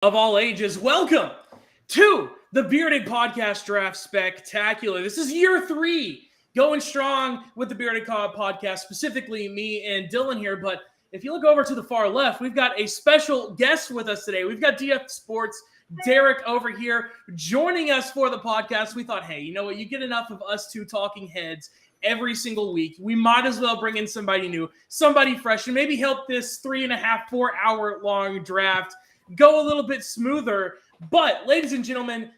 of all ages. Welcome to the Bearded Podcast Draft Spectacular. This is year 3, going strong with the Bearded Podcast, specifically me and Dylan here. But if you look over to the far left, we've got a special guest with us today. We've got DF Sports Derek over here joining us for the podcast. We thought, hey, you know what? You get enough of us two talking heads every single week. We might as well bring in somebody new, somebody fresh, and maybe help this 3.5, 4 hour long draft go a little bit smoother. But ladies and gentlemen,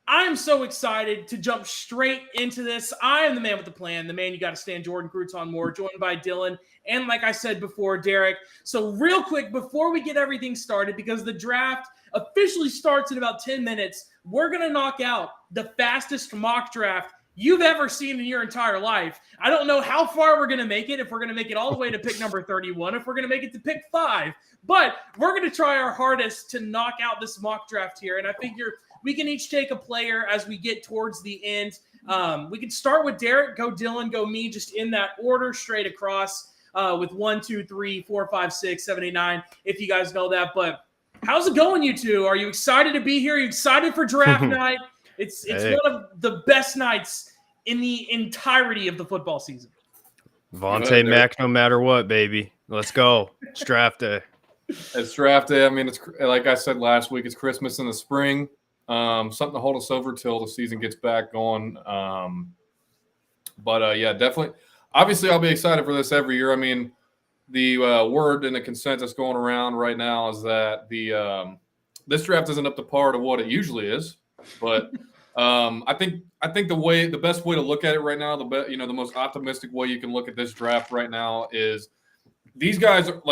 I'm so excited to jump straight into this. I am the man with the plan, the man you got to stand, Jordan Crouton Moore, joined by Dylan, and like I said before, Derek. So real quick, before we get everything started, because the draft officially starts in about 10 minutes, we're going to knock out the fastest mock draft you've ever seen in your entire life. I don't know how far we're going to make it, if we're going to make it all the way to pick number 31, if we're going to make it to pick 5, but we're going to try our hardest to knock out this mock draft here. And I figure we can each take a player as we get towards the end. We can start with Derek, go Dylan, go me, just in that order straight across with 1, 2, 3, 4, 5, 6, 7, 8, 9, if you guys know that. But how's it going, you two? Are you excited to be here? Are you excited for draft night? It's one of the best nights in the entirety of the football season. Vontae Mack, no matter what, baby. Let's go. It's draft day. It's draft day. I mean, it's like I said last week, it's Christmas in the spring. Something to hold us over till the season gets back going. Yeah, definitely. Obviously, I'll be excited for this every year. I mean, the word and the consensus going around right now is that this draft isn't up to par to what it usually is. But I think the best way to look at it right now, the most optimistic way you can look at this draft right now is these guys are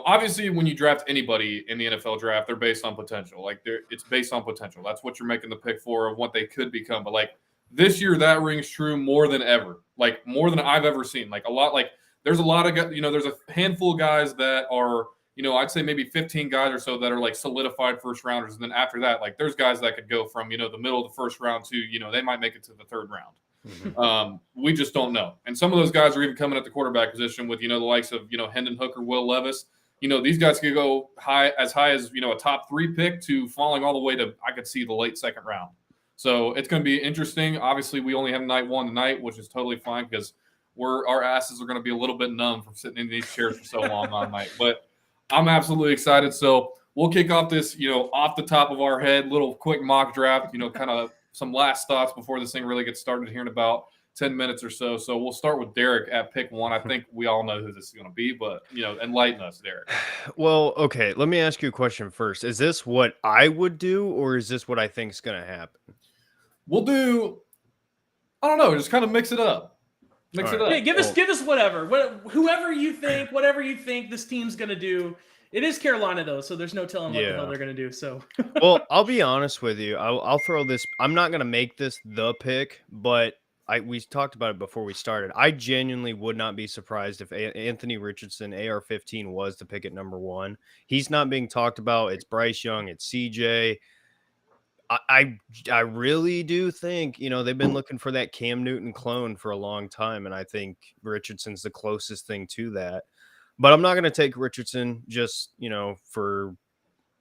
obviously when you draft anybody in the NFL draft, they're based on potential. It's based on potential. That's what you're making the pick for, of what they could become. But this year, that rings true more than ever. More than I've ever seen. There's a lot of guys, there's a handful of guys that are, I'd say maybe 15 guys or so that are solidified first rounders. And then after that, there's guys that could go from, the middle of the first round to, they might make it to the third round. Mm-hmm. We just don't know. And some of those guys are even coming at the quarterback position with, the likes of, Hendon Hooker, Will Levis. These guys could go as high as, a top 3 pick to falling all the way to, I could see the late second round. So it's going to be interesting. Obviously, we only have night 1 tonight, which is totally fine because our asses are going to be a little bit numb from sitting in these chairs for so long all night. But I'm absolutely excited. So we'll kick off this, off the top of our head, little quick mock draft, kind of some last thoughts before this thing really gets started here in about 10 minutes or so. So we'll start with Derek at pick 1. I think we all know who this is going to be, but, enlighten us, Derek. Well, okay, let me ask you a question first. Is this what I would do, or is this what I think is going to happen? We'll do, I don't know, just kind of mix it up. Yeah, give us whatever. Whoever you think, whatever you think this team's going to do. It is Carolina, though, so there's no telling what the hell they're going to do. So, well, I'll be honest with you. I'll throw this. I'm not going to make this the pick, but we talked about it before we started. I genuinely would not be surprised if Anthony Richardson, AR-15, was the pick at number 1. He's not being talked about. It's Bryce Young. It's CJ. I really do think, they've been looking for that Cam Newton clone for a long time, and I think Richardson's the closest thing to that. But I'm not going to take Richardson just, for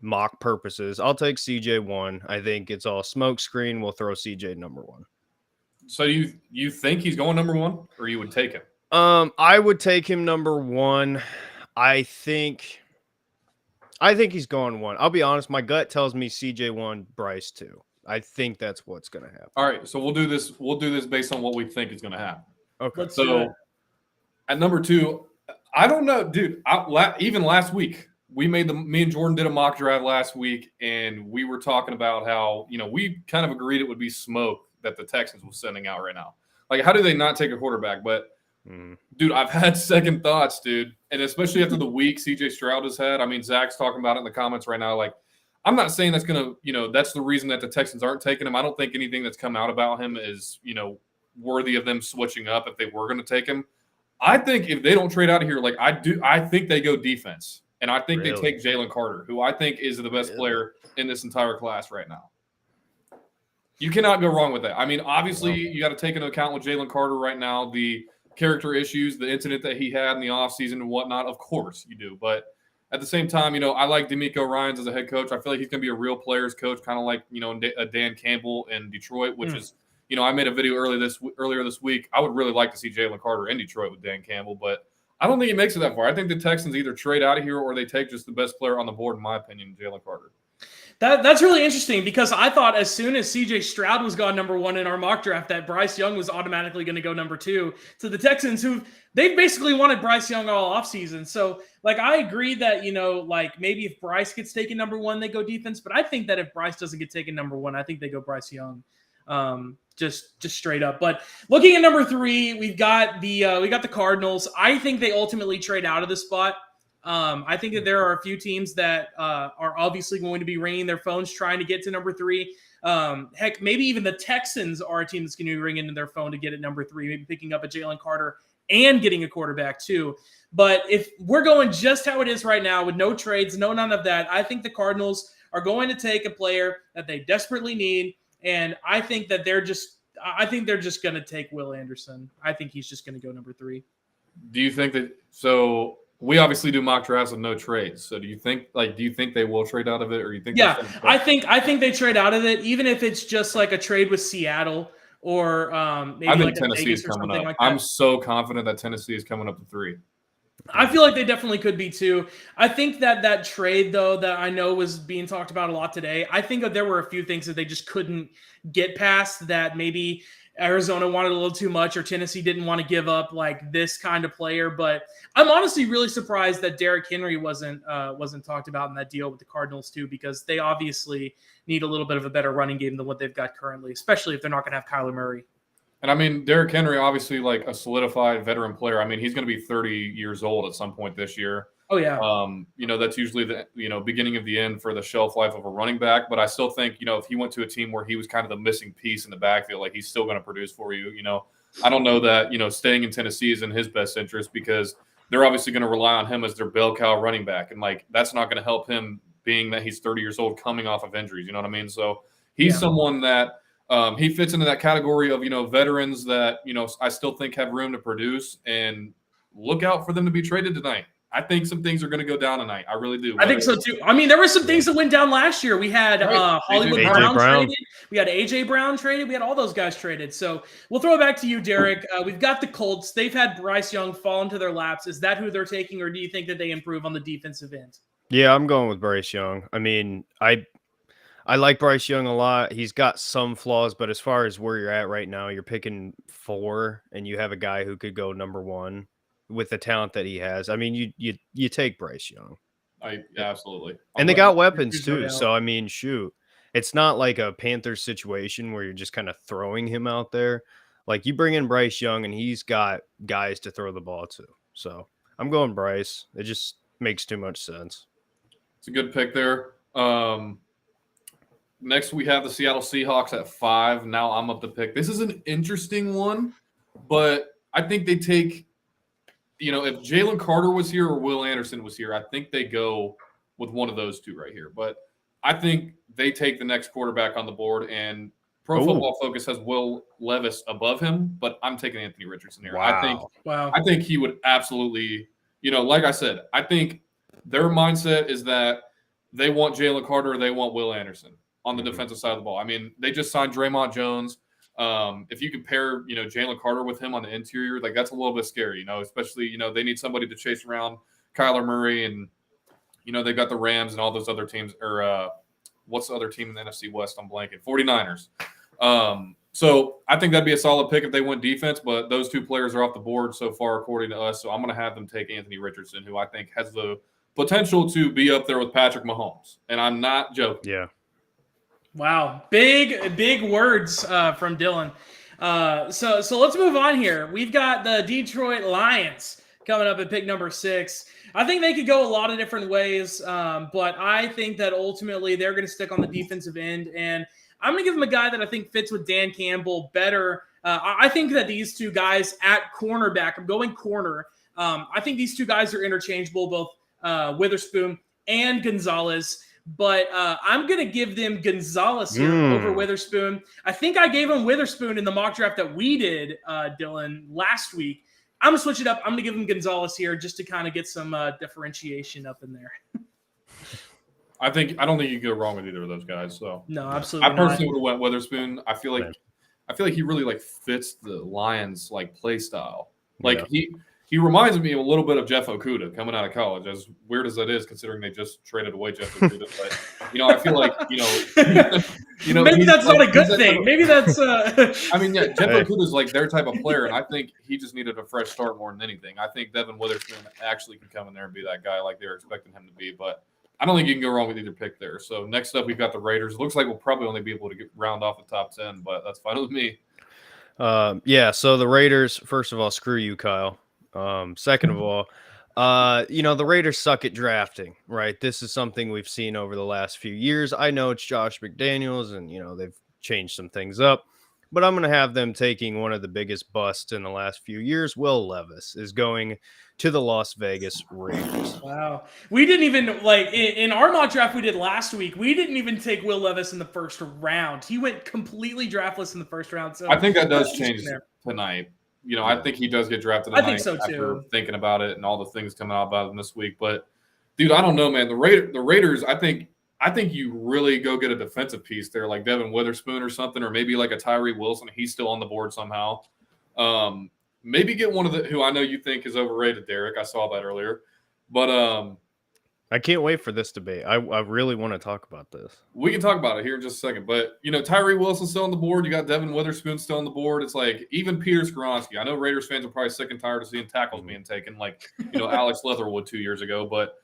mock purposes. I'll take CJ 1. I think it's all smoke screen. We'll throw CJ number 1. So you think he's going number 1, or you would take him? I would take him number 1. I think he's going 1. I'll be honest. My gut tells me CJ 1, Bryce 2. I think that's what's going to happen. All right. So we'll do this. We'll do this based on what we think is going to happen. Okay. So at number 2, I don't know, dude. Even last week, me and Jordan did a mock draft last week, and we were talking about how, we kind of agreed it would be smoke that the Texans were sending out right now. How do they not take a quarterback? But dude, I've had second thoughts, dude. And especially after the week CJ Stroud has had. I mean, Zach's talking about it in the comments right now. I'm not saying that's going to, that's the reason that the Texans aren't taking him. I don't think anything that's come out about him is, worthy of them switching up if they were going to take him. I think if they don't trade out of here, I think they go defense. And I think they take Jalen Carter, who I think is the best player in this entire class right now. You cannot go wrong with that. I mean, obviously, you got to take into account with Jalen Carter right now, the character issues, the incident that he had in the offseason and whatnot. Of course you do. But at the same time, I like D'Amico Ryans as a head coach. I feel like he's going to be a real players coach, kind of like, Dan Campbell in Detroit, which is, I made a video earlier this week. I would really like to see Jalen Carter in Detroit with Dan Campbell, but I don't think he makes it that far. I think the Texans either trade out of here or they take just the best player on the board, in my opinion, Jalen Carter. That's really interesting because I thought as soon as CJ Stroud was gone number 1 in our mock draft that Bryce Young was automatically going to go number 2 to the Texans, who they basically wanted Bryce Young all offseason. So I agree that, maybe if Bryce gets taken number 1, they go defense. But I think that if Bryce doesn't get taken number 1, I think they go Bryce Young. Just straight up. But looking at number 3, we got the Cardinals. I think they ultimately trade out of the spot. I think that there are a few teams that are obviously going to be ringing their phones trying to get to number 3. Heck, maybe even the Texans are a team that's going to be ringing their phone to get at number 3, maybe picking up a Jalen Carter and getting a quarterback too. But if we're going just how it is right now with no trades, none of that, I think the Cardinals are going to take a player that they desperately need. And I think that they're just going to take Will Anderson. I think he's just going to go number 3. Do you think that – so we obviously do mock drafts with no trades. So do you think they will trade out of it, or you think? Yeah, I think they trade out of it, even if it's just like a trade with Seattle or maybe I think like Tennessee is coming up. Like that. I'm so confident that Tennessee is coming up to 3. I feel like they definitely could be too. I think that trade, though, that I know was being talked about a lot today, I think that there were a few things that they just couldn't get past, that maybe Arizona wanted a little too much or Tennessee didn't want to give up like this kind of player. But I'm honestly really surprised that Derrick Henry wasn't talked about in that deal with the Cardinals too, because they obviously need a little bit of a better running game than what they've got currently, especially if they're not going to have Kyler Murray. And I mean, Derrick Henry, obviously like a solidified veteran player. I mean, he's going to be 30 years old at some point this year. Oh yeah. That's usually the beginning of the end for the shelf life of a running back. But I still think, if he went to a team where he was kind of the missing piece in the backfield, like he's still going to produce for you. I don't know that, staying in Tennessee is in his best interest, because they're obviously going to rely on him as their bell cow running back. And like, that's not going to help him, being that he's 30 years old coming off of injuries. You know what I mean? So he's someone that he fits into that category of, veterans that, I still think have room to produce, and look out for them to be traded tonight. I think some things are going to go down tonight. I really do. I think so too. I mean, there were some things that went down last year. We had Hollywood Brown traded. We had AJ Brown traded. We had all those guys traded. So we'll throw it back to you, Derek. We've got the Colts. They've had Bryce Young fall into their laps. Is that who they're taking, or do you think that they improve on the defensive end? Yeah, I'm going with Bryce Young. I mean, I like Bryce Young a lot. He's got some flaws, but as far as where you're at right now, you're picking 4, and you have a guy who could go number 1 with the talent that he has. I mean, you take Bryce Young. Absolutely. And they got weapons too. So I mean, shoot, it's not like a Panthers situation where you're just kind of throwing him out there. Like, you bring in Bryce Young, and he's got guys to throw the ball to. So I'm going Bryce. It just makes too much sense. It's a good pick there. Next, we have the Seattle Seahawks at 5. Now I'm up to pick. This is an interesting one, but I think they take, if Jalen Carter was here or Will Anderson was here, I think they go with one of those two right here. But I think they take the next quarterback on the board, and Pro Football Focus has Will Levis above him, but I'm taking Anthony Richardson here. Wow. I think he would absolutely, like I said, I think their mindset is that they want Jalen Carter or they want Will Anderson on the defensive side of the ball. I mean, they just signed Draymond Jones. If you compare, Jalen Carter with him on the interior, like, that's a little bit scary, especially, they need somebody to chase around Kyler Murray, and, they've got the Rams and all those other teams, or what's the other team in the NFC West? I'm blanking. 49ers. So I think that'd be a solid pick if they went defense, but those two players are off the board so far, according to us. So I'm going to have them take Anthony Richardson, who I think has the potential to be up there with Patrick Mahomes. And I'm not joking. Yeah. Wow. Big words from Dylan. So let's move on here. We've got the Detroit Lions coming up at pick number 6. I think they could go a lot of different ways, but I think that ultimately they're going to stick on the defensive end, and I'm going to give them a guy that I think fits with Dan Campbell better. I think that these two guys at cornerback, I'm going corner. I think these two guys are interchangeable, both Witherspoon and Gonzalez. But I'm going to give them Gonzalez here over Witherspoon. I think I gave him Witherspoon in the mock draft that we did, Dylan, last week. I'm gonna switch it up. I'm gonna give him Gonzalez here just to kind of get some differentiation up in there. I don't think you can go wrong with either of those guys. So No, absolutely I personally would have went Witherspoon. I feel like he really like fits the Lions like play style. Like he reminds me a little bit of Jeff Okudah coming out of college. As weird as that is, considering they just traded away Jeff Okudah. But I feel like maybe that's not a good thing. Maybe that's. I mean, yeah, Jeff Okudah is like their type of player, and I think he just needed a fresh start more than anything. I think Devin Witherspoon actually can come in there and be that guy like they were expecting him to be, but. I don't think you can go wrong with either pick there. So next up, we've got the Raiders. It looks like we'll probably only be able to round off the top 10, but that's fine with me. So the Raiders, first of all, screw you, Kyle. Second of all, the Raiders suck at drafting, right? This is something we've seen over the last few years. I know it's Josh McDaniels, and, they've changed some things up. But I'm going to have them taking one of the biggest busts in the last few years. Will Levis is going to the Las Vegas Raiders. Wow. We didn't even, in our mock draft we did last week, we didn't even take Will Levis in the first round. He went completely draftless in the first round. So I think that does change tonight. I think he does get drafted tonight. I think so, too. After thinking about it and all the things coming out about him this week. But, dude, I don't know, man. The Raiders, I think you really go get a defensive piece there, like Devin Witherspoon or something, or maybe like a Tyree Wilson. He's still on the board somehow. Maybe get one of who I know you think is overrated, Derek. I saw that earlier. But I can't wait for this debate. I really want to talk about this. We can talk about it here in just a second. But, Tyree Wilson's still on the board. You got Devin Witherspoon still on the board. It's like even Peter Skoronski. I know Raiders fans are probably sick and tired of seeing tackles being taken like, Alex Leatherwood 2 years ago. But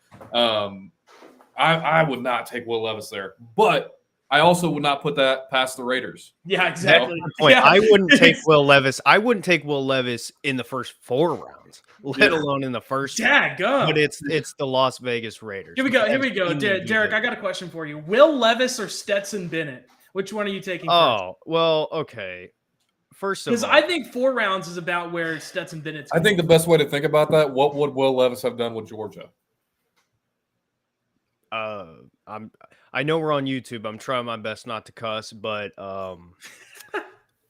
I would not take Will Levis there. But I also would not put that past the Raiders. Yeah, exactly. Yeah. I wouldn't take Will Levis. I wouldn't take Will Levis in the first 4 rounds, let alone in the first. But it's the Las Vegas Raiders. Here we go. Derek, I got a question for you. Will Levis or Stetson Bennett? Which one are you taking first? Well, okay. First of all, because I think 4 rounds is about where Stetson Bennett's I think the best way to think about that, what would Will Levis have done with Georgia? I know we're on YouTube. I'm trying my best not to cuss, but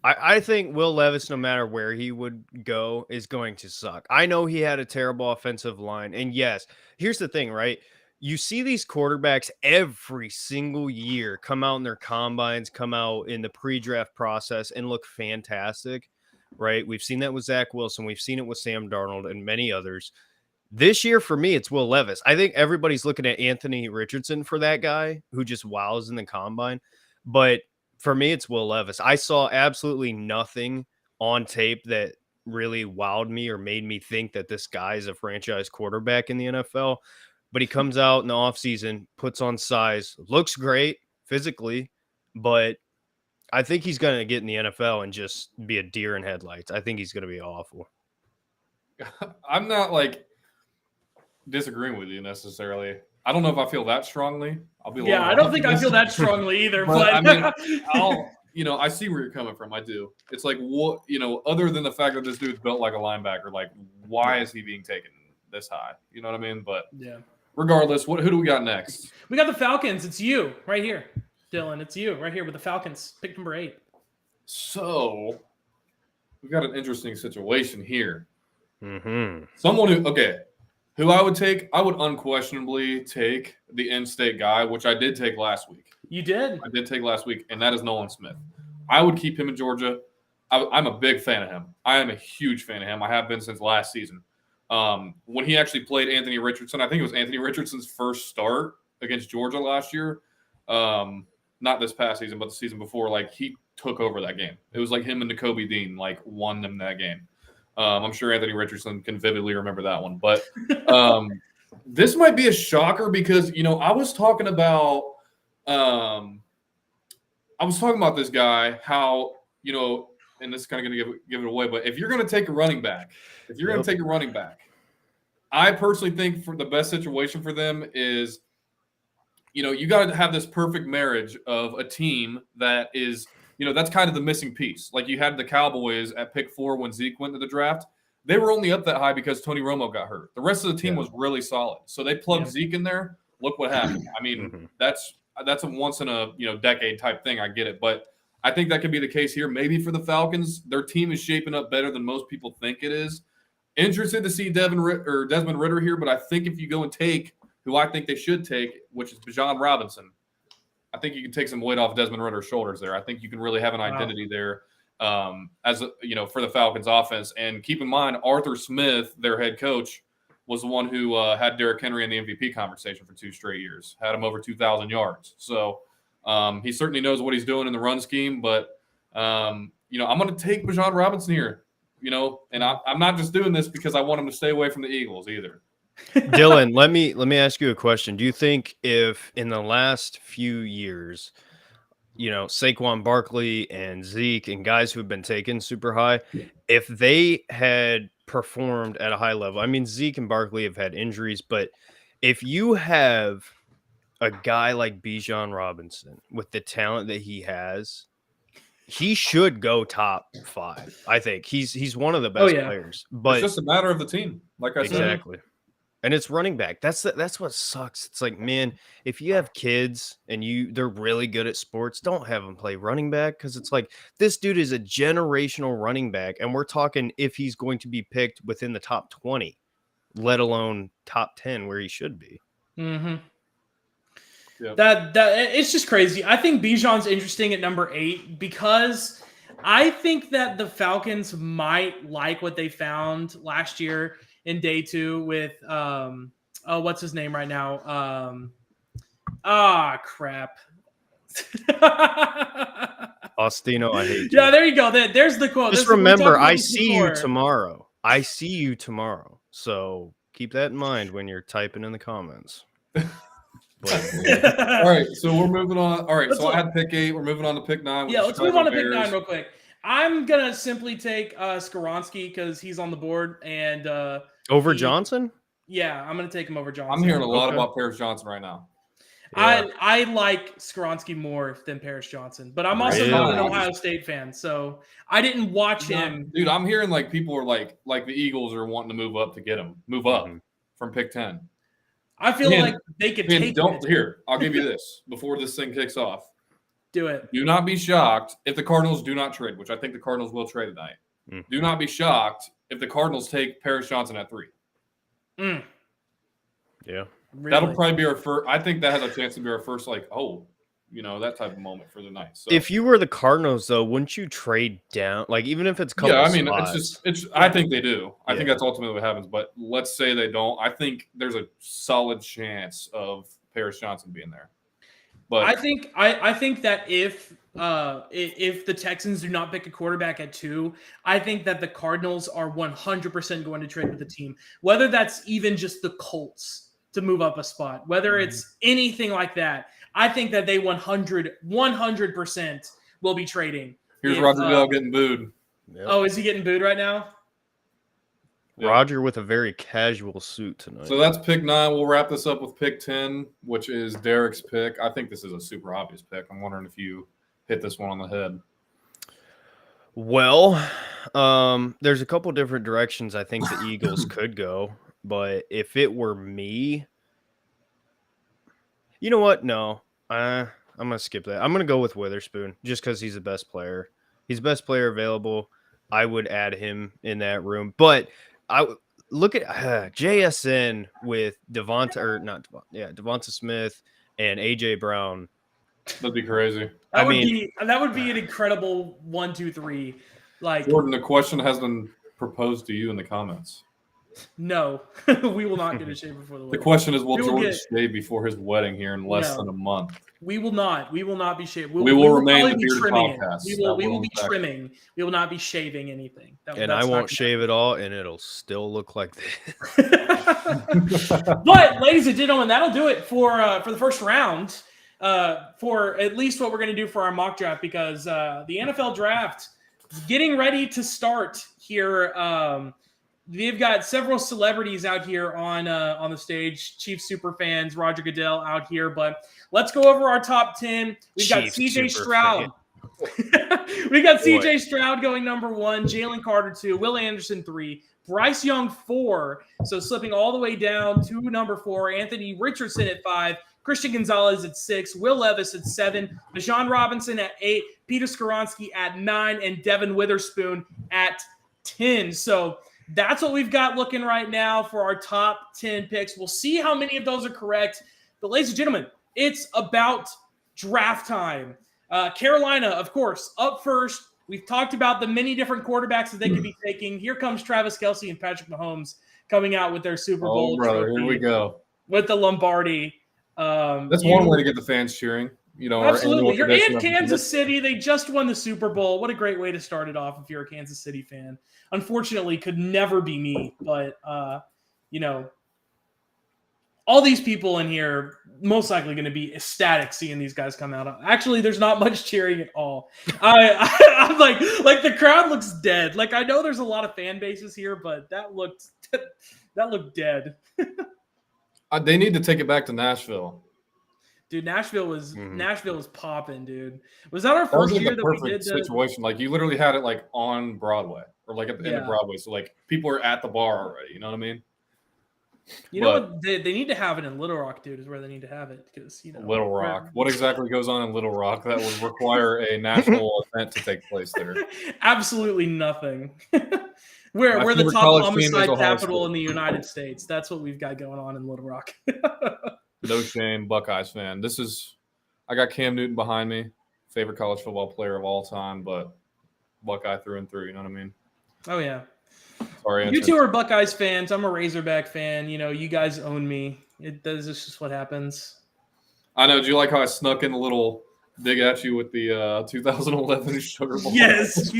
I think Will Levis, no matter where he would go, is going to suck. I know he had a terrible offensive line, and yes, here's the thing, right? You see these quarterbacks every single year come out in their combines, come out in the pre-draft process, and look fantastic, right? We've seen that with Zach Wilson. We've seen it with Sam Darnold and many others. This year, for me, it's Will Levis. I think everybody's looking at Anthony Richardson for that guy who just wows in the combine. But for me, it's Will Levis. I saw absolutely nothing on tape that really wowed me or made me think that this guy is a franchise quarterback in the NFL. But he comes out in the offseason, puts on size, looks great physically, but I think he's going to get in the NFL and just be a deer in headlights. I think he's going to be awful. I'm not disagreeing with you necessarily. I don't know if I feel that strongly. I don't think I feel that strongly either. But I mean, I see where you're coming from. I do. It's like, what, other than the fact that this dude's built like a linebacker, like why is he being taken this high? You know what I mean? But yeah. Regardless, who do we got next? We got the Falcons. It's you right here, Dylan. It's you right here with the Falcons. Pick number 8. So we've got an interesting situation here. Mm-hmm. Someone who I would take, I would unquestionably take the in-state guy, which I did take last week. You did? I did take last week, and that is Nolan Smith. I would keep him in Georgia. I'm a big fan of him. I am a huge fan of him. I have been since last season. When he actually played Anthony Richardson, I think it was Anthony Richardson's first start against Georgia last year. Not this past season, but the season before. He took over that game. It was like him and Nakobe Dean won them that game. I'm sure Anthony Richardson can vividly remember that one. But this might be a shocker because, I was talking about this guy, how, and this is kind of going to give it away, but if you're going to take a running back, I personally think for the best situation for them is, you got to have this perfect marriage of a team that is – that's kind of the missing piece. Like you had the Cowboys at pick 4 when Zeke went to the draft. They were only up that high because Tony Romo got hurt. The rest of the team was really solid. So they plugged Zeke in there. Look what happened. I mean, that's a once in a decade type thing. I get it. But I think that could be the case here. Maybe for the Falcons, their team is shaping up better than most people think it is. Interested to see Desmond Ritter here, but I think if you go and take who I think they should take, which is Bijan Robinson, I think you can take some weight off Desmond Ritter's shoulders there. I think you can really have an identity there for the Falcons offense. And keep in mind, Arthur Smith, their head coach, was the one who had Derrick Henry in the MVP conversation for 2 straight years, had him over 2,000 yards. So he certainly knows what he's doing in the run scheme. But, I'm going to take Bijan Robinson here, and I'm not just doing this because I want him to stay away from the Eagles either. Dylan, let me ask you a question. Do you think if in the last few years, Saquon Barkley and Zeke and guys who have been taken super high, if they had performed at a high level, I mean, Zeke and Barkley have had injuries, but if you have a guy like Bijan Robinson with the talent that he has, he should go top 5. I think he's one of the best players, but it's just a matter of the team. Like I said, exactly. And it's running back. That's what sucks. It's like, man, if you have kids and they're really good at sports, don't have them play running back, because it's like this dude is a generational running back, and we're talking if he's going to be picked within the top 20, let alone top 10 where he should be. Mm-hmm. Yep. That it's just crazy. I think Bijan's interesting at number 8 because I think that the Falcons might like what they found last year in day 2 with what's his name right now? Crap. Faustino, I hate you. Yeah, there you go. There's the quote. Just remember, I see you tomorrow. I see you tomorrow. So keep that in mind when you're typing in the comments. All right, so we're moving on. All right, I had pick 8. We're moving on to pick 9. Yeah, let's move on to pick 9 real quick. I'm gonna simply take Skoronski because he's on the board and over Johnson. Yeah, I'm gonna take him over Johnson. I'm hearing a lot about Paris Johnson right now. Yeah. I like Skoronski more than Paris Johnson, but I'm also not an Ohio State fan, so I didn't watch him. Dude, I'm hearing like people are like the Eagles are wanting to move up to get him, from pick 10. I feel like they could take it. Here, I'll give you this before this thing kicks off. Do it. Do not be shocked if the Cardinals do not trade, which I think the Cardinals will trade tonight. Do not be shocked if the Cardinals take Paris Johnson at 3. Yeah. Really? That'll probably be our first. I think that has a chance to be our first, that type of moment for the night. So, if you were the Cardinals, though, wouldn't you trade down? Like, even if it's a couple spots? I think they do. I think that's ultimately what happens. But let's say they don't. I think there's a solid chance of Paris Johnson being there. But I think that if the Texans do not pick a quarterback at 2, I think that the Cardinals are 100% going to trade with the team. Whether that's even just the Colts to move up a spot, whether it's anything like that, I think that they 100% will be trading. Here's Roger Goodell getting booed. Yep. Oh, is he getting booed right now? Roger with a very casual suit tonight. So that's pick 9. We'll wrap this up with pick 10, which is Derek's pick. I think this is a super obvious pick. I'm wondering if you hit this one on the head. Well, there's a couple different directions I think the Eagles could go, but if it were me, you know what? No, I'm going to skip that. I'm going to go with Witherspoon just because he's the best player. He's the best player available. I would add him in that room, but I look at JSN with Devonta Smith and AJ Brown. That'd be crazy. That would be an incredible 1, 2, 3. Like, Jordan, the question has been proposed to you in the comments. No, we will not get a shave before the wedding. The question is, will Jordan shave before his wedding here in less than a month? We will not. We will not be shaving. We will remain the Beard Podcast. We will be trimming. We will not be shaving anything. I won't shave it all, and it'll still look like this. But, ladies and gentlemen, that'll do it for the first round. For at least what we're going to do for our mock draft, because the NFL draft is getting ready to start here. They've got several celebrities out here on the stage. Chiefs super fans, Roger Goodell out here. But let's go over our top 10. We've got CJ Stroud. We got CJ Stroud going number 1, Jalen Carter 2, Will Anderson 3, Bryce Young 4. So slipping all the way down to number 4, Anthony Richardson at 5, Christian Gonzalez at 6, Will Levis at 7, Bijan Robinson at 8, Peter Skoronski at 9, and Devin Witherspoon at 10. So that's what we've got looking right now for our top 10 picks. We'll see how many of those are correct. But ladies and gentlemen, it's about draft time. Carolina, of course, up first. We've talked about the many different quarterbacks that they could be taking. Here comes Travis Kelce and Patrick Mahomes coming out with their Super Bowl brother, trophy here we go. with the Lombardi. That's one way to get the fans cheering. Absolutely. You're in Kansas City. They just won the Super Bowl. What a great way to start it off if you're a Kansas City fan. Unfortunately, could never be me. But, all these people in here most likely going to be ecstatic seeing these guys come out. Actually, there's not much cheering at all. I'm like the crowd looks dead. Like I know there's a lot of fan bases here, but that looked dead. They need to take it back to Nashville. Dude, Nashville was popping, dude. Was that our first year that we did the situation? Like you literally had it like on Broadway or like at the end of Broadway. So like people are at the bar already. You know what I mean? You know what? They need to have it in Little Rock, dude, is where they need to have it. Because Little Rock. What exactly goes on in Little Rock that would require a national event to take place there? Absolutely nothing. We're the top homicide capital in the United States. That's what we've got going on in Little Rock. No shame, Buckeyes fan. I got Cam Newton behind me, favorite college football player of all time, but Buckeye through and through. You know what I mean? Oh yeah. Sorry, you two are Buckeyes fans. I'm a Razorback fan. You guys own me. This is just what happens. I know. Do you like how I snuck in a little dig at you with the 2011 Sugar Bowl? Yes,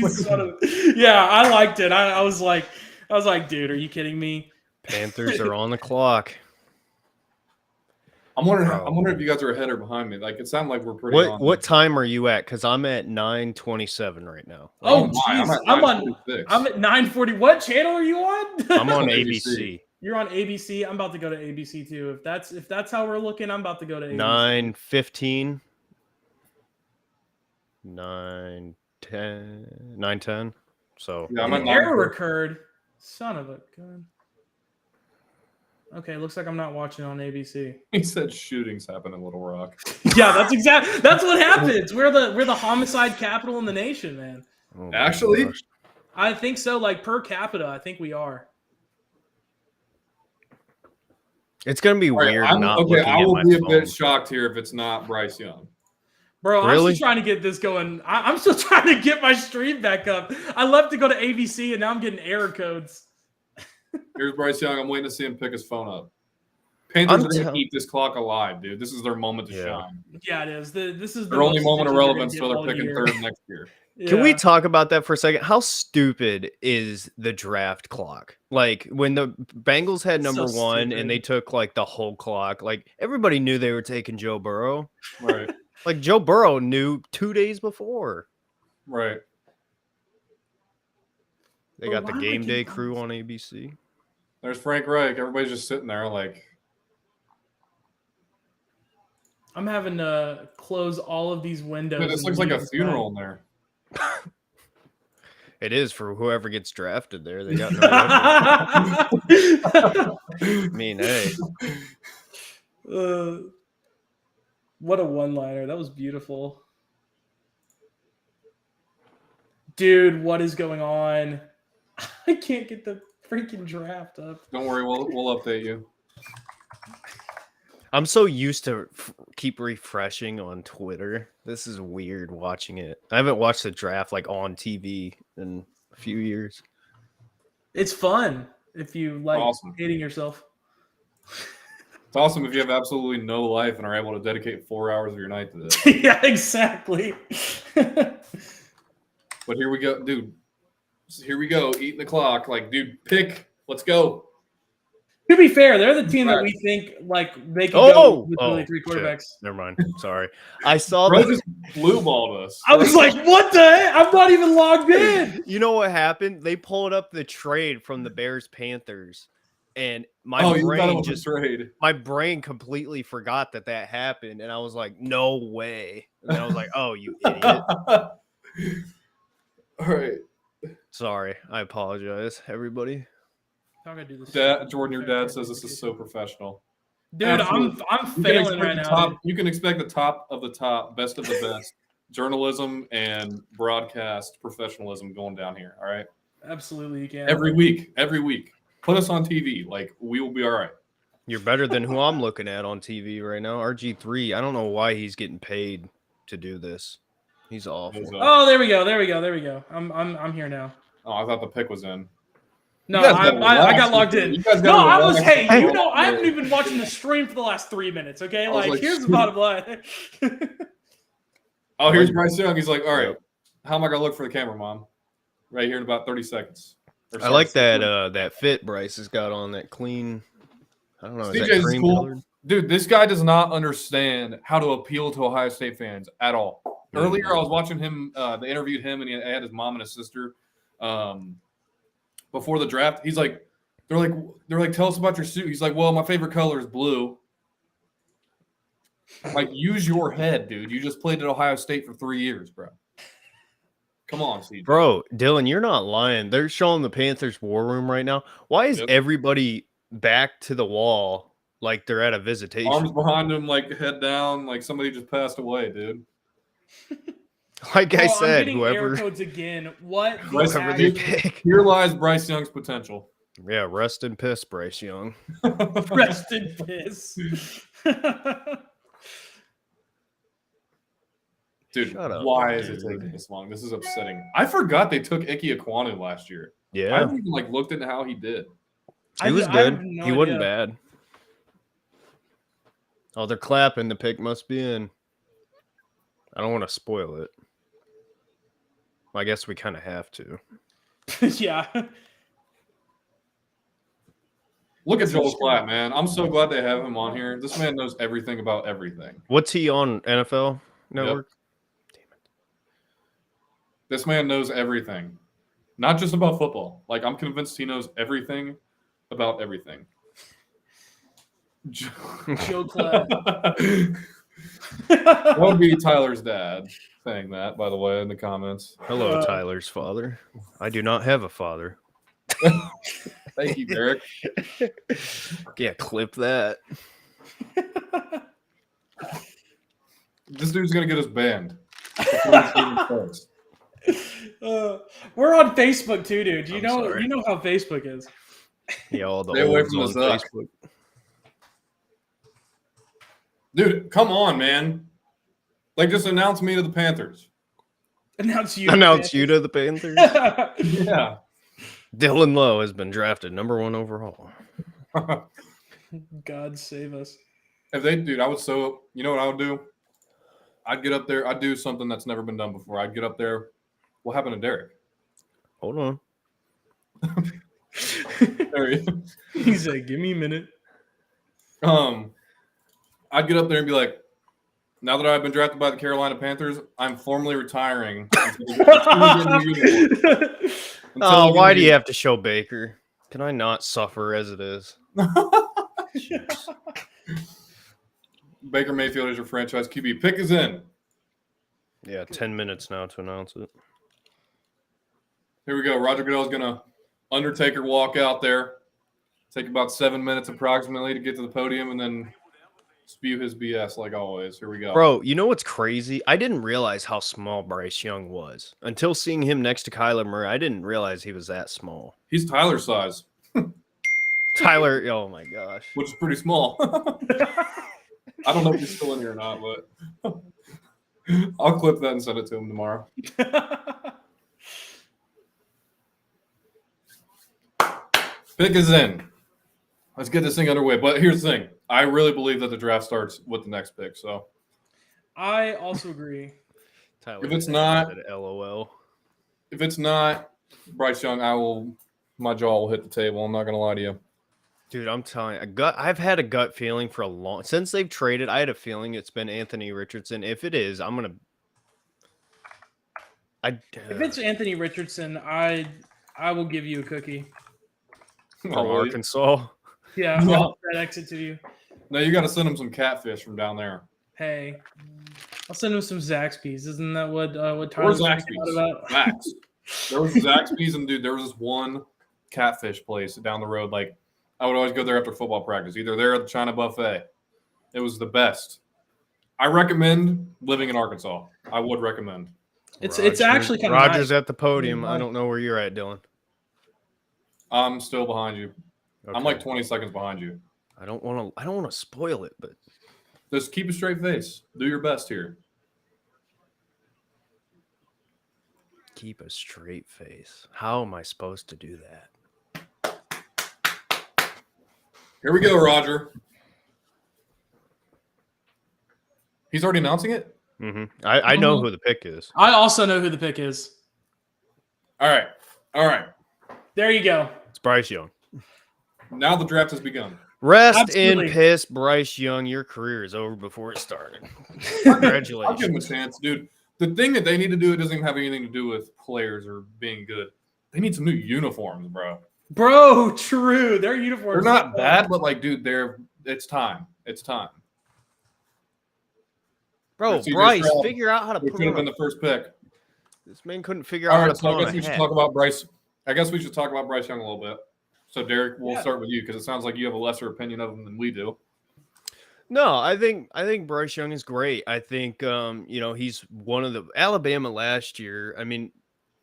yeah, I liked it. I was like, dude, are you kidding me? Panthers are on the clock. I'm wondering if you guys are ahead or behind me. Like it sounded like we're pretty. What time are you at? Because I'm at 9:27 right now. Oh, jeez. I'm at 9:40. What channel are you on? I'm on ABC. You're on ABC. I'm about to go to ABC too. If that's how we're looking, I'm about to go to ABC. 9:15. 9:10. 9:10. So yeah, I'm at error occurred. Son of a gun. Okay, looks like I'm not watching on ABC. He said shootings happen in Little Rock. Yeah, that's what happens. We're the homicide capital in the nation, man. Oh actually, gosh. I think so. Like per capita, I think we are. It's gonna be weird. I will be a phone. bit shocked here if it's not Bryce Young. Bro, really? I'm still trying to get this going. I'm still trying to get my stream back up. I left to go to ABC, and now I'm getting error codes. Here's Bryce Young. I'm waiting to see him pick his phone up. Panthers are going to keep this clock alive, dude. This is their moment to shine. Yeah, it is. This is their only moment of relevance, so they're picking third next year. Yeah. Can we talk about that for a second? How stupid is the draft clock? Like when the Bengals had number one and they took like the whole clock, like everybody knew they were taking Joe Burrow. Right. Like Joe Burrow knew 2 days before. Right. They got the game day crew on ABC. There's Frank Reich. Everybody's just sitting there like. I'm having to close all of these windows. Dude, this looks like a funeral in there. It is for whoever gets drafted there. They got no I mean, hey. What a one-liner. That was beautiful. Dude, what is going on? I can't get the freaking draft up. Don't worry, we'll update you. I'm so used to keep refreshing on Twitter. This is weird watching it. I haven't watched the draft like on TV in a few years. It's fun if you like hating yourself. It's awesome if you have absolutely no life and are able to dedicate 4 hours of your night to this. Yeah, exactly. But here we go, dude. Here we go, eating the clock. Like, dude, pick. Let's go. To be fair, they're the team that we think like they can go with really three quarterbacks. Shit. Never mind. Sorry. I saw Bro just blue balled us. I was like, what the heck? I'm not even logged in. You know what happened? They pulled up the trade from the Bears Panthers. And my brain completely forgot that happened. And I was like, no way. And then I was like, oh, you idiot. All right. Sorry. I apologize, everybody. How can I do this? Jordan, your dad says this is so professional. Dude, I'm failing right now. You can expect the top of the top, best of the best journalism and broadcast professionalism going down here. All right. Absolutely, you can. Every week. Put us on TV. Like, we will be all right. You're better than who I'm looking at on TV right now. RG3. I don't know why he's getting paid to do this. He's awful. Oh, there we go. I'm here now. Oh, I thought the pick was in. No, You guys gotta I got relax. logged in. You guys No, gotta I was. relax. Hey, you know, I haven't even been watching the stream for the last 3 minutes. Okay, was like, here's the bottom line. Oh, here's Bryce Young. He's like, all right, Yep. how am I gonna look for the camera, Mom? Right here in about 30 seconds. I like that fit Bryce has got on, that clean. I don't know. Is that CJ's cream cool. colored? Dude, this guy does not understand how to appeal to Ohio State fans at all. Earlier, I was watching him. They interviewed him, and he had his mom and his sister before the draft. He's like, they're like, tell us about your suit. He's like, well, my favorite color is blue. Like, use your head, dude. You just played at Ohio State for 3 years, bro. Come on, CJ. Bro, Dylan, you're not lying. They're showing the Panthers war room right now. Why is everybody back to the wall like they're at a visitation? Arms behind him, like head down, like somebody just passed away, dude. Like I I'm said, getting whoever air codes again. What? the Whoever they actual- pick. Here lies Bryce Young's potential. Yeah, rest in piss, Bryce Young. Rest in piss. Dude, Shut up, why is it dude. taking this long? This is upsetting. I forgot they took Ike Ekwonu last year. I Yeah, haven't even like looked into how he did. he was I good. have no He wasn't idea. bad. Oh, they're clapping. The pick must be in. I don't want to spoil it. Well, I guess we kind of have to. Yeah. Look at Joel Klatt, man. I'm so glad they have him on here. This man knows everything about everything. What's he on NFL Network? This man knows everything. Not just about football. Like, I'm convinced he knows everything about everything. Joe Klatt. That would be Tyler's dad saying that, by the way, in the comments. Hello, Tyler's father. I do not have a father. Thank you, Derek. Yeah, clip that. This dude's going to get us banned. before this even starts. We're on Facebook too, dude. You I'm know, sorry. you know how Facebook is. Yeah, all the Stay away olds from on the Zuck. Facebook. Dude, come on, man. Like, just announce me to the Panthers. Announce you. Announce you to the Panthers. Yeah. Dylan Lowe has been drafted #1 overall. God save us. If they, dude, I would so, you know what I would do? I'd get up there. I'd do something that's never been done before. I'd get up there. What happened to Derek? Hold on. There he is. He's like, give me a minute. I'd get up there and be like, now that I've been drafted by the Carolina Panthers, I'm formally retiring. Oh, why do you have to show Baker? Can I not suffer as it is? Baker Mayfield is your franchise QB. Pick is in. Yeah, 10 minutes now to announce it. Here we go. Roger Goodell's going to Undertaker walk out there. Take about 7 minutes approximately to get to the podium and then spew his BS like always. Here we go. Bro, you know what's crazy? I didn't realize how small Bryce Young was. Until seeing him next to Kyler Murray, I didn't realize he was that small. He's Tyler's size, Tyler, oh my gosh. which is pretty small. I don't know if he's still in here or not, but I'll clip that and send it to him tomorrow. Pick is in. Let's get this thing underway. But here's the thing. I really believe that the draft starts with the next pick. So I also agree. Tyler, If it's not- said LOL. if it's not Bryce Young, my jaw will hit the table. I'm not going to lie to you. Dude, I'm telling you, I've had a gut feeling for a long since they've traded. I had a feeling it's been Anthony Richardson. If it is, I'm gonna. If it's Anthony Richardson, I will give you a cookie. from Oh, really? Arkansas. Yeah, No. I'll FedEx it to you. No, you got to send him some catfish from down there. Hey, I'll send him some Zaxby's. Isn't that what Where's Tyler's talking Zaxby's? about? Zax. There was Zaxby's, and dude, there was this one catfish place down the road. Like, I would always go there after football practice, either there or the China Buffet. It was the best. I recommend living in Arkansas. I would recommend. It's actually kind of Rogers nice. at the podium. Really I don't know where you're at, Dylan. I'm still behind you. Okay. I'm like 20 seconds behind you. I don't want to spoil it, but Just keep a straight face. Do your best here. keep a straight face. How am I supposed to do that? Here we go, Roger. He's already announcing it? Mm-hmm. I know who the pick is. I also know who the pick is. All right. All right. There you go. It's Bryce Young. Now the draft has begun. Rest Absolutely. in piss, Bryce Young. Your career is over before it started. I'll give him a Congratulations. chance, dude. The thing that they need to do, it doesn't even have anything to do with players or being good. They need some new uniforms, bro. Bro, true. Their uniforms. They're not bad, but like, dude, it's time. It's time. Bro, CJ Bryce, Stroud, figure out how to It put could have on been the first pick. This man couldn't figure out All how right, to so put I on guess a we should hat. talk about Bryce. I guess we should talk about Bryce Young a little bit. So, Derek, we'll Yeah. start with you because it sounds like you have a lesser opinion of him than we do. No, I think Bryce Young is great. I think he's one of the Alabama last year. I mean,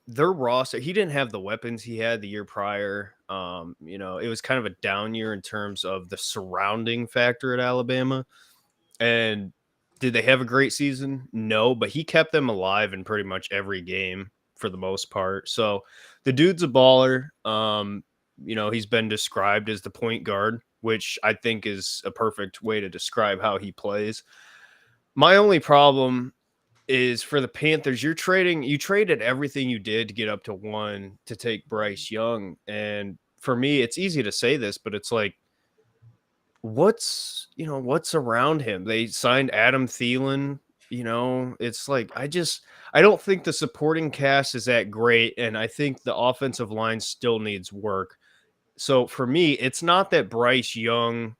their roster, he didn't have the weapons he had the year prior. It was kind of a down year in terms of the surrounding factor at Alabama. And did they have a great season? No, but he kept them alive in pretty much every game for the most part. So the dude's a baller. He's been described as the point guard, which I think is a perfect way to describe how he plays. My only problem is for the Panthers, you traded everything you did to get up to 1 to take Bryce Young. And for me, it's easy to say this, but it's like, what's around him? They signed Adam Thielen. It's like, I don't think the supporting cast is that great. And I think the offensive line still needs work. So for me, it's not that Bryce Young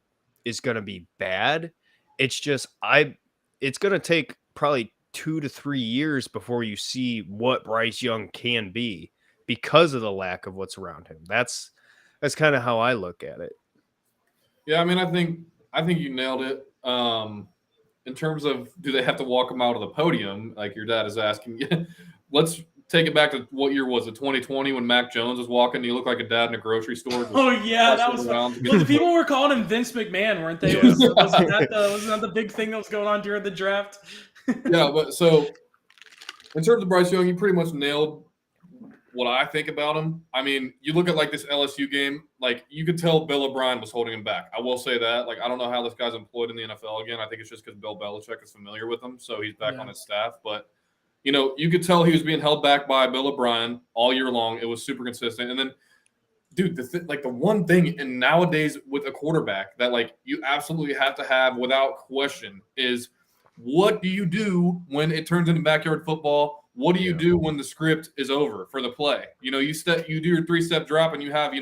is going to be bad. It's just, it's going to take probably 2 to 3 years before you see what Bryce Young can be because of the lack of what's around him. That's kind of how I look at it. Yeah, I mean, I think you nailed it. In terms of, do they have to walk him out of the podium, like your dad is asking? Let's take it back to what year was it? 2020 when Mac Jones was walking. You look like a dad in a grocery store. Oh yeah, that was fun. Well, the people were calling him Vince McMahon, weren't they? Wasn't that the big thing that was going on during the draft? Yeah, but so in terms of Bryce Young, you pretty much nailed what I think about him. I mean, you look at like this LSU game, like you could tell Bill O'Brien was holding him back. I will say that. Like, I don't know how this guy's employed in the NFL again. I think it's just because Bill Belichick is familiar with him, so he's back on his staff. But you could tell he was being held back by Bill O'Brien all year long. It was super consistent. And then, dude, the one thing, and nowadays with a quarterback that like you absolutely have to have without question is, what do you do when it turns into backyard football? What do you do when the script is over for the play? You do your 3-step drop and you have,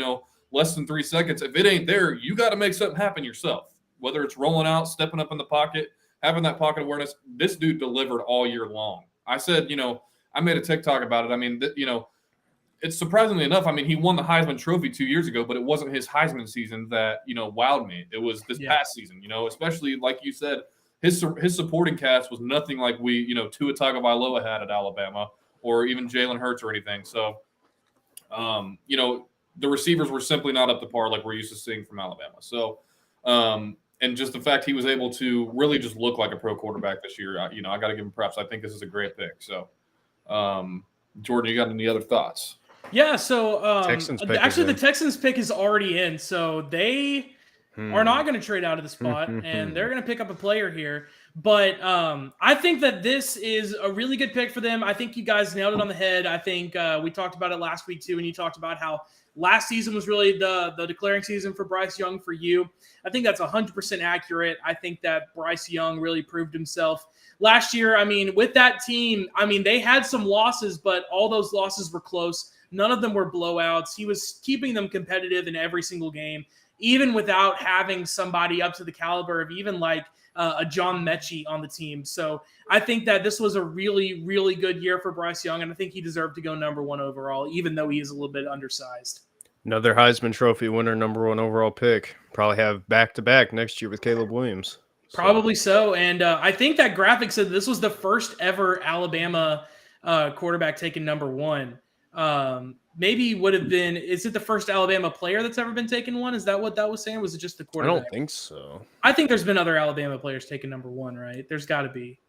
less than 3 seconds. If it ain't there, you got to make something happen yourself, whether it's rolling out, stepping up in the pocket, having that pocket awareness. This dude delivered all year long. I said, I made a TikTok about it. I mean, it's surprisingly enough. I mean, he won the Heisman Trophy 2 years ago, but it wasn't his Heisman season that, wowed me. It was this past season, especially like you said, his supporting cast was nothing like Tua Tagovailoa had at Alabama or even Jalen Hurts or anything. So, the receivers were simply not up to par like we're used to seeing from Alabama. So, and just the fact he was able to really just look like a pro quarterback this year, I got to give him props. I think this is a great pick. So, Jordan, you got any other thoughts? Yeah, so the Texans pick is already in, so they are not going to trade out of the spot, and they're going to pick up a player here. But I think that this is a really good pick for them. I think you guys nailed it on the head. I think we talked about it last week too, and you talked about how last season was really the declaring season for Bryce Young for you. I think that's 100% accurate. I think that Bryce Young really proved himself last year. I mean, with that team, they had some losses, but all those losses were close. None of them were blowouts. He was keeping them competitive in every single game, even without having somebody up to the caliber of even like a John Mechie on the team. So I think that this was a really, really good year for Bryce Young, and I think he deserved to go number 1 overall, even though he is a little bit undersized. Another Heisman Trophy winner, number 1 overall pick. Probably have back-to-back next year with Caleb Williams. Probably so. And I think that graphic said this was the first ever Alabama quarterback taken number 1. maybe would have been. Is it the first Alabama player that's ever been taken one? Is that what that was saying? Was it just the I quarterback? don't think so. I think there's been other Alabama players taken number one, right? There's got to be.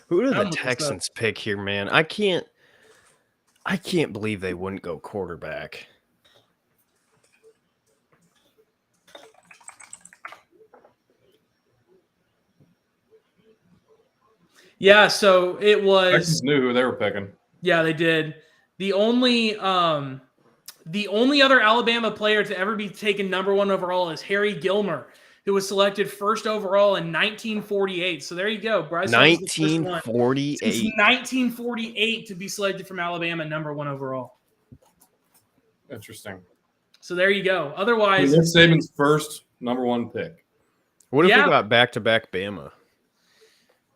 Who did I'm the looking Texans pick here, man? I can't believe they wouldn't go quarterback. Yeah, so it was. Texans knew who they were picking. Yeah, they did. The only other Alabama player to ever be taken number one overall is Harry Gilmer, who was selected first overall in 1948. So there you go. Bryce Young was the first one 1948. since 1948 to be selected from Alabama number one overall. Interesting. So there you go. Otherwise, Nick Saban's first number one pick. What if Yeah. we got back-to-back Bama?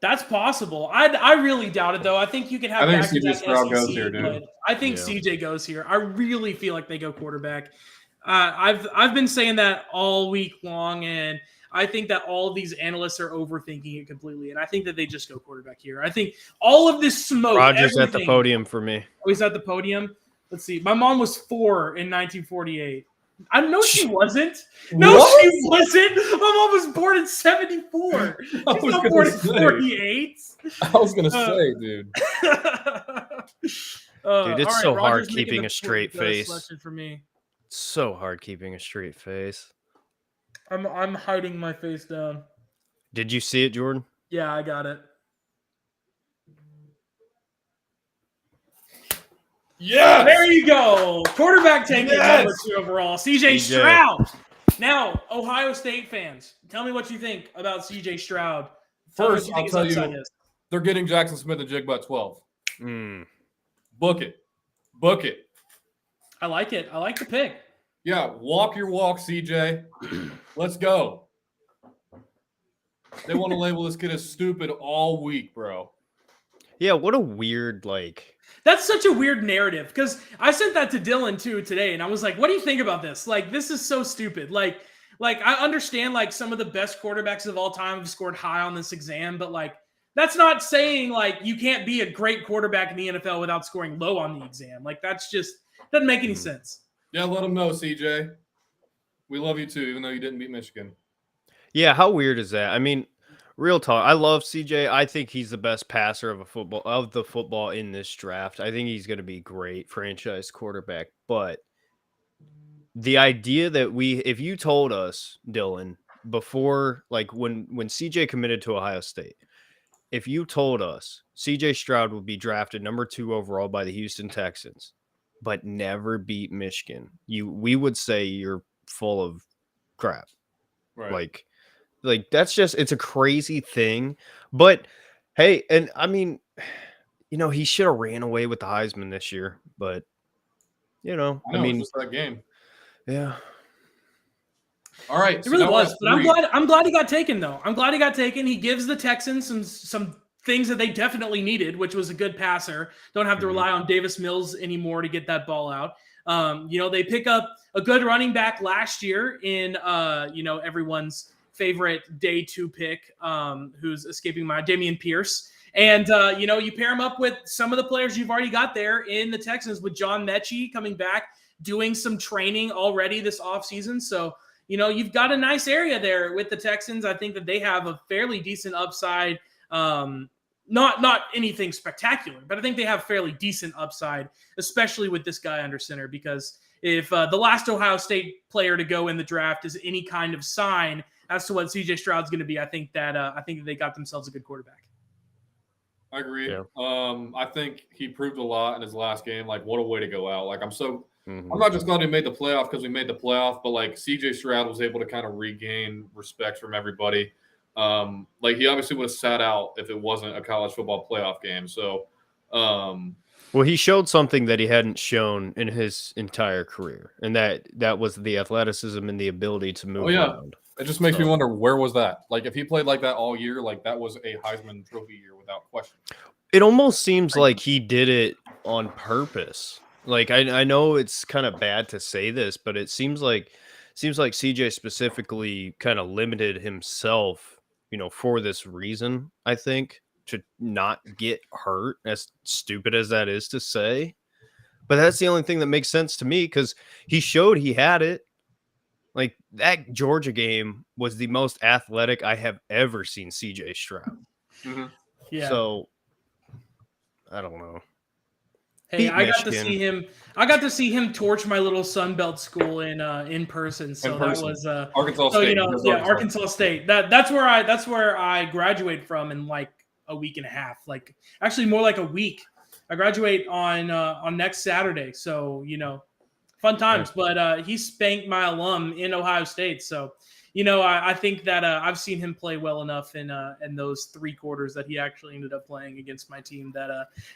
that's possible. I really doubt it though. I think you could have. I think back-to-back CJ Stroud goes SEC, here, dude. but I think Yeah. CJ goes here. I really feel like they go quarterback. I've been saying that all week long, and I think that all of these analysts are overthinking it completely. And I think that they just go quarterback here. I think all of this smoke. Rogers at the everything- podium for me. Oh, he's at the podium. Let's see. My mom was 4 in 1948. I know she wasn't. No, What? she wasn't. My mom was born in 74. She's I was not gonna born in say. 48. I was gonna say, dude. Dude, it's so hard keeping a straight face. For me, It's so hard keeping a straight face. I'm hiding my face down. Did you see it, Jordan? Yeah, I got it. Yes. There you go. Quarterback taken Yes. number 2 overall. CJ CJ. Stroud. Now, Ohio State fans, tell me what you think about CJ Stroud. Tell me what First, you I'll think his tell upside you, is. they're getting Jackson Smith and Jigba at 12. Mm. Book it. Book it. I like it. I like the pick. Yeah, walk your walk, CJ. Let's go. They want to label this kid as stupid all week, bro. Yeah, what a weird, That's such a weird narrative because I sent that to Dylan too today, and I was like, "What do you think about this? Like, this is so stupid. Like I understand like some of the best quarterbacks of all time have scored high on this exam, but like that's not saying like you can't be a great quarterback in the NFL without scoring low on the exam. Like that's just doesn't make any sense." Yeah, let them know, CJ. We love you too, even though you didn't beat Michigan. Yeah, how weird is that? I mean, real talk. I love CJ. I think he's the best passer of the football in this draft. I think he's going to be great franchise quarterback. But the idea that if you told us, Dylan, before like when CJ committed to Ohio State, if you told us CJ Stroud would be drafted number 2 overall by the Houston Texans, but never beat Michigan, we would say you're full of crap. Right. Like that's just, it's a crazy thing. But hey, and I mean, he should have ran away with the Heisman this year, but I know, it's just that game. yeah. All right. It really was, but I'm glad he got taken though. I'm glad he got taken. He gives the Texans some things that they definitely needed, which was a good passer. Don't have to rely on Davis Mills anymore to get that ball out. They pick up a good running back last year in everyone's favorite day 2 pick, who's escaping my Dameon Pierce. And you pair him up with some of the players you've already got there in the Texans with John Mechie coming back, doing some training already this offseason. So you've got a nice area there with the Texans. I think that they have a fairly decent upside. Not anything spectacular, but I think they have fairly decent upside, especially with this guy under center, because if the last Ohio State player to go in the draft is any kind of sign as to what CJ Stroud's going to be, I think that they got themselves a good quarterback. I agree. Yeah. I think he proved a lot in his last game. Like, what a way to go out. Like, Mhm. I'm not just glad he made the playoff because we made the playoff, but like CJ Stroud was able to kind of regain respect from everybody. He obviously would have sat out if it wasn't a college football playoff game. So, Well, he showed something that he hadn't shown in his entire career, and that was the athleticism and the ability to move around. it just makes me wonder, where was that? Like, if he played like that all year, like that was a Heisman Trophy year without question. It almost seems like he did it on purpose. Like I know it's kind of bad to say this, but it seems like CJ specifically kind of limited himself for this reason, I think, to not get hurt, as stupid as that is to say. But that's the only thing that makes sense to me because he showed he had it. Like, that Georgia game was the most athletic I have ever seen CJ Stroud. Mm-hmm. Yeah. So, I don't know. Hey, beat I got to Michigan. see him. I got to see him torch my little Sunbelt school in person. So In person. that was Arkansas so State. you know, Because yeah, Arkansas State. That's where I graduate from in like a week and a half. Like actually more like a week. I graduate on next Saturday. So, fun times. But he spanked my alum in Ohio State. So, I think that I've seen him play well enough in those 3 quarters that he actually ended up playing against my team that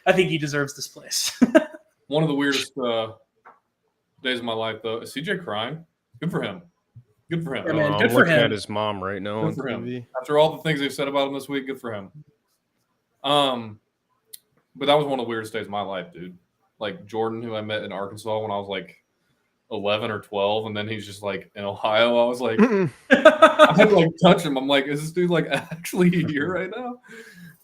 I think he deserves this place. One of the weirdest days of my life, though, is CJ crying. Good for him. Good for him. Yeah, man. I'm Good for looking him. at his mom right now on Good for him. TV. After all the things they've said about him this week, good for him. But that was one of the weirdest days of my life, dude. Like Jordan, who I met in Arkansas when I was like 11 or 12, and then he's just like in Ohio. I was like, I had to like touch him. I'm like, is this dude like actually here right now?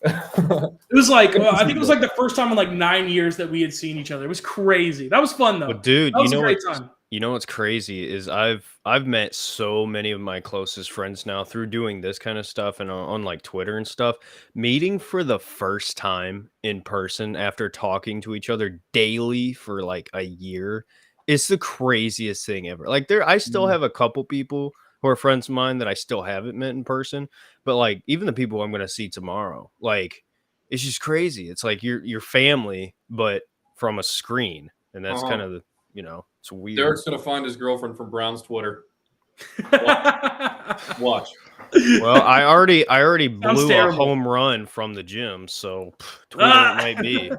It was like I think it was like the first time in like 9 years that we had seen each other. It was crazy. That was fun though. But dude, that was a great time. You know what's crazy is I've met so many of my closest friends now through doing this kind of stuff and on like Twitter and stuff. Meeting for the first time in person after talking to each other daily for like a year is the craziest thing ever. Like I still have a couple people who are friends of mine that I still haven't met in person, but like even the people I'm going to see tomorrow, like it's just crazy. It's like your family, but from a screen, and that's kind of the it's weird. Derek's gonna find his girlfriend from Brown's Twitter. Watch. Well, I already blew a terrible. home run from the gym, so Twitter it might be.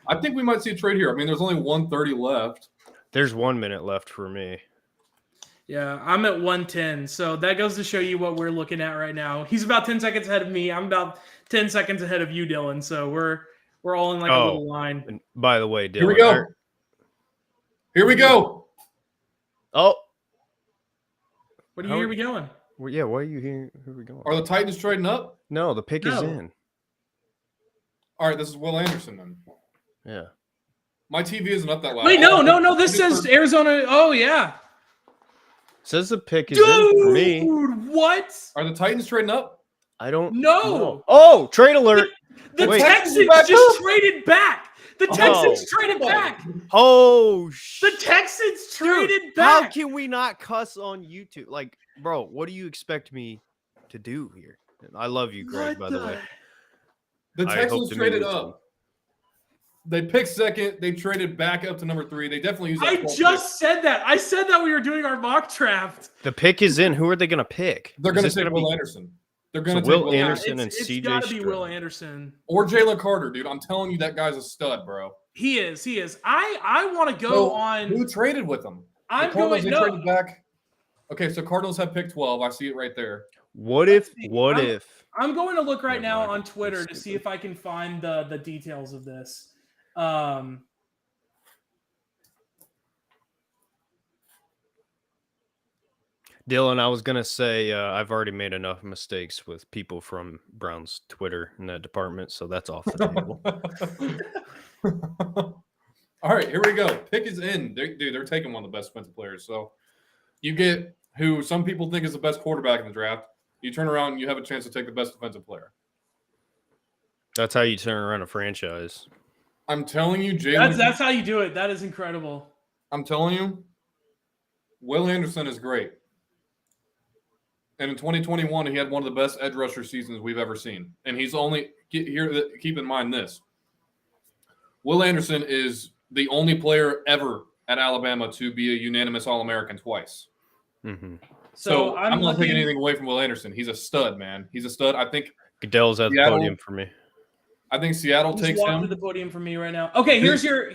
I think we might see a trade here. I mean, there's only 130 left. There's 1 minute left for me. Yeah, I'm at 110. So that goes to show you what we're looking at right now. He's about 10 seconds ahead of me. I'm about 10 seconds ahead of you, Dylan. So we're all in like a little line. And by the way, Dylan, Here we go. Here we go. Oh, What do you hear me going? well, yeah. Why are you here? Here we go. Are the Titans trading up? No, the pick is No. in. All right, this is Will Anderson then. Yeah. My TV isn't up that loud. Wait, no. This says Arizona. Oh yeah, Says the pick is in for me. dude. What? Are the Titans trading up? I don't No. know. Oh, trade alert. The Wait. Texans Back just up. traded back. The Texans traded back. Oh, The Texans traded Dude, how back. can we not cuss on YouTube? Like, bro, what do you expect me to do here? I love you, Greg, by the way. The I hope Texans to meet traded you soon. up. They picked second. They traded back up to number 3. They definitely used that I 12th just said that. I said that we were doing our mock draft. The pick is in. Who are they going to pick? pick. They're Is going to this take gonna Will be- Anderson. They're going to So take Will Will Anderson Anderson. and It's CJ got to be Will Stroud. Anderson. Or Jalen Carter, dude. I'm telling you, that guy's a stud, bro. He is. I want to go So, on. Who traded with them? I'm the Cardinals, going. they No, traded back. Okay, so Cardinals have pick 12. I see it right there. What if? I'm- I'm going to look right Never now mind. on Twitter to That's see if I can find the details of this. Dylan, I was going to say I've already made enough mistakes with people from Brown's Twitter in that department, so that's off the table. All right, here we go. Pick is in. They're taking one of the best defensive players. So you get who some people think is the best quarterback in the draft. You turn around and you have a chance to take the best defensive player. That's how you turn around a franchise. I'm telling you, Jalen. That's how you do it. That is incredible. I'm telling you, Will Anderson is great. And in 2021, he had one of the best edge rusher seasons we've ever seen. And he's only here. Keep in mind this: Will Anderson is the only player ever at Alabama to be a unanimous All-American twice. Mm-hmm. So I'm not looking- taking anything away from Will Anderson. He's a stud, man. He's a stud. I think Goodell's at the Seattle- podium for me. Seattle Just takes walk to him. the podium for me right now. Okay, here's your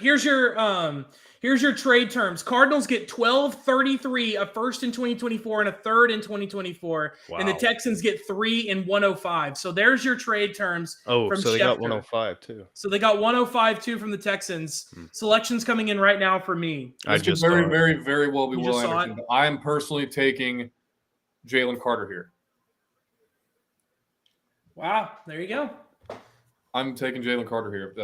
trade terms. Cardinals get 12-33, a first in 2024 and a third in 2024, and the Wow. Texans get 3 and 105. So there's your trade terms. Oh, from so they got Schefter. 105 too. So they got 105 too from the Texans. Selections coming in right now for me. I This could just very, saw it. very, very well be You Will just saw Anderson. But I am personally taking Jalen Carter here. Wow, there you go. I'm taking Jalen Carter here.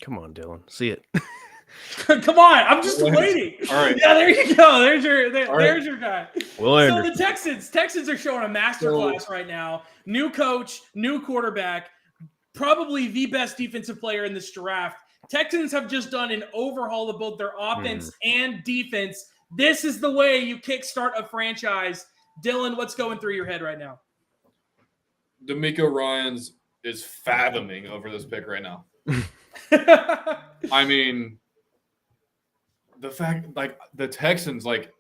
Come on, Dylan. See it. Come on, I'm just waiting. All right. Yeah, there you go. There's right. your guy. Will So Anderson. the Texans are showing a masterclass right now. New coach, new quarterback, probably the best defensive player in this draft. Texans have just done an overhaul of both their offense and defense. This is the way you kickstart a franchise. Dylan, what's going through your head right now? DeMeco Ryans is fathoming over this pick right now. I mean, the fact, like, the Texans, like,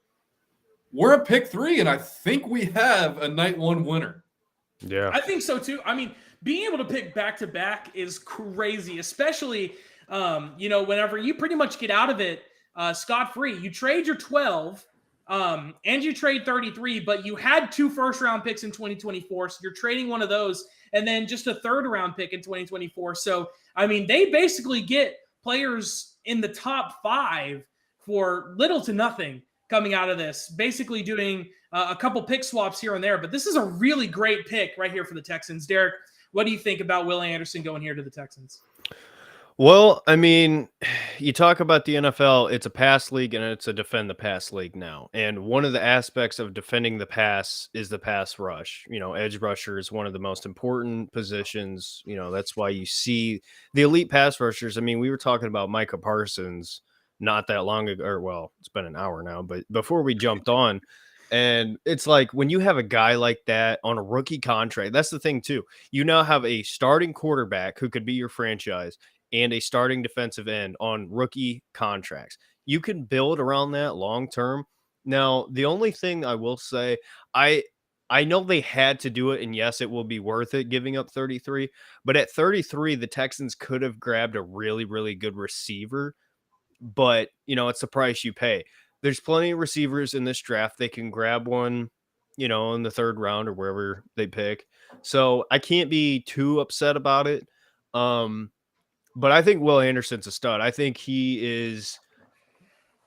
we're at pick 3, and I think we have a night 1 winner. Yeah. I think so, too. I mean, being able to pick back-to-back is crazy, especially, whenever you pretty much get out of it scot-free. You trade your 12, and you trade 33, but you had 2 first-round picks in 2024, so you're trading one of those, and then just a third-round pick in 2024. So, I mean, they basically get players in the top 5 for little to nothing coming out of this, basically doing a couple pick swaps here and there. But this is a really great pick right here for the Texans. Derek, what do you think about Will Anderson going here to the Texans? Well, I mean, you talk about the NFL, it's a pass league and it's a defend the pass league now. And one of the aspects of defending the pass is the pass rush. Edge rusher is one of the most important positions. That's why you see the elite pass rushers. I mean, we were talking about Micah Parsons not that long ago, or well, it's been an hour now, but before we jumped on, and it's like when you have a guy like that on a rookie contract, that's the thing too. You now have a starting quarterback who could be your franchise and a starting defensive end on rookie contracts. You can build around that long term. Now, the only thing I will say, I know they had to do it, and yes, it will be worth it giving up 33, but at 33, the Texans could have grabbed a really, really good receiver, but, it's the price you pay. There's plenty of receivers in this draft. They can grab one, in the 3rd round or wherever they pick. So I can't be too upset about it. But I think Will Anderson's a stud. I think he is,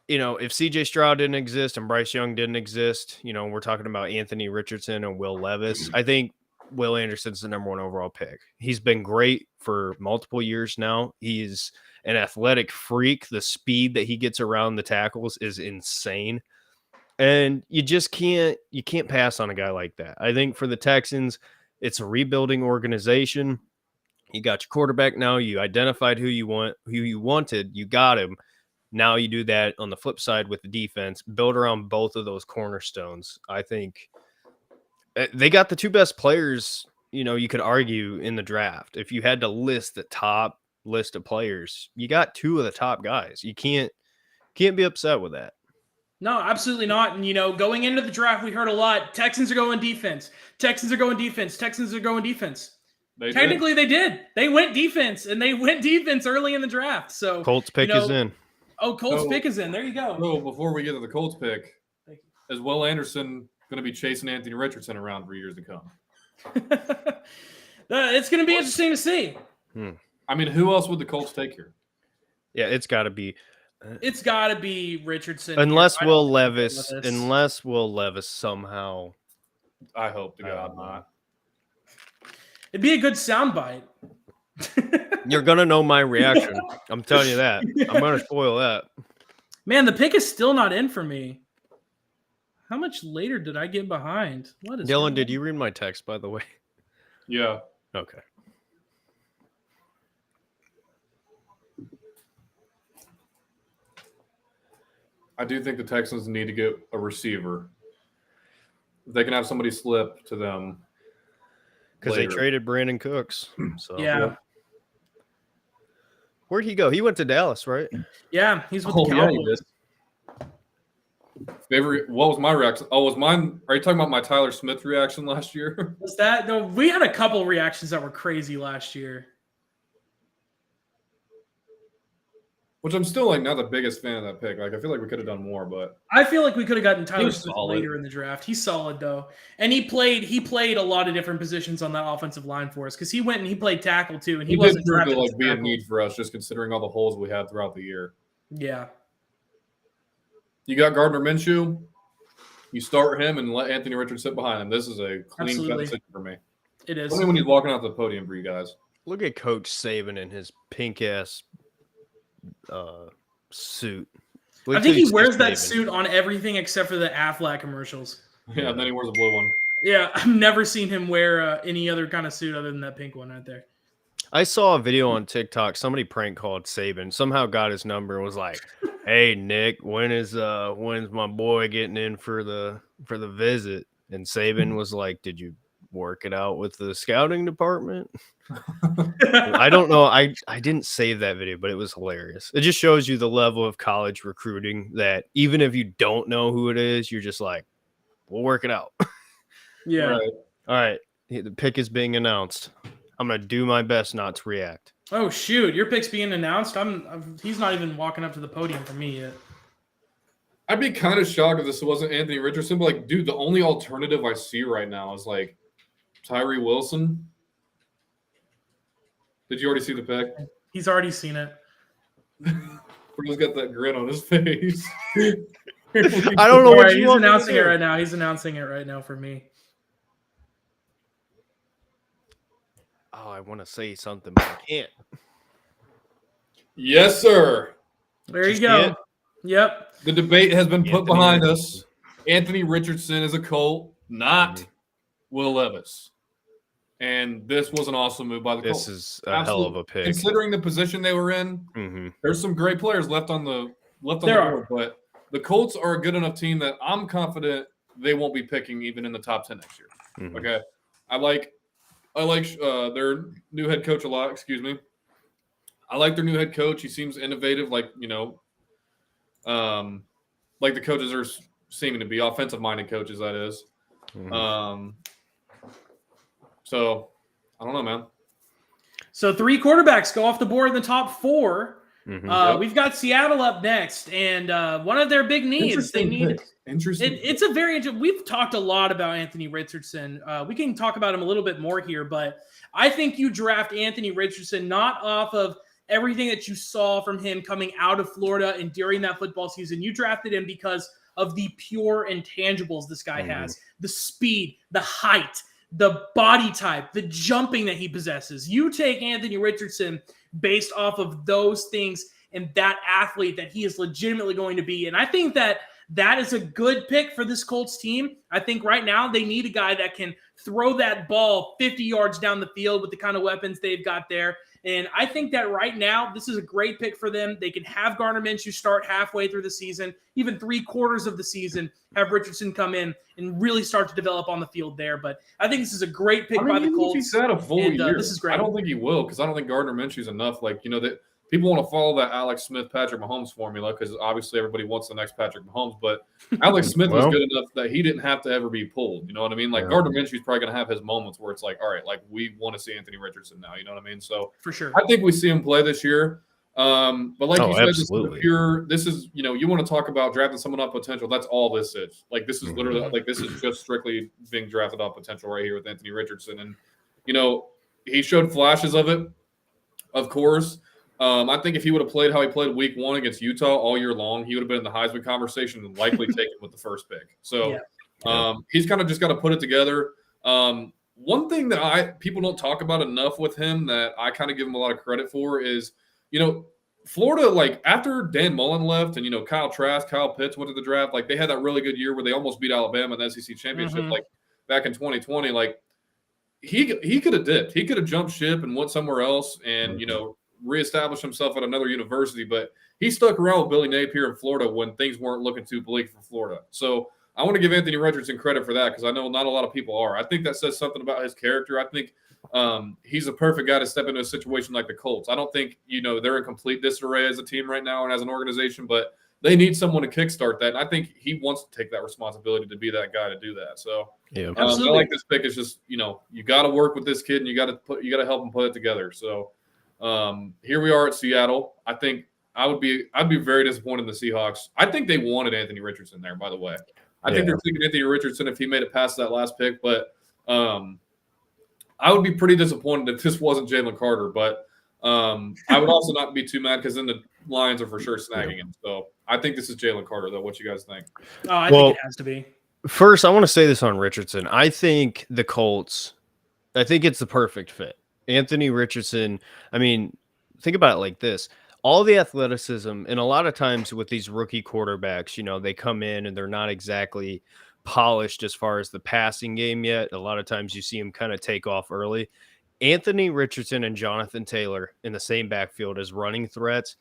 if CJ Stroud didn't exist and Bryce Young didn't exist, we're talking about Anthony Richardson and Will Levis. I think Will Anderson's the number 1 overall pick. He's been great for multiple years now. He's an athletic freak. The speed that he gets around the tackles is insane. And you can't pass on a guy like that. I think for the Texans, it's a rebuilding organization. You got your quarterback now. You identified who you wanted. You got him. Now you do that on the flip side with the defense. Build around both of those cornerstones. I think they got the 2 best players, you could argue in the draft. If you had to list the top list of players, you got 2 of the top guys. You can't be upset with that. No, absolutely not. And, going into the draft, we heard a lot. Texans are going defense. Texans are going defense. Texans are going defense. Technically, they did. They went defense, and they went defense early in the draft. So Colts pick is in. Oh, Colts pick is in. There you go. So before we get to the Colts pick, is Will Anderson going to be chasing Anthony Richardson around for years to come? It's going to be interesting to see. I mean, who else would the Colts take here? Yeah, it's got to be. It's got to be Richardson. Unless Will Levis somehow. I hope to God not. It'd be a good soundbite. You're going to know my reaction. I'm telling you that. I'm going to spoil that. Man, the pick is still not in for me. How much later did I get behind? What is Dylan, did you read my text, by the way? Yeah. Okay. I do think the Texans need to get a receiver. If they can have somebody slip to them. Because they traded Brandon Cooks. So yeah. Where'd he go? He went to Dallas, right? Yeah, he's with the Cowboys. Favorite? What was my reaction? Oh, was mine? Are you talking about my Tyler Smith reaction last year? Was that? No, we had a couple reactions that were crazy last year. Which I'm still not the biggest fan of that pick. I feel like we could have done more, but I feel like we could have gotten Tyler Smith later in the draft. He's solid though, and he played a lot of different positions on that offensive line for us because he went and he played tackle too, and he wasn't did prove to be a need for us just considering all the holes we had throughout the year. Yeah. You got Gardner Minshew. You start him and let Anthony Richardson sit behind him. This is a clean Absolutely. decision for me. It is. Only when he's walking out the podium for you guys. Look at Coach Saban in his pink ass suit. I think he wears that suit on everything except for the Aflac commercials. Yeah, and then he wears a blue one. Yeah, I've never seen him wear any other kind of suit other than that pink one right there. I saw a video on TikTok. Somebody prank called Saban. Somehow got his number and was like, "Hey Nick, when's my boy getting in for the visit?" And Saban was like, "Did you work it out with the scouting department?" I don't know. I didn't save that video, but it was hilarious. It just shows you the level of college recruiting that even if you don't know who it is, you're just like, we'll work it out. Yeah. Right. All right. The pick is being announced. I'm going to do my best not to react. Oh, shoot. Your pick's being announced? He's not even walking up to the podium for me yet. I'd be kind of shocked if this wasn't Anthony Richardson, but like, dude, the only alternative I see right now is like Tyree Wilson. Did you already see the pick? He's already seen it. He's got that grin on his face. I don't know what he's announcing it right now. He's announcing it right now for me. Oh, I want to say something, but I can't. Yes, sir. There you go. Yep. The debate has been put Anthony behind Richardson. us. Anthony Richardson is a Colt, not Will Levis. And this was an awesome move by the Colts. This is a hell of a pick. Considering the position they were in, there's some great players left on the board, but the Colts are a good enough team that I'm confident they won't be picking even in the top 10 next year. Okay. I like their new head coach a lot. Excuse me. I like their new head coach. He seems innovative, like the coaches are seeming to be offensive-minded coaches. That is. So I don't know, man. So 3 quarterbacks go off the board in the top 4. We've got Seattle up next, and one of their big needs. Interesting. It's a very interesting. We've talked a lot about Anthony Richardson. We can talk about him a little bit more here, but I think you draft Anthony Richardson not off of everything that you saw from him coming out of Florida and during that football season. You drafted him because of the pure intangibles this guy has: the speed, the height, the body type, the jumping that he possesses. You take Anthony Richardson based off of those things and that athlete that he is legitimately going to be. And I think that is a good pick for this Colts team. I think right now they need a guy that can throw that ball 50 yards down the field with the kind of weapons they've got there. And I think that right now, this is a great pick for them. They can have Gardner Minshew start halfway through the season, even 3/4 of the season, have Richardson come in and really start to develop on the field there. But I think this is a great pick by the Colts. If he's had a full year, this is great. I don't think he will, because I don't think Gardner Minshew's enough. Like, that people want to follow that Alex Smith, Patrick Mahomes formula, because obviously everybody wants the next Patrick Mahomes. But Alex Smith was good enough that he didn't have to ever be pulled. You know what I mean? Like, Gardner Minshew's probably going to have his moments where it's like, all right, like, we want to see Anthony Richardson now. You know what I mean? So for sure, I think we see him play this year. But like you said, absolutely. this is you want to talk about drafting someone off potential. That's all this is. Like, this is literally like, this is just strictly being drafted off potential right here with Anthony Richardson. And he showed flashes of it, of course. I think if he would have played how he played week 1 against Utah all year long, he would have been in the Heisman conversation and likely taken with the first pick. So he's kind of just got to put it together. One thing that people don't talk about enough with him that I kind of give him a lot of credit for is, Florida, like, after Dan Mullen left and, Kyle Trask, Kyle Pitts went to the draft, like, they had that really good year where they almost beat Alabama in the SEC championship, like, back in 2020. Like, he could have dipped. He could have jumped ship and went somewhere else and, reestablish himself at another university, but he stuck around with Billy Napier in Florida when things weren't looking too bleak for Florida. So I want to give Anthony Richardson credit for that, because I know not a lot of people are. I think that says something about his character. I think he's a perfect guy to step into a situation like the Colts. I don't think, they're in complete disarray as a team right now and as an organization, but they need someone to kickstart that. And I think he wants to take that responsibility to be that guy to do that. So I like this pick. It's just, you got to work with this kid and you got to help him put it together. So here we are at Seattle. I think I'd be very disappointed in the Seahawks. I think they wanted Anthony Richardson there, by the way. I think they're thinking Anthony Richardson if he made it past that last pick, but I would be pretty disappointed if this wasn't Jalen Carter. But I would also not be too mad, because then the Lions are for sure snagging him. So I think this is Jalen Carter, though. What you guys think? Oh, I think it has to be. First, I want to say this on Richardson. I think the Colts, I think it's the perfect fit. Anthony Richardson, I mean, think about it like this. All the athleticism, and a lot of times with these rookie quarterbacks, they come in and they're not exactly polished as far as the passing game yet. A lot of times you see them kind of take off early. Anthony Richardson and Jonathan Taylor in the same backfield as running threats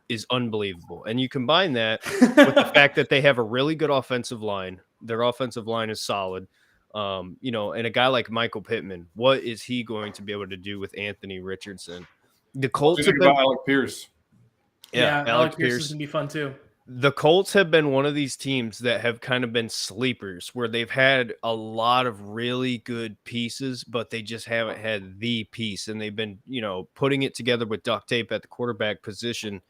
is unbelievable. And you combine that with the fact that they have a really good offensive line. Their offensive line is solid. And a guy like Michael Pittman, what is he going to be able to do with Anthony Richardson? The Colts have been, about Alec Pierce. Yeah, Alec Pierce is going to be fun too. The Colts have been one of these teams that have kind of been sleepers where they've had a lot of really good pieces, but they just haven't had the piece. And they've been, putting it together with duct tape at the quarterback position.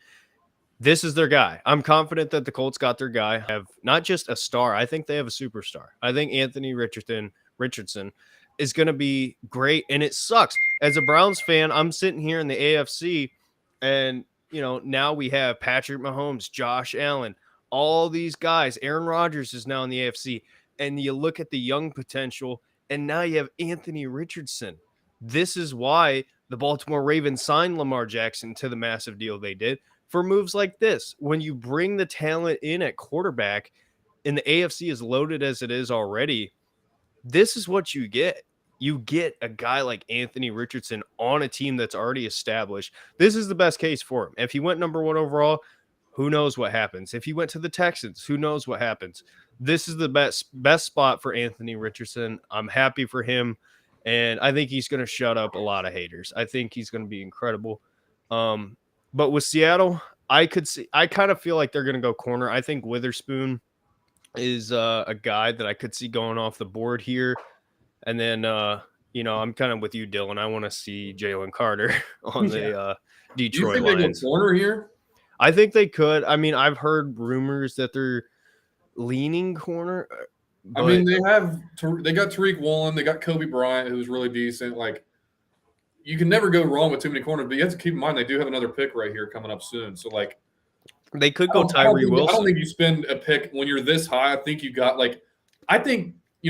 This is their guy. I'm confident that the Colts got their guy. Have not just a star. I think they have a superstar. I think Anthony Richardson is going to be great. And it sucks. As a Browns fan, I'm sitting here in the AFC and, now we have Patrick Mahomes, Josh Allen, all these guys. Aaron Rodgers is now in the AFC. And you look at the young potential, and now you have Anthony Richardson. This is why the Baltimore Ravens signed Lamar Jackson to the massive deal they did for moves like this. When you bring the talent in at quarterback and the AFC is loaded as it is already, this is what you get. You get a guy like Anthony Richardson on a team that's already established. This is the best case for him. If he went number 1 overall, who knows what happens? If he went to the Texans, who knows what happens? This is the best spot for Anthony Richardson. I'm happy for him, and I think he's going to shut up a lot of haters. I think he's going to be incredible. But with Seattle, I kind of feel like they're going to go corner. I think Witherspoon is a guy that I could see going off the board here. And then, I'm kind of with you, Dylan. I want to see Jalen Carter on the Detroit Do you think Lions. They go corner here? I think they could. I mean, I've heard rumors that they're leaning corner. I mean, they got Tariq Woolen. They got Kobe Bryant, who's really decent. Like, you can never go wrong with too many corners, but you have to keep in mind they do have another pick right here coming up soon. So, like, they could go Tyree Wilson. I don't think you spend a pick when you're this high. I think you got, like, I think, the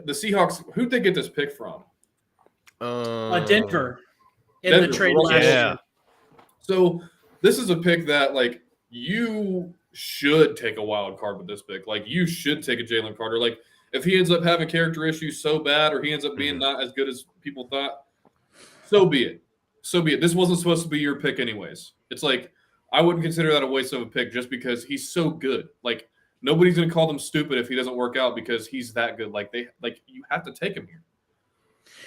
Seahawks, who'd they get this pick from? Denver in the trade last year. So, this is a pick that, like, you should take a wild card with this pick. Like, you should take a Jalen Carter. Like, if he ends up having character issues so bad or he ends up being not as good as people thought, so be it. So be it. This wasn't supposed to be your pick anyways. It's like, I wouldn't consider that a waste of a pick just because he's so good. Like, nobody's going to call them stupid if he doesn't work out because he's that good. You have to take him here.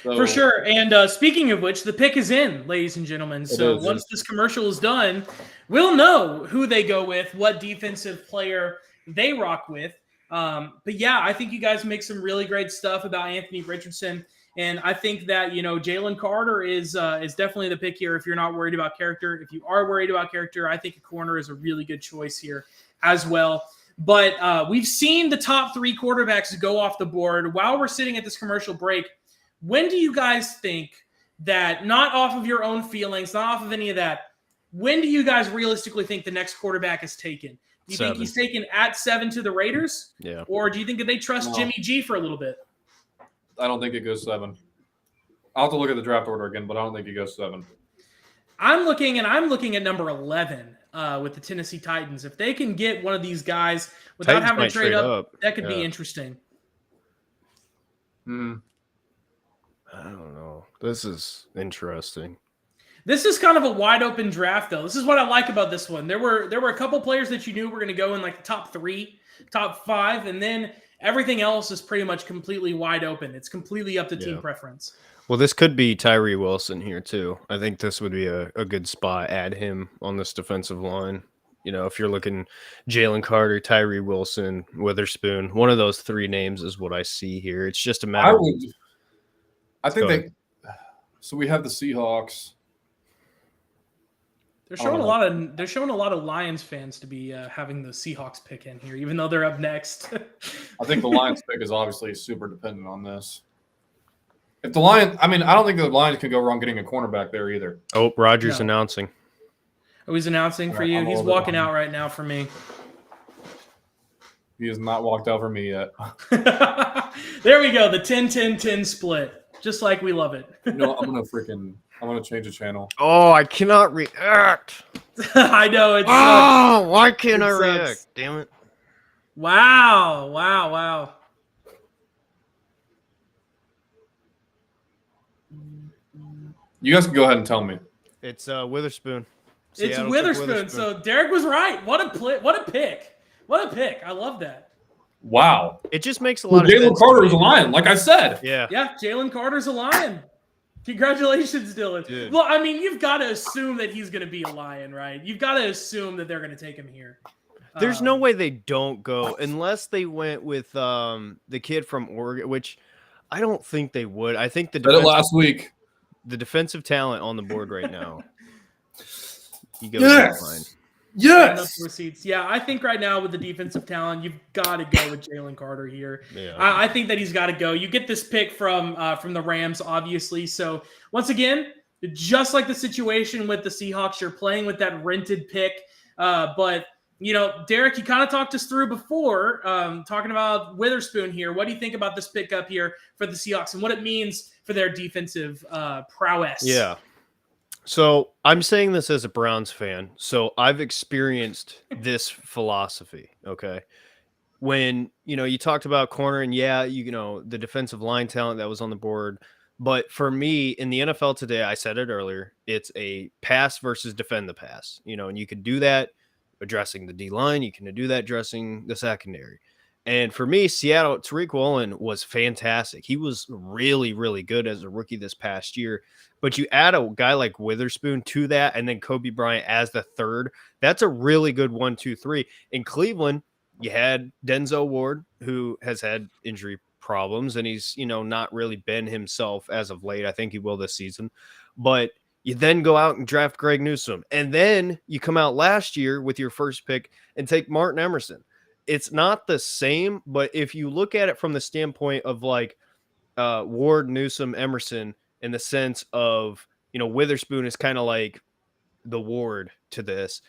So, for sure. And speaking of which, the pick is in, ladies and gentlemen. So once this commercial is done, we'll know who they go with, what defensive player they rock with. But yeah, I think you guys make some really great stuff about Anthony Richardson. And I think that, Jalen Carter is definitely the pick here if you're not worried about character. If you are worried about character, I think a corner is a really good choice here as well. But we've seen the top 3 quarterbacks go off the board. While we're sitting at this commercial break, when do you guys think that, not off of your own feelings, not off of any of that, when do you guys realistically think the next quarterback is taken? Do you think he's taken at 7 to the Raiders? Yeah. Or do you think that they trust Jimmy G for a little bit? I don't think it goes 7. I'll have to look at the draft order again, but I don't think it goes 7. I'm looking at number 11 with the Tennessee Titans. If they can get one of these guys without having to trade up, that could be interesting. I don't know. This is interesting. This is kind of a wide open draft, though. This is what I like about this one. There were a couple players that you knew were going to go in like the top 3, top 5, and then everything else is pretty much completely wide open. It's completely up to team preference. Well, this could be Tyree Wilson here too. I think this would be a good spot. Add him on this defensive line. If you're looking Jalen Carter, Tyree Wilson, Witherspoon, one of those 3 names is what I see here. It's just a matter So we have the Seahawks. They're showing a lot of Lions fans to be having the Seahawks pick in here, even though they're up next. I think the Lions pick is obviously super dependent on this. If the Lions, I don't think the Lions can go wrong getting a cornerback there either. Oh, Rodgers announcing. Oh, he's announcing for you. He's walking out right now for me. He has not walked out for me yet. There we go. The 10-10-10 split. Just like we love it. I'm gonna change the channel. Oh, I cannot react. I know it's Why can't It I sucks. react? Damn it. Wow. You guys can go ahead and tell me. It's Witherspoon. It's Seattle took Witherspoon. So Derek was right. What a pick. I love that. Wow. it just makes a lot of Jalen sense. Carter is a Lion, like I said. Yeah. Yeah, Jalen Carter's a Lion. Congratulations, Dylan. Dude. Well, I mean, you've got to assume that he's going to be a Lion, right? You've got to assume that they're going to take him here. There's no way they don't go unless they went with the kid from Oregon, which I don't think they would. I think Said it last week. the defensive talent on the board right now. He goes fine. Yes. Receipts. Yeah, I think right now with the defensive talent, you've got to go with Jalen Carter here. Yeah. I think that he's got to go. You get this pick from the Rams, obviously. So once again, just like the situation with the Seahawks, you're playing with that rented pick. But you know, Derek, you kind of talked us through before, talking about Witherspoon here. What do you think about this pickup here for the Seahawks and what it means for their defensive prowess? Yeah. So I'm saying this as a Browns fan. So I've experienced this philosophy. Okay. When, you talked about corner and the defensive line talent that was on the board. But for me in the NFL today, I said it earlier, it's a pass versus defend the pass, and you can do that addressing the D line. You can do that addressing the secondary. And for me, Seattle, Tariq Woolen was fantastic. He was really, really good as a rookie this past year. But you add a guy like Witherspoon to that and then Kobe Bryant as the third. That's a really good 1-2-3. In Cleveland, you had Denzel Ward, who has had injury problems, and he's, not really been himself as of late. I think he will this season. But you then go out and draft Greg Newsome. And then you come out last year with your first pick and take Martin Emerson. It's not the same, but if you look at it from the standpoint of like Ward, Newsome, Emerson, in the sense of, Witherspoon is kind of like the Ward to this.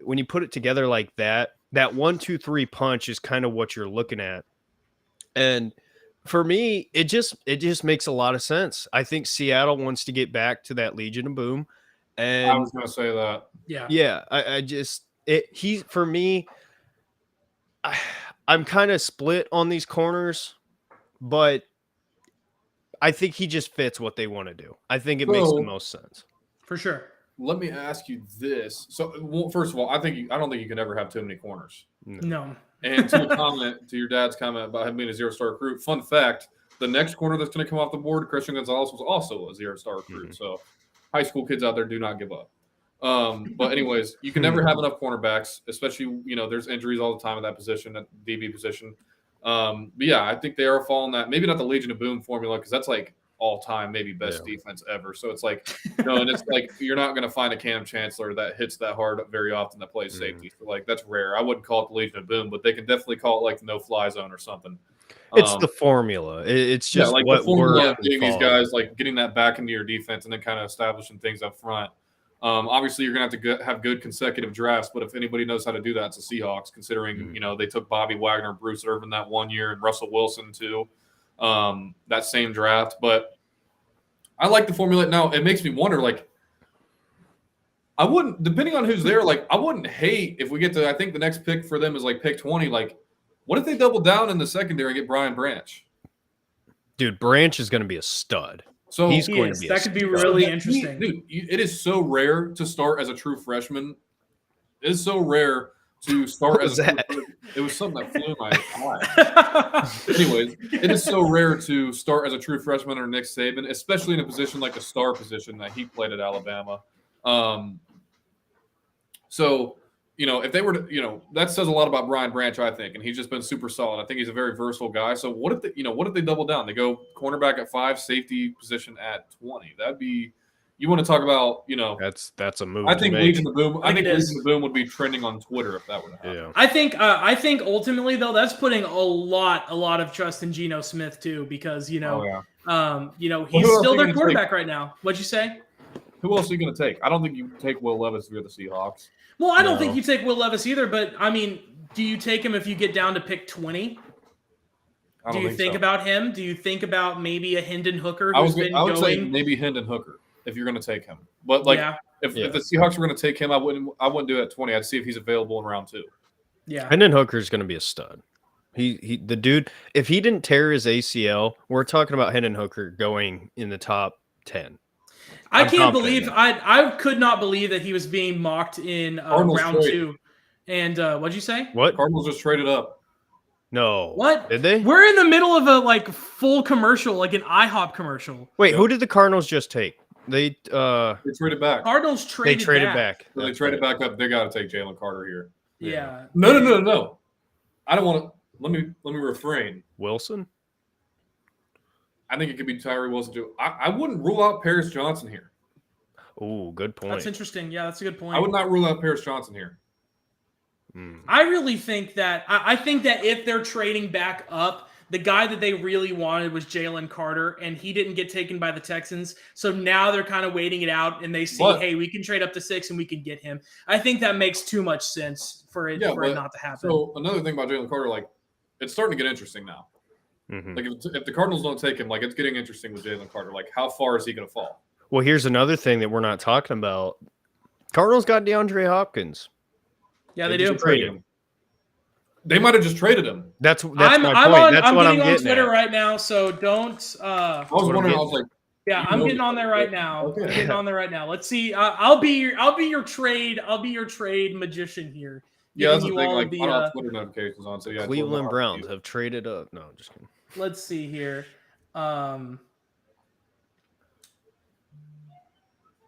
When you put it together like that 1-2-3 punch is kind of what you're looking at. And for me, it just makes a lot of sense. I think Seattle wants to get back to that Legion of Boom. And I was going to say that. Yeah. For me, I'm kind of split on these corners, but I think he just fits what they want to do. I think it makes the most sense. For sure. Let me ask you this. So, first of all, I don't think you can ever have too many corners. No. And to your dad's comment about him being a zero-star recruit, fun fact, the next corner that's going to come off the board, Christian Gonzalez, was also a zero-star recruit. Mm-hmm. So high school kids out there, do not give up. But anyways, you can never have enough cornerbacks, especially, there's injuries all the time at that position, at the DB position. But yeah, I think they are following that. Maybe not the Legion of Boom formula, because that's like all-time, maybe best defense ever. So it's like, and it's like you're not going to find a Cam Chancellor that hits that hard very often that plays safety. So like that's rare. I wouldn't call it the Legion of Boom, but they can definitely call it like the no-fly zone or something. It's the formula. It's just like what the formula works. of getting these guys, like getting that back into your defense and then kind of establishing things up front. Obviously, you're going to have to have good consecutive drafts, but if anybody knows how to do that, it's the Seahawks, considering, they took Bobby Wagner, Bruce Irvin that 1 year, and Russell Wilson too, that same draft. But I like the formula. Now, it makes me wonder, like, I wouldn't, depending on who's there, like, I wouldn't hate if we get to, I think the next pick for them is like pick 20. Like, what if they double down in the secondary and get Brian Branch? Dude, Branch is going to be a stud. So he's going to be. That could be really interesting. Dude, it is so rare to start as a true freshman. It is so rare to start as a true. It was something that flew in my eye. Anyways, it is so rare to start as a true freshman under Nick Saban, especially in a position like the star position that he played at Alabama. So, if they were to, that says a lot about Brian Branch, I think, and he's just been super solid. I think he's a very versatile guy. So what if they double down? They go cornerback at 5, safety position at 20. That'd be, you want to talk about, that's a move. I think Legion of Boom. I think it is. Legion of Boom would be trending on Twitter if that were to happen. Yeah. I think ultimately though, that's putting a lot of trust in Geno Smith too, because he's still their quarterback right now. What'd you say? Who else are you going to take? I don't think you take Will Levis if you're the Seahawks. Well, I don't think you take Will Levis either, but I mean, do you take him if you get down to pick 20? I Do don't you think so. about him? Do you think about maybe a Hendon Hooker I who's would been say going? maybe Hendon Hooker if you're going to take him. But like Yeah, if Yeah. the Seahawks were going to take him, I wouldn't do it at 20. I'd see if he's available in round 2. yeah. Hendon Hooker is going to be a stud. The dude, if he didn't tear his ACL, we're talking about Hendon Hooker going in the top 10. I I'm can't confident believe in I could not believe that he was being mocked in Cardinals round trade. 2. And what'd you say? What? Cardinals just traded up. No. What? Did they? We're in the middle of a like full commercial, like an IHOP commercial. Wait, who did the Cardinals just take? They They traded back. Cardinals they traded, traded back. So they That's traded right. back up. They got to take Jalen Carter here. Yeah. No. I don't want to. Let me refrain. Wilson? I think it could be Tyree Wilson too. I wouldn't rule out Paris Johnson here. Oh, good point. That's interesting. Yeah, that's a good point. I would not rule out Paris Johnson here. I really think that I think that if they're trading back up, the guy that they really wanted was Jalen Carter, and he didn't get taken by the Texans. So now they're kind of waiting it out, and they see, But- hey, we can trade up to 6 and we can get him. I think that makes too much sense for it not to happen. So another thing about Jalen Carter, like it's starting to get interesting now. Mhm. Like if the Cardinals don't take him, like it's getting interesting with Jalen Carter. Like how far is he going to fall? Well, here's another thing that we're not talking about. Cardinals got DeAndre Hopkins. Yeah, they just do. traded him. They might have just traded him. That's I'm my point. on. That's I'm what getting I'm on getting Twitter at. right now, so don't. I was wondering. I was like, Yeah, I'm getting on there right now. Okay. I'm getting on there right now. Let's see. I'll be your trade magician here. yeah, that's the Giving thing. you all Like the, I don't have Twitter notifications on, so yeah. Cleveland it's Browns have traded up. No, just kidding. Let's see here.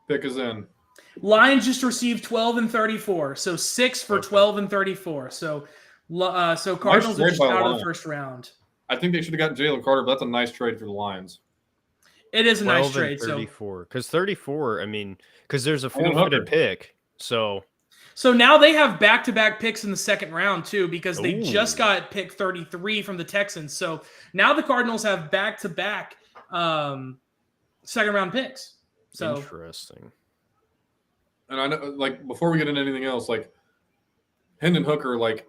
Pick is in. Lions just received 12 and 34, so 6 for Okay. 12 and 34. So Cardinals are trade just by out of the Lions. first round. I think they should have gotten Jalen Carter, but that's a nice trade for the Lions. It is a nice 12 and trade. So 34. Because 34, I mean, because there's a Hendon forfeited Hooker. pick. So now they have back-to-back picks in the second round too, because they just Ooh. got pick 33 from the Texans. So now the Cardinals have back-to-back second round picks. So interesting. And I know, like, before we get into anything else, like Hendon Hooker, like,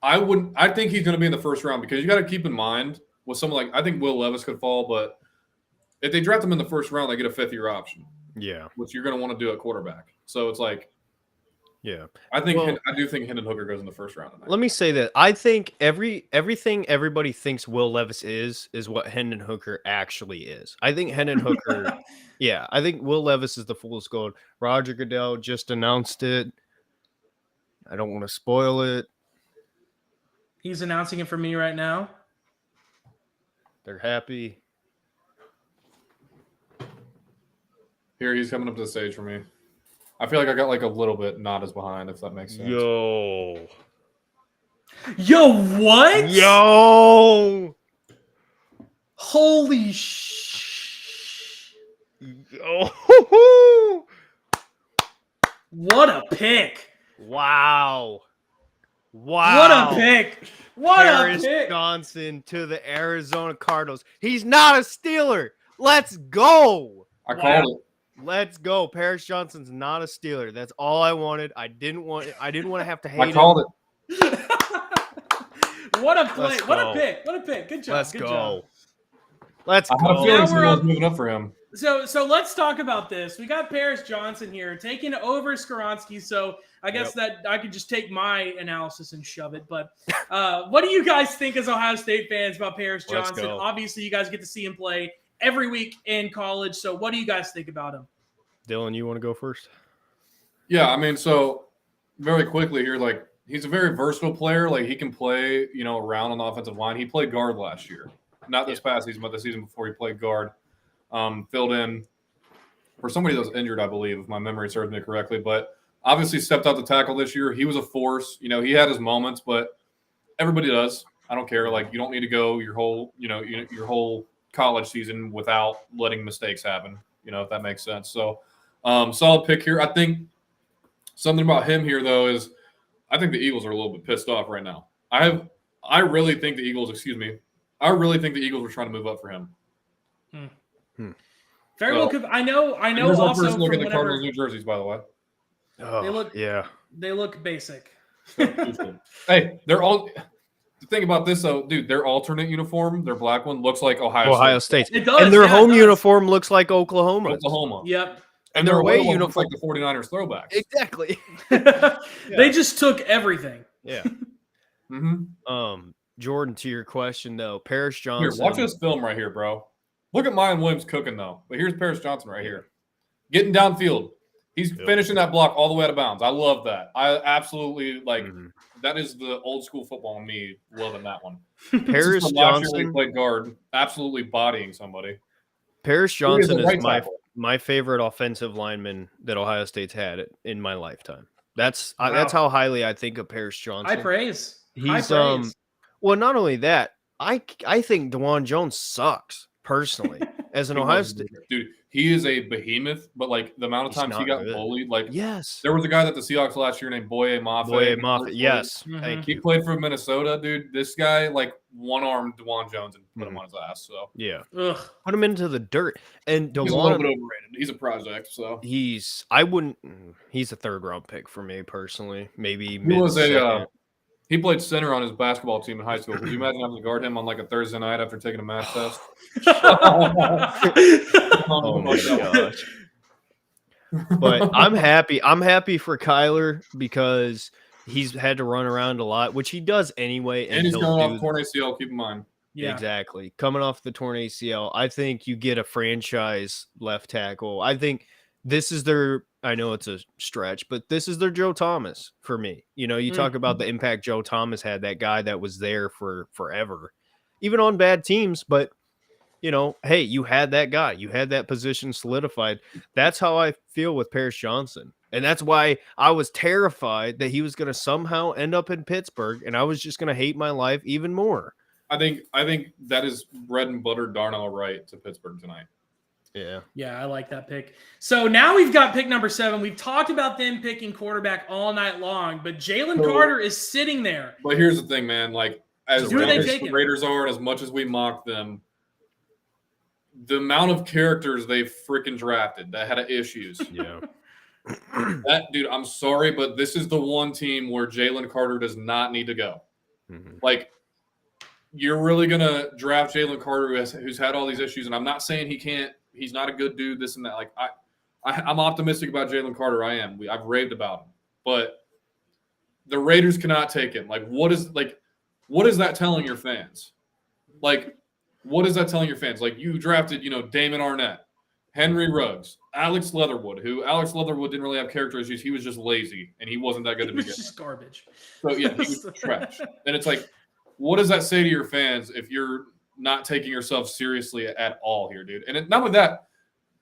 I think he's going to be in the first round because you got to keep in mind with someone like I think Will Levis could fall, but if they draft him in the first round, they get a 5th-year option, Yeah. which you're going to want to do at quarterback. So it's like, Yeah. I Well- do think Hendon Hooker goes in the first round. Let me say that I think everything everybody thinks Will Levis is what Hendon Hooker actually is. I think Hendon Hooker, yeah, I think Will Levis is the fool's gold. Roger Goodell just announced it. I don't want to spoil it. he's announcing it for me right now. They're happy. Here, he's coming up to the stage for me. I feel like I got like a little bit not as behind, if that makes sense. Yo. Yo, what? Yo. Holy Yo. What a pick. Wow. What a pick. What Paris a pick. Johnson to the Arizona Cardinals. He's not a Steeler. Let's go. I called it. Let's go. Paris Johnson's not a Steeler. That's all I wanted. I didn't want to have to hate I called him. it. What a play. Let's What a go. pick. What a pick. Good job. Let's Good go. job. Let's I had a go. feeling Now we're someone was up- moving up for him. So let's talk about this. We got Paris Johnson here taking over Skoronski. So I guess that I could just take my analysis and shove it. But what do you guys think as Ohio State fans about Paris Let's Johnson? go. Obviously, you guys get to see him play every week in college. So what do you guys think about him? Dylan, you want to go first? Yeah, I mean, so very quickly here, like he's a very versatile player. Like he can play, around on the offensive line. He played guard last year, not this past season, but the season before he played guard. Filled in for somebody that was injured, I believe, if my memory serves me correctly. But obviously stepped out to tackle this year. He was a force. He had his moments, but everybody does. I don't care. Like you don't need to go your whole, your whole college season without letting mistakes happen. If that makes sense. So solid pick here. I think something about him here though is I think the Eagles are a little bit pissed off right now. I really think the Eagles were trying to move up for him. Very well. I know. Here's our Also, first from look at the whenever Cardinals New Jerseys, by the way. Oh, They look- yeah. they look basic. Hey, they're all. The thing about this, though, dude, their alternate uniform, their black one, looks like Ohio State. It does, And their yeah, it home does. uniform looks like Oklahoma. Oklahoma. Yep. And their their away away one looks uniform- like the 49ers throwbacks. Exactly. They just took everything. Yeah. Mm-hmm. Jordan, to your question though, Paris Here, Johnson. watch this film right here, bro. Look at Mayan Williams cooking, though. But here's Paris Johnson right here. Getting downfield. He's finishing that block all the way out of bounds. I love that. I absolutely, like, that is the old school football in me loving that one. Paris Johnson. Played guard, absolutely bodying somebody. Paris Johnson is right my favorite offensive lineman that Ohio State's had in my lifetime. That's Wow. That's how highly I think of Paris Johnson. High praise. He's High praise. well, not only that, I think DeJuan Jones sucks personally as an Ohio State dude. He is a behemoth, but like the amount of He's times he not got good. bullied, like yes, there was a guy that the Seahawks last year named Boye Mafe. Yes, Mhm. thank He you. played for Minnesota, dude. This guy like one-armed DeJuan Jones and put him on his ass. So Yeah, Ugh. put him into the dirt. And he's a little DeJuan, bit overrated. He's a project. So he's a third round pick for me personally. Maybe he was mid-second. he played center on his basketball team in high school. Could you imagine having to guard him on like a Thursday night after taking a math test? Oh my gosh. But I'm happy. I'm happy for Kyler because he's had to run around a lot, which he does anyway. And he's he'll going do- off torn ACL. Keep in mind. Yeah. Exactly. Coming off the torn ACL, I think you get a franchise left tackle. I think this is their, I know it's a stretch, but this is their Joe Thomas for me. You know, you talk about the impact Joe Thomas had, that guy that was there for forever, even on bad teams. But, you know, hey, you had that guy, you had that position solidified. That's how I feel with Paris Johnson. And that's why I was terrified that he was going to somehow end up in Pittsburgh and I was just going to hate my life even more. I think that is bread and butter Darnell Wright to Pittsburgh tonight. Yeah. Yeah, I like that pick. So now we've got pick number 7. We've talked about them picking quarterback all night long, but Jalen Carter is sitting there. But here's the thing, man. Like, as Who are they dumb as taking? the Raiders are, and as much as we mock them, the amount of characters they freaking drafted that had issues. Yeah. That dude, I'm sorry, but this is the one team where Jalen Carter does not need to go. Mhm. Like, you're really gonna draft Jalen Carter, who's had all these issues, and I'm not saying he's not a good dude, this and that. Like, I'm optimistic about Jalen Carter. I am. I've raved about him, but the Raiders cannot take him. Like, what is that telling your fans? Like, what is that telling your fans? Like, you drafted, Damon Arnett, Henry Ruggs, Alex Leatherwood, who Alex Leatherwood didn't really have character issues. He was just lazy, and he wasn't that good to It was begin with. just garbage. So, yeah, he was trash. And it's like, what does that say to your fans if you're not taking yourself seriously at all here, dude? And not with that,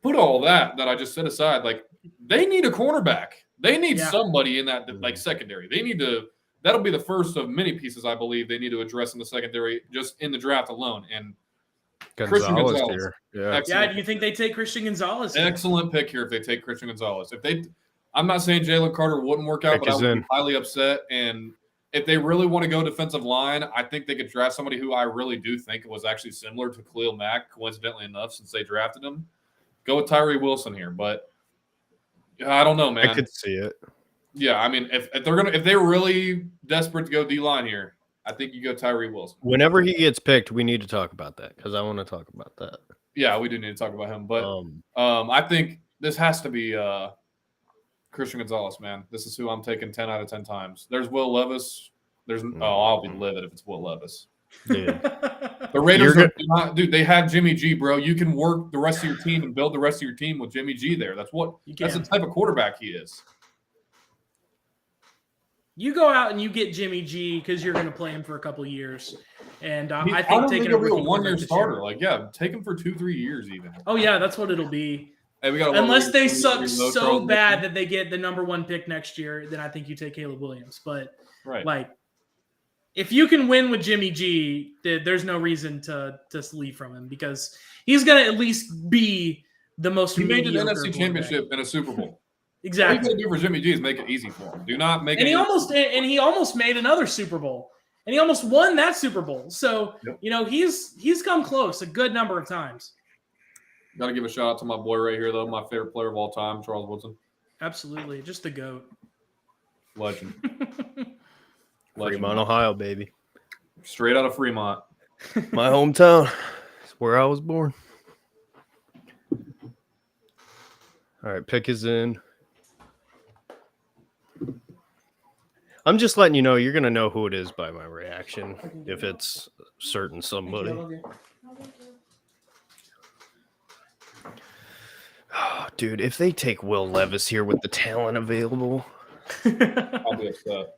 put all that I just set aside. Like, they need a cornerback. They need somebody in that, like, secondary. They need to – that'll be the first of many pieces, I believe, they need to address in the secondary just in the draft alone. And Christian Gonzalez. Here. Yeah. Excellent. Yeah, do you think they take Christian Gonzalez? Excellent pick here if they take Christian Gonzalez. I'm not saying Jalen Carter wouldn't work out, Pick but I is would in. be highly upset. And if they really want to go defensive line, I think they could draft somebody who I really do think was actually similar to Khalil Mack, coincidentally enough, since they drafted him. Go with Tyree Wilson here, but I don't know, man. I could see it. Yeah, I mean, if they're really desperate to go D-line here, I think you go Tyree Wilson. Whenever he gets picked, we need to talk about that because I want to talk about that. Yeah, we do need to talk about him, but I think this has to be Christian Gonzalez, man. This is who I'm taking 10 out of 10 times. There's Will Levis. I'll be livid if it's Will Levis. Dude. The Raiders dude, they have Jimmy G, bro. You can work the rest of your team and build the rest of your team with Jimmy G there. That's the type of quarterback he is. You go out and you get Jimmy G because you're going to play him for a couple of years. And I I think don't taking think he'll be a rookie one-year quarterback this starter. year- Like, yeah, take him for 2-3 years even. Oh, yeah, that's what it'll be. Hey, we got Unless they suck so bad that they get the number 1 pick next year, then I think you take Caleb Williams. But, right. if you can win with Jimmy G, there's no reason to leave from him because he's going to at least be the most He made an mediocre NFC quarterback. Championship and a Super Bowl. Exactly. All you got to do for Jimmy G is make it easy for him. Do not make it And he easy. almost made another Super Bowl. And he almost won that Super Bowl. So, he's come close a good number of times. Got to give a shout out to my boy right here, though. My favorite player of all time, Charles Woodson. Absolutely. Just the GOAT. Legend. Fremont, Ohio, baby. Straight out of Fremont. My hometown. It's where I was born. All right, pick is in. I'm just letting you know you're going to know who it is by my reaction if it's certain somebody. Oh, dude, if they take Will Levis here with the talent available, I'll be upset.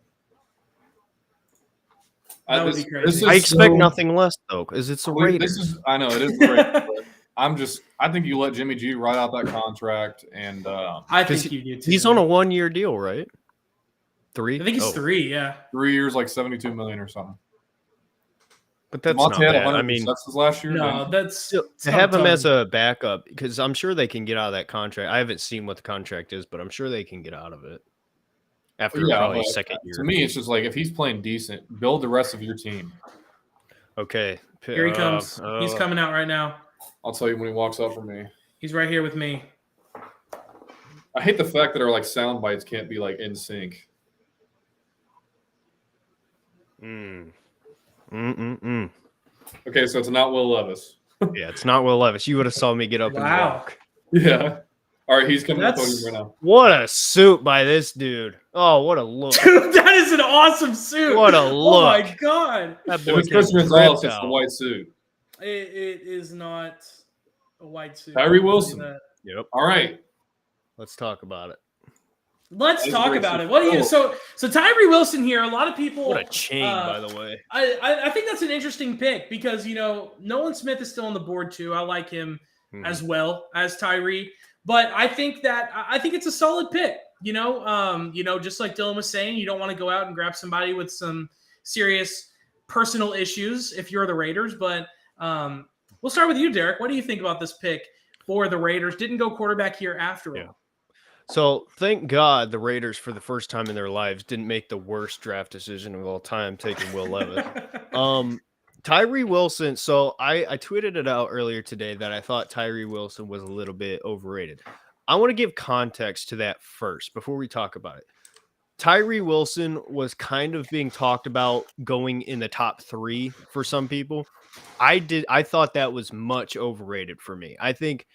That would be crazy. I expect nothing less, though, because it's a Raiders. I know, it is the Raiders. I think you let Jimmy G ride out that contract. And I think you do, too. He's on a 1-year deal, right? 3? I think he's 3, yeah. 3 years, like $72 million or something. But that's not bad. I mean, that's last year. No, that's to have him as a backup, because I'm sure they can get out of that contract. I haven't seen what the contract is, but I'm sure they can get out of it after probably a second year. To me, it's just like if he's playing decent, build the rest of your team. Okay. Here he comes. He's coming out right now. I'll tell you when he walks up for me. He's right here with me. I hate the fact that our like sound bites can't be like in sync. Okay, so it's not Will Levis. Yeah, it's not Will Levis. You would have saw me get up and walk. Yeah. All right, he's coming to the podium right now. What a suit by this dude. Oh, what a look. Dude, that is an awesome suit. What a look. Oh, my God. That boy, it's Christian Gonzalez, it's the white suit. It is not a white suit. Tyree Wilson. Yep. All right. Let's talk about it. Let's talk about it. What do you so Tyree Wilson here? A lot of people. What a chain, by the way. I think that's an interesting pick because Nolan Smith is still on the board too. I like him as well as Tyree, but I think it's a solid pick. Just like Dylan was saying, you don't want to go out and grab somebody with some serious personal issues if you're the Raiders. But we'll start with you, Derek. What do you think about this pick for the Raiders? Didn't go quarterback here after all. So thank God the Raiders, for the first time in their lives, didn't make the worst draft decision of all time, taking Will Levis. Tyree Wilson. So I tweeted it out earlier today that I thought Tyree Wilson was a little bit overrated. I want to give context to that first before we talk about it. Tyree Wilson was kind of being talked about going in the top 3 for some people. I thought that was much overrated for me. I think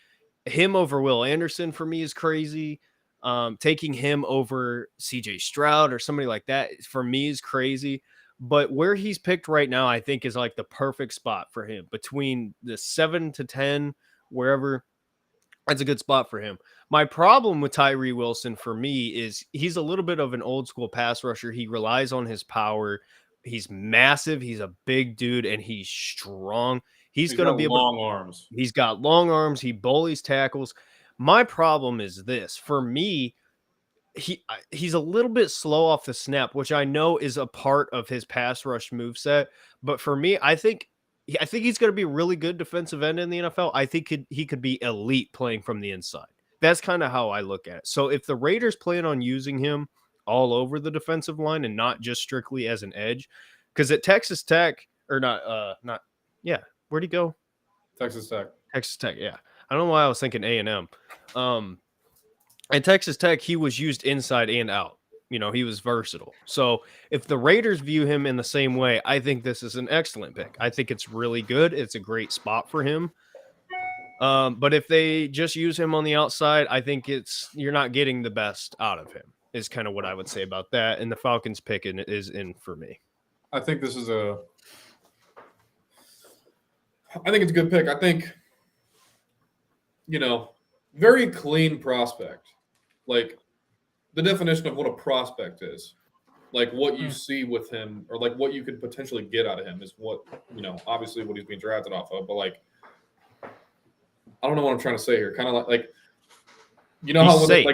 him over Will Anderson for me is crazy. Taking him over CJ Stroud or somebody like that for me is crazy. But where he's picked right now, I think is like the perfect spot for him between the 7 to 10, wherever. That's a good spot for him. My problem with Tyree Wilson for me is he's a little bit of an old school pass rusher. He relies on his power. He's massive. He's a big dude and he's strong. He's going to be long arms. He's got long arms. He bullies tackles. My problem is this. For me, he's a little bit slow off the snap, which I know is a part of his pass rush moveset. But for me, I think he's going to be a really good defensive end in the NFL. I think he could be elite playing from the inside. That's kind of how I look at it. So if the Raiders plan on using him all over the defensive line and not just strictly as an edge, because at Texas Tech, or where'd he go? Texas Tech. Texas Tech, yeah. I don't know why I was thinking A&M. At Texas Tech, he was used inside and out. He was versatile. So if the Raiders view him in the same way, I think this is an excellent pick. I think it's really good. It's a great spot for him. But if they just use him on the outside, I think you're not getting the best out of him, is kind of what I would say about that. And the Falcons pick is in for me. I think this is I think it's a good pick. I think, very clean prospect. Like the definition of what a prospect is, like what you see with him or like what you could potentially get out of him is what, obviously what he's being drafted off of. But like, I don't know what I'm trying to say here. Kind of like how they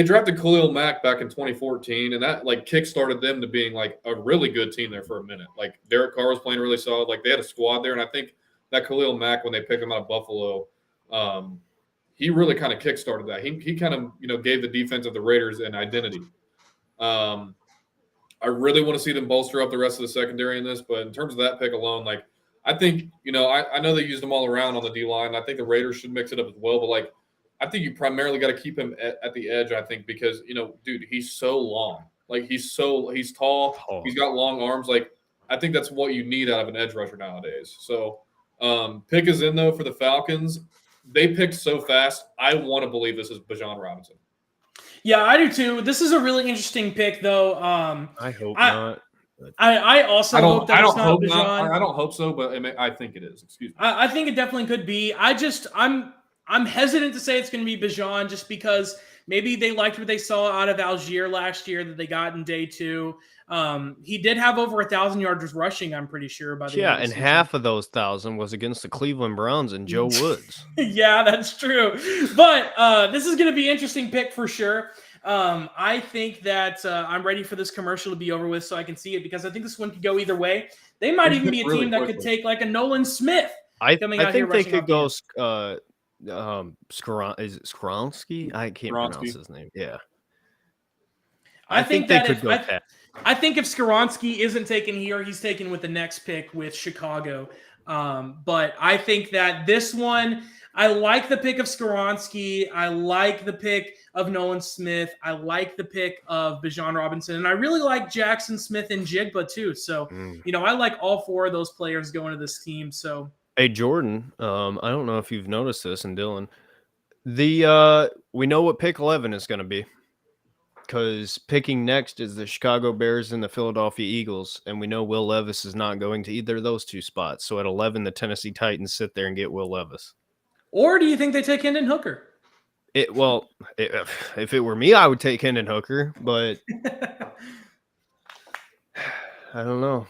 drafted Khalil Mack back in 2014, and that like kickstarted them to being like a really good team there for a minute. Like Derek Carr was playing really solid. Like they had a squad there, and I think that Khalil Mack, when they picked him out of Buffalo, he really kind of kickstarted that. He kind of gave the defense of the Raiders an identity. I really want to see them bolster up the rest of the secondary in this, but in terms of that pick alone, like I think I know they used them all around on the D line. I think the Raiders should mix it up as well, but like I think you primarily got to keep him at the edge. I think because dude, he's so long. Like he's tall. Oh. He's got long arms. Like I think that's what you need out of an edge rusher nowadays. So pick is in though for the Falcons. They picked so fast. I want to believe this is Bijan Robinson. Yeah, I do too. This is a really interesting pick, though. I hope not. I also hope that it's not Bijan. I don't hope so, but I think it is. Excuse me. I think it definitely could be. I'm hesitant to say it's going to be Bijan just because maybe they liked what they saw out of Algier last year that they got in day 2. He did have over 1,000 yards rushing, I'm pretty sure. By the end of the and season. half of those 1,000 was against the Cleveland Browns and Joe Woods. Yeah, that's true. But this is going to be an interesting pick for sure. I think that I'm ready for this commercial to be over with so I can see it because I think this one could go either way. They might even be a team that could take like a Nolan Smith. I think they could go. Is it Skronsky? I can't pronounce his name. Yeah, I think they could go. I think if Skronsky isn't taken here, he's taken with the next pick with Chicago. But I think that this one, I like the pick of Skronsky. I like the pick of Nolan Smith. I like the pick of Bijan Robinson. And I really like Jackson Smith and Jigba too. So, I like all 4 of those players going to this team. So, hey, Jordan, I don't know if you've noticed this, and Dylan, we know what pick 11 is going to be because picking next is the Chicago Bears and the Philadelphia Eagles, and we know Will Levis is not going to either of those 2 spots. So at 11, the Tennessee Titans sit there and get Will Levis. Or do you think they take Hendon Hooker? If it were me, I would take Hendon Hooker, but I don't know.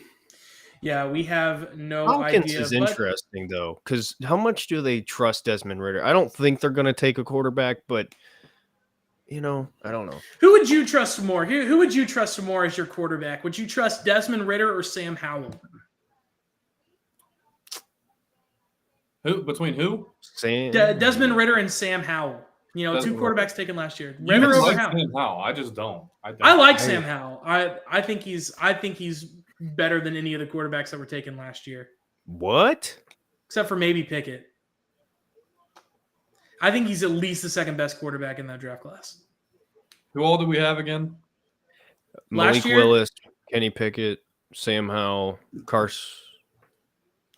Yeah, we have no Falcons idea. Is interesting though, because how much do they trust Desmond Ridder? I don't think they're going to take a quarterback, but I don't know. Who would you trust more? Who would you trust more as your quarterback? Would you trust Desmond Ridder or Sam Howell? Between who? Desmond Ridder and Sam Howell. 2 quarterbacks taken last year. Ridder over Howell. Sam Howell. I just don't. I like Sam Howell. I think he's better than any of the quarterbacks that were taken last year. What? Except for maybe Pickett. I think he's at least the second best quarterback in that draft class. Who all did we have again? Malik Willis, Kenny Pickett, Sam Howell,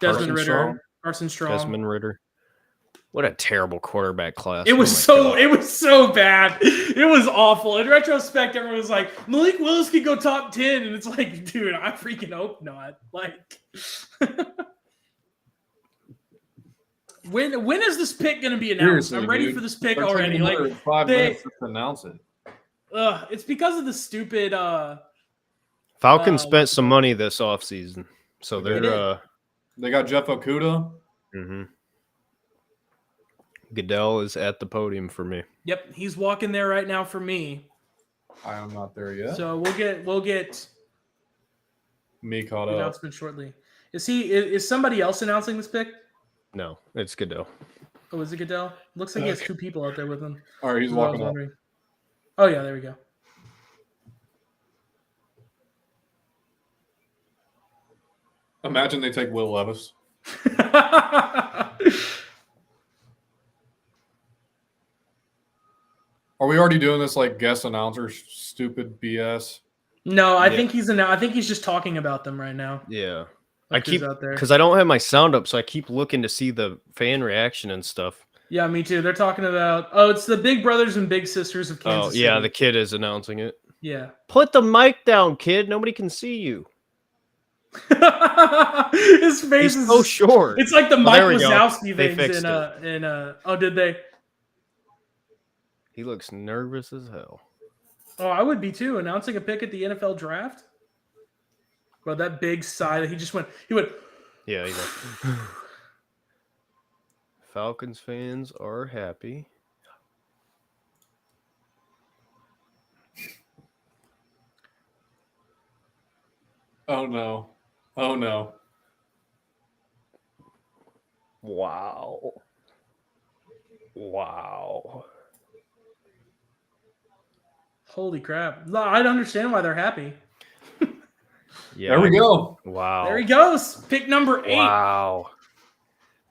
Desmond Ridder, Carson Strong. Desmond Ridder. What a terrible quarterback class. It was so bad. It was awful. In retrospect, everyone was like, Malik Willis could go top 10. And it's like, dude, I freaking hope not. Like, when is this pick going to be announced? Seriously, I'm ready dude. for this pick They're already. Like 5 minutes to announce it. It's because of the stupid. Falcons spent some money this offseason. So they got Jeff Okudah. Mm-hmm. Goodell is at the podium for me. Yep, he's walking there right now for me. I am not there yet. So we'll get me caught up. Announcement shortly. Is somebody else announcing this pick? No, it's Goodell. Oh, is it Goodell? Looks like he has 2 people out there with him. All right, he's walking up. Oh yeah, there we go. Imagine they take Will Levis. Are we already doing this like guest announcer stupid BS? No, I think he's just talking about them right now. Yeah. I keep out there because I don't have my sound up, so I keep looking to see the fan reaction and stuff. Yeah, me too. They're talking about it's the Big Brothers and Big Sisters of Kansas City. Yeah, the kid is announcing it. Yeah. Put the mic down, kid. Nobody can see you. His face is so short. It's like the Mike Wazowski things oh, did they? He looks nervous as hell. Oh, I would be too. Announcing a pick at the NFL draft. Well, that big sigh that he went. Yeah, he went. Falcons fans are happy. Oh no. Oh no. Wow. Holy crap. I don't understand why they're happy. Yeah. There we go. Wow. There he goes. Pick number 8. Wow.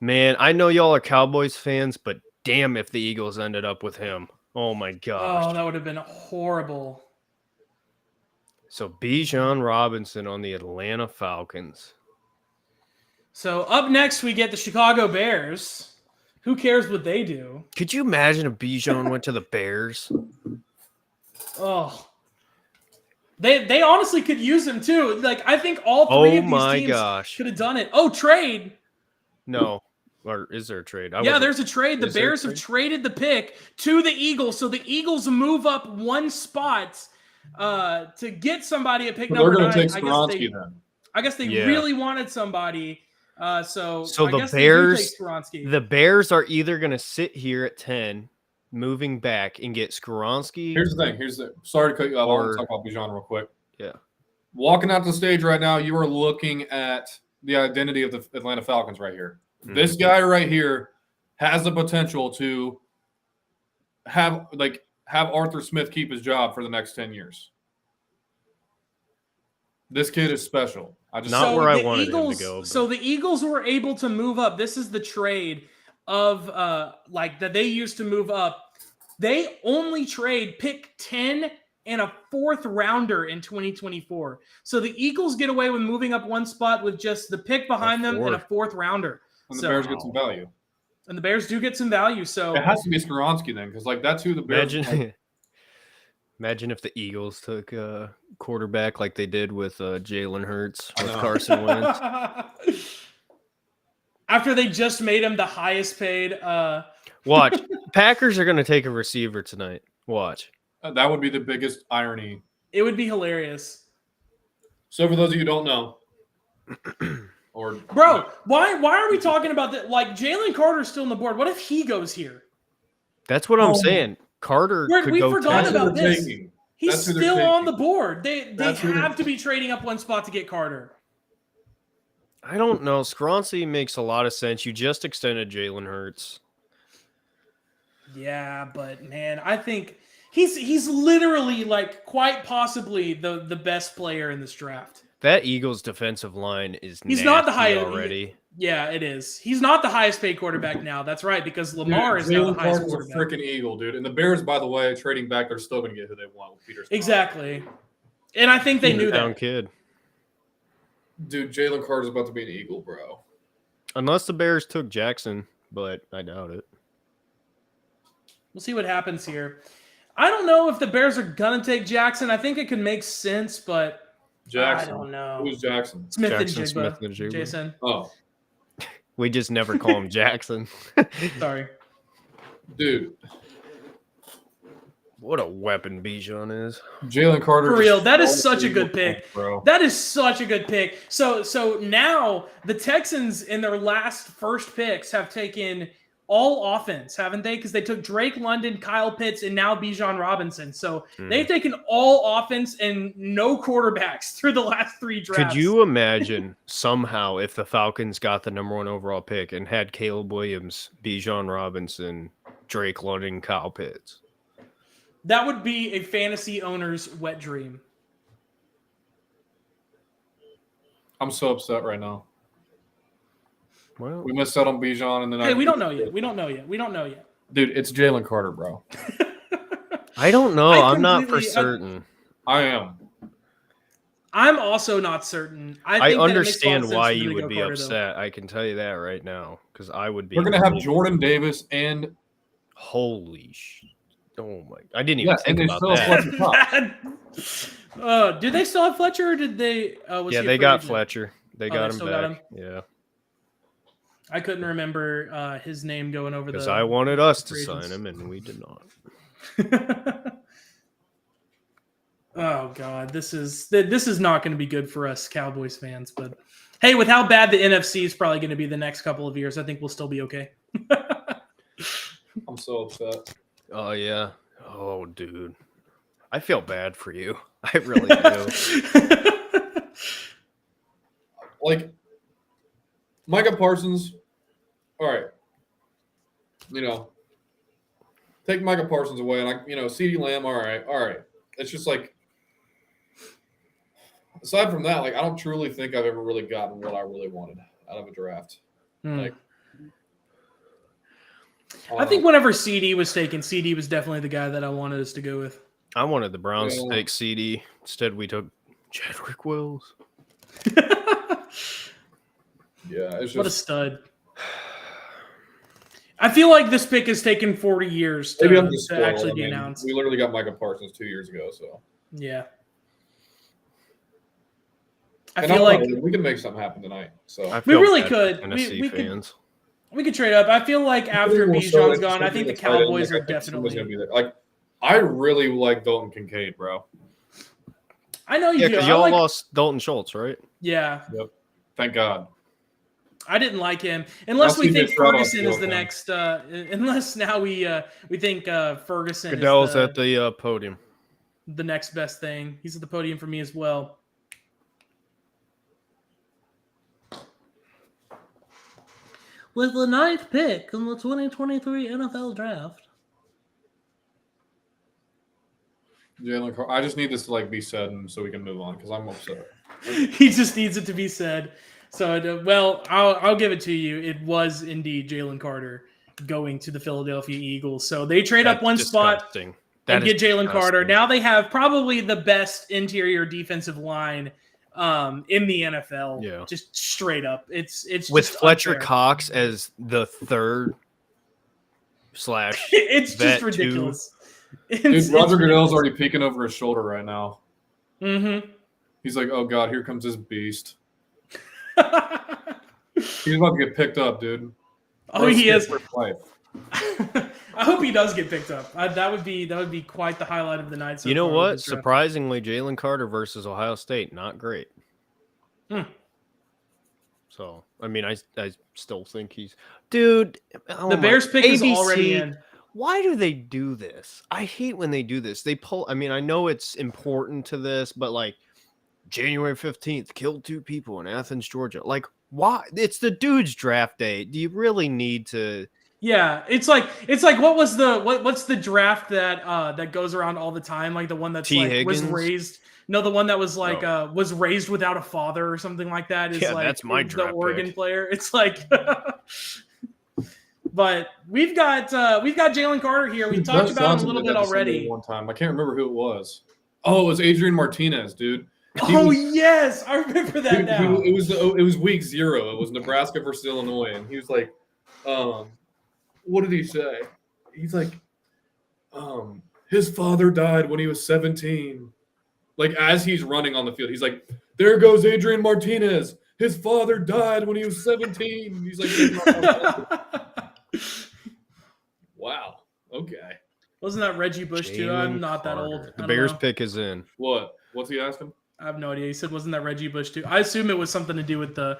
Man, I know y'all are Cowboys fans, but damn if the Eagles ended up with him. Oh my gosh. Oh, that would have been horrible. So Bijan Robinson on the Atlanta Falcons. So up next, we get the Chicago Bears. Who cares what they do? Could you imagine if Bijan went to the Bears? Oh, they honestly could use him too. Like I think all three of these teams could have done it. Oh, trade. No. Or is there a trade? Yeah, there's a trade. The Bears have traded the pick to the Eagles. So the Eagles move up one spot to get somebody at pick number 9. They're going to take Skoronski then. I guess they really wanted somebody. So I the guess Bears, Skoronski. The Bears are either going to sit here at 10, moving back, and get Skoronski. Here's the thing. Sorry to cut you off. I want to talk about Bijan real quick. Yeah. Walking out the stage right now, you are looking at the identity of the Atlanta Falcons right here. Mm-hmm. This guy right here has the potential to have Arthur Smith keep his job for the next 10 years. This kid is special. Not where I wanted him to go. But. So the Eagles were able to move up. This is the trade of that they used to move up. They only trade pick 10 and a 4th rounder in 2024. So the Eagles get away with moving up one spot with just the pick behind them and a 4th rounder. And the Bears get some value. And the Bears do get some value. So it has to be Skoronski then, because that's who the Bears. Imagine if the Eagles took a quarterback like they did with Jalen Hurts with Carson Wentz. After they just made him the highest paid. Watch. Packers are going to take a receiver tonight. Watch. That would be the biggest irony. It would be hilarious. So for those of you who don't know, why are we talking about that? Like Jalen Carter's still on the board. What if he goes here? That's what I'm saying. Carter we go forgot about this. Taking. He's still on the board. They have to be trading up one spot to get Carter. I don't know. Skoronski makes a lot of sense. You just extended Jalen Hurts. Yeah, but man, I think he's literally quite possibly the best player in this draft. That Eagles defensive line is he's not the highest already. Yeah, it is. He's not the highest paid quarterback now. That's right, because Lamar is now the highest quarterback. A freaking Eagle, dude. And the Bears, by the way, trading back, they're still going to get who they want with Peter Scott. Exactly. And I think they knew that. Kid. Dude, Jalen Carter's about to be an Eagle, bro. Unless the Bears took Jackson, but I doubt it. We'll see what happens here. I don't know if the Bears are going to take Jackson. I think it could make sense, but Jackson. I don't know. Who's Jackson? Smith and Jigba. Jason. Oh. We just never call him Jackson. Sorry. Dude. What a weapon Bijan is. Jalen Carter. For real, that is such a good pick. Bro. That is such a good pick. So now the Texans in their last first picks have taken all offense, haven't they? Because they took Drake London, Kyle Pitts, and now Bijan Robinson. So they've taken all offense and no quarterbacks through the last 3 drafts. Could you imagine somehow if the Falcons got the number 1 overall pick and had Caleb Williams, Bijan Robinson, Drake London, Kyle Pitts? That would be a fantasy owner's wet dream. I'm so upset right now. Well, we missed out on Bijan, and then we don't know yet. We don't know yet. Dude, it's Jalen Carter, bro. I don't know. I'm not for certain. I am. I'm also not certain. I understand why you would be upset. I can tell you that right now, because I would be. We're gonna have Jordan Davis and holy shit. Oh my! I didn't even think about that. Did they still have Fletcher? Or did they? They got Fletcher. They got him back. Yeah. I couldn't remember his name going over because I wanted us to sign him and we did not. Oh God, this is not going to be good for us Cowboys fans. But hey, with how bad the NFC is probably going to be the next couple of years, I think we'll still be okay. I'm so upset. Oh yeah. Oh dude, I feel bad for you. I really do. Like. Micah Parsons, all right. Take Micah Parsons away, and CeeDee Lamb, all right. It's just aside from that, I don't truly think I've ever really gotten what I really wanted out of a draft. I think whenever CD was taken, CD was definitely the guy that I wanted us to go with. I wanted the Browns to take CD. Instead, we took Jedrick Wills. Yeah, it's What a just stud. I feel like this pick has taken 40 years maybe I'm to, just to spoiled. actually I be mean, announced. we literally got Micah Parsons 2 years ago, so Yeah. I and feel I'm like not- we can make something happen tonight. So I we feel really bad for could. Tennessee We could fans. we could trade up. I feel like after Well, so Bijan's it's gone, gonna I be think the the tight end, Cowboys like, are I think somebody's gonna definitely. be there. Like, I really like Dalton Kincaid, bro. I know you Yeah, do. because I y'all like. lost Dalton Schultz, right? Yeah, Thank God. I didn't like him unless I'll we see think Mitch Trout on Ferguson is field, the man. next. Unless now we think Ferguson Goodell's is at the podium. the next best thing. He's at the podium for me as well. With the 9th pick in the 2023 NFL Draft. Jalen Carter. I just need this to like be said, and so we can move on because I'm upset. He just needs it to be said. So, well, I'll give it to you. It was indeed Jalen Carter going to the Philadelphia Eagles. So they trade up one spot Disgusting. and That is get Jalen Carter. disgusting. Now they have probably the best interior defensive line in the NFL. Yeah. Just straight up. It's With just Fletcher unfair. Cox as the third slash. It's vet just ridiculous. Dude, Roger Goodell's already peeking over his shoulder right now. Mm-hmm. He's like, "Oh God, here comes this beast." He's about to get picked up, dude. Oh, he is. For life. I hope he does get picked up. That would be quite the highlight of the night. So You know far with what? this draft. Surprisingly, Jalen Carter versus Ohio State, not great. Hmm. So, I mean, I still think he's... Dude. Oh The my- Bears pick is ABC, already in. Why do they do this? I hate when they do this. They pull... I mean, I know it's important to this, but like, January 15th, killed 2 people in Athens, Georgia. Like, why? It's the dude's draft day. Do you really need to... Yeah, it's like what's the draft that goes around all the time, like the one that's T. like was Higgins? raised the one that was like No. was raised without a father or something like that is Yeah, like that's my the draft Oregon pick. player. It's like but we've got Jalen Carter here. We talked Gus about him a Johnson little did bit that to somebody already. One time, I can't remember who it was. Oh, it was Adrian Martinez, dude. Oh yes, I remember that now. It was week 0. It was Nebraska versus Illinois, and he was like, what did he say? He's like, his father died when he was 17. Like, as he's running on the field, he's like, there goes Adrian Martinez. His father died when he was 17. He's like, wow. Okay. Wasn't that Reggie Bush too? I'm Jalen not that Carter. old. I The don't Bears know. pick is in. What? What's he asking? I have no idea. He said, "Wasn't that Reggie Bush too?" I assume it was something to do with the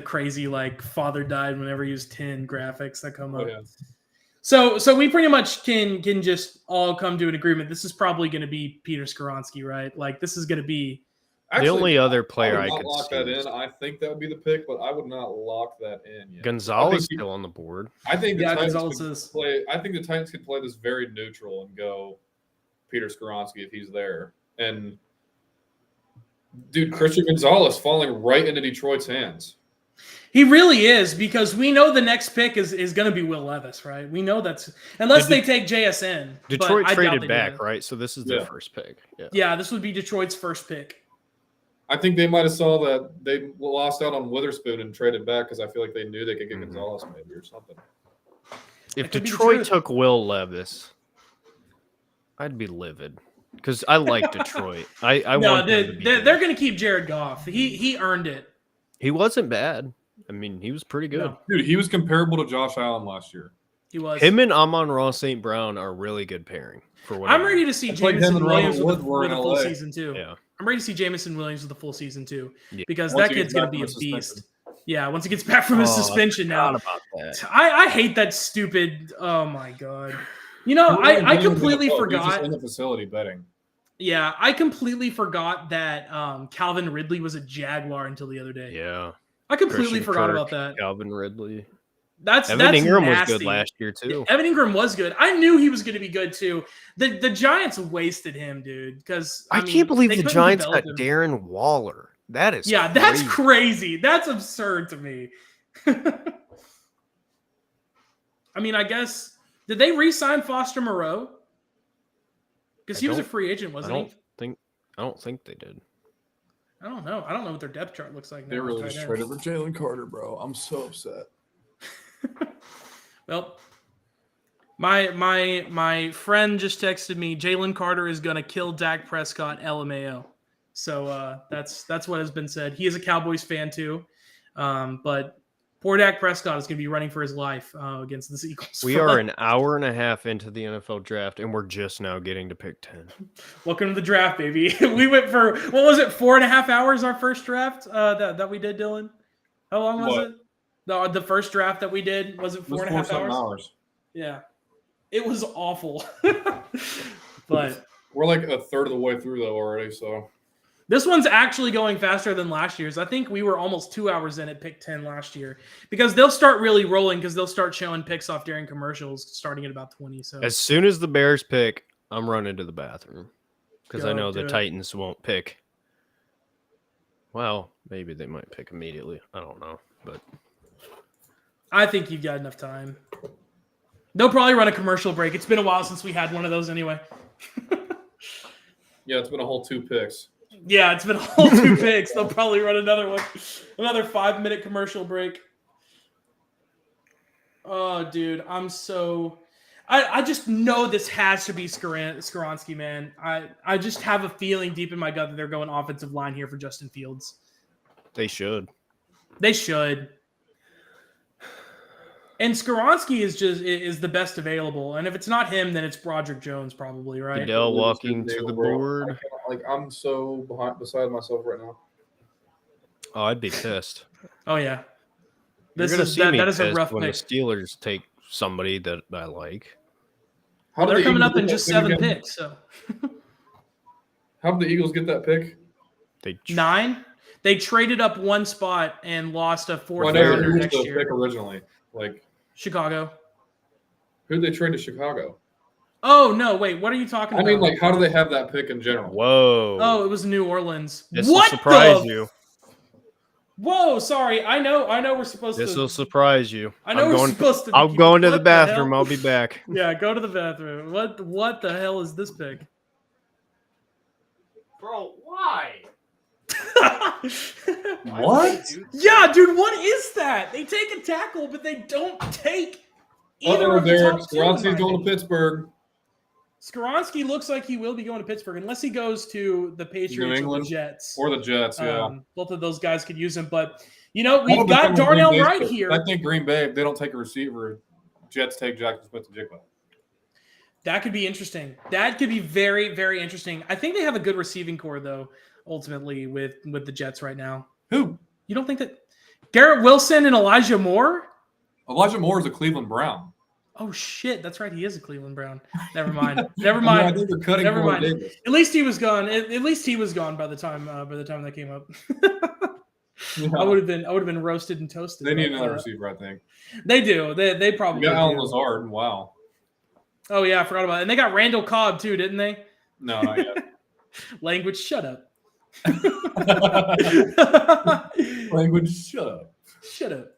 crazy like father died whenever he was 10 graphics that come up. Oh, yeah. So we pretty much can just all come to an agreement. This is probably going to be Peter Skoronski, right? Like this is going to be. The only other player I I would could not lock see that is in. I think that would be the pick, but I would not lock that in yet. Gonzalez he- still on the board. I think the Yeah, Titans Gonzalez could is. play. I think the Titans could play this very neutral and go Peter Skoronski if he's there. And dude, Christian Gonzalez falling right into Detroit's hands. He really is because we know the next pick is going to be Will Levis, right? We know that's unless they take JSN. but Detroit I doubt traded they do back, that. right? So this is their Yeah. first pick. Yeah. Yeah, this would be Detroit's first pick. I think they might have saw that they lost out on Witherspoon and traded back because I feel like they knew they could get Mhm. Gonzalez maybe or something. If That could be the Detroit truth. took Will Levis, I'd be livid because I like Detroit. I No, want them to be they're good. going to keep Jared Goff. He earned it. He wasn't bad. I mean, he was pretty good. No, Dude, he was comparable to Josh Allen last year. he was. Him and Amon-Ra St. Brown are a really good pairing for what I'm ready to see It's like him Jameson and Williams Robert with, Woods were in a full LA. season too. Yeah. I'm ready to see Jameson Williams with a full season too, Yeah. because Once that he gets kid's going to back be from a his beast. suspension. Yeah, once he gets back from his Oh, I suspension now. forgot about that. I hate that stupid. Oh my god. You know, I completely He was just forgot. in the facility betting. Yeah, I completely forgot that Calvin Ridley was a Jaguar until the other day. Yeah. I completely Christian forgot Kirk, about that. Calvin Ridley. That's Evan Ingram was nasty. good last year too. Evan Ingram was good. I knew he was going to be good too. The Giants wasted him, dude. Because I mean, can't believe they the couldn't Giants develop got him. Darren Waller. That is Yeah, that's crazy. crazy. That's absurd to me. I mean, I guess did they re-sign Foster Moreau? Because I he was a don't- free agent, I wasn't he? don't think they did. I don't know. I don't know what their depth chart looks like now. They really tight just end. traded for Jalen Carter, bro. I'm so upset. Well, my friend just texted me. Jalen Carter is gonna kill Dak Prescott. LMAO. So that's what has been said. He is a Cowboys fan too, but poor Dak Prescott is gonna be running for his life against the Eagles. We are an hour and a half into the NFL draft, and we're just now getting to pick 10. Welcome to the draft, baby. We went for what was it, 4.5 hours? Our first draft that we did, Dylan. How long was What? it? The first draft that we did was it 4.5 hours? Yeah, it was awful. But We're like a third of the way through though already. So this one's actually going faster than last year's. I think we were almost 2 hours in at pick 10 last year because they'll start really rolling because they'll start showing picks off during commercials starting at about 20. So As soon as the Bears pick, I'm running to the bathroom because I Go know the do it. Titans won't pick. Well, maybe they might pick immediately. I don't know, but I think you've got enough time. They'll probably run a commercial break. It's been a while since we had one of those anyway. yeah, it's been a whole 2 picks. Yeah, it's been a whole 2 picks. They'll probably run another one. Another 5-minute commercial break. Oh, dude, I'm so... I just know this has to be Skoronski, man. I just have a feeling deep in my gut that they're going offensive line here for Justin Fields. they should. They should. And Skoronski is the best available. And if it's not him, then it's Broderick Jones probably, right? Goodell walking to the board. I'm so beside myself right now. Oh, I'd be pissed. Oh, yeah. You're going to see me that is a pissed rough when pick. the Steelers take somebody that I like. How did They're the coming Eagles up in get just that 7 pick again? picks. So How did the Eagles get that pick? They 9. They traded up 1 spot and lost a 4th Whatever rounder was next the year. pick originally? Like, Chicago. who did they trade to Chicago? Oh, no, wait. What are you talking I about? mean, like, how do they have that pick in general? Whoa. Oh, it was New Orleans. This What will surprise the- you. Whoa, sorry. I know we're supposed This to. will surprise you. I know I'm we're going, supposed to. I'm going to What the bathroom. hell? I'll be back. Yeah, go to the bathroom. What the hell is this pick? Bro, why? What? Yeah, dude, what is that? They take a tackle, but they don't take either Oh, of the Derek top 2. in my Skoronski's going to opinion. Pittsburgh. Skoronski looks like he will be going to Pittsburgh unless he goes to the Patriots or England? the Jets. Or the Jets, yeah. Both of those guys could use him, but we've That'll got become Darnell Green Bay's Wright pick. here. I think Green Bay, if they don't take a receiver, Jets take Jackson Smith-Njigba. That could be interesting. That could be very, very interesting. I think they have a good receiving core, though, ultimately, with the Jets right now. Who? You don't think that Garrett Wilson and Elijah Moore? Elijah Moore is a Cleveland Brown. Oh, shit. That's right. He is a Cleveland Brown. Never mind. Never I mean, mind. I think they're cutting Never Corey mind. Davis. At least he was gone. At least he was gone by the time that came up. Yeah. I would have been roasted and toasted. They need but, another receiver, I think. They do. They You probably got Alan do. Lazard. Wow. Oh yeah, I forgot about it. And they got Randall Cobb too, didn't they? No, not yet. Language, shut up. Language, shut up. Shut up.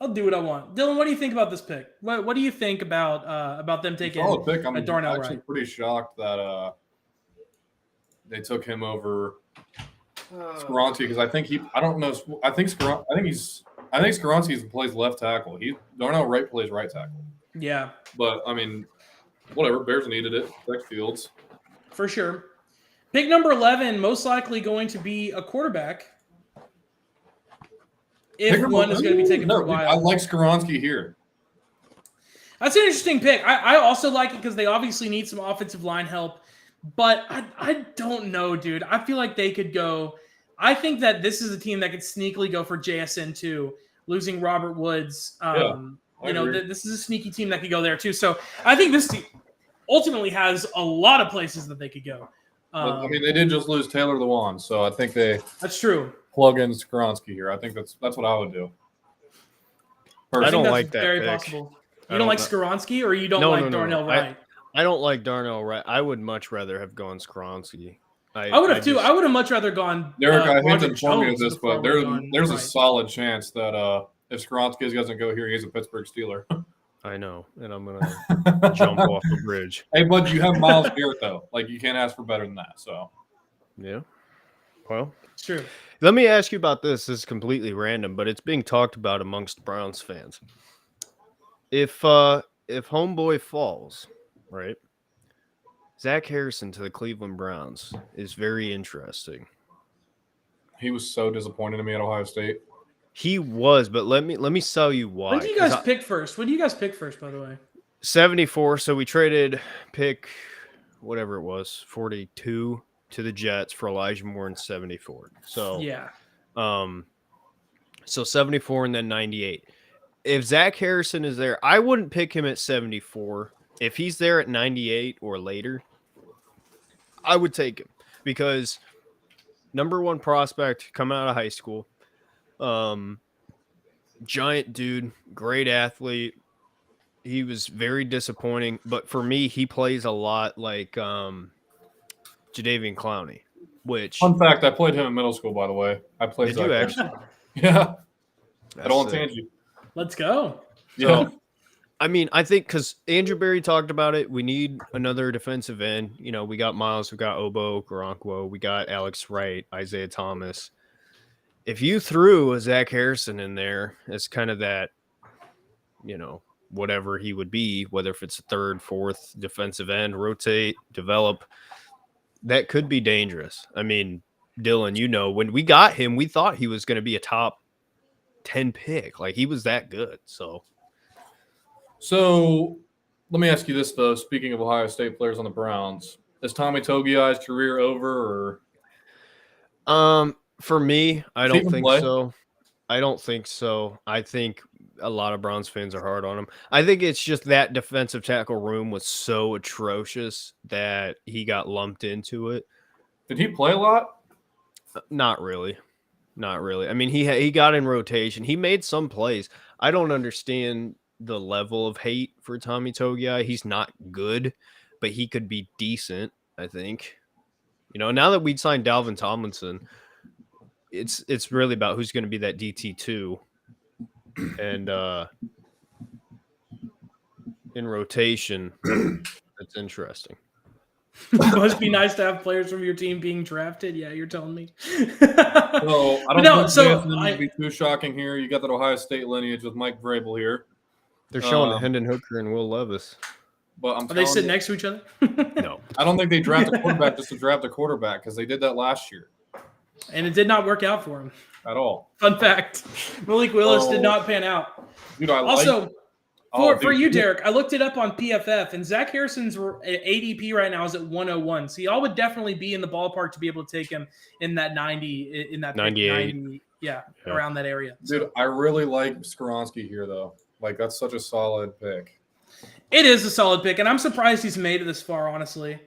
I'll do what I want. Dylan, what do you think about this pick? What do you think about them taking Solid pick. I'm Darnell actually Wright? pretty shocked that they took him over Skoronski because I think I think Skoronski plays left tackle. Darnell Wright plays right tackle. Yeah, But I mean, whatever. Bears needed it. Protect Fields. for sure. Pick number 11, most likely going to be a quarterback. If Pick number one is going to be taken no, for a while. I like Skoronski here. That's an interesting pick. I also like it because they obviously need some offensive line help. But I don't know, dude. I feel like they could go. I think that this is a team that could sneakily go for JSN too, losing Robert Woods. Agree. This is a sneaky team that could go there too. So I think this team ultimately has a lot of places that they could go. But, I mean, they did just lose Taylor Lewan, so I think they That's true. plug in Skoronski here. I think that's what I would do. I think don't that's like that very pick. possible. I You don't don't like know. Skoronski, or you don't No, like no, no, Darnell no. Wright? I don't like Darnell Wright. I would much rather have gone Skoronski. I would have too. I would have much rather gone. Derek, I hate to Broderick inform you of Jones this, before but we gone there's a Wright. solid chance that if Skoronski doesn't go here, he's a Pittsburgh Steeler. I know, and I'm gonna jump off the bridge. Hey, bud, you have Miles Garrett though. Like you can't ask for better than that. So Yeah. Well, It's true. let me ask you about this. This is completely random, but it's being talked about amongst Browns fans. If homeboy falls, right? Zach Harrison to the Cleveland Browns is very interesting. He was so disappointed in me at Ohio State. He was, but let me sell you why. When do you guys pick first? When do you guys pick first, by the way? 74. So we traded pick, whatever it was, 42 to the Jets for Elijah Moore in 74. So Yeah. So 74 and then 98. If Zach Harrison is there, I wouldn't pick him at 74. If he's there at 98 or later, I would take him because number one prospect coming out of high school, giant dude, great athlete. He was very disappointing, but for me, he plays a lot like Jadeveon Clowney. Which Fun fact: I played him in middle school. By the way, I played. did Zach you Harrison. actually? Yeah, That's at Old sick. Tangy. Let's go. Yeah. So, I mean, I think because Andrew Berry talked about it, we need another defensive end. You know, we got Miles, we got Obo, Garankwo, we got Alex Wright, Isaiah Thomas. If you threw a Zach Harrison in there as kind of that, you know, whatever he would be, whether if it's a third, fourth defensive end, rotate, develop, that could be dangerous. I mean, Dylan, you know, when we got him, we thought he was going to be a top 10 pick. Like, he was that good. So let me ask you this though. Speaking of Ohio State players on the Browns, is Tommy Togiai's career over? Or for me, I Does he don't even think play? so. I don't think so. I think a lot of Browns fans are hard on him. I think it's just that defensive tackle room was so atrocious that he got lumped into it. did he play a lot? Not really. Not really. I mean, he got in rotation. He made some plays. I don't understand the level of hate for Tommy Togiai. He's not good, but he could be decent, I think. You know, now that we'd signed Dalvin Tomlinson, it's really about who's going to be that DT2. And in rotation, that's interesting. Must be nice to have players from your team being drafted. Yeah, you're telling me. So I don't No, think so Anthony would be too shocking here. You got that Ohio State lineage with Mike Vrabel here. They're showing Um, Hendon Hooker and Will Levis. But I'm Are they telling sitting you, next to each other? No. I don't think they draft a quarterback just to draft a quarterback because they did that last year And it did not work out for him. at all. Fun fact: Malik Willis did Oh. not pan out. Dude, I Also, like. for you, Derek, I looked it up on PFF, and Zach Harrison's ADP right now is at 101. So y'all would definitely be in the ballpark to be able to take him in that 90, in that pick, 98. 90, yeah, Yeah. around that area. Dude, I really like Skoronski here though. Like that's such a solid pick. It is a solid pick, and I'm surprised he's made it this far, honestly.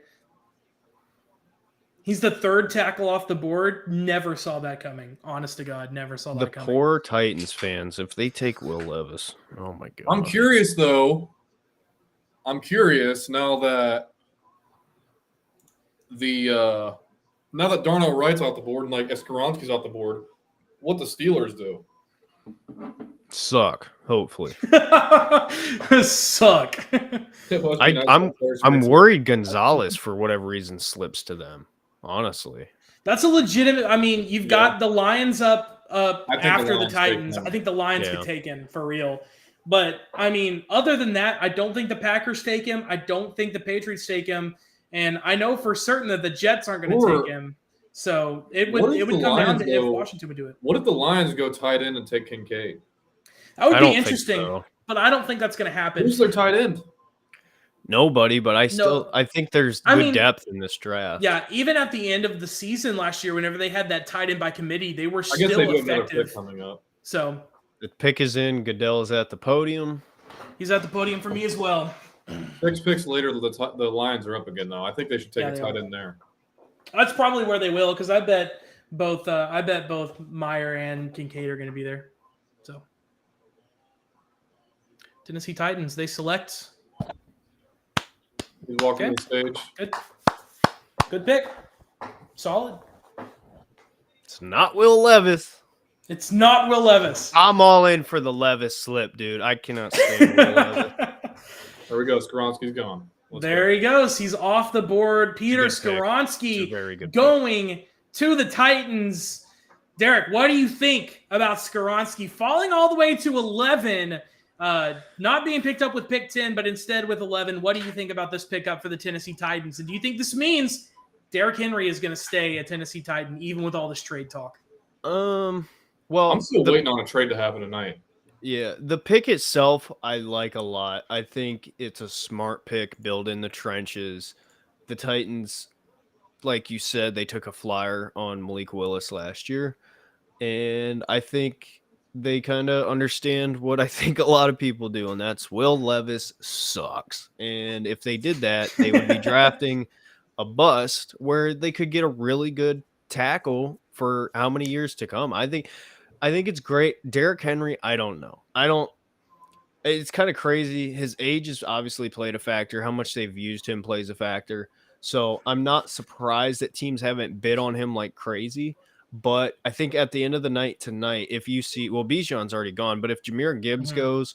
He's the third tackle off the board. Never saw that coming. Honest to God, never saw The that coming. poor Titans fans, if they take Will Levis, oh my God. I'm curious though. I'm curious now that Darnell Wright's off the board and like Skoronski's off the board, what the Steelers do. Suck, hopefully. Suck. It must be nice I'm for players to I'm make some- worried Gonzalez, for whatever reason, slips to them, honestly. That's a legitimate. I mean, you've got the Lions up I think the after the Lions take Titans. him. I think the Lions Yeah. could take him for real. But I mean, other than that, I don't think the Packers take him. I don't think the Patriots take him, and I know for certain that the Jets aren't going to Or- take him. So it What would if come the down Lions to if go- Washington would do it. What if the Lions go tight end and take Kincaid? That would I be don't think interesting, so. but I don't think that's going to happen. Who's their tight end? Nobody, but I think there's I good mean, depth in this draft. Yeah, even at the end of the season last year, whenever they had that tight end by committee, they were I guess still they do have another effective. pick coming up. So The pick is in. Goodell is at the podium. he's at the podium for me as well. 6 picks later, the Lions are up again though. I think they should take Yeah, a they tight are. end there. That's probably where they will, because I bet both Meyer and Kincaid are going to be there. So Tennessee Titans, they select. He's walking Okay. the stage. Good pick. Solid. It's not Will Levis. It's not Will Levis. I'm all in for the Levis slip, dude. I cannot stand Will Levis. There we go. Skoronski's gone. Let's There he goes. He's off the board. Peter Good pick. It's a Skoronski very good pick. going to the Titans. Derek, what do you think about Skoronski falling all the way to 11, not being picked up with pick 10, but instead with 11? What do you think about this pickup for the Tennessee Titans? And do you think this means Derrick Henry is going to stay a Tennessee Titan even with all this trade talk? Well, I'm still waiting on a trade to happen tonight. Yeah, the pick itself I like a lot. I think it's a smart pick, build in the trenches. The Titans, like you said, they took a flyer on Malik Willis last year. And I think they kind of understand what I think a lot of people do, and that's Will Levis sucks. And if they did that, they would be drafting a bust where they could get a really good tackle for how many years to come. I think it's great. Derrick Henry, I don't know. It's kind of crazy. His age has obviously played a factor. How much they've used him plays a factor. So I'm not surprised that teams haven't bid on him like crazy. But I think at the end of the night tonight, if you see, well, Bijan's already gone, but if Jahmyr Gibbs goes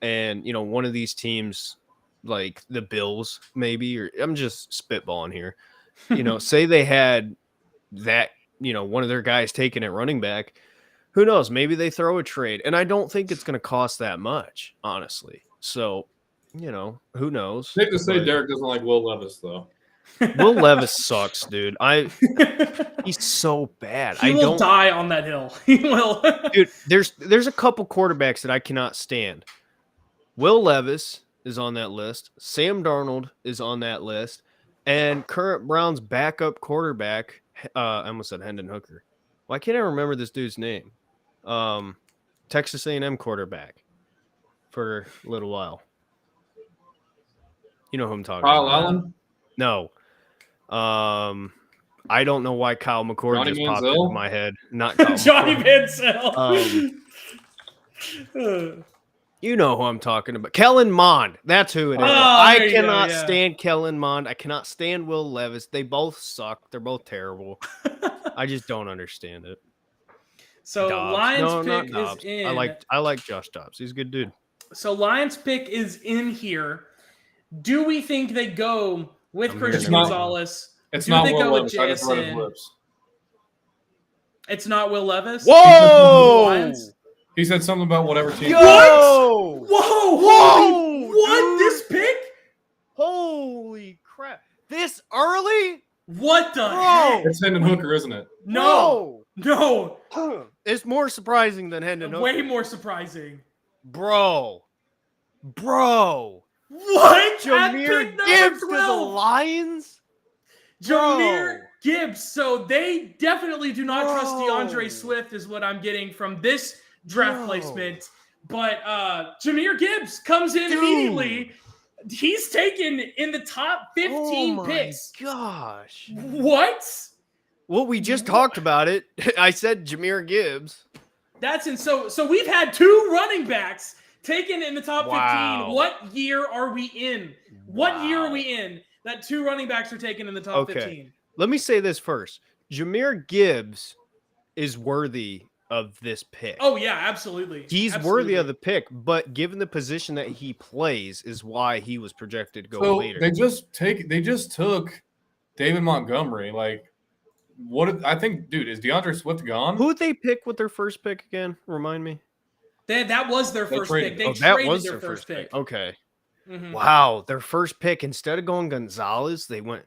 and, one of these teams like the Bills maybe, or I'm just spitballing here, say they had that, one of their guys taken at running back, who knows? Maybe they throw a trade. And I don't think it's going to cost that much, honestly. So, who knows? Safe to say Derek doesn't like Will Levis, though. Will Levis sucks, dude. He's so bad. He will die on that hill. He will. Dude, there's a couple quarterbacks that I cannot stand. Will Levis is on that list. Sam Darnold is on that list. And current Browns backup quarterback, I almost said Hendon Hooker. Why can't I remember this dude's name? Texas A&M quarterback for a little while. You know who I'm talking Kyle about. Allen? No. I don't know why Kyle McCord Johnny just popped Manziel? into my head. Not Kyle Johnny McCord. Manziel. You know who I'm talking about. Kellen Mond. That's who it is. I cannot stand Kellen Mond. I cannot stand Will Levis. They both suck. They're both terrible. I just don't understand it. So Dobbs. Lions No, pick not is Dobbs. in. I like Josh Dobbs. He's a good dude. So Lions pick is in here. Do we think they go with Christian Gonzalez? It's Do not they Will go with Levis. I just read his JSN? lips. It's not Will Levis? Whoa! Lions? He said something about whatever team. What? Whoa! What? Dude. This pick? Holy crap. This early? What the Bro. heck? It's Hendon Hooker, isn't it? No. It's more surprising than Hendon Hooker. Way more surprising. Bro. What? Jahmyr Gibbs to the Lions? Jahmyr Bro. Gibbs. So they definitely do not trust Bro. DeAndre Swift is what I'm getting from this draft placement. But Jahmyr Gibbs comes in immediately. He's taken in the top 15 picks. Gosh. What? Well, we just talked about it. I said Jahmyr Gibbs. That's in. So we've had two running backs taken in the top 15. What year are we in? What year are we in that two running backs are taken in the top 15? Let me say this first. Jahmyr Gibbs is worthy of this pick. Oh, yeah, absolutely. He's worthy of the pick, but given the position that he plays is why he was projected to go later. They just took David Montgomery. Like, I think, dude, is DeAndre Swift gone? Who'd they pick with their first pick again? Remind me. That was their first pick. They that traded was their first pick. Okay. Mhm. Wow. Their first pick, instead of going Gonzalez, they went,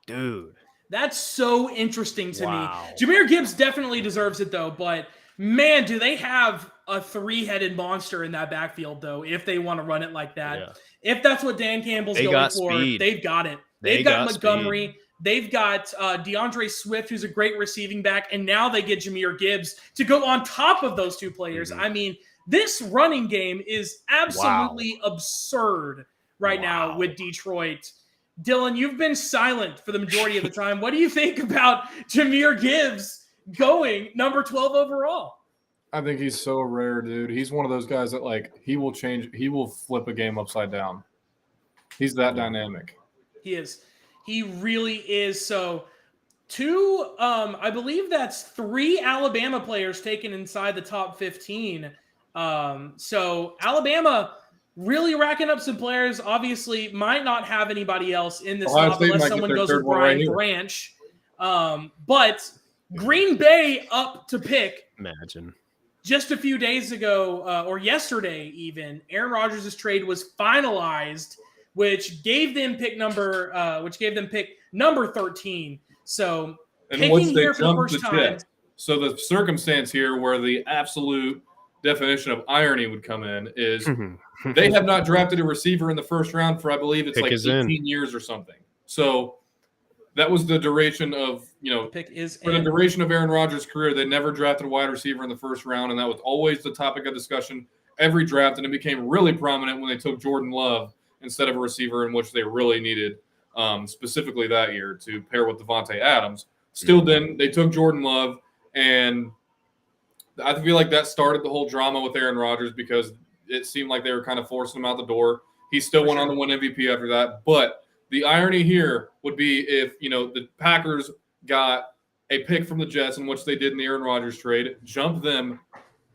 dude. That's so interesting to Wow. me. Jahmyr Gibbs definitely deserves it, though. But, man, do they have a three-headed monster in that backfield, though, if they want to run it like that. Yeah. If that's what Dan Campbell's going for, they've got it. They've got Montgomery. Speed. They've got DeAndre Swift, who's a great receiving back, and now they get Jahmyr Gibbs to go on top of those two players. I mean, this running game is absolutely absurd right now with Detroit. Dylan, you've been silent for the majority of the time. What do you think about Jahmyr Gibbs going number 12 overall? I think he's so rare, dude. He's one of those guys that, like, he will flip a game upside down. He's that dynamic. He is. He really is. So, I believe that's 3 Alabama players taken inside the top 15. So Alabama really racking up some players. Obviously, might not have anybody else in this top unless someone goes with Brian Branch. But Green Bay up to pick Imagine. just a few days ago, or yesterday even. Aaron Rodgers' trade was finalized, which gave them pick number 13. So And once picking they here for the jumped first the time. Jets. So the circumstance here where the absolute definition of irony would come in is they have not drafted a receiver in the first round for, I believe it's Pick like is 18 in. years or something. So that was the duration of, Pick is for the in. duration of Aaron Rodgers' career, they never drafted a wide receiver in the first round, and that was always the topic of discussion every draft, and it became really prominent when they took Jordan Love instead of a receiver in which they really needed, specifically that year, to pair with Devontae Adams. Still didn't. They took Jordan Love, and I feel like that started the whole drama with Aaron Rodgers because it seemed like they were kind of forcing him out the door. He still went on to win MVP after that, but the irony here would be if, the Packers got a pick from the Jets, in which they did in the Aaron Rodgers trade, jump them,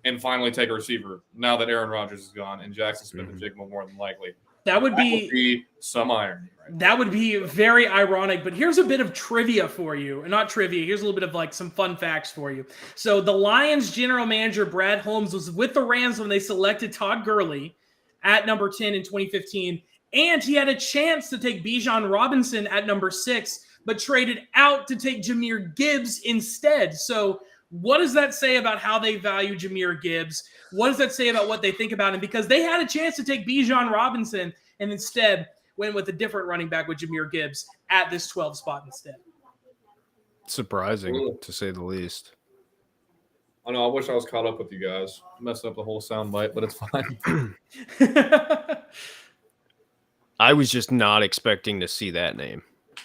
and finally take a receiver now that Aaron Rodgers is gone and Jackson Smith and Jigma more than likely. That would be some irony. Right? That would be very ironic, but here's a bit of trivia for you. Not trivia, here's a little bit of like some fun facts for you. So the Lions general manager, Brad Holmes, was with the Rams when they selected Todd Gurley at number 10 in 2015. And he had a chance to take Bijan Robinson at number 6, but traded out to take Jahmyr Gibbs instead. So what does that say about how they value Jahmyr Gibbs? What does that say about what they think about him? Because they had a chance to take Bijan Robinson and instead went with a different running back with Jahmyr Gibbs at this 12 spot instead. Surprising, to say the least. I know. I wish I was caught up with you guys. Messing up the whole sound bite, but it's fine. I was just not expecting to see that name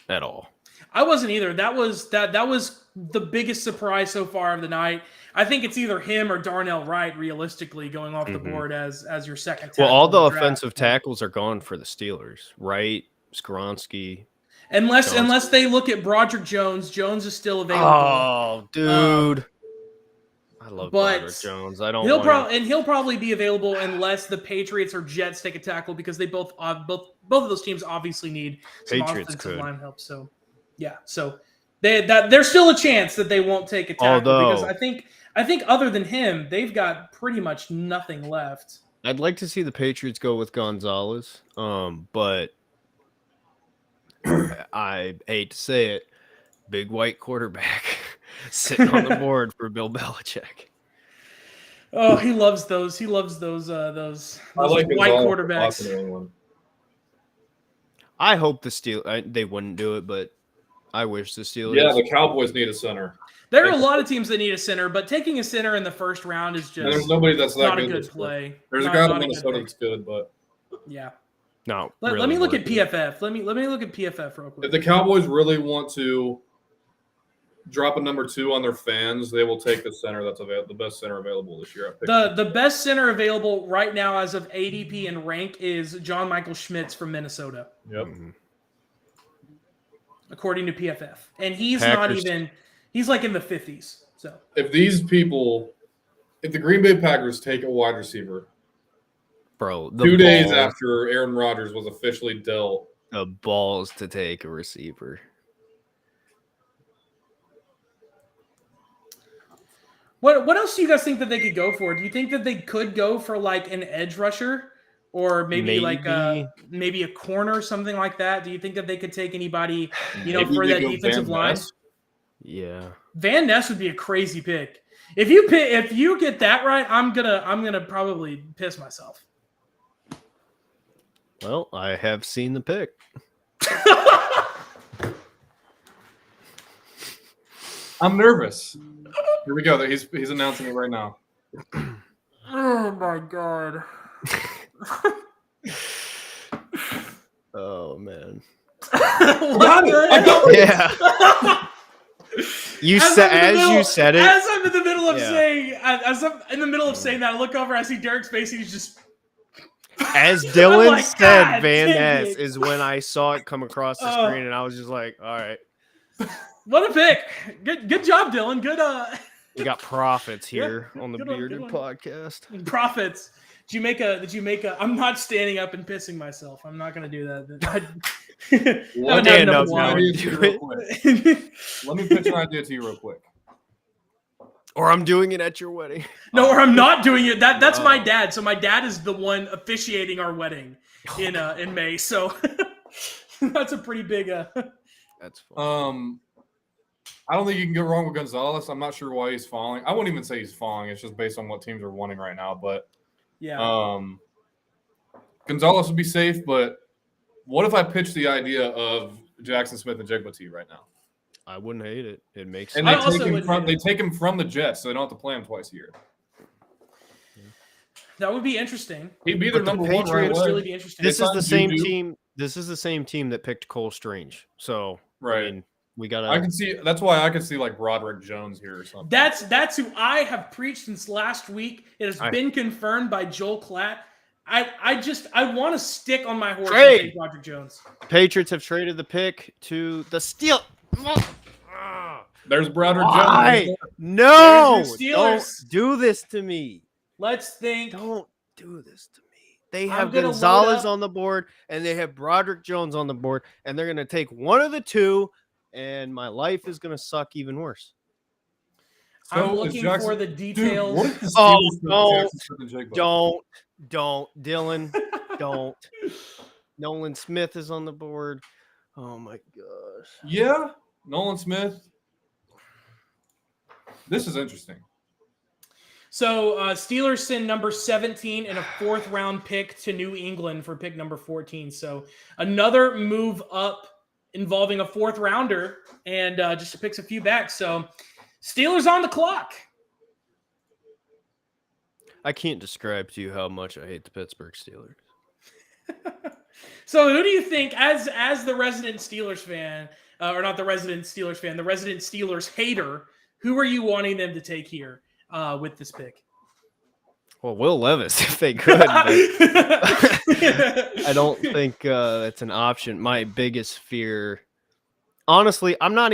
at all. I wasn't either. That was the biggest surprise so far of the night. I think it's either him or Darnell Wright, realistically, going off the board as your second tackle. Well, all the draft. offensive tackles are gone for the Steelers. Wright, Skoronski. Unless they look at Broderick Jones. Jones is still available. Oh, dude. I love Broderick Jones. I don't. He'll probably be available unless the Patriots or Jets take a tackle because they both of those teams obviously need some offensive line help. So, yeah. So there's still a chance that they won't take a tackle because I think other than him, they've got pretty much nothing left. I'd like to see the Patriots go with Gonzalez, but I hate to say it, big white quarterback sitting on the board for Bill Belichick. Oh, he loves those. He loves those white quarterbacks. I hope the Steelers they wouldn't do it, but I wish the Steelers. Yeah, the Cowboys need a center. There are a lot of teams that need a center, but taking a center in the first round is just there's nobody that's not that a good play. There's a guy in Minnesota that's good, but yeah. No. Let me look at PFF. Let me look at PFF real quick. If the Cowboys really want to drop a number 2 on their fans, they will take the center that's the best center available this year. The best center available right now as of ADP and rank is John Michael Schmitz from Minnesota. Yep. According to PFF. And he's not even he's like in the 50s. So if the Green Bay Packers take a wide receiver, bro, 2 days after Aaron Rodgers was officially dealt, the balls to take a receiver. What else do you guys think that they could go for? Do you think that they could go for like an edge rusher or maybe like maybe a corner, something like that? Do you think that they could take anybody, for that defensive line? Yeah. Van Ness would be a crazy pick. If you get that right, I'm gonna probably piss myself. Well, I have seen the pick. I'm nervous. Here we go. He's announcing it right now. Oh my god. Oh man. Yeah. You said it. As I'm in the middle of saying, that, I look over, I see Derek's face, and he's just. As Dylan said, Van Ness is when I saw it come across the screen, and I was just like, all right. What a pick! Good job, Dylan. Good. We got profits here on the Bearded Podcast. Profits. Did you make a? I'm not standing up and pissing myself. I'm not going to do that. Haven't had stand enough up water. now and idea to you do real it. quick. Let me pitch an idea to you real quick. Or I'm doing it at your wedding. No, or I'm not doing it. That's my Oh. dad. So my dad is the one officiating our wedding in May. So that's a pretty big. That's fun. I don't think you can go wrong with Gonzalez. I'm not sure why he's falling. I wouldn't even say he's falling. It's just based on what teams are wanting right now. But Yeah. Gonzalez would be safe. But what if I pitch the idea of Jackson Smith and Jigba to you right now? I wouldn't hate it. It makes And I sense. they also take him wouldn't from hate they it. take him from the Jets, so they don't have to play him twice a year. That would be interesting. He'd be their But the number one right It would away. really be interesting. This is signed the same Juju. team. This is the same team that picked Cole Strange. So Right. I mean, we gotta. I can see. That's why I could see like Broderick Jones here or something. That's who I have preached since last week. It has I- been confirmed by Joel Klatt. I want to stick on my horse Trade. and take Roderick Jones. Patriots have traded the pick to the Steel. There's Broderick Why? Jones. No! There's your Don't Steelers. do this to me. Let's think. Don't do this to me. They I'm have gonna load Gonzalez up- on the board and they have Broderick Jones on the board, and they're gonna take one of the two, and my life is gonna suck even worse. So I'm is looking Jackson- for the Dude, details. what if the Oh, Steelers took no. Jackson Smith and Jigba? Don't, Dylan, don't. Nolan Smith is on the board. Oh my gosh. Yeah, Nolan Smith. This is interesting. So Steelers send number 17 and a 4th round pick to New England for pick number 14. So another move up involving a 4th rounder and just picks a few back. So Steelers on the clock. I can't describe to you how much I hate the Pittsburgh Steelers. So who do you think, as the resident Steelers fan, or not the resident Steelers fan, the resident Steelers hater, who are you wanting them to take here with this pick? Well, Will Levis, if they could. But I don't think that's an option. My biggest fear, honestly, I'm not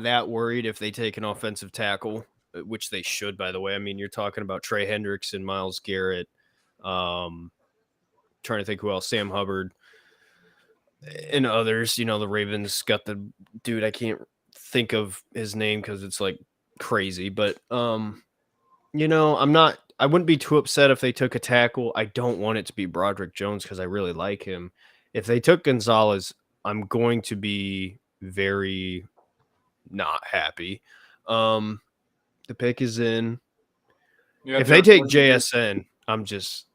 that worried if they take an offensive tackle, which they should, by the way. I mean, you're talking about Trey Hendrickson, Myles Garrett, trying to think who else, Sam Hubbard, and others. You know, the Ravens got the dude, I can't think of his name because it's like crazy, but you know, I wouldn't be too upset if they took a tackle. I don't want it to be Broderick Jones because I really like him. If they took Gonzalez, I'm going to be very not happy. The pick is in. Yeah, If they take Derek JSN, I'm just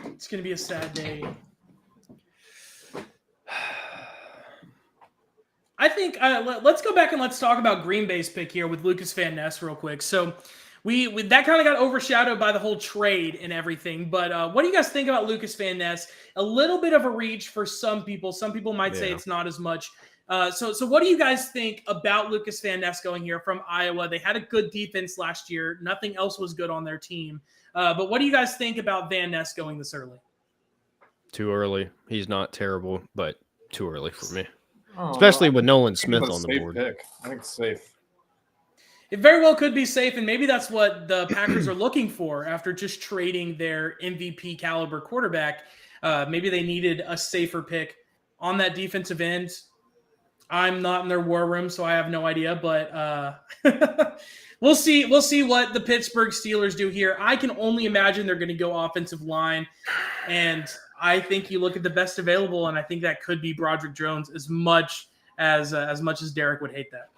It's going to be a sad day. I think let's go back and let's talk about Green Bay's pick here with Lucas Van Ness real quick. So we that kind of got overshadowed by the whole trade and everything. But what do you guys think about Lucas Van Ness? A little bit of a reach for some people. Some people might say Yeah. it's not as much. So what do you guys think about Lucas Van Ness going here from Iowa? They had a good defense last year. Nothing else was good on their team. But what do you guys think about Van Ness going this early? too early. He's not terrible, but too early for me. Oh, Especially with Nolan I think Smith it's a on the safe board. pick. I think it's safe. It very well could be safe, and maybe that's what the Packers are looking for after just trading their MVP caliber quarterback. Maybe they needed a safer pick on that defensive end. I'm not in their war room, so I have no idea, but we'll see. We'll see what the Pittsburgh Steelers do here. I can only imagine they're going to go offensive line, and I think you look at the best available, and I think that could be Broderick Jones as much as Derek would hate that.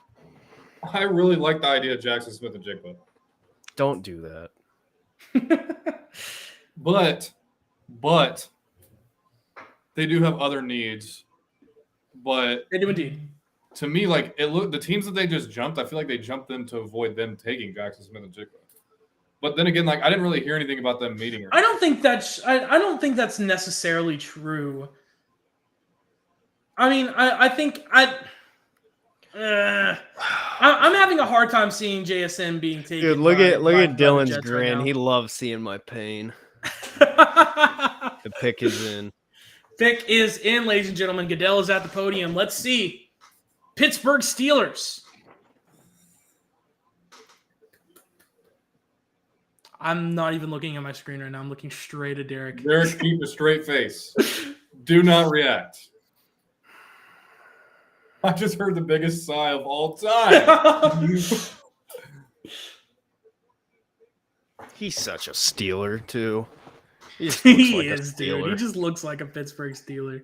I really like the idea of Jackson Smith and Jigba. Don't do that. But they do have other needs. But They do indeed. to me, like the teams that they just jumped, I feel like they jumped them to avoid them taking Jackson Smith and Jigba. But then again, like I didn't really hear anything about them meeting her. I don't think that's necessarily true. I mean, I'm having a hard time seeing JSN being taken. Dude, look by at the Dylan's Jets grin. right He loves seeing my pain. now. The pick is in. Pick is in, ladies and gentlemen. Goodell is at the podium. Let's see. Pittsburgh Steelers. I'm not even looking at my screen right now. I'm looking straight at Derek. Derek, keep a straight face. Do not react. I just heard the biggest sigh of all time. He's such a Steeler too. He just looks He like a is, dude. He Steeler. just looks like a Pittsburgh Steeler.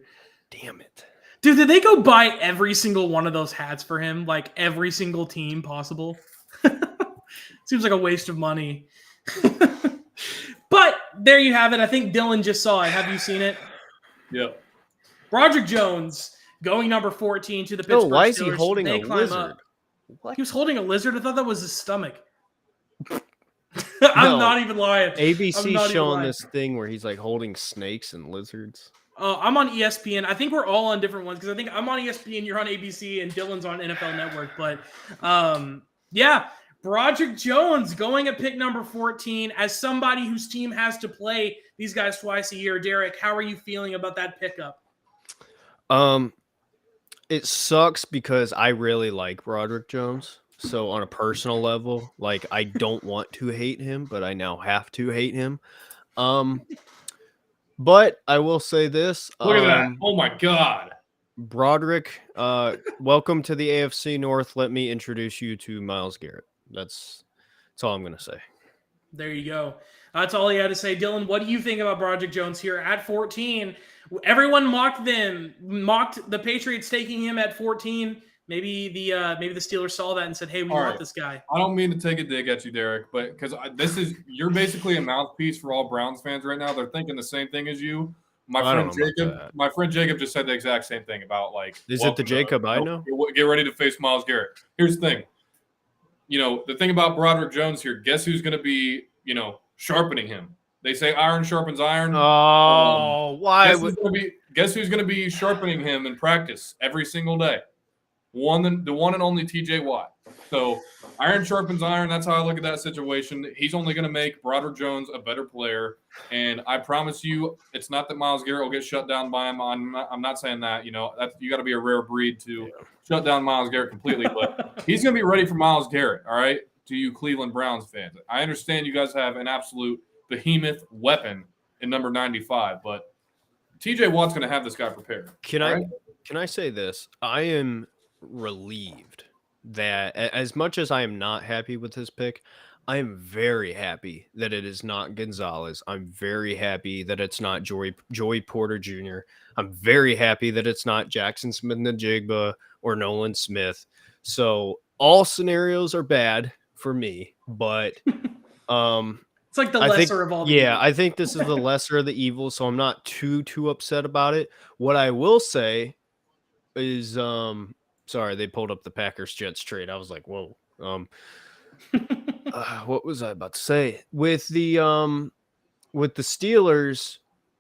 Damn it. Dude, did they go buy every single one of those hats for him? Like every single team possible? Seems like a waste of money. But there you have it. I think Dylan just saw it. Have you seen it? Yep. Broderick Jones going number 14 to the Pittsburgh No, why is he Steelers. holding They a climb lizard? up. What? He was holding a lizard. I thought that was his stomach. I'm No. not even lying. I'm ABC not even showing lying. this thing where he's like holding snakes and lizards. I'm on ESPN. I think we're all on different ones because I think I'm on ESPN, you're on ABC, and Dylan's on NFL Network. But yeah, Broderick Jones going at pick number 14 as somebody whose team has to play these guys twice a year. Derek, how are you feeling about that pickup? It sucks because I really like Broderick Jones. So on a personal level, like I don't want to hate him, but I now have to hate him. But I will say this. Look at that. Oh my God. Broderick, welcome to the AFC North. Let me introduce you to Myles Garrett. That's all I'm gonna say. There you go. That's all he had to say. Dylan, what do you think about Broderick Jones here at 14? Everyone mocked the Patriots taking him at 14. Maybe the Steelers saw that and said, "Hey, we want this guy." I don't mean to take a dig at you, Derek, but because you're basically a mouthpiece for all Browns fans right now. They're thinking the same thing as you. My friend Jacob just said the exact same thing about like. Is it the Jacob I know? Get ready to face Myles Garrett. Here's the thing. The thing about Broderick Jones here. Guess who's going to be sharpening him? They say iron sharpens iron. Oh, why? Guess who's going to be sharpening him in practice every single day? The one and only TJ Watt. So iron sharpens iron. That's how I look at that situation. He's only going to make Broderick Jones a better player. And I promise you, it's not that Myles Garrett will get shut down by him. I'm not saying that. You got to be a rare breed to shut down Myles Garrett completely. But he's going to be ready for Myles Garrett. All right, to you Cleveland Browns fans. I understand you guys have an absolute behemoth weapon in number 95, but TJ Watt's going to have this guy prepared. Can I say this? I am relieved that as much as I am not happy with his pick, I am very happy that it is not Gonzalez. I'm very happy that it's not Joey Porter Jr. I'm very happy that it's not Jackson Smith-Njigba or Nolan Smith. So all scenarios are bad for me, but it's like the lesser of all the evils. I think this is the lesser of the evils, so I'm not too upset about it. What I will say is sorry, they pulled up the Packers-Jets trade. I was like, whoa. What was I about to say? With the Steelers,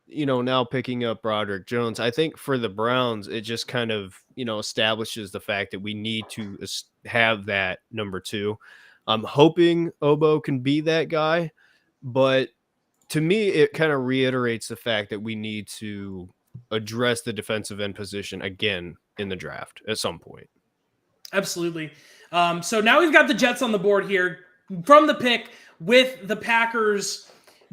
now picking up Broderick Jones, I think for the Browns, it just kind of, establishes the fact that we need to have that number 2. I'm hoping Obo can be that guy, but to me, it kind of reiterates the fact that we need to address the defensive end position again in the draft at some point. Absolutely. So now we've got the Jets on the board here from the pick with the Packers.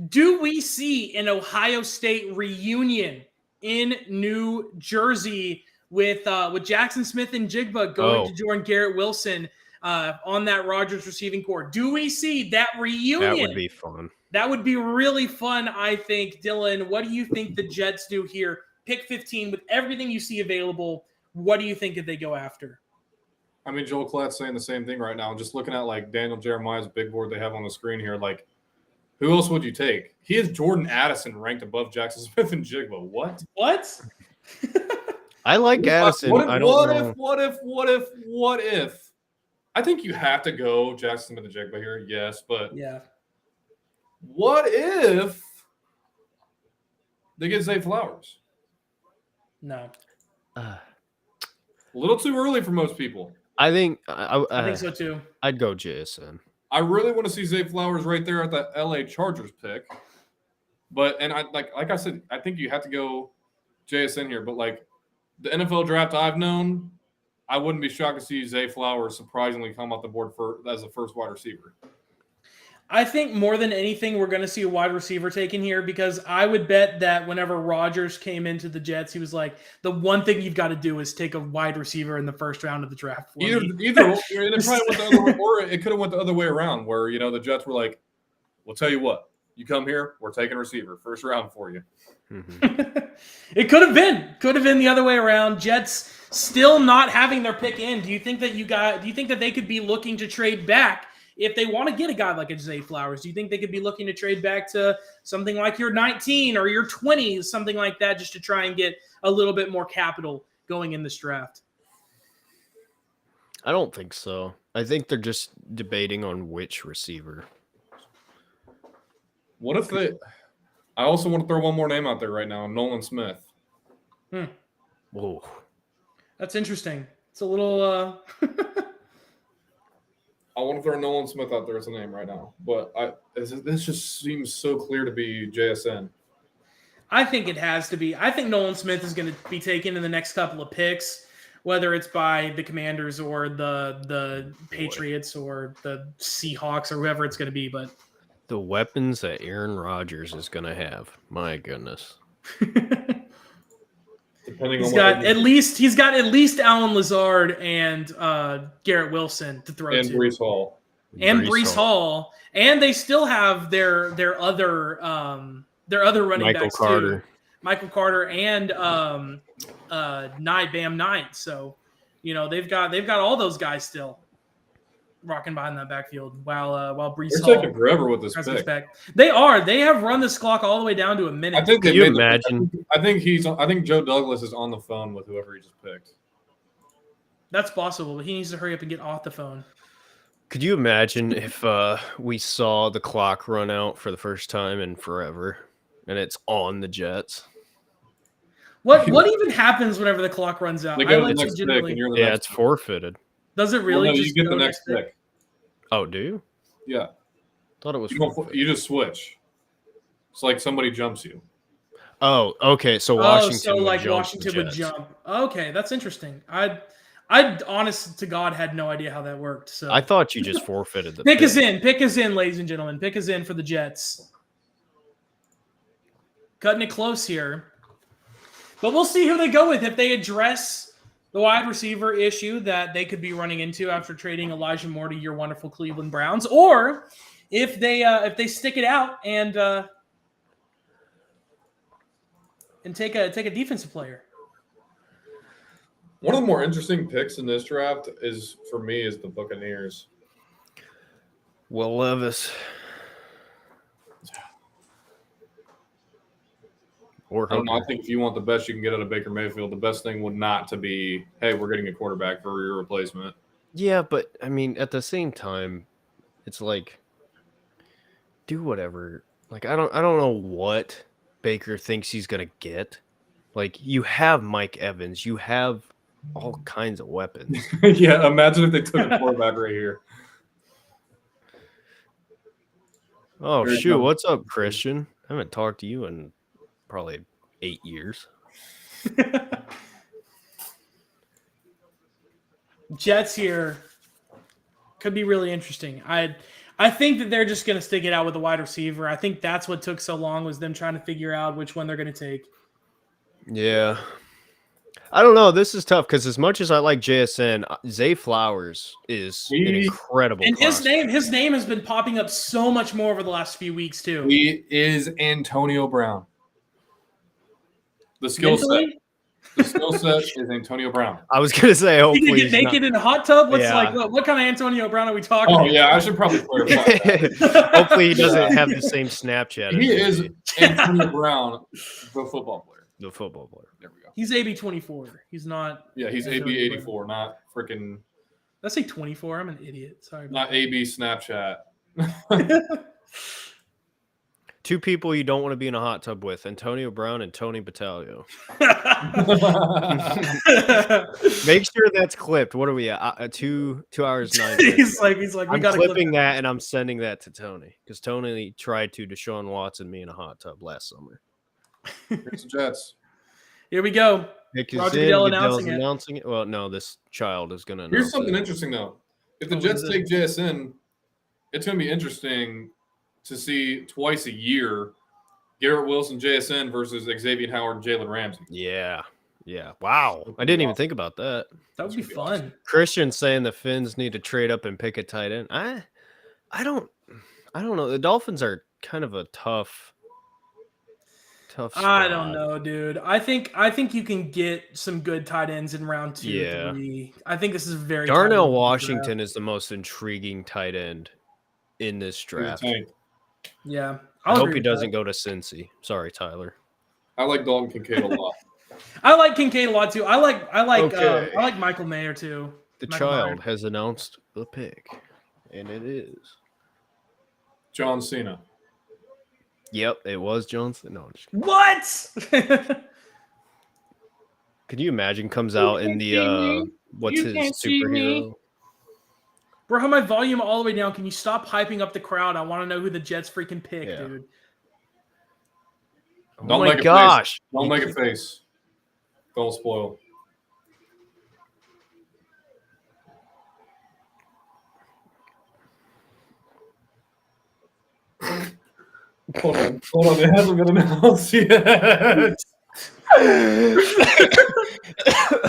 Do we see an Ohio State reunion in New Jersey with Jackson Smith-Njigba going to join Garrett Wilson on that Rodgers receiving core? Do we see that reunion? That would be fun. That would be really fun, I think. Dylan, what do you think the Jets do here? Pick 15 with everything you see available. What do you think if they go after? I mean, Joel Klatt's saying the same thing right now. Just looking at like Daniel Jeremiah's big board they have on the screen here, like who else would you take? He has Jordan Addison ranked above Jackson Smith-Njigba. What? I like Addison. What if? I think you have to go Jackson Smith-Njigba here, yes, but what if they get Zay Flowers? No. A little too early for most people. I think I think so too. I'd go JSN. I really want to see Zay Flowers right there at the LA Chargers pick. But like I said, I think you have to go JSN here. But like the NFL draft I've known, I wouldn't be shocked to see Zay Flowers surprisingly come off the board as the first wide receiver. I think more than anything, we're going to see a wide receiver taken here because I would bet that whenever Rodgers came into the Jets, he was like, the one thing you've got to do is take a wide receiver in the first round of the draft. Either, and it probably went the other way, or it could have went the other way around, where the Jets were like, "We'll tell you what, you come here, we're taking a receiver first round for you." Mhm. It could have been the other way around. Jets still not having their pick in. Do you think that they could be looking to trade back? If they want to get a guy like a Zay Flowers, do you think they could be looking to trade back to something like your 19 or your 20s, something like that, just to try and get a little bit more capital going in this draft? I don't think so. I think they're just debating on which receiver. What if they – I also want to throw one more name out there right now, Nolan Smith. Whoa. That's interesting. It's a little I want to throw Nolan Smith out there as a name right now, but this just seems so clear to be JSN. I think it has to be. I think Nolan Smith is going to be taken in the next couple of picks, whether it's by the Commanders or the Patriots or the Seahawks or whoever it's going to be. But the weapons that Aaron Rodgers is going to have, my goodness. He's got at least Alan Lazard and Garrett Wilson to throw and to. Breece Hall. And Breece Hall. And they still have their other running backs Carter. too. Michael Carter and Bam Knight. So, they've got all those guys still rocking behind that backfield while Breece Hall. They're taking forever with this pick. Back. They are. They have run this clock all the way down to a minute. I think Can you imagine? I think Joe Douglas is on the phone with whoever he just picked. That's possible, but he needs to hurry up and get off the phone. Could you imagine if we saw the clock run out for the first time in forever, and it's on the Jets? What even happens whenever the clock runs out? They go to the next pick, and you're the next it's forfeited. Does it really? Well, no, just you get the next pick. Oh, do you? Yeah. Thought it was. You just switch. It's like somebody jumps you. Oh, okay. So Washington. Washington would jump. Okay, that's interesting. I honest to God had no idea how that worked. So I thought you just forfeited the pick is in, ladies and gentlemen. Pick is in for the Jets. Cutting it close here. But we'll see who they go with if they address the wide receiver issue that they could be running into after trading Elijah Moore to your wonderful Cleveland Browns, or if they stick it out and take a defensive player. One of the more interesting picks in this draft is the Buccaneers. Will Levis. I think if you want the best you can get out of Baker Mayfield, the best thing would not to be, hey, we're getting a quarterback for your replacement. Yeah, but I mean, at the same time, it's like, do whatever. Like, I don't know what Baker thinks he's gonna get. Like, you have Mike Evans, you have all kinds of weapons. Yeah, imagine if they took a quarterback right here. Oh, shoot. What's up, Christian? I haven't talked to you in probably 8 years. Jets here could be really interesting. I think that they're just going to stick it out with a wide receiver. I think that's what took so long, was them trying to figure out which one they're going to take. Yeah. I don't know. This is tough because as much as I like JSN, Zay Flowers is an incredible and prospect. his name has been popping up so much more over the last few weeks too. He is Antonio Brown. The skill set is Antonio Brown. I was gonna say, hopefully he can get naked in a hot tub. What kind of Antonio Brown are we talking? Oh yeah, I should probably clarify that. Hopefully he doesn't have the same Snapchat. He is Antonio Brown, the football player. The football player. There we go. He's AB24. He's not. Yeah, he's AB84, not freaking. Let's say 24. I'm an idiot. Sorry. Not AB Snapchat. Two people you don't want to be in a hot tub with: Antonio Brown and Tony Battaglio. Make sure that's clipped. What are we at? 2 hours 9 minutes. he's like. I'm clipping that and I'm sending that to Tony because Tony tried to Deshaun Watson me in a hot tub last summer. Here's the Jets. Here we go. Roger Goodell announcing it. Well, no, this child is going to. Here's something interesting though. If the Jets take JSN, it's going to be interesting to see twice a year Garrett Wilson, JSN versus Xavier Howard and Jalen Ramsey. Yeah. Yeah. Wow. I didn't even think about that. That would be fun. Awesome. Christian saying the Finns need to trade up and pick a tight end. I don't know. The Dolphins are kind of a tough I don't spot. know, dude. I think you can get some good tight ends in round 2, Yeah. 3. I think this is very Darnell tight-end Washington draft. is the most intriguing tight end in this He's a draft. tank. Yeah, I hope agree he with that. doesn't go to Cincy. Sorry, Tyler. I like Dalton Kincaid a lot. I like Kincaid a lot too. I like Okay. I like Michael Mayer too. The Michael child Mayer. has announced the pick, and it is. John Cena. Yep, it was Johnson. No, I'm just kidding. What? Could you imagine comes out in the what's You his can't see me. superhero? Bro, have my volume all the way down. Can you stop hyping up the crowd? I want to know who the Jets freaking pick, Yeah. dude. Oh Don't my make a face. gosh! Don't You make a keep- face. Don't spoil. Hold on. It hasn't been announced yet.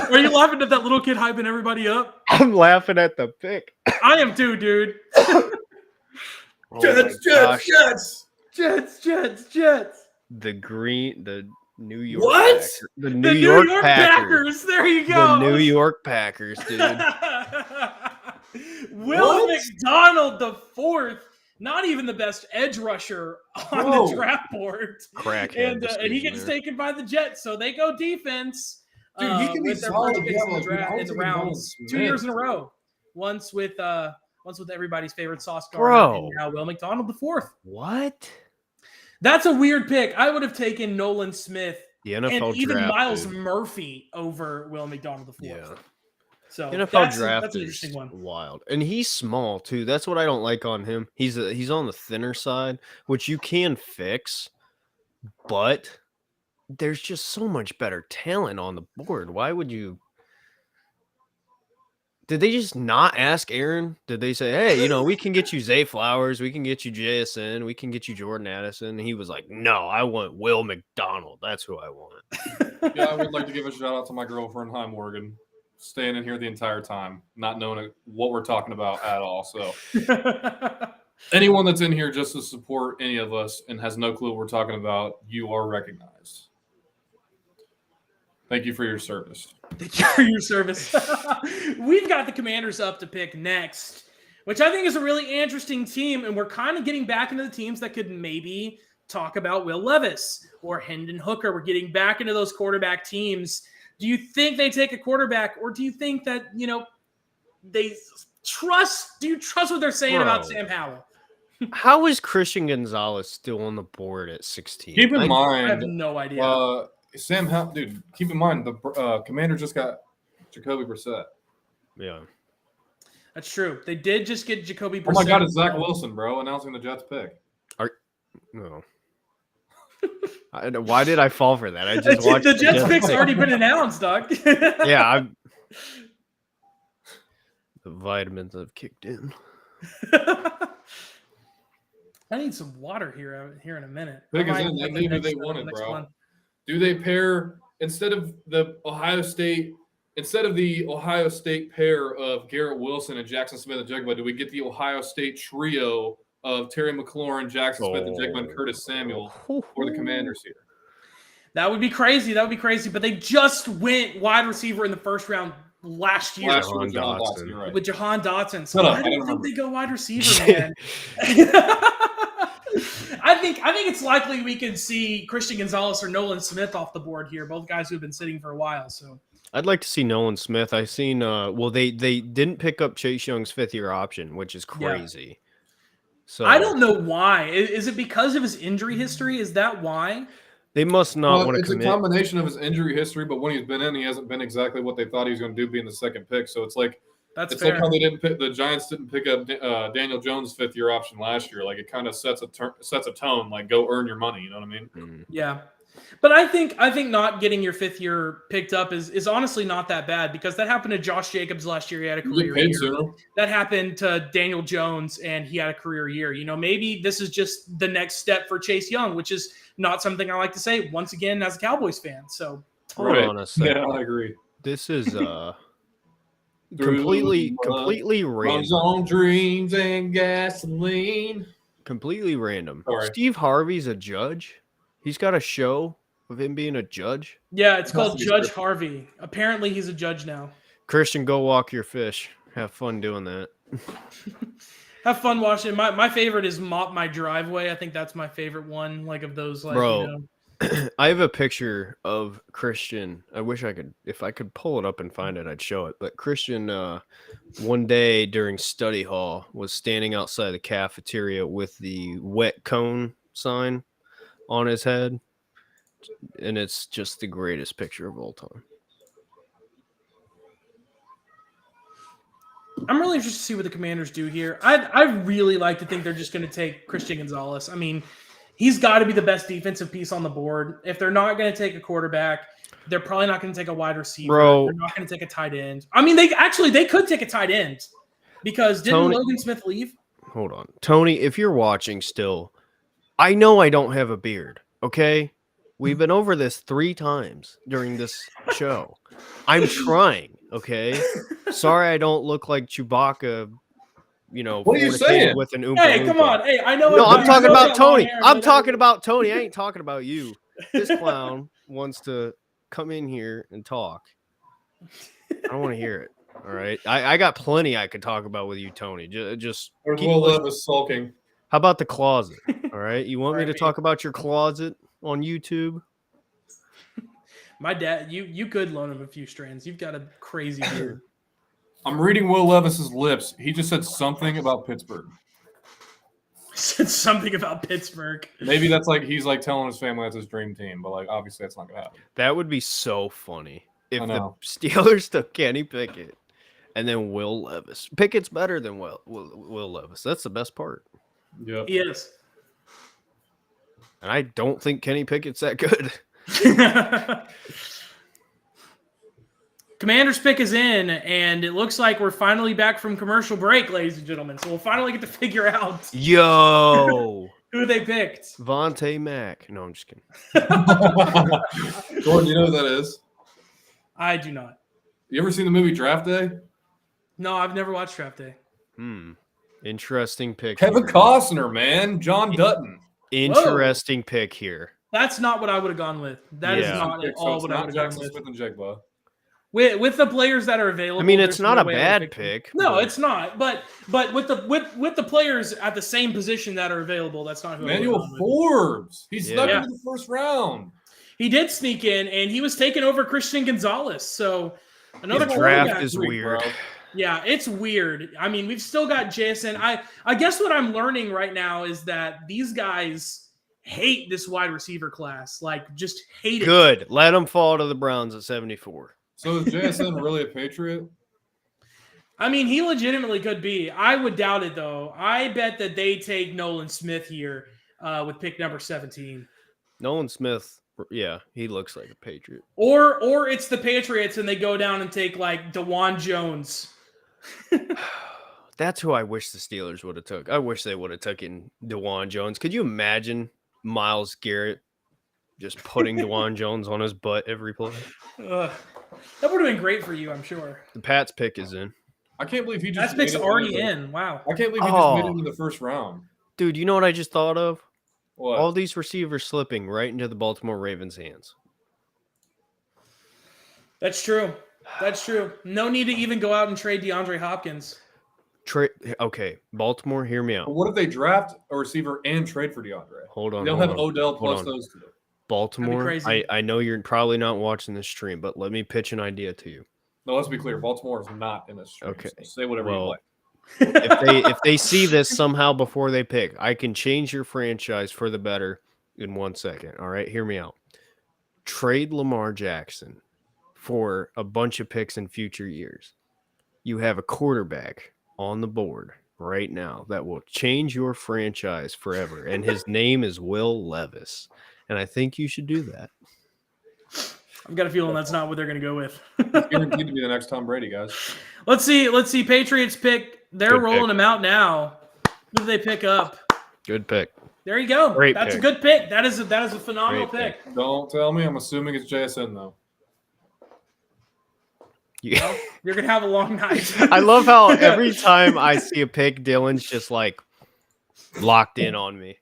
Are you laughing at that little kid hyping everybody up? I'm laughing at the pick. I am too, dude. Oh my gosh. Jets. The New York What? Packers. The The New York Packers. Packers. There you The go. New York Packers, dude. Will What? McDonald the fourth, not even the best edge rusher on Whoa. the draft board, Crackhead. and he decision gets there. taken by the Jets, so they go defense. Dude, he can be with their solid, first picks yeah, in the but dude, I draft was in the thinking Nolan rounds, 2 Smith. years in a row. Once with everybody's favorite Sauce Gardner, Bro. and now Will McDonald the fourth. What? That's a weird pick. I would have taken Nolan Smith The and NFL even draft. Miles dude. Murphy over Will McDonald the fourth. Yeah. So NFL that's draft an is interesting one. wild, and he's small too. That's what I don't like on him. He's on the thinner side, which you can fix, but there's just so much better talent on the board. Why would you? Did they just not ask Aaron? Did they say, "Hey, we can get you Zay Flowers, we can get you JSN, we can get you Jordan Addison"? And he was like, "No, I want Will McDonald. That's who I want." Yeah, I would like to give a shout out to my girlfriend, Hi Morgan, staying in here the entire time, not knowing what we're talking about at all. So anyone that's in here just to support any of us and has no clue what we're talking about, you are recognized. Thank you for your service. Thank you for your service. We've got the Commanders up to pick next, which I think is a really interesting team. And we're kind of getting back into the teams that could maybe talk about Will Levis or Hendon Hooker. We're getting back into those quarterback teams. Do you think they take a quarterback, or do you think that, they trust? Do you trust what they're saying about Bro. Sam Howell? How is Christian Gonzalez still on the board at 16? Keep in I have mind, no idea. Sam Howell, dude, keep in mind, the Commander just got Jacoby Brissett. Yeah. That's true. They did just get Jacoby Brissett. Oh my God, it's Zach Wilson, bro, announcing the Jets pick. No. Why did I fall for that? I just watched The Jets pick's pick. already been announced, Doug. Yeah, the vitamins have kicked in. I need some water here in a minute. Pick I is might in. They have knew the who they next- wanted, next bro. one. Do they pair instead of the Ohio State pair of Garrett Wilson and Jackson Smith and Jigba? Do we get the Ohio State trio of Terry McLaurin, Jackson Smith, and Jigba, and Curtis Samuel for the Commanders here? That would be crazy. But they just went wide receiver in the first round last year Last year Jahan was Jahan Dotson. Dotson, you're right. with Jahan Dotson. So Shut up, I I don't didn't think remember. they go wide receiver, man. I think it's likely we could see Christian Gonzalez or Nolan Smith off the board here, both guys who have been sitting for a while. So I'd like to see Nolan Smith. I've seen they didn't pick up Chase Young's 5th-year option, which is Yeah. crazy. So I don't know why. Is it because of his injury history? Is that why? They must not Well, want to it's commit. a combination of his injury history, but when he's been in, he hasn't been exactly what they thought he was going to do, being the second pick. So it's like That's it's fair. like how the Giants didn't pick up Daniel Jones' 5th-year option last year. Like it kind of sets a tone. Like go earn your money. You know what I mean? Mm. Yeah. But I think not getting your 5th year picked up is honestly not that bad, because that happened to Josh Jacobs last year. He had a You career get paid year. sooner. That happened to Daniel Jones, and he had a career year. You know, maybe this is just the next step for Chase Young, which is not something I like to say once again as a Cowboys fan. So Hold on a second. Yeah, I agree. This is completely Runs random. on dreams and gasoline. Completely random. Sorry. Steve Harvey's a judge. He's got a show of him being a judge. yeah, it's It has called to be Judge scripted. Harvey. Apparently, he's a judge now. Christian, go walk your fish. Have fun doing that. Have fun watching. My favorite is Mop My Driveway. I think that's my favorite one. Like of those, like Bro. you know. I have a picture of Christian. I wish I could, if I could pull it up and find it, I'd show it. But Christian, one day during study hall, was standing outside the cafeteria with the wet cone sign on his head. And it's just the greatest picture of all time. I'm really interested to see what the Commanders do here. I really like to think they're just going to take Christian Gonzalez. I mean, he's got to be the best defensive piece on the board. If they're not going to take a quarterback, they're probably not going to take a wide receiver. Bro. They're not going to take a tight end. I mean, they could take a tight end, because didn't Tony- Logan Smith leave? Hold on. Tony, if you're watching still, I know I don't have a beard, okay? We've been over this 3 times during this show. I'm trying, okay? Sorry I don't look like Chewbacca, you know, What are you fornicating saying? with an Oompa Hey, come Loompa. on. Hey, I know. No, I'm I talking know about that long Tony. hair, I'm but talking about Tony. I ain't talking about you. This clown wants to come in here and talk. I don't want to hear it. All right. I got plenty I could talk about with you, Tony. Just There's keep Will pushing. Levis sulking. How about the closet? All right. You want me to Alright. talk about your closet on YouTube? My dad, you could loan him a few strands. You've got a crazy beard. I'm reading Will Levis's lips. He just said something about Pittsburgh. Said something about Pittsburgh. Maybe that's like he's like telling his family that's his dream team, but like obviously that's not gonna happen. That would be so funny if I the know. Steelers took Kenny Pickett and then Will Levis. Pickett's better than Will Levis. That's the best part. Yep. Yes. And I don't think Kenny Pickett's that good. Commander's pick is in, and it looks like we're finally back from commercial break, ladies and gentlemen. So we'll finally get to figure out Yo, who they picked. Vontae Mack. No, I'm just kidding. Jordan, you know who that is? I do not. You ever seen the movie Draft Day? No, I've never watched Draft Day. Interesting pick. Kevin here. Costner, man. John Dutton. Interesting pick here. That's not what I would have gone with. That is Yeah. not at So all it's what I not would have Jackson gone with. Smith and Jigba. With the players that are available. I mean, it's there's not no a way I bad would them. pick. No, but it's not. But with the players at the same position that are available, that's not who I would've Manuel gone with. Forbes. He snuck Yeah. into the first round. He did sneak in, and he was taking over Christian Gonzalez. So another the draft quarterback is Freak, weird. bro. Yeah, it's weird. I mean, we've still got JSN. I guess what I'm learning right now is that these guys hate this wide receiver class. Like, just hate it. Good. Let him fall to the Browns at 74. So is JSN really a Patriot? I mean, he legitimately could be. I would doubt it, though. I bet that they take Nolan Smith here with pick number 17. Nolan Smith, yeah, he looks like a Patriot. Or it's the Patriots and they go down and take, like, DeJuan Jones. That's who I wish the Steelers would have took. I wish they would have taken DeJuan Jones. Could you imagine Myles Garrett just putting DeJuan Jones on his butt every play? Ugh. That would have been great for you, I'm sure. The Pats pick is in. I can't believe he just That pick's made it already into in. Wow. I can't believe he just made Oh. it into the first round. Dude, you know what I just thought of? What? All these receivers slipping right into the Baltimore Ravens' hands. That's true. That's true. No need to even go out and trade DeAndre Hopkins. Okay, Baltimore, hear me But out. what if they draft a receiver and trade for DeAndre? Hold on. They'll hold have on. Odell Hold plus on. those two. Baltimore, crazy. I know you're probably not watching this stream, but let me pitch an idea to you. No, let's be clear. Baltimore is not in this stream. Okay. So say whatever you Well, like. if they see this somehow before they pick, I can change your franchise for the better in 1 second. All right, hear me out. Trade Lamar Jackson for a bunch of picks in future years. You have a quarterback on the board right now that will change your franchise forever, and his name is Will Levis. and I think you should do that. I've got a feeling that's not what they're going to go with. He's guaranteed to be the next Tom Brady, guys. Let's see. Patriots pick. They're Good rolling pick. him out now. Who do they pick up? Good pick. There you go. Great That's pick. a good pick. That is a phenomenal Great pick. Don't tell me. I'm assuming it's JSN though. Yeah. You're gonna have a long night. I love how every time I see a pick, Dylan's just like locked in on me.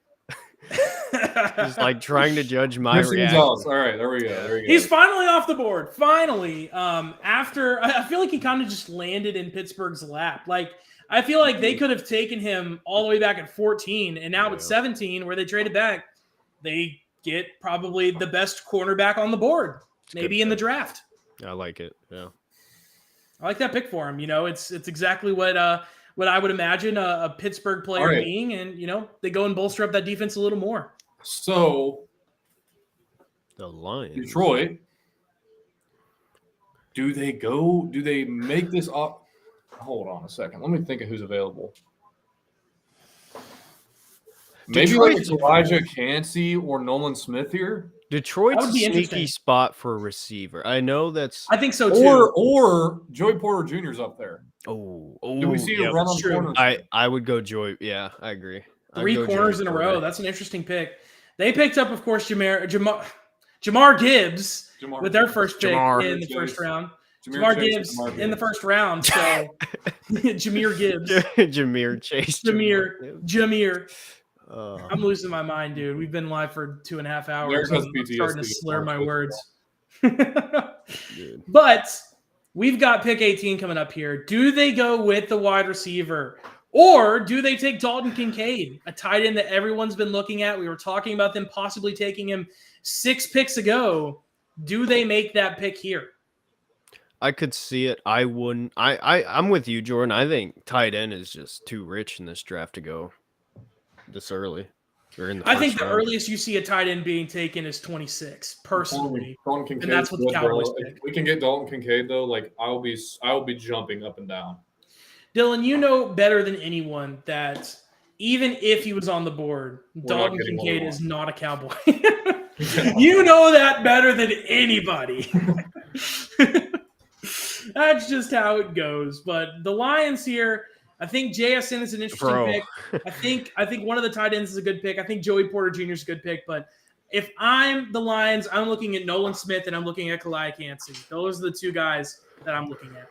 Just like trying to judge my Christian reaction. Gonzalez. All right, there we go. He's finally off the board. Finally, after I feel like he kind of just landed in Pittsburgh's lap. Like I feel like they could have taken him all the way back at 14, and now at 17, where they traded back, they get probably the best cornerback on the board, maybe in the draft. I like it. Yeah. I like that pick for him. You know, it's exactly what I would imagine a Pittsburgh player being, and you know, they go and bolster up that defense a little more. So The Lions. Detroit. Do they make this up? Hold on a second. Let me think of who's available. Maybe like Detroit's- Elijah Cansey or Nolan Smith here. That Detroit's a would be sneaky interesting. spot for a receiver. I know that's I think so too. Or Joey Porter Jr.'s up there. oh Do we see yeah. a run on that's true. corners? I would go Joy. Yeah, I agree. I'd Three go corners Joey in a Porter. row. That's an interesting pick. They picked up, of course, Jamar Gibbs with their first pick Jamar. in the first round. Jameer Jamar Chase, Gibbs Jamar in the Gibbs. first round. So Jameer Gibbs. Jameer Chase. Jameer. Oh. I'm losing my mind, dude. We've been live for 2.5 hours. Derek has I'm starting to PTSD. slur my words. Dude. But we've got pick 18 coming up here. Do they go with the wide receiver? Or do they take Dalton Kincaid, a tight end that everyone's been looking at? We were talking about them possibly taking him 6 picks ago. Do they make that pick here? I could see it. I wouldn't. I'm with you, Jordan. I think tight end is just too rich in this draft to go this early. Or in the I think first the round. earliest you see a tight end being taken is 26, personally. Dalton Kincaid, And that's what the good, bro. Cowboys If pick. we can get Dalton Kincaid though, like I will be jumping up and down. Dylan, you know better than anyone that even if he was on the board, We're not Dalton getting what we Kincaid want. is not a Cowboy. You know that better than anybody. That's just how it goes. But the Lions here, I think JSN is an interesting Bro. pick. I think one of the tight ends is a good pick. I think Joey Porter Jr. is a good pick. But if I'm the Lions, I'm looking at Nolan Smith and I'm looking at Kalai Cansey. Those are the two guys that I'm looking at.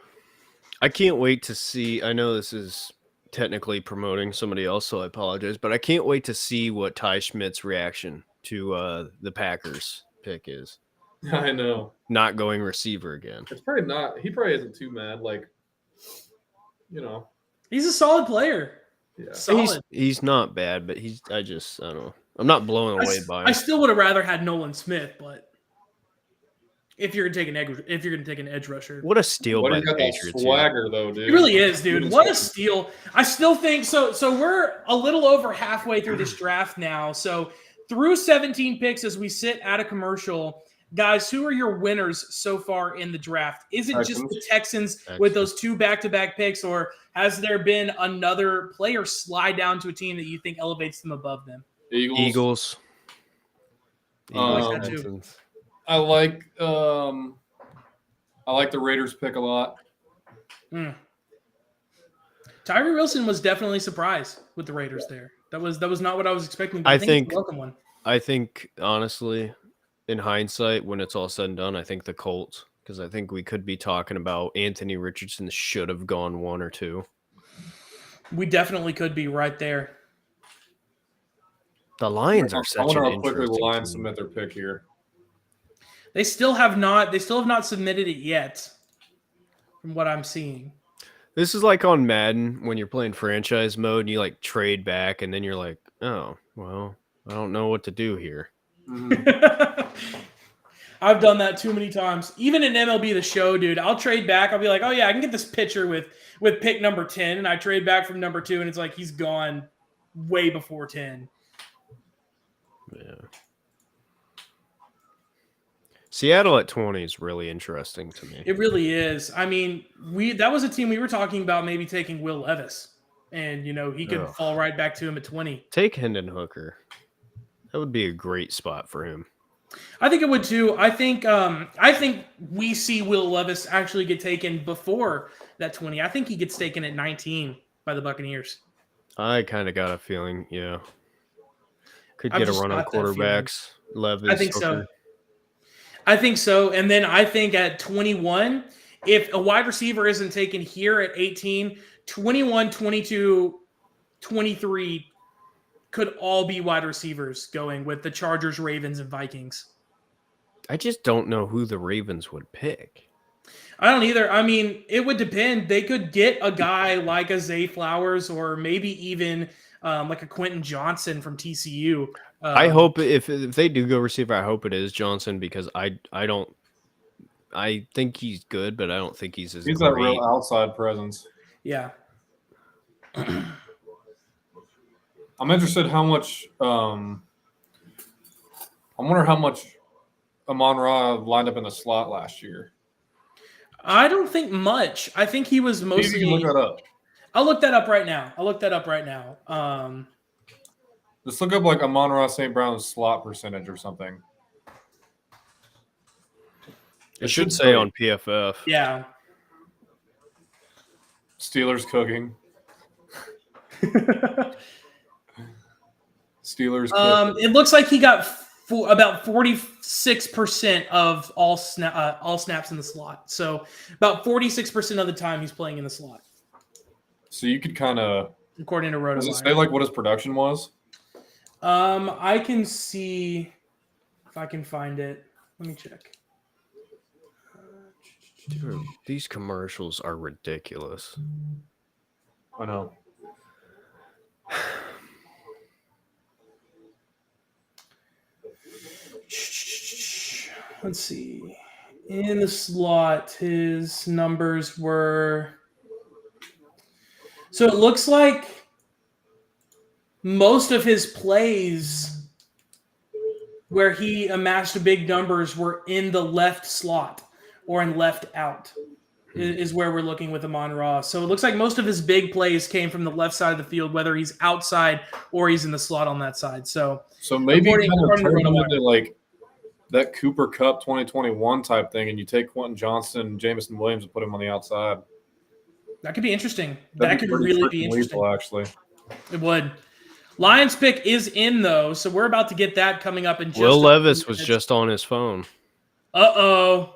I can't wait to see. I know this is technically promoting somebody else, so I apologize, but I can't wait to see what Ty Schmidt's reaction to the Packers pick is. I know. Not going receiver again. It's probably not. He probably isn't too mad. Like, you know, He's a solid player. yeah. Solid. He's not bad, but I don't know. I'm not blown away by I him. still would have rather had Nolan Smith, but if you're gonna take an edge rusher, What a steal What by he's the got that Patriots. here. swagger though, dude. it really is, dude. Dude, What a steal! I still think so. So we're a little over halfway through this draft now. So through 17 picks as we sit at a commercial, guys, who are your winners so far in the draft? Is it just the Texans with those 2 back-to-back picks, or has there been another player slide down to a team that you think elevates them above them? Eagles. I like that too. Texans. I like the Raiders pick a lot. Tyree Wilson was definitely surprised with the Raiders there. That was not what I was expecting. But I it's a think- welcome one. I think honestly, in hindsight, when it's all said and done, I think the Colts, because I think we could be talking about Anthony Richardson should have gone 1 or 2. We definitely could be right there. The Lions are I such wonder an how quickly the interesting Lions team. submit their pick here. They still have not submitted it yet, from what I'm seeing. This is like on Madden when you're playing franchise mode and you like trade back and then you're like, oh, well, I don't know what to do here. I've done that too many times. Even in MLB The Show, dude, I'll trade back. I'll be like, oh yeah, I can get this pitcher with pick number 10, and I trade back from number 2, and it's like he's gone way before 10. Yeah. Seattle at 20 is really interesting to me. It really is. I mean, that was a team we were talking about maybe taking Will Levis, and he could fall right back to him at 20. Take Hendon Hooker. That would be a great spot for him. I think it would too. I think we see Will Levis actually get taken before that 20. I think he gets taken at 19 by the Buccaneers. I kind of got a feeling, yeah. Could I've get a just run on got that feeling. quarterbacks. Levis. I think so. Hooker. I think so. And then I think at 21, if a wide receiver isn't taken here at 18, 21, 22, 23 could all be wide receivers going with the Chargers, Ravens, and Vikings. I just don't know who the Ravens would pick. I don't either. I mean, it would depend. They could get a guy like a Zay Flowers or maybe even like a Quentin Johnson from TCU. I hope if they do go receiver, I hope it is Johnson because I think he's good, but I don't think he's as He's great. that real outside presence. Yeah. I'm interested how much. I wonder how much Amon-Ra lined up in the slot last year. I don't think much. I think he was mostly. You can look that up. I'll look that up right now. Just look up like Amon-Ra St. Brown's slot percentage or something. It should say on PFF. Yeah. Steelers cooking. Steelers cooking. It looks like he got about 46% of all snaps in the slot. So about 46% of the time he's playing in the slot. So you could kind of, according to does it RotoWire. say like what his production was? I can see if I can find it. Let me check. Dude, these commercials are ridiculous. I know. Let's see. In the slot, his numbers were. So it looks like most of his plays where he amassed big numbers were in the left slot or in left out is where we're looking with Amon-Ra. So it looks like most of his big plays came from the left side of the field, whether he's outside or he's in the slot on that side. So Maybe according kind of to turn him RotoWire. into like that Cooper Cup 2021 type thing, and you take Quentin Johnson and Jameson Williams and put him on the outside. that could be interesting. That'd That could pretty really freaking be interesting. lethal, actually. It would. Lions pick is in though, so we're about to get that coming up in just. Will a few Levis was minutes. just on his phone. Uh-oh.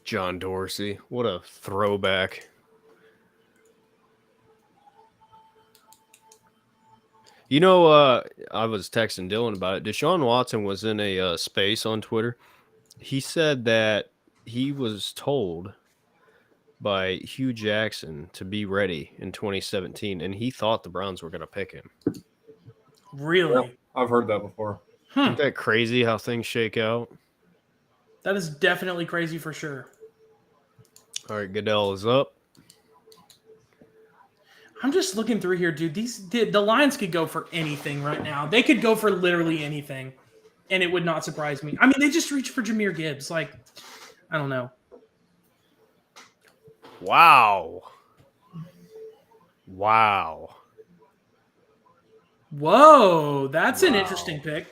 John Dorsey. What a throwback. You know, I was texting Dylan about it. Deshaun Watson was in a space on Twitter. He said that he was told by Hugh Jackson to be ready in 2017, and he thought the Browns were going to pick him. Really? I've heard that before. Isn't that crazy how things shake out? That is definitely crazy for sure. All right, Goodell is up. I'm just looking through here, dude. The Lions could go for anything right now. They could go for literally anything, and it would not surprise me. I mean, they just reached for Jahmyr Gibbs. Like, I don't know. Wow. Whoa, that's an interesting pick.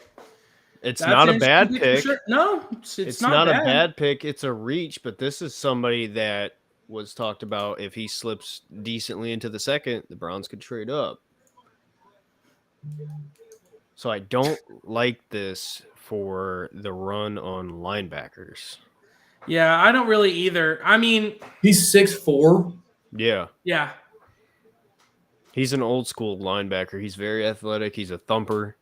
It's That's not an a bad interesting pick. for sure. No, it's not a bad pick. It's a reach, but this is somebody that was talked about. If he slips decently into the second, the Browns could trade up. So I don't like this for the run on linebackers. Yeah, I don't really either. I mean, He's 6'4". Yeah. yeah. He's an old school linebacker. He's very athletic. He's a thumper.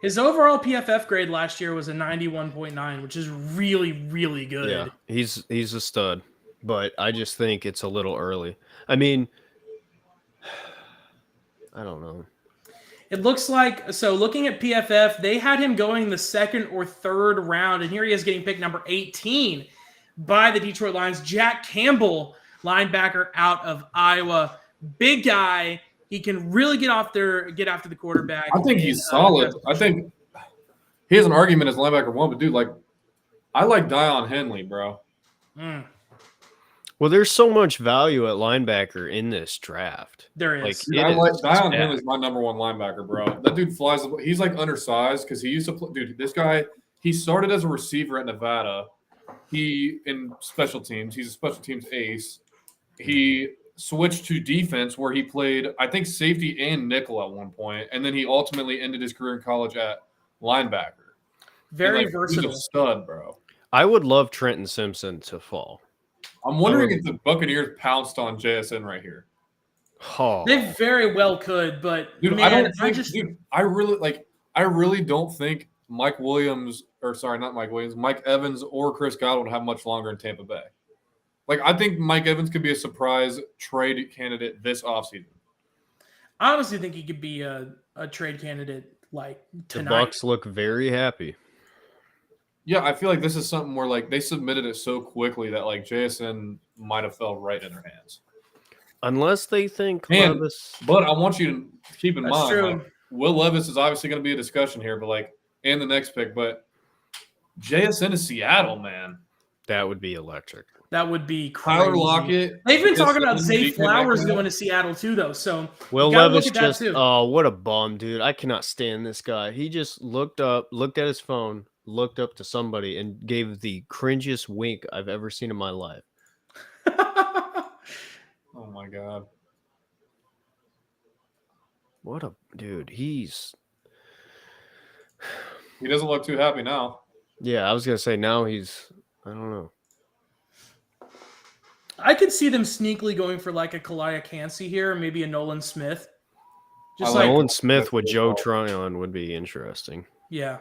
His overall PFF grade last year was a 91.9, which is really, really good. Yeah, he's a stud, but I just think it's a little early. I mean, I don't know. It looks like, so looking at PFF, they had him going the second or third round, and here he is getting picked number 18 by the Detroit Lions. Jack Campbell, linebacker out of Iowa. Big guy. He can really get after the quarterback. I think he's solid. I think he has an argument as linebacker one, but dude, like, I like Dion Henley, bro. Well, there's so much value at linebacker in this draft. There Like, is. Dude, it I like is Dion Hill stacked. is my number one linebacker, bro. That dude flies. He's like undersized because he used to play. Dude, this guy, he started as a receiver at Nevada. He in special teams. He's a special teams ace. He switched to defense where he played, I think, safety and nickel at one point, and then he ultimately ended his career in college at linebacker. Very He's versatile. a stud, bro. I would love Trenton Simpson to fall. I'm wondering if the Buccaneers pounced on JSN right here. Oh, They very well could, but Dude, man, I don't think. Dude, I really don't think Mike Williams, or sorry, not Mike Williams, Mike Evans or Chris Godwin have much longer in Tampa Bay. Like, I think Mike Evans could be a surprise trade candidate this offseason. I honestly think he could be a trade candidate like the tonight. Bucks look very happy. Yeah, I feel like this is something where like they submitted it so quickly that like JSN might have fell right in their hands. Unless they think Man, Levis. But I want you to keep in That's mind, true. like, Will Levis is obviously going to be a discussion here, but like, and the next pick, but JSN is Seattle, man. That would be electric. That would be crazy. Tyler Lockett. They've been talking JSN, about Zay DK Flowers Metcalf. going to Seattle too, though. So Will you gotta Levis look at that just too. oh, what a bum, dude. I cannot stand this guy. He just looked at his phone, looked up to somebody, and gave the cringiest wink I've ever seen in my life. Oh my god. What a dude. He's He doesn't look too happy now. yeah, I was gonna say now he's I don't know. I could see them sneakily going for like a Kalia Cansey here, maybe a Nolan Smith. Just I like- Nolan Smith with Joe Tryon would be interesting. yeah,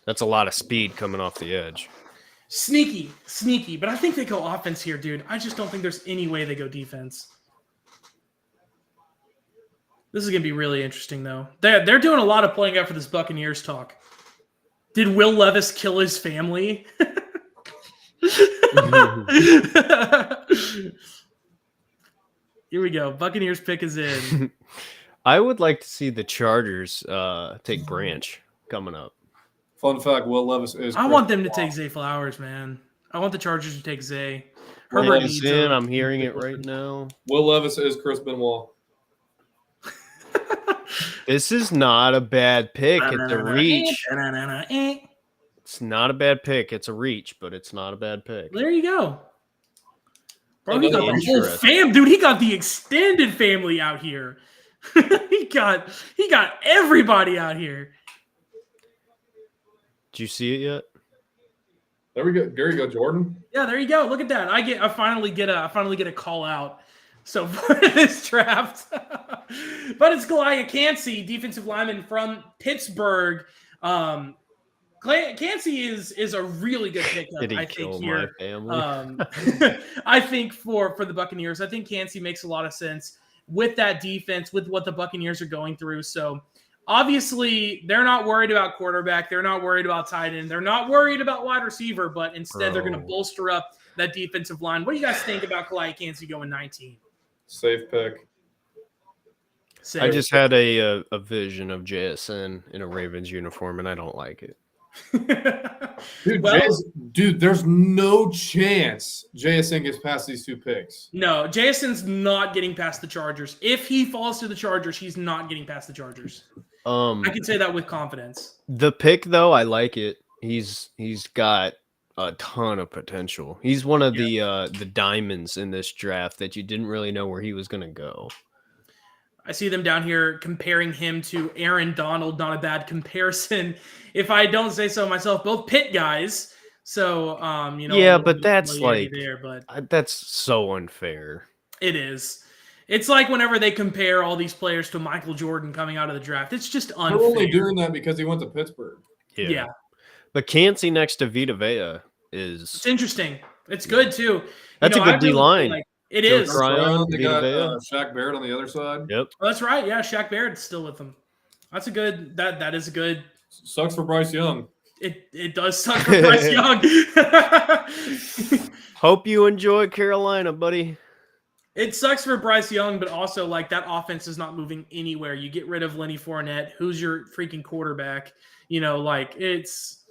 That's a lot of speed coming off the edge. sneaky. But I think they go offense here, dude. I just don't think there's any way they go defense. This is gonna be really interesting, though. They're doing a lot of playing out for this Buccaneers talk. Did Will Levis kill his family? Here we go. Buccaneers pick is in. I would like to see the Chargers take Branch coming up. Fun fact: Will Levis is. I want them to take Zay Flowers, man. I want the Chargers to take Zay. Herbert It needs is in. him. I'm hearing it right now. Will Levis is Chris Benoit. This is not a bad pick. It's a reach. It's not a bad pick. It's a reach, but it's not a bad pick. There you go. Bro, he got the whole Interesting. fam, dude. He got the extended family out here. he got everybody out here. Did you see it yet? There we go. There you go, Jordan. Yeah, there you go. Look at that. I finally get a call out. So for this draft, but it's Kalia Cansey, defensive lineman from Pittsburgh. Cansey is a really good pickup. Did he I kill think my here. family? I think for the Buccaneers, I think Cansey makes a lot of sense with that defense, with what the Buccaneers are going through. So obviously, they're not worried about quarterback. They're not worried about tight end. They're not worried about wide receiver, but instead they're going to Bro. bolster up that defensive line. What do you guys think about Kalia Cansey going 19? Safe pick. I just had a vision of JSN in a Ravens uniform, and I don't like it. Dude, Well- dude, there's no chance JSN gets past these two picks. No, Jason's not getting past the Chargers. If he falls to the Chargers, he's not getting past the Chargers. I can say that with confidence. The pick though, I like it. He's got a ton of potential. He's one of the diamonds in this draft that you didn't really know where he was gonna go. I see them down here comparing him to Aaron Donald. Not a bad comparison, if I don't say so myself. Both Pitt guys, so you know. Yeah, a little but bit of that's familiarity like- there, but That's so unfair. it is. It's like whenever they compare all these players to Michael Jordan coming out of the draft. It's just unfair. They're only doing that because he went to Pittsburgh. Yeah. But Cansey next to Vita Vea is It's interesting. It's good too. That's a good I really D-line. like- It Joe is. Tryon, They Vita got Vea. Shaq Barrett on the other side. Yep. Oh, that's right. Yeah, Shaq Barrett's still with them. That's a good. That is a good. Sucks for Bryce Young. It does suck for Bryce Young. Hope you enjoy Carolina, buddy. It sucks for Bryce Young, but also like that offense is not moving anywhere. You get rid of Lenny Fournette, who's your freaking quarterback. You know, like it's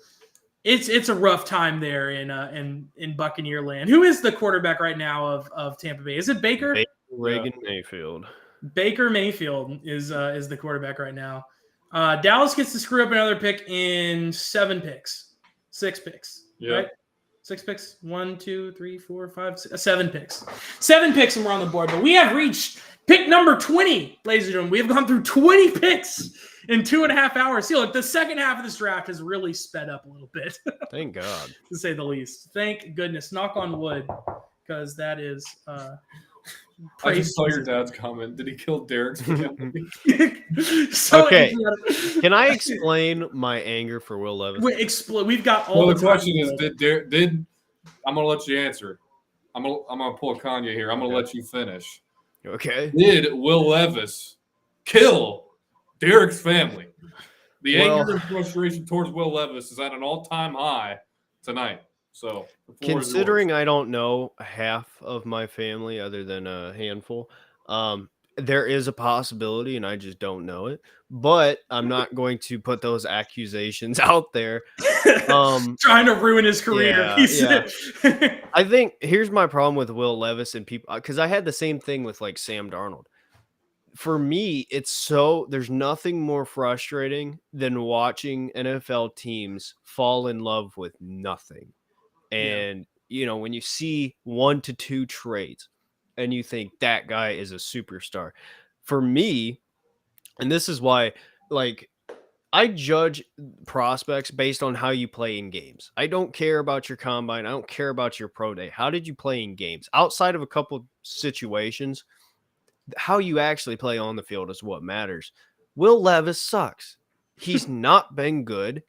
it's a rough time there in Buccaneer land. Who is the quarterback right now of Tampa Bay? Is it Baker? Reagan Mayfield. Baker Mayfield is the quarterback right now. Dallas gets to screw up another pick in 6 picks. Yeah. Right? 6 picks. 1, 2, 3, 4, 5, 6, 7 picks. 7 picks and we're on the board. But we have reached pick number 20, ladies and gentlemen. We have gone through 20 picks in 2.5 hours. See, look, the second half of this draft has really sped up a little bit, Thank God. to say the least. Thank goodness. Knock on wood, because that is I just saw your dad's comment. Did he kill Derek's family? So Okay. Can I explain my anger for Will Levis? We've got all Well, the the time. question is, did I'm gonna let you answer. I'm gonna pull Kanye here. I'm gonna let you finish. Okay. Did Will Levis kill Derek's family? The anger and frustration towards Will Levis is at an all-time high tonight. So, the floor is Considering yours. I don't know half of my family other than a handful, there is a possibility and I just don't know it. But I'm not going to put those accusations out there. Trying to ruin his career. Yeah, I think here's my problem with Will Levis and people, because I had the same thing with like Sam Darnold. For me, there's nothing more frustrating than watching NFL teams fall in love with nothing. And, when you see 1 to 2 trades and you think that guy is a superstar, for me, and this is why, like, I judge prospects based on how you play in games. I don't care about your combine. I don't care about your pro day. How did you play in games? Outside of a couple situations, how you actually play on the field is what matters. Will Levis sucks. He's not been good.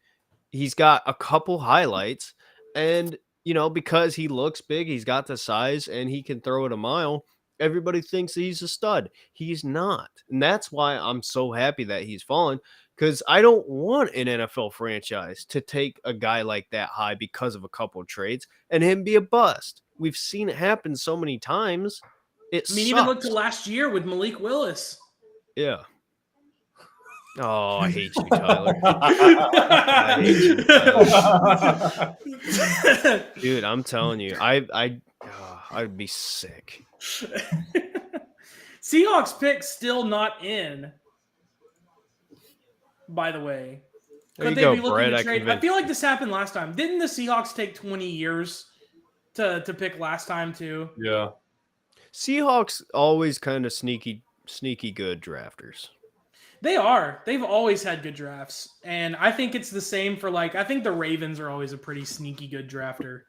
He's got a couple highlights, and because he looks big, he's got the size, and he can throw it a mile. Everybody thinks he's a stud. He's not. And that's why I'm so happy that he's fallen, because I don't want an NFL franchise to take a guy like that high because of a couple of trades and him be a bust. We've seen it happen so many times. Even look to last year with Malik Willis. Yeah. Oh, I hate you, Tyler. I hate you, Tyler. Dude, I'm telling you, I'd be sick. Seahawks pick still not in, by the way. There Could you they go, be looking Brett. to trade? I feel like this happened last time. Didn't the Seahawks take 20 years to pick last time too? Yeah. Seahawks always kind of sneaky good drafters. They are. They've always had good drafts. And I think it's the same for I think the Ravens are always a pretty sneaky good drafter.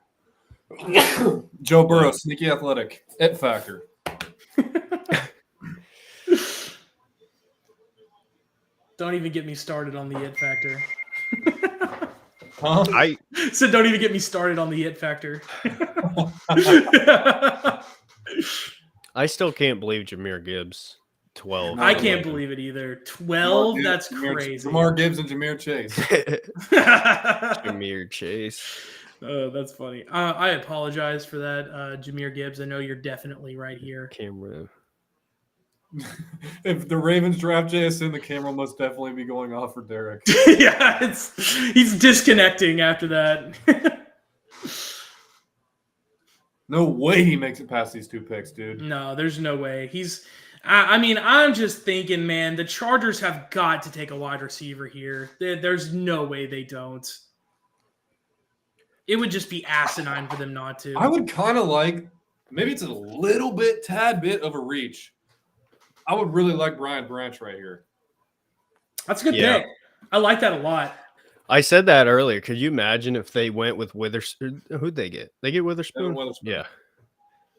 Joe Burrow, sneaky athletic, it factor. Don't even get me started on the it factor. Huh? So don't even get me started on the it factor. I still can't believe Jahmyr Gibbs 12. I can't believe it either. 12? That's crazy. Jahmyr Gibbs and Jahmyr Chase. Jahmyr Chase. That's funny. I apologize for that, Jahmyr Gibbs. I know you're definitely right here. Camera. If the Ravens draft JSN, the camera must definitely be going off for Derek. Yeah, he's disconnecting after that. No way he makes it past these 2 picks, dude. No, there's no way. I'm just thinking, man, the Chargers have got to take a wide receiver here. There's no way they don't. It would just be asinine for them not to. I would kind of like, maybe it's a tad bit of a reach. I would really like Brian Branch right here. That's a good pick. I like that a lot. I said that earlier. Could you imagine if they went with Witherspoon? Who'd they get? They get Witherspoon? Yeah.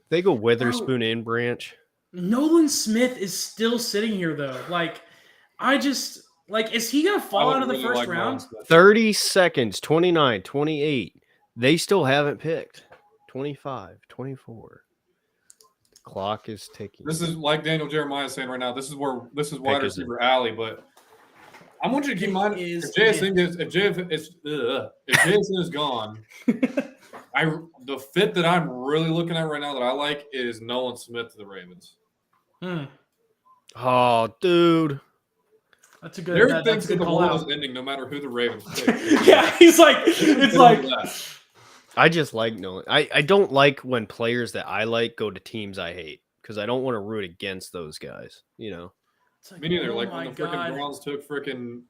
They go Witherspoon and Branch. Nolan Smith is still sitting here, though. Is he going to fall out of the first round? 30 seconds, 29, 28. They still haven't picked. 25, 24. The clock is ticking. This is like Daniel Jeremiah is saying right now. This is wide receiver alley, but I want you to keep in mind if JSN is gone, the fit that I'm really looking at right now that I like is Nolan Smith to the Ravens. Oh, dude. That's a good. Derek That's thinks a that good the call world out. is ending no matter who the Ravens pick. Yeah, he's like, it's like, I just like knowing. I don't like when players that I like go to teams I hate because I don't want to root against those guys. You know. it's like, Me neither. oh Like my when the freaking God. Browns took freaking,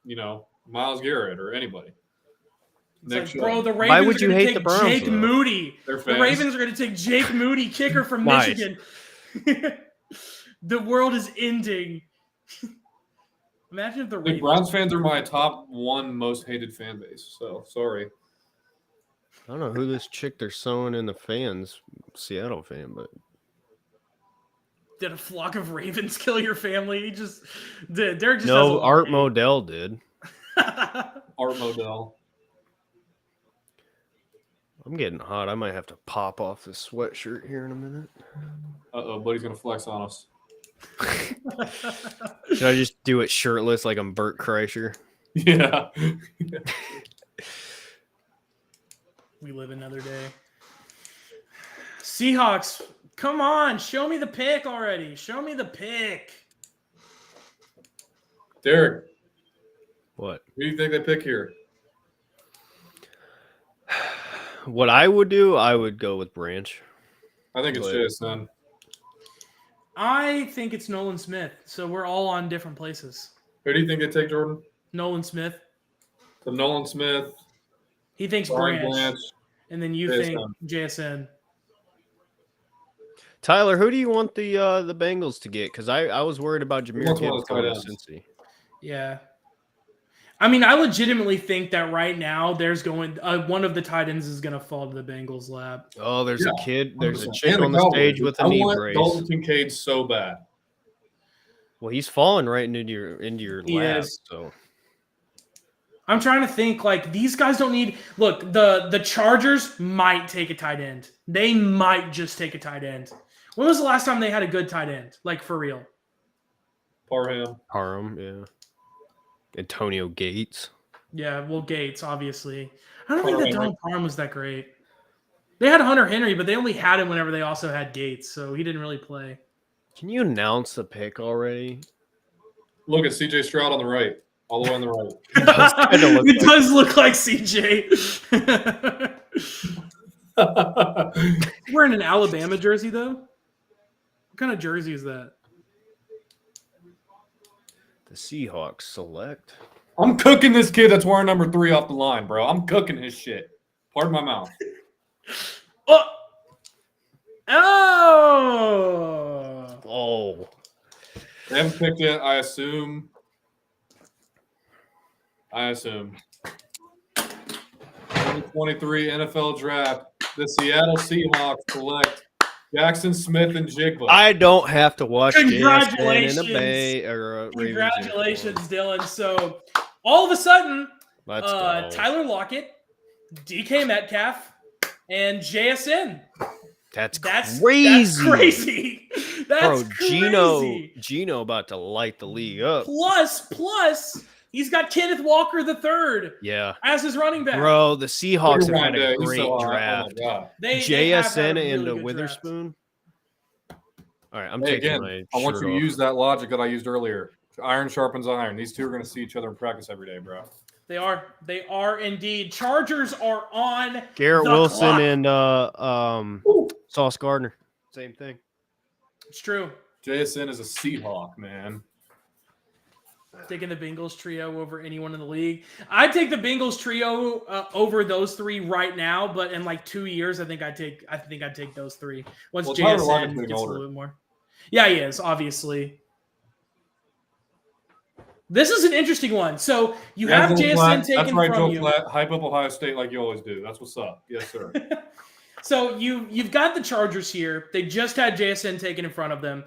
Myles Garrett or anybody. It's Nick like, Chubb. bro, the Ravens Why would are you going to hate take the Browns, Jake though? Moody. They're The fans. Ravens are going to take Jake Moody, kicker from Nice. Michigan. The world is ending. Imagine if the The Ravens. Browns fans are my top one most hated fan base. So sorry. I don't know who this chick they're sewing in the fans, Seattle fan, but Did a flock of ravens kill your family? Derek just has a no, lot of Art hate. Modell did. Art Modell. I'm getting hot. I might have to pop off this sweatshirt here in a minute. Buddy's gonna flex on us. Should I just do it shirtless like I'm Bert Kreischer? Yeah. We live another day. Seahawks, come on, show me the pick already. Show me the pick. Derek, What? who do you think they pick here? What I would do, I would go with Branch. I think it's But- JSN. I think it's Nolan Smith. So we're all on different places. Who do you think they take, Jordan? Nolan Smith. So Nolan Smith, He thinks Brian Branch, Blanche. and then you think JSN. Tyler, who do you want the Bengals to get? Because I was worried about Jameer wants one of Gibbs the going tight to ends. Cincy. Yeah. I mean, I legitimately think that right now there's going one of the tight ends is going to fall to the Bengals' lap. Oh, there's Yeah, a kid. There's a 100%. chick And on the Cowboys. stage with a I knee want brace. Dalton Kincaid so bad. Well, he's falling right into your He lap. is. So I'm trying to think like these guys don't need. Look, the Chargers might take a tight end. They might just take a tight end. When was the last time they had a good tight end? Like for real? Parham. Parham, yeah. Antonio Gates. Yeah, well, Gates obviously. I don't think Hunter that Donald Parham was that great. They had Hunter Henry, but they only had him whenever they also had Gates, so he didn't really play. Can you announce the pick already? Look at CJ Stroud on the right. All the way on the right. It does look like CJ. Wearing an Alabama jersey though. What kind of jersey is that? The Seahawks select. I'm cooking this kid that's wearing number 3 off the line, bro. I'm cooking his shit. Pardon my mouth. Oh! Oh! Oh, They haven't picked yet, I assume. 2023 NFL Draft. The Seattle Seahawks select Jackson Smith and Jigba. I don't have to watch JSN in Congratulations. a Bay or a Ravens Congratulations, uniform. Dylan. So all of a sudden, Let's go. Tyler Lockett, DK Metcalf, and JSN. That's That's crazy. That's crazy. That's Bro, crazy. Gino about to light the league up. Plus, he's got Kenneth Walker III Yeah. as his running back. Bro, the Seahawks have had Rewind a it. He's great so hot. draft. Oh my God. They have had JSN a and really a good draft. Witherspoon. All right, I'm Hey, taking again, my I want shirt you to off. use that logic that I used earlier. Iron sharpens iron. These two are going to see each other in practice every day, bro. They are. They are indeed. Chargers are on Garrett the Wilson clock. and Sauce Gardner. Same thing. It's true. JSN is a Seahawk, man. Taking the Bengals trio over anyone in the league. I'd take the Bengals trio over those three right now, but in like 2 years, I think I'd take those three. Once Well, Tyler Lockett's JSN getting gets a older. little bit more. Yeah, he is, obviously. This is an interesting one. So you have Joel JSN Platt. taken That's right, from Joe you. Platt. Hype up Ohio State like you always do. That's what's up. Yes, sir. So you've got the Chargers here. They just had JSN taken in front of them.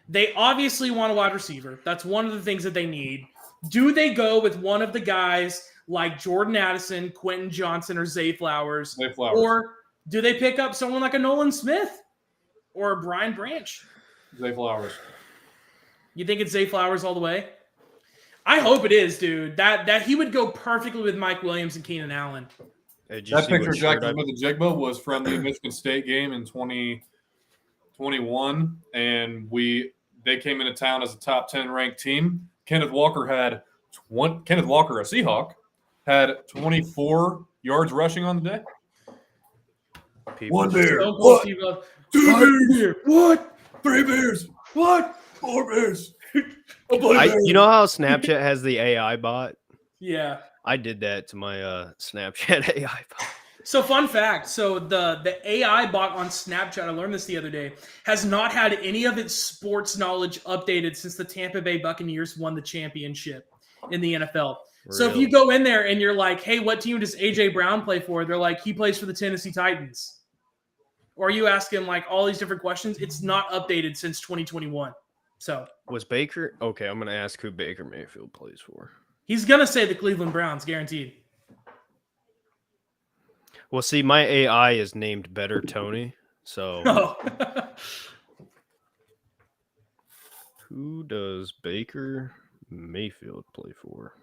They obviously want a wide receiver. That's one of the things that they need. Do they go with one of the guys like Jordan Addison, Quentin Johnson, or Zay Flowers? Zay Flowers. Or do they pick up someone like a Nolan Smith or a Brian Branch? Zay Flowers. You think it's Zay Flowers all the way? I hope it is, dude. That he would go perfectly with Mike Williams and Keenan Allen. Hey, did you That see what picture of shirt Jackson I- Smith and Jigba was from the Michigan State game in 2021, and they came into town as a top 10 ranked team. Kenneth Walker had Kenneth Walker, a Seahawk, had 24 yards rushing on the day. People One bear. Stone Cold What? Steve Austin. 2 bears. What? 3 bears. What? 4 bears. A bloody bear. You know how Snapchat has the AI bot? Yeah. I did that to my Snapchat AI bot. So fun fact. So the AI bot on Snapchat, I learned this the other day, has not had any of its sports knowledge updated since the Tampa Bay Buccaneers won the championship in the NFL. So if Really? you go in there and you're like, hey, what team does AJ Brown play for? They're like, he plays for the Tennessee Titans. Or you ask him like all these different questions. It's not updated since 2021. So Was Baker okay? I'm gonna ask who Baker Mayfield plays for. he's going to say the Cleveland Browns, guaranteed. Well, see, my AI is named Better Tony. So Oh. who does Baker Mayfield play for?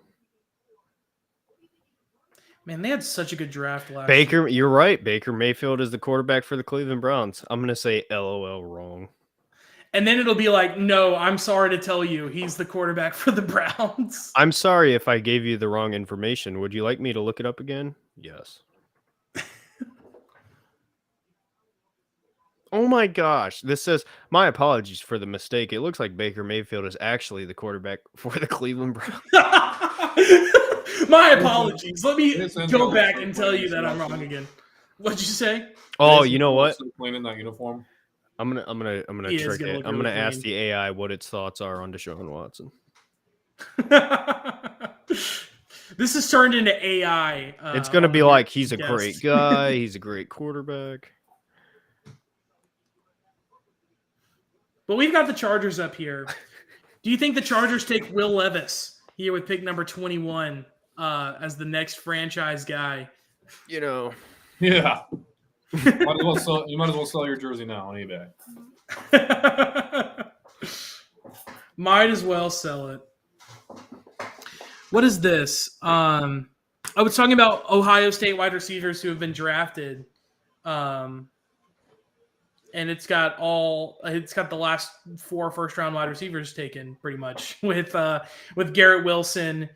Man, they had such a good draft last year. Baker, you're right. Baker Mayfield is the quarterback for the Cleveland Browns. I'm gonna say LOL wrong. And then it'll be like, no, I'm sorry to tell you, he's the quarterback for the Browns. I'm sorry if I gave you the wrong information. Would you like me to look it up again? Yes. Oh my gosh. This says, my apologies for the mistake. It looks like Baker Mayfield is actually the quarterback for the Cleveland Browns. My apologies. Let me It's in go the- back and tell you that I'm wrong again. What'd you say? Oh, Jason you know what? Wilson Playing in that uniform. I'm gonna He is trick gonna it. look I'm really gonna ask clean. the AI what its thoughts are on Deshaun Watson. This has turned into AI. It's gonna be on like he's a guest. great guy, he's a great quarterback. But we've got the Chargers up here. Do you think the Chargers take Will Levis here with pick number 21 as the next franchise guy? You know, Yeah. You might as well sell your jersey now on eBay. Might as well sell it. What is this? I was talking about Ohio State wide receivers who have been drafted. And it's got the last 4 first-round wide receivers taken pretty much with Garrett Wilson,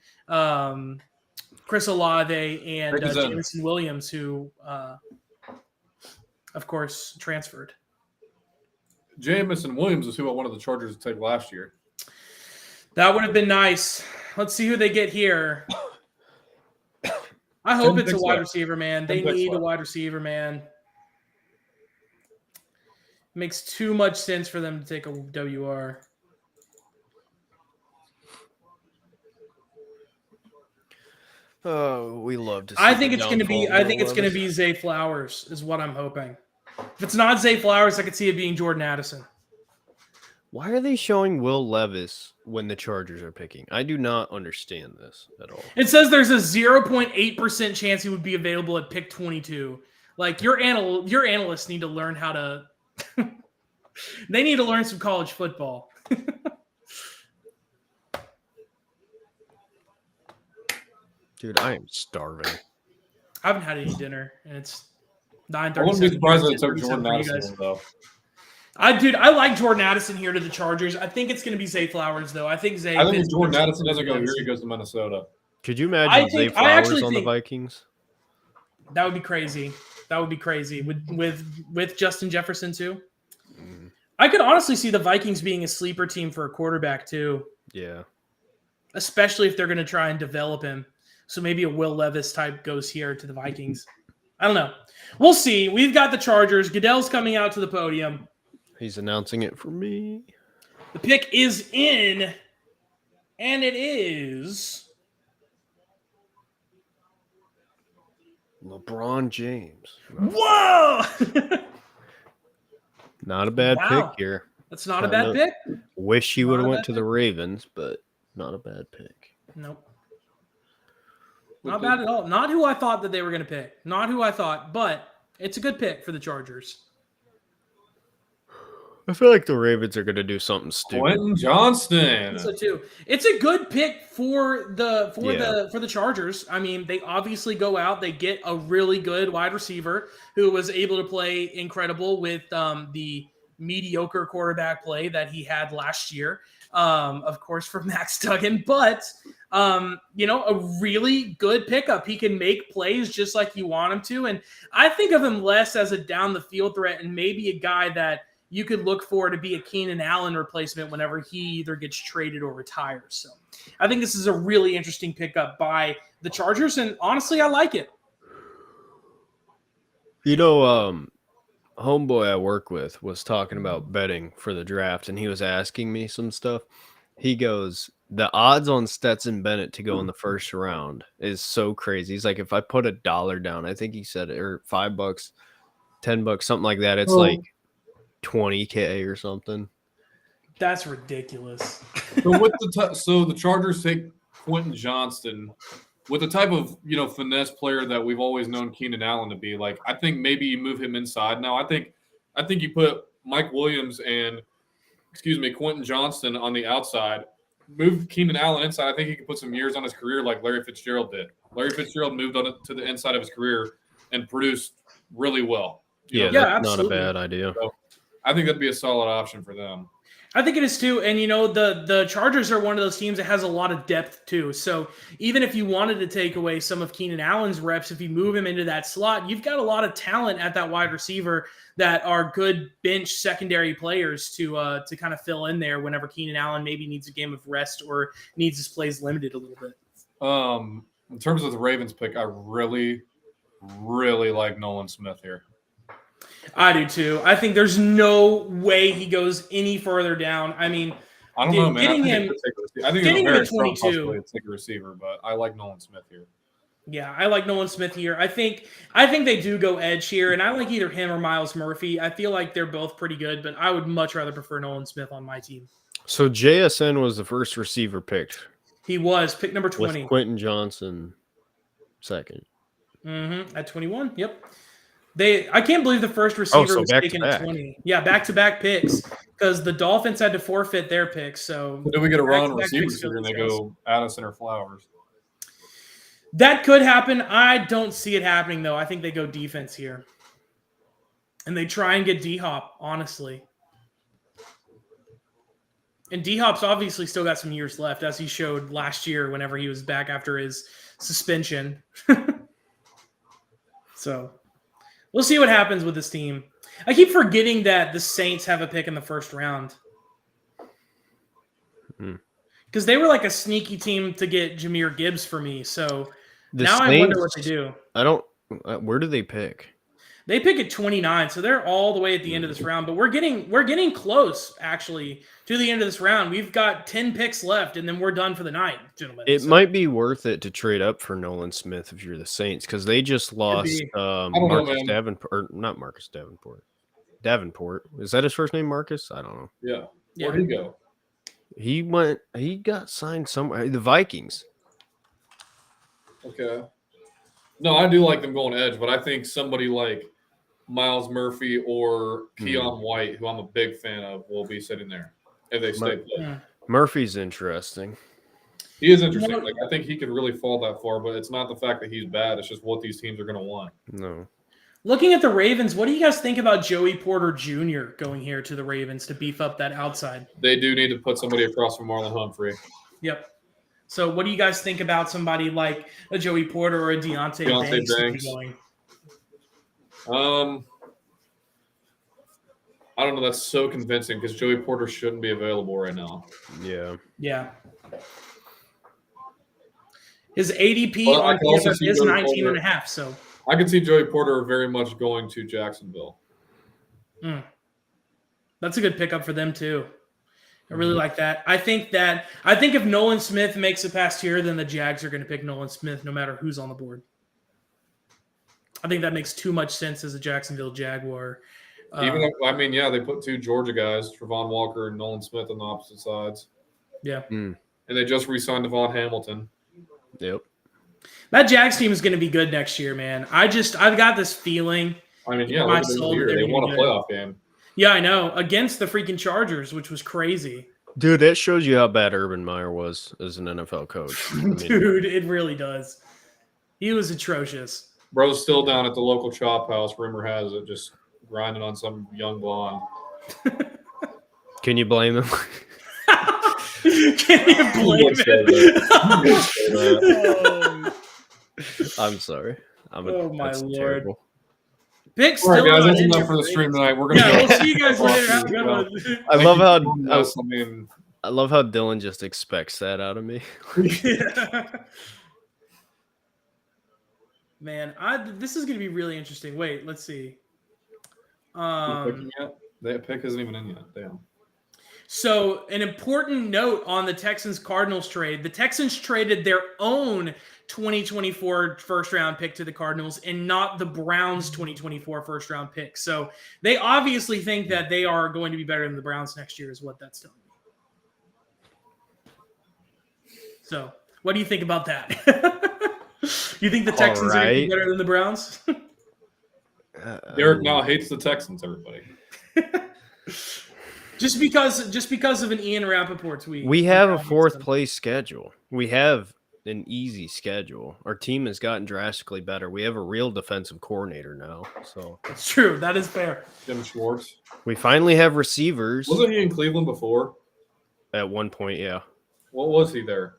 Chris Olave, and Jameson Williams, who of course transferred. Jameson Williams is who I wanted the Chargers to take last year. That would have been nice. Let's see who they get here. I hope 10 it's a picks wide left. receiver, man. 10 They picks need a left. wide receiver, man. Makes too much sense for them to take a WR. oh, we love to see I think the it's going to be. downfall I of think it's going to Levis. be Zay Flowers, is what I'm hoping. If it's not Zay Flowers, I could see it being Jordan Addison. Why are they showing Will Levis when the Chargers are picking? I do not understand this at all. It says there's a 0.8% chance he would be available at pick 22. Like your analysts need to learn how to. They need to learn some college football. Dude, I am starving. I haven't had any dinner, and it's 9:30. I wouldn't be surprised if they took Jordan Addison, though. I like Jordan Addison here to the Chargers. I think it's going to be Zay Flowers, though. I think Zay. I think if fits Jordan much Addison better doesn't go than here, he goes to Minnesota. Could you imagine I Zay think- I actually Flowers on the think- Vikings? That would be crazy. That would be crazy with Justin Jefferson too. Mm, I could honestly see the Vikings being a sleeper team for a quarterback too, yeah. especially if they're going to try and develop him. So maybe a Will Levis type goes here to the Vikings. I don't know. We'll see. We've got the Chargers. Goodell's coming out to the podium. He's announcing it for me. The pick is in, and it is LeBron James. whoa. Not a bad Wow. pick here. That's not a bad pick. Wish he Not would have a went bad to the Ravens, but not a bad pick. Nope. Not bad at all. Not who I thought that they were going to pick. Not who I thought, but it's a good pick for the Chargers. I feel like the Ravens are going to do something stupid. Quentin Johnston. So too, it's a good pick for the Chargers. I mean, they obviously go out, they get a really good wide receiver who was able to play incredible with the mediocre quarterback play that he had last year. Of course, for Max Duggan, but A really good pickup. He can make plays just like you want him to. And I think of him less as a down the field threat and maybe a guy that you could look for to be a Keenan Allen replacement whenever he either gets traded or retires. So I think this is a really interesting pickup by the Chargers. And honestly, I like it. Homeboy I work with was talking about betting for the draft, and he was asking me some stuff. He goes, the odds on Stetson Bennett to go in the first round is so crazy. He's like, if I put $1 down, I think he said, or $5, $10, something like that, it's like $20K or something. That's ridiculous. So the Chargers take Quentin Johnston with the type of finesse player that we've always known Keenan Allen to be. Like, I think maybe you move him inside now. I think you put Mike Williams and Quentin Johnston on the outside. Move Keenan Allen inside. I think he could put some years on his career like Larry Fitzgerald did. Larry Fitzgerald moved on to the inside of his career and produced really well. That's not a bad idea. So I think that'd be a solid option for them. I think it is too. And, the Chargers are one of those teams that has a lot of depth too. So even if you wanted to take away some of Keenan Allen's reps, if you move him into that slot, you've got a lot of talent at that wide receiver that are good bench secondary players to kind of fill in there whenever Keenan Allen maybe needs a game of rest or needs his plays limited a little bit. In terms of the Ravens pick, I really, really like Nolan Smith here. I do too. I think there's no way he goes any further down. I mean, I don't know, man. I think it's a very strong possibility to take a receiver, but I like Nolan Smith here. Yeah, I like Nolan Smith here. I think they do go edge here, and I like either him or Myles Murphy. I feel like they're both pretty good, but I would much rather prefer Nolan Smith on my team. So JSN was the first receiver picked. He was pick number 20. With Quentin Johnson second. At 21. Yep. I can't believe the first receiver was taken at 20. Yeah, back-to-back picks because the Dolphins had to forfeit their picks. So did we get a run receivers here and they go Addison or Flowers? That could happen. I don't see it happening though. I think they go defense here, and they try and get D-Hop. Honestly, and D-Hop's obviously still got some years left, as he showed last year whenever he was back after his suspension. So. We'll see what happens with this team. I keep forgetting that the Saints have a pick in the first round. Because they were like a sneaky team to get Jahmyr Gibbs for me. So now I wonder what they do. Where do they pick? They pick at 29, so they're all the way at the end of this round. But we're getting close, actually, to the end of this round. We've got 10 picks left, and then we're done for the night, gentlemen. It might be worth it to trade up for Nolan Smith if you're the Saints, because they just lost Marcus Davenport. Or not Marcus Davenport. Davenport. Is that his first name, Marcus? I don't know. Yeah. Where'd he go? He got signed somewhere. The Vikings. Okay. No, I do like them going edge, but I think somebody like Myles Murphy or Keon White, who I'm a big fan of, will be sitting there if they stay put. Murphy's interesting. He is interesting. I think he could really fall that far, but it's not the fact that he's bad. It's just what these teams are going to want. No. Looking at the Ravens, what do you guys think about Joey Porter Jr. going here to the Ravens to beef up that outside? They do need to put somebody across from Marlon Humphrey. Yep. So what do you guys think about somebody like a Joey Porter or a Deontay Banks? Going? I don't know. That's so convincing because Joey Porter shouldn't be available right now. Yeah. His ADP on PFF is 19.5. So I can see Joey Porter very much going to Jacksonville. That's a good pickup for them too. I really like that. I think if Nolan Smith makes it past here, then the Jags are going to pick Nolan Smith no matter who's on the board. I think that makes too much sense as a Jacksonville Jaguar. They put two Georgia guys, Travon Walker and Nolan Smith, on the opposite sides. Yeah. And they just re-signed Devon Hamilton. Yep. That Jags team is going to be good next year, man. I've got this feeling. I mean, yeah, they won a playoff game. Yeah, I know. Against the freaking Chargers, which was crazy. Dude, that shows you how bad Urban Meyer was as an NFL coach. Dude, it really does. He was atrocious. Bro's still down at the local chop house, rumor has it, just grinding on some young blonde. Can you blame him? Can't even Who blame would say that? Who would say that? I'm sorry. Oh, my that's Lord. terrible. Pick's All right, still guys, not that's in enough your for the brain. stream tonight. We're gonna Yeah, go. we'll see you guys Well, later. Have a good no. one. I Thank love you how for joining us. I mean, I love how Dylan just expects that out of me. Man, this is gonna be really interesting. Wait, let's see. picking yet? The pick isn't even in yet. Damn. So an important note on the Texans-Cardinals trade: the Texans traded their own 2024 first-round pick to the Cardinals and not the Browns' 2024 first-round pick. So they obviously think that they are going to be better than the Browns next year, is what that's telling me. So what do you think about that? You think the Texans are going to be better than the Browns? Derek now hates the Texans. Everybody. Just because of an Ian Rappaport tweet. We have a fourth place schedule. We have an easy schedule. Our team has gotten drastically better. We have a real defensive coordinator now. So it's true. That is fair. Jim Schwartz. We finally have receivers. Wasn't he in Cleveland before? At one point, yeah. What was he there?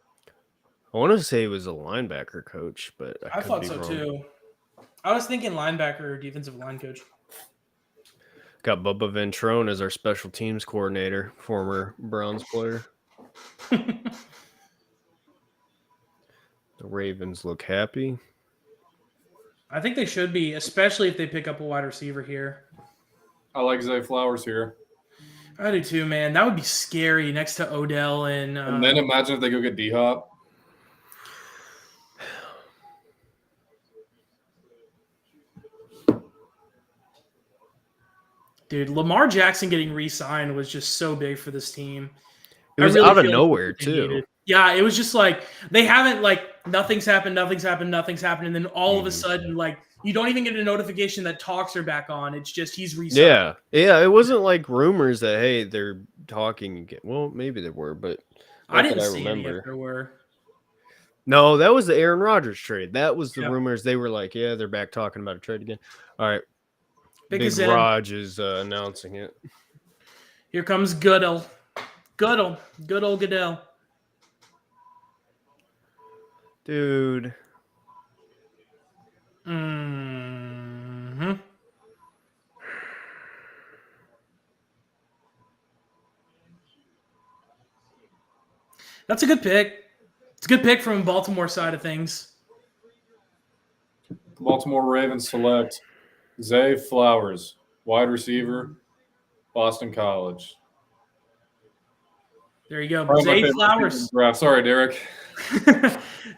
I want to say he was a linebacker coach, but I thought so too. I was thinking linebacker or defensive line coach. Got Bubba Ventrone as our special teams coordinator, former Browns player. The Ravens look happy. I think they should be, especially if they pick up a wide receiver here. I like Zay Flowers here. I do too, man. That would be scary next to Odell and then imagine if they go get D-Hop. Dude, Lamar Jackson getting re-signed was just so big for this team. It was out of nowhere, too. Yeah, it was just like they haven't nothing's happened, and then all of a sudden, you don't even get a notification that talks are back on. It's just he's re-signed. Yeah. It wasn't like rumors that hey they're talking again. Well, maybe there were, but I didn't see any if there were. No, that was the Aaron Rodgers trade. That was the Yep. rumors. They were like, yeah, they're back talking about a trade again. All right. Big Because Raj is announcing it. Here comes Goodell. Good old Goodell. Dude. Mm-hmm. That's a good pick. It's a good pick from Baltimore side of things. Baltimore Ravens select Zay Flowers, wide receiver, Boston College. There you go. Probably my Zay favorite Flowers. draft. Sorry, Derek.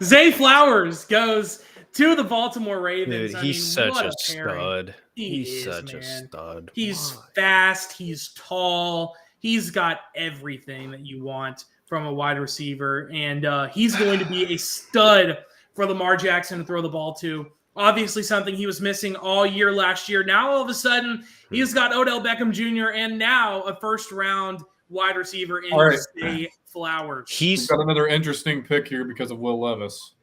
Zay Flowers goes to the Baltimore Ravens. Dude, he's such a pairing. stud. He's such man. a stud. He's fast. He's tall. He's got everything that you want from a wide receiver. And he's going to be a stud for Lamar Jackson to throw the ball to. Obviously something he was missing all year last year. Now, all of a sudden, he's got Odell Beckham Jr. and now a first-round wide receiver in Zay Flowers. He's got another interesting pick here because of Will Levis.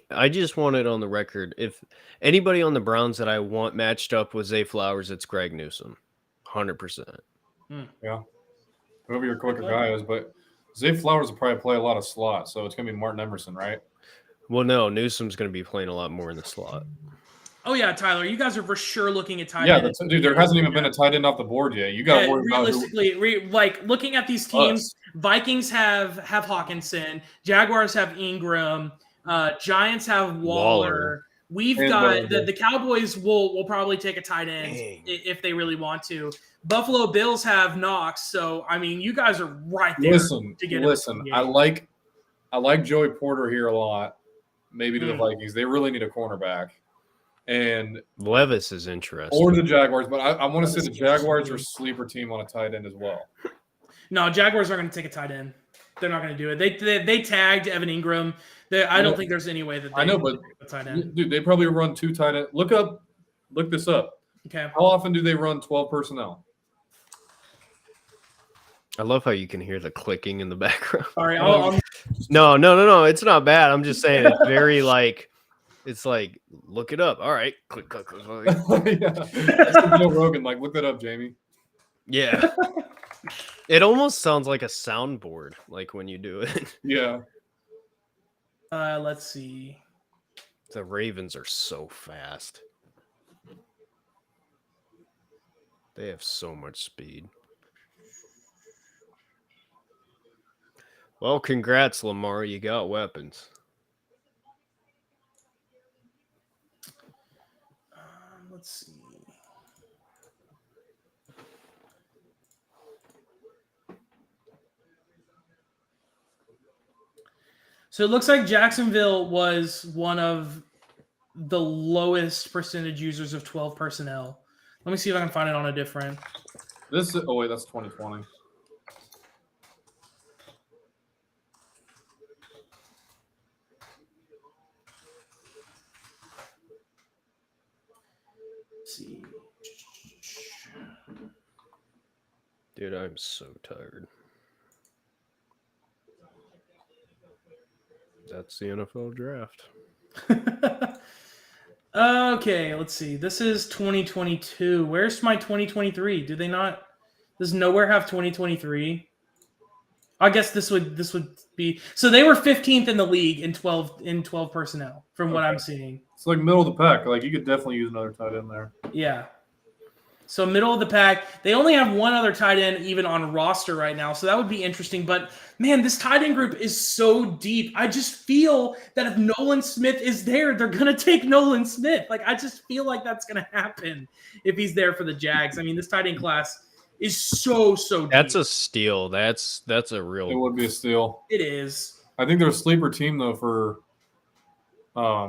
I just want it on the record. If anybody on the Browns that I want matched up with Zay Flowers, it's Greg Newsome. 100%. Yeah. Whoever your quicker guy is, but Zay Flowers will probably play a lot of slot, so it's going to be Martin Emerson, right? Well, no, Newsome's going to be playing a lot more in the slot. Oh, yeah, Tyler, you guys are for sure looking at tight end. Yeah, dude, there hasn't even been a tight end off the board yet. You got to worry about realistically, looking at these teams, Vikings have Hawkinson, Jaguars have Ingram, Giants have Waller. We've got the Cowboys will probably take a tight end if they really want to. Buffalo Bills have Knox, so I mean, you guys are right there. Listen, I like Joey Porter here a lot. Maybe to the Vikings, they really need a cornerback. And Levis is interesting. Or the Jaguars, but I want to say the Jaguars are a sleeper team on a tight end as well. No, Jaguars aren't going to take a tight end. They're not going to do it. They tagged Evan Ingram. I don't think there's any way that they but take a tight end. Dude, they probably run two tight ends. Look this up. Okay. How often do they run 12 personnel? I love how you can hear the clicking in the background. All right. No. It's not bad. I'm just saying it's very it's like, look it up. All right. Click. Yeah. That's Joe Rogan. Look that up, Jamie. Yeah. It almost sounds like a soundboard, like when you do it. Yeah. Let's see. The Ravens are so fast. They have so much speed. Well, congrats, Lamar. You got weapons. Let's see. So it looks like Jacksonville was one of the lowest percentage users of 12 personnel. Let me see if I can find it on a different. This is, oh wait, that's 2020. Let's see. Dude, I'm so tired. That's the NFL draft. Okay, let's see. This is 2022. Where's my 2023? Do they not? Does nowhere have 2023? I guess this would be. So they were 15th in the league in 12 personnel from what I'm seeing. It's like middle of the pack. Like you could definitely use another tight end there. Yeah. So middle of the pack. They only have one other tight end even on roster right now. So that would be interesting. But man, this tight end group is so deep. I just feel that if Nolan Smith is there, they're going to take Nolan Smith. Like, I just feel like that's going to happen if he's there for the Jags. I mean, this tight end class is so deep. That's a steal. That's a real. It would be a steal. It is. I think they're a sleeper team though for a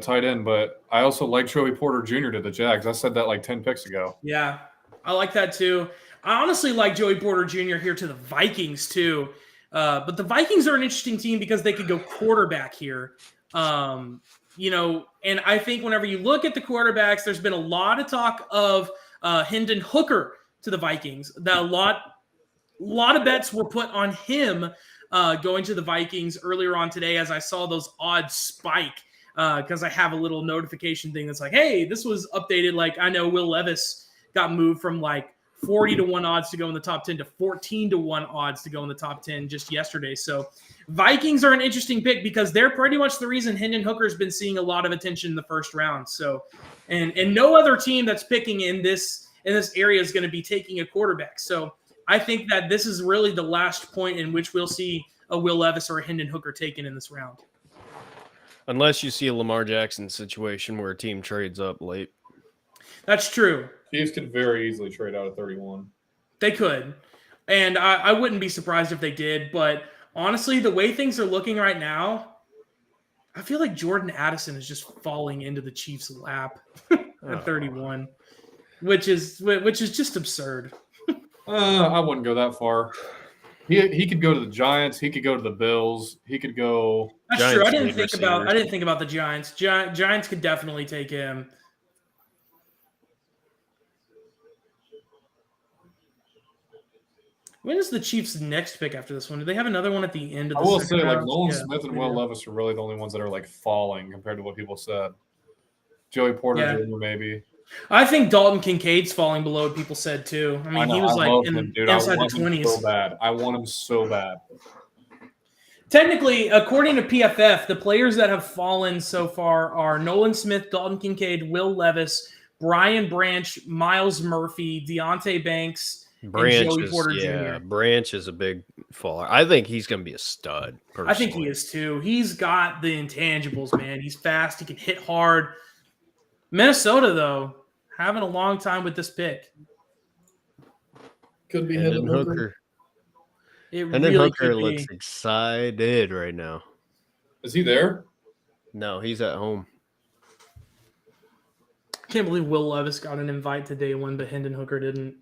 tight end, but I also like Joey Porter Jr. to the Jags. I said that like 10 picks ago. Yeah, I like that too. I honestly like Joey Porter Jr. here to the Vikings too. But the Vikings are an interesting team because they could go quarterback here. And I think whenever you look at the quarterbacks, there's been a lot of talk of Hendon Hooker to the Vikings. That a lot of bets were put on him going to the Vikings earlier on today as I saw those odds spike because I have a little notification thing that's like, hey, this was updated. Like, I know Will Levis got moved from like 40-1 odds to go in the top 10 to 14-1 odds to go in the top 10 just yesterday. So Vikings are an interesting pick because they're pretty much the reason Hendon Hooker has been seeing a lot of attention in the first round. So, and no other team that's picking in this area is going to be taking a quarterback. So I think that this is really the last point in which we'll see a Will Levis or a Hendon Hooker taken in this round. Unless you see a Lamar Jackson situation where a team trades up late. That's true. Chiefs could very easily trade out of 31. They could. And I wouldn't be surprised if they did. But honestly, the way things are looking right now, I feel like Jordan Addison is just falling into the Chiefs' lap at 31, which is just absurd. I wouldn't go that far. He could go to the Giants. He could go to the Bills. He could go. That's Giants true. I didn't receivers. think about the Giants. Giants could definitely take him. When is the Chiefs' next pick after this one? Do they have another one at the end of the I will second say, like round? Nolan Yeah, Smith and they Will do. Levis are really the only ones that are like falling compared to what people said. Joey Porter Yeah. Jr. maybe. I think Dalton Kincaid's falling below what people said too. I mean, he was like love in, him, dude. inside I the want him 20s. so bad. I want him so bad. Technically, according to PFF, the players that have fallen so far are Nolan Smith, Dalton Kincaid, Will Levis, Brian Branch, Miles Murphy, Deontay Banks, Branch and Joey is, Porter yeah, Jr. Branch is a big faller. I think he's going to be a stud. Personally. I think he is too. He's got the intangibles, man. He's fast. He can hit hard. Minnesota, though, having a long time with this pick. Could be Hendon Hooker. It Hendon really Hooker could looks be. excited right now. Is he there? No, he's at home. I can't believe Will Levis got an invite to day one, but Hendon Hooker didn't.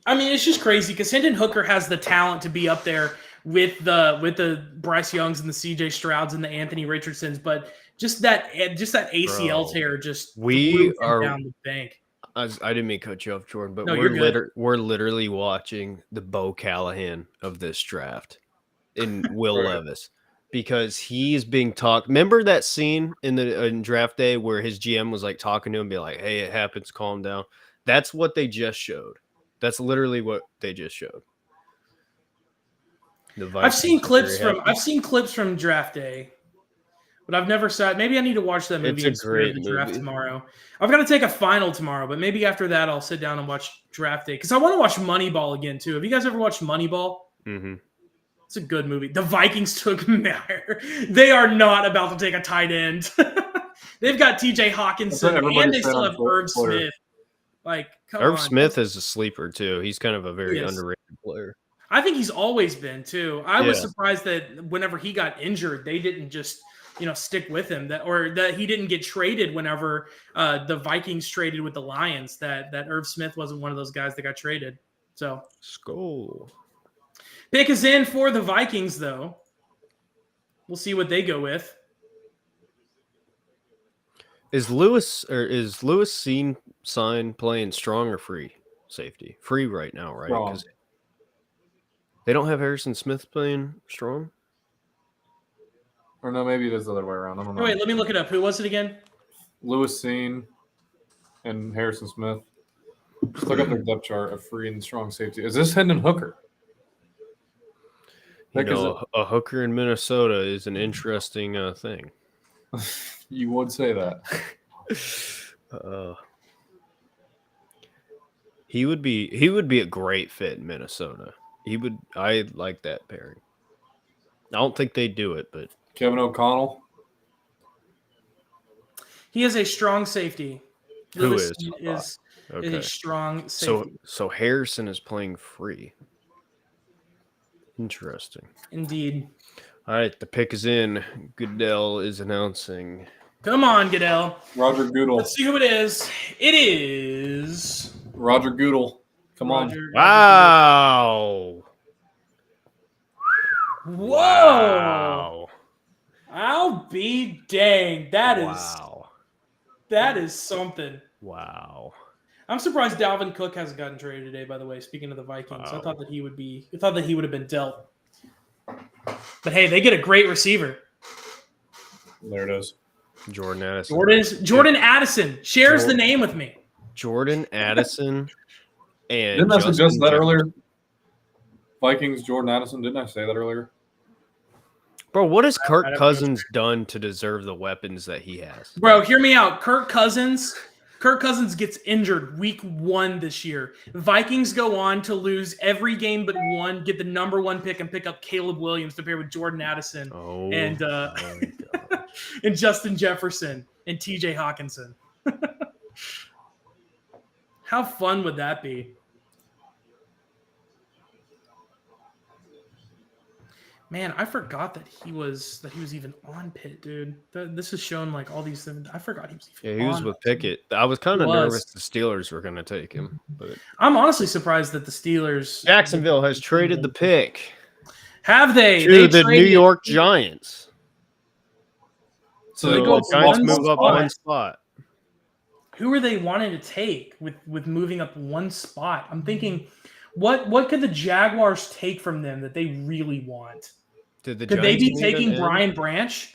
I mean, it's just crazy because Hendon Hooker has the talent to be up there with the Bryce Youngs and the CJ Strouds and the Anthony Richardsons, but just that ACL Bro, tear just we threw him are- down the bank. I didn't mean to cut you off, Jordan, but No, you're good. we're literally watching the Bo Callahan of this draft in Will Right. Levis. because he's being talked. Remember that scene in draft day where his GM was like talking to him, be like, "Hey, it happens. Calm down." That's what they just showed. That's literally what they just showed. I've seen clips from draft day, but I've never saw it. Maybe I need to watch that movie It's a great the draft movie. tomorrow. I've got to take a final tomorrow, but maybe after that I'll sit down and watch draft day because I want to watch Moneyball again too. Have you guys ever watched Moneyball? Mm-hmm. It's a good movie. The Vikings took Meyer. They are not about to take a tight end. They've got TJ Hawkinson and they still have Irv Smith. Like, come on. Irv Smith is a sleeper too. He's kind of a very underrated player. I think he's always been too. I was surprised that whenever he got injured, they didn't just stick with him. That he didn't get traded whenever the Vikings traded with the Lions. That Irv Smith wasn't one of those guys that got traded. So Skull. Pick is in for the Vikings, though. We'll see what they go with. Is Lewis Sign playing strong or free safety? Free right now, right? Because they don't have Harrison Smith playing strong. Or no, maybe it is the other way around. I don't know. Wait, let me look it up. Who was it again? Lewis Sign and Harrison Smith. Just look up their depth chart of free and strong safety. Is this Hendon Hooker? A hooker in Minnesota is an interesting thing. You would say that. He would be a great fit in Minnesota. I like that pairing. I don't think they do it, but Kevin O'Connell. He is a strong safety. Who Lewis is a strong safety. So Harrison is playing free. Interesting. Indeed. All right, the pick is in. Goodell is announcing. Come on, Goodell. Roger Goodell. Let's see who it is. It is Roger Goodell. Come on. Wow. Whoa. Wow. I'll be dang. That is something. Wow. I'm surprised Dalvin Cook hasn't gotten traded today, by the way. Speaking of the Vikings, I thought that he would have been dealt. But hey, they get a great receiver. There it is. Jordan Addison. Jordan Addison shares the name with me. Jordan Addison and didn't I suggest that earlier? Vikings, Jordan Addison. Didn't I say that earlier? Bro, what has Kirk Cousins done to deserve the weapons that he has? Bro, hear me out. Kirk Cousins gets injured week 1 this year. Vikings go on to lose every game but one, get the number 1 pick, and pick up Caleb Williams to pair with Jordan Addison and and Justin Jefferson and TJ Hawkinson. How fun would that be? Man, I forgot that he was even on Pitt, dude. This is showing like all these things. I forgot he was even he was with Pickett. I was kind of nervous the Steelers were going to take him, but I'm honestly surprised that the Steelers. Jacksonville has traded the pick. Have they? To the New York Giants. So the Giants move up 1 spot. Who are they wanting to take with moving up 1 spot? I'm thinking, what could the Jaguars take from them that they really want? Could they be taking Brian Branch?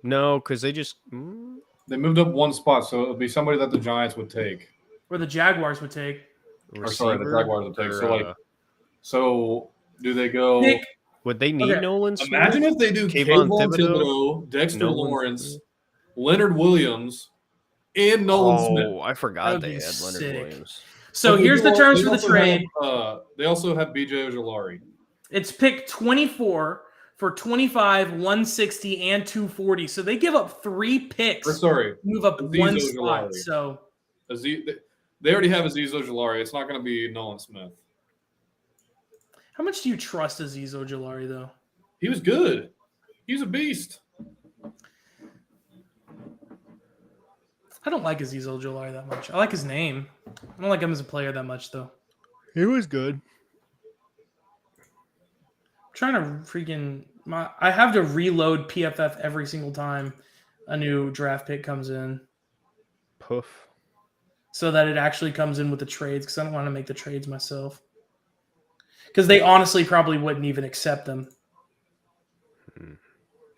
No, because they just they moved up 1 spot, so it would be somebody that the Giants would take, or the Jaguars would take. The Jaguars would take. So do they go? Would they need Nolan Smith? Imagine if they do Kayvon Thibodeau, Dexter Lawrence, Leonard Williams, and Nolan Smith. Oh, I forgot they had Leonard Williams. So here's the terms for the trade. They also have BJ Ojulari. It's pick 24 for 25, 160, and 240. So they give up 3 picks. Move up Aziz 1 spot. So they already have Aziz Ojulari. It's not going to be Nolan Smith. How much do you trust Aziz Ojulari, though? He was good. He's a beast. I don't like Aziz Ojulari that much. I like his name. I don't like him as a player that much, though. He was good. I'm trying to I have to reload PFF every single time a new draft pick comes in. Poof. So that it actually comes in with the trades, because I don't want to make the trades myself. Because they honestly probably wouldn't even accept them.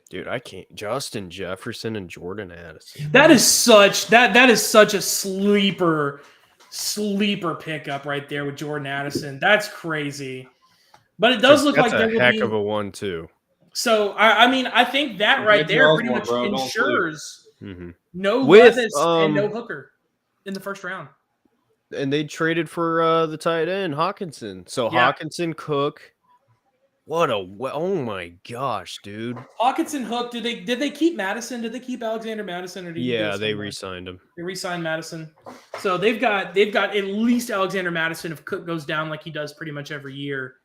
Dude, I can't. Justin Jefferson and Jordan Addison. That is such a sleeper pickup right there with Jordan Addison. That's crazy. But it does look That's like there a will heck be. of a one too. So I mean, I think that right J.J. there pretty Osborne, much bro, don't sleep. ensures Mm-hmm. no With, Levis and no Hooker in the first round. And they traded for the tight end Hawkinson. So Yeah. Hawkinson, Cook. Oh my gosh, dude. Hawkinson, Hook. Did they keep Madison? Did they keep Alexander Madison? Or did he go Yeah, they somewhere? re-signed him. They re-signed Madison. So they've got at least Alexander Madison if Cook goes down like he does pretty much every year.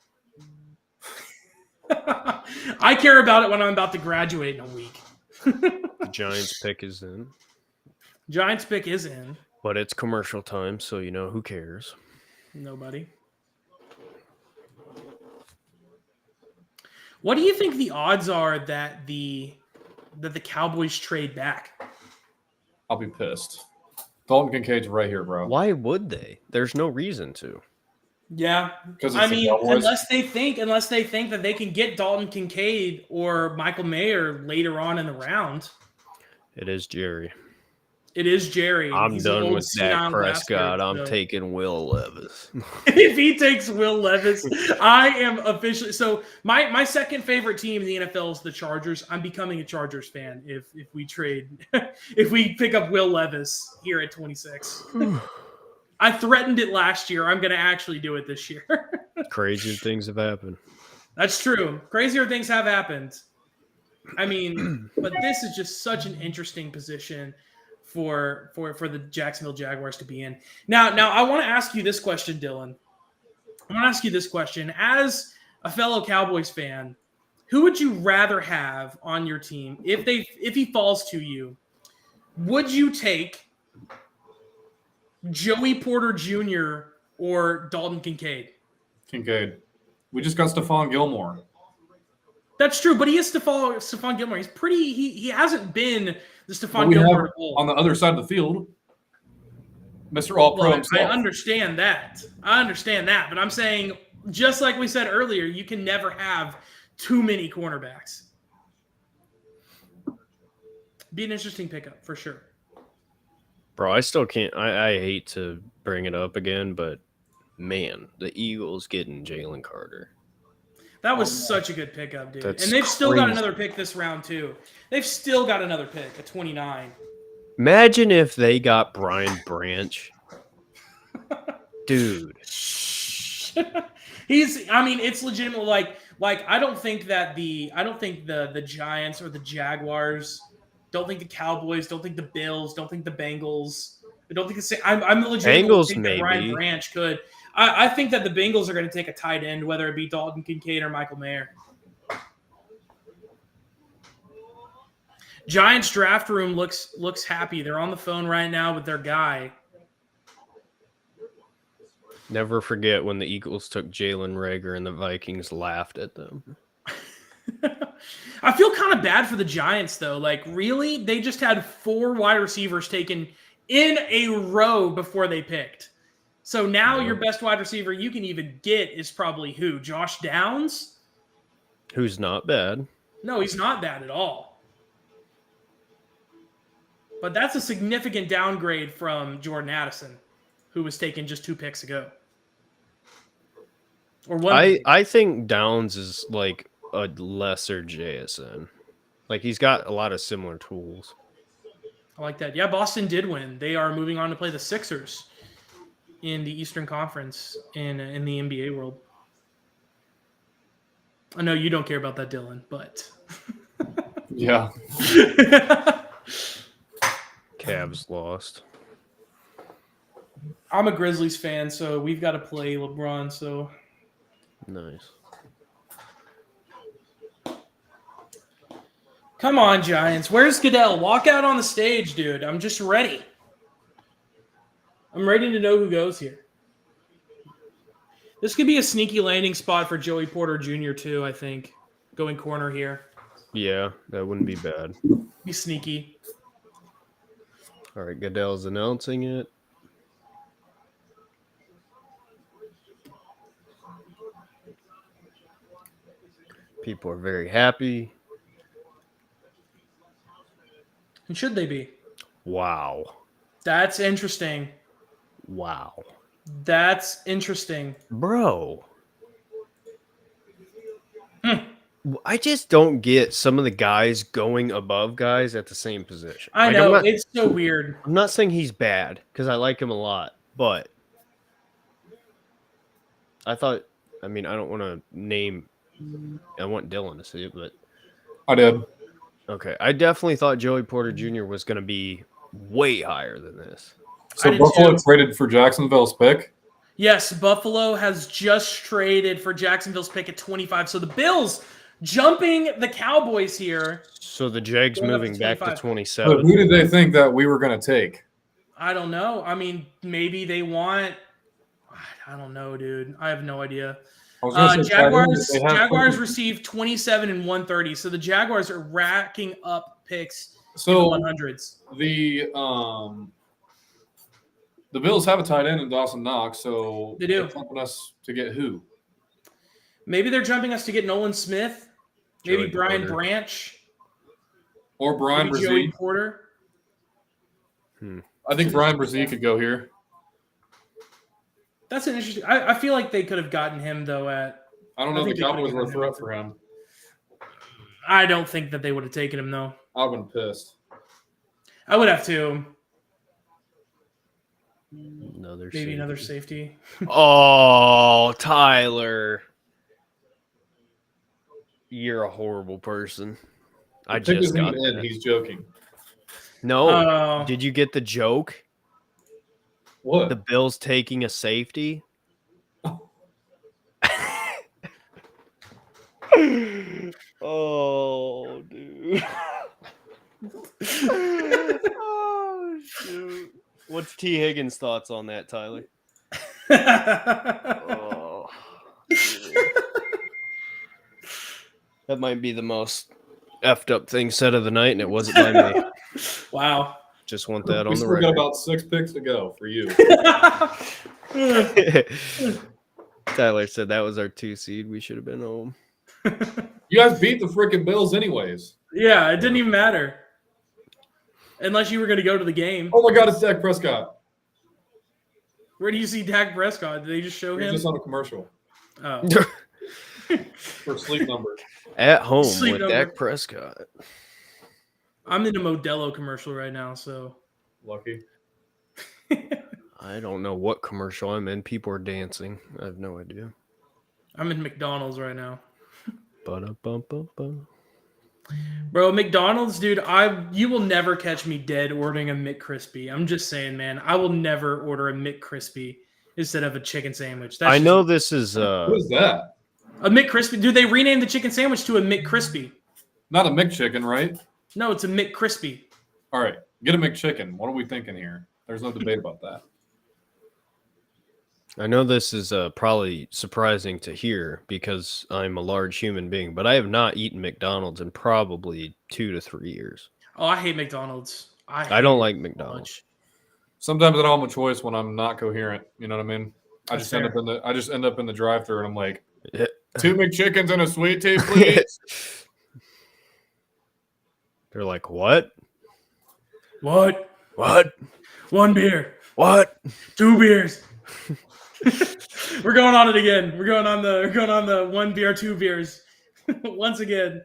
I care about it when I'm about to graduate in a week. The Giants pick is in. Giants pick is in. But it's commercial time, so you know who cares. Nobody. What do you think the odds are that the Cowboys trade back? I'll be pissed. Dalton Kincaid's right here, bro. Why would they? There's no reason to. Yeah, Because I mean, unless they think that they can get Dalton Kincaid or Michael Mayer later on in the round. It is Jerry. It is Jerry. I'm He's an done old with Dak senile Prescott. bastard, I'm so- taking Will Levis. If he takes Will Levis, I am officially so my second favorite team in the NFL is the Chargers. I'm becoming a Chargers fan if we trade if we pick up Will Levis here at 26. I threatened it last year. I'm going to actually do it this year. Crazy things have happened. That's true. Crazier things have happened. I mean, but this is just such an interesting position for the Jacksonville Jaguars to be in. Now I want to ask you this question, Dylan. I want to ask you this question. As a fellow Cowboys fan, who would you rather have on your team if he falls to you? Would you take Joey Porter Jr. or Dalton Kincaid? Kincaid. We just got Stephon Gilmore. That's true, but he is Stephon Gilmore. He's pretty. He hasn't been the But Stephon we have Gilmore of old. on the other side of the field, Mr. All-Pro Well, I himself. understand that. But I'm saying, just like we said earlier, you can never have too many cornerbacks. Be an interesting pickup for sure. Bro, I still can't. I hate to bring it up again, but man, the Eagles getting Jalen Carter. That was such a good pickup, dude. That's And they've still got crazy. another pick this round too. They've still got another pick at 29. Imagine if they got Brian Branch. Dude. It's legitimate. Like I don't think the Giants or the Jaguars, don't think the Cowboys, don't think the Bills, don't think the Bengals. I don't think I'm legitimately Bengals think that Brian maybe. Branch could. I think that the Bengals are going to take a tight end, whether it be Dalton Kincaid or Michael Mayer. Giants draft room looks happy. They're on the phone right now with their guy. Never forget when the Eagles took Jalen Reagor and the Vikings laughed at them. I feel kind of bad for the Giants, though. Like, really? They just had 4 wide receivers taken in a row before they picked. So now your best wide receiver you can even get is probably who? Josh Downs? Who's not bad. No, he's not bad at all. But that's a significant downgrade from Jordan Addison, who was taken just 2 picks ago. Or one. I think Downs is like a lesser JSN. Like he's got a lot of similar tools. I like that. Yeah, Boston did win. They are moving on to play the Sixers in the Eastern Conference in the NBA world. I know you don't care about that, Dylan, but Yeah. Cavs lost. I'm a Grizzlies fan, so we've got to play LeBron. So Nice. come on, Giants. Where's Goodell? Walk out on the stage, dude. I'm just ready. I'm ready to know who goes here. This could be a sneaky landing spot for Joey Porter Jr. too, I think. Going corner here. Yeah, that wouldn't be bad. Be sneaky. All right, Goodell's announcing it. People are very happy. And should they be? Wow. That's interesting. Wow. That's interesting. Bro. I just don't get some of the guys going above guys at the same position. I Like, know. It's so weird. I'm not saying he's bad because I like him a lot, but I don't want to name. I want Dylan to see it, but I did. okay. I definitely thought Joey Porter Jr. was going to be way higher than this. So I did Buffalo too. traded for Jacksonville's pick. Yes, Buffalo has just traded for Jacksonville's pick at 25. So the Bills jumping the Cowboys here. So the Jags Going up to moving back to 25. 27. But who did they think that we were going to take? I don't know. I mean, maybe they want. I don't know, dude. I have no idea. I was gonna say Jaguars they have Jaguars fucking- received 27 and 130. So the Jaguars are racking up picks in the So 100s. the Bills have a tight end in Dawson Knox, so They do. they're jumping us to get who? Maybe they're jumping us to get Nolan Smith. Maybe Joey Brian Porter. Branch. Or Brian Maybe Joey Brzee. Porter. I think Brian Brzee could go here. That's an interesting. I feel like they could have gotten him though. I don't I know if think the they could've Cowboys were a gotten threat him. for him. I don't think that they would have taken him though. I've been pissed. I would have to. Another Maybe safety. another safety. Oh, Tyler. You're a horrible person. I The pick just isn't got even in. that. He's joking. No. Oh. Did you get the joke? What? The Bills taking a safety? Oh, dude. Oh, shoot. What's T. Higgins' thoughts on that, Tyler? Oh, dude. That might be the most effed up thing said of the night, and it wasn't by me. Wow. Just want that We on the still got record. about 6 picks to go for you. Tyler said that was our 2 seed. We should have been home. You guys beat the freaking Bills anyways. Yeah, it didn't even matter. Unless you were going to go to the game. Oh my God, it's Dak Prescott. Where do you see Dak Prescott? Did they just show He was him? just on a commercial Oh. for Sleep Number. At home Sleep with number. Dak Prescott. I'm in a Modelo commercial right now, so. Lucky. I don't know what commercial I'm in. People are dancing. I have no idea. I'm in McDonald's right now. Ba-da-bum-bum-bum. Bro, McDonald's, dude, you will never catch me dead ordering a McCrispy. I'm just saying, man, I will never order a McCrispy instead of a chicken sandwich. That's I just- know this is What is that? a McCrispy. Dude, they renamed the chicken sandwich to a McCrispy. Not a McChicken, right? No, it's a McCrispy. All right, get a McChicken. What are we thinking here? There's no debate about that. I know this is probably surprising to hear because I'm a large human being, but I have not eaten McDonald's in probably 2 to 3 years. Oh, I hate McDonald's. I don't like hate it so McDonald's. much. Sometimes I don't have a choice when I'm not coherent. You know what I mean? I That's just end up in the drive-thru and I'm like, Yeah. 2 McChickens and a sweet tea, please. They're like, what? What? What? One beer. What? 2 beers. We're going on it again. We're going on the 1 beer, 2 beers. Once again.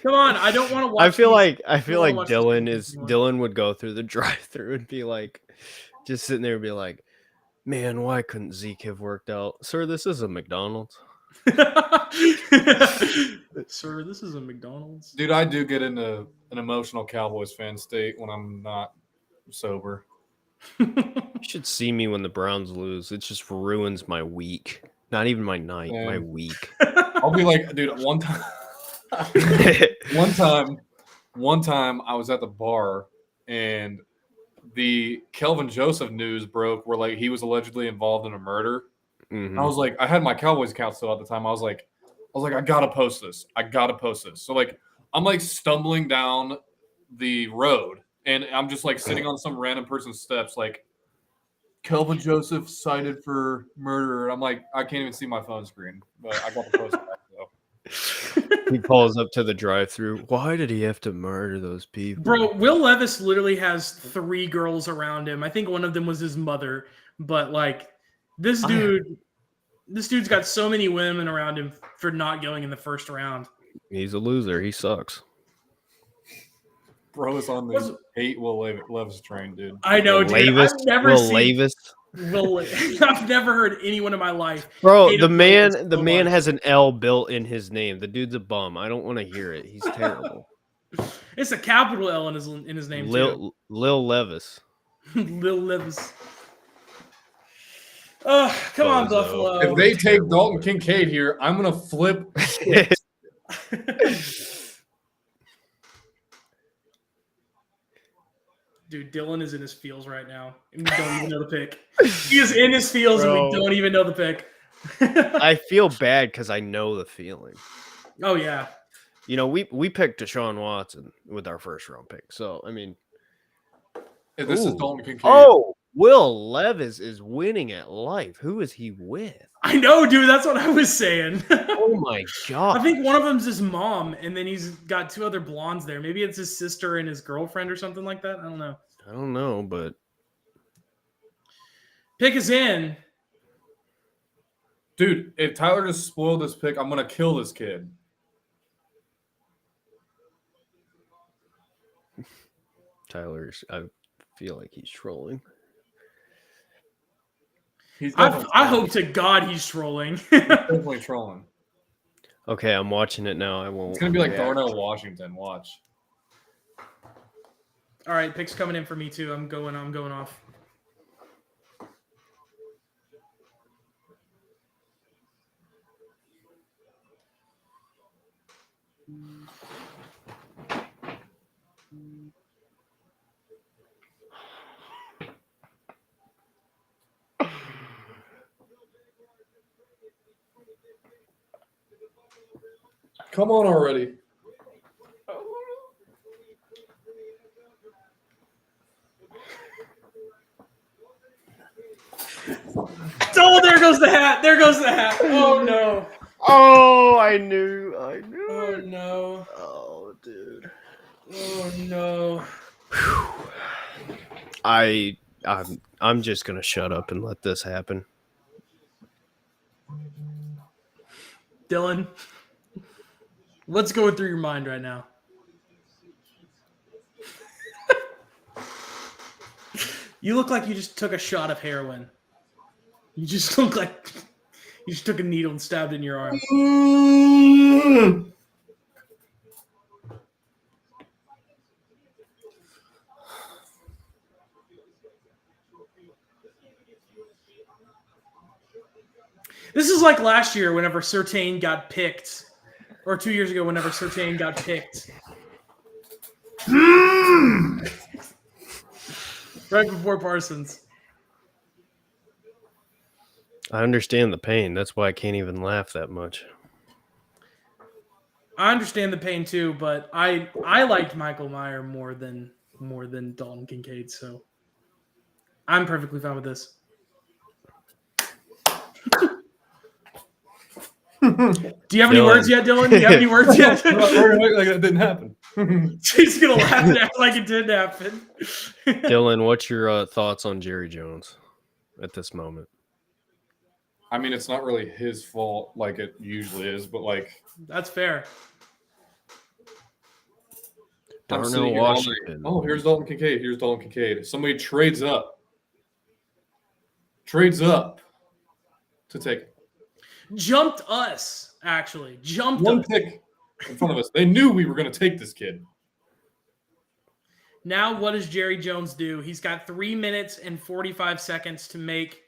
Come on, I don't want to watch. I feel like don't watch these Dylan would go through the drive-through and be like, just sitting there and be like, man, why couldn't Zeke have worked out? Sir, this is a McDonald's. Sir, this is a McDonald's. Dude, I do get into an emotional Cowboys fan state when I'm not sober. You should see me when the Browns lose. It just ruins my week. Not even my night, my Same. week. I'll be like, dude, one time I was at the bar and the Kelvin Joseph news broke where like he was allegedly involved in a murder. Mhm. I was like, I had my Cowboys account still at the time. I was like, I gotta post this. So like, I'm like stumbling down the road and I'm just like sitting on some random person's steps, like Kelvin Joseph cited for murder. And I'm like, I can't even see my phone screen, but I got the post back though. He calls up to the drive-through. Why did he have to murder those people? Bro, Will Levis literally has 3 girls around him. I think one of them was his mother, but like this dude's got so many women around him for not going in the first round. He's a loser. He sucks. Bro is on the hate Will Levis train, dude. I know, dude. Levis, I've never Will seen Levis. I've never heard anyone in my life. Bro, hate the Will man Levis the so man much. has an L built in his name. The dude's a bum. I don't want to hear it. He's terrible. It's a capital L in his name too. Lil Levis. Lil Levis. Oh, come on, Bozo. Buffalo. If they take Dalton Kincaid here, I'm gonna flip. Dude, Dylan is in his feels right now. And we don't even know the pick. He is in his feels and Bro. we don't even know the pick. I feel bad because I know the feeling. Oh, yeah. You know, we picked Deshaun Watson with our first round pick. So, I mean. If this is Ooh. Dalton Kincaid. Oh, Will Levis is winning at life. Who is he with? I know, dude. That's what I was saying. Oh, my God. I think one of them's his mom, and then he's got 2 other blondes there. Maybe it's his sister and his girlfriend or something like that. I don't know. I don't know, but. Pick is in. Dude, if Tyler just spoiled this pick, I'm gonna kill this kid. Tyler's, I feel like he's trolling. He's I definitely hope to God he's trolling. definitely trolling. Okay, I'm watching it now. I won't. It's gonna be like react. Darnell Washington. Watch. All right, picks coming in for me too. I'm going off. Come on already. Oh, there goes the hat. There goes the hat. Oh, no. Oh, I knew. Oh, no. Oh, dude. Oh, no. I'm just gonna shut up and let this happen. Dylan, what's going through your mind right now? You look like you just took a shot of heroin. You just look like you just took a needle and stabbed it in your arm. This is like last year whenever Surtain got picked, or 2 years ago whenever Surtain got picked. Right before Parsons. I understand the pain. That's why I can't even laugh that much. I understand the pain too, but I liked Michael Meyer more than Dalton Kincaid, so I'm perfectly fine with this. Do you have any Dylan. words yet, Dylan? Do you have any words yet? Like it didn't happen. She's gonna laugh and act like it did happen. Dylan, what's your thoughts on Jerry Jones at this moment? I mean, it's not really his fault like it usually is, but like That's fair. I'm Darnell sitting here all night. Washington. Oh, here's Dalton Kincaid. Here's Dalton Kincaid. Somebody trades up to take it. Jumped us, actually. Jumped One us. pick in front of us. They knew we were going to take this kid. Now what does Jerry Jones do? He's got 3 minutes and 45 seconds to make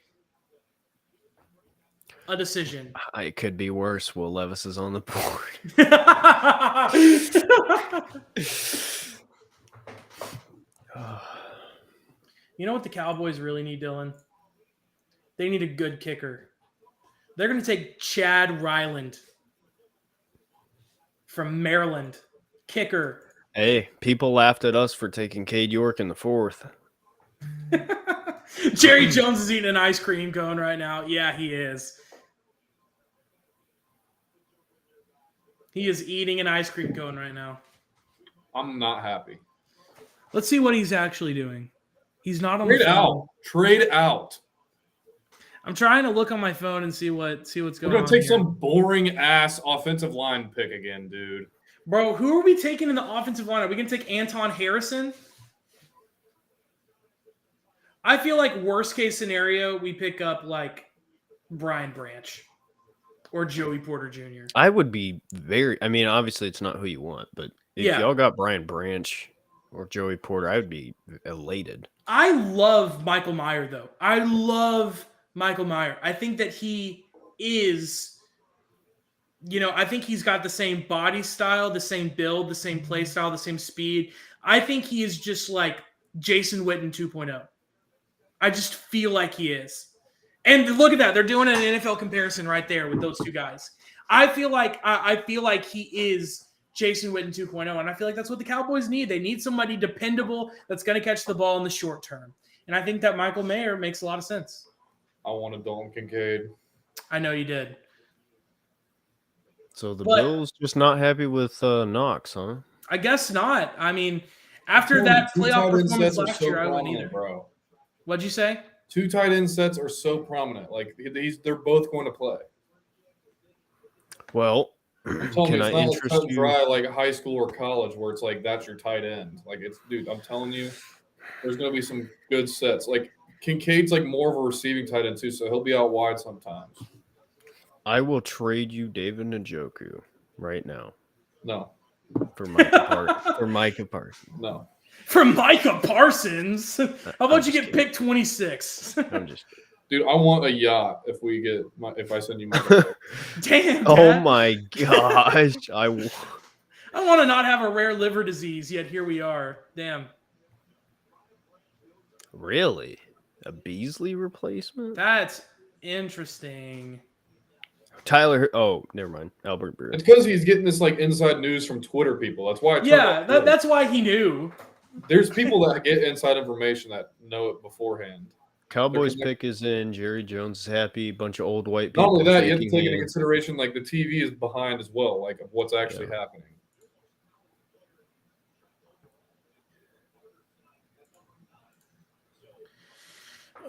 a decision. It could be worse. Will Levis is on the board. You know what the Cowboys really need, Dylan? They need a good kicker. They're going to take Chad Ryland from Maryland. Kicker. Hey, people laughed at us for taking Cade York in the 4th. Jerry Jones is eating an ice cream cone right now. Yeah, he is. He is eating an ice cream cone right now. I'm not happy. Let's see what he's actually doing. He's not on Trade the phone. out. Trade out. I'm trying to look on my phone and see what's going on. We're gonna take here. some boring ass offensive line pick again, dude. Bro, who are we taking in the offensive line? Are we going to take Anton Harrison? I feel like worst case scenario, we pick up like Brian Branch or Joey Porter Jr. I would be I mean, obviously it's not who you want, but if Yeah. y'all got Brian Branch or Joey Porter, I would be elated. I love Michael Mayer, though. I love Michael Mayer. I think that he is, I think he's got the same body style, the same build, the same play style, the same speed. I think he is just like Jason Witten 2.0. I just feel like he is. And look at that. They're doing an NFL comparison right there with those two guys. I feel like he is Jason Witten 2.0, and I feel like that's what the Cowboys need. They need somebody dependable that's going to catch the ball in the short term. And I think that Michael Mayer makes a lot of sense. I wanted Dalton Kincaid. I know you did. So the Bills just not happy with Knox, huh? I guess not. I mean, after that playoff performance last year, I wouldn't either. Bro. What'd you say? 2 tight end sets are so prominent. Like they're both going to play. Well, I'm telling can you, I it's not interest cut and you? dry like high school or college where it's like that's your tight end. Like dude, I'm telling you, there's going to be some good sets. Like Kincaid's like more of a receiving tight end too, so he'll be out wide sometimes. I will trade you David Njoku right now No, for Micah Parsons. no. From Micah Parsons? How about you get pick 26? I'm just Dude, I want a yacht if I send you my. Damn. Oh Dad. my gosh. I want to not have a rare liver disease, yet here we are. Damn. Really? A Beasley replacement? That's interesting. Tyler. Oh, never mind. Albert Breer. It's because he's getting this like inside news from Twitter people. That's why. That's why he knew. There's people that get inside information that know it beforehand. Cowboys pick is in. Jerry Jones is happy. Bunch of old white people. Not only that, you have to shaking take into hands. consideration like the TV is behind as well, like of what's actually happening.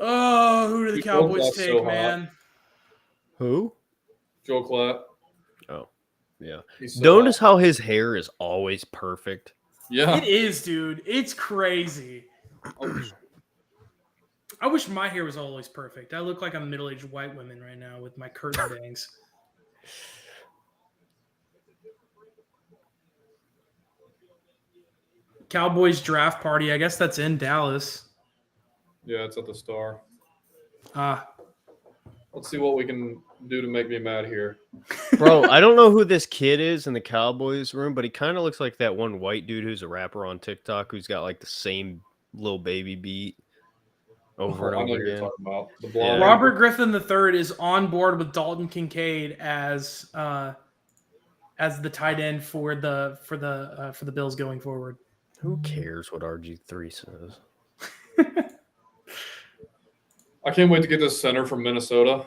Oh, who do the Dude, Cowboys Joe Klatt's take, so hot. man? Who? Joe Klatt. Oh, yeah. He's so Notice hot. how his hair is always perfect. Yeah. It is, dude. It's crazy. I wish my hair was always perfect. I look like I'm middle-aged white women right now with my curtain bangs. Cowboys draft party. I guess that's in Dallas. Yeah, it's at the Star. Ah, Let's see what we can do to make me mad here. Bro, I don't know who this kid is in the Cowboys room, but he kind of looks like that one white dude who's a rapper on TikTok who's got like the same little baby beat over I and know over who you're again. talking about. The blonde. Robert Griffin III is on board with Dalton Kincaid as the tight end for the Bills going forward. Who cares what RG3 says? I can't wait to get this center from Minnesota.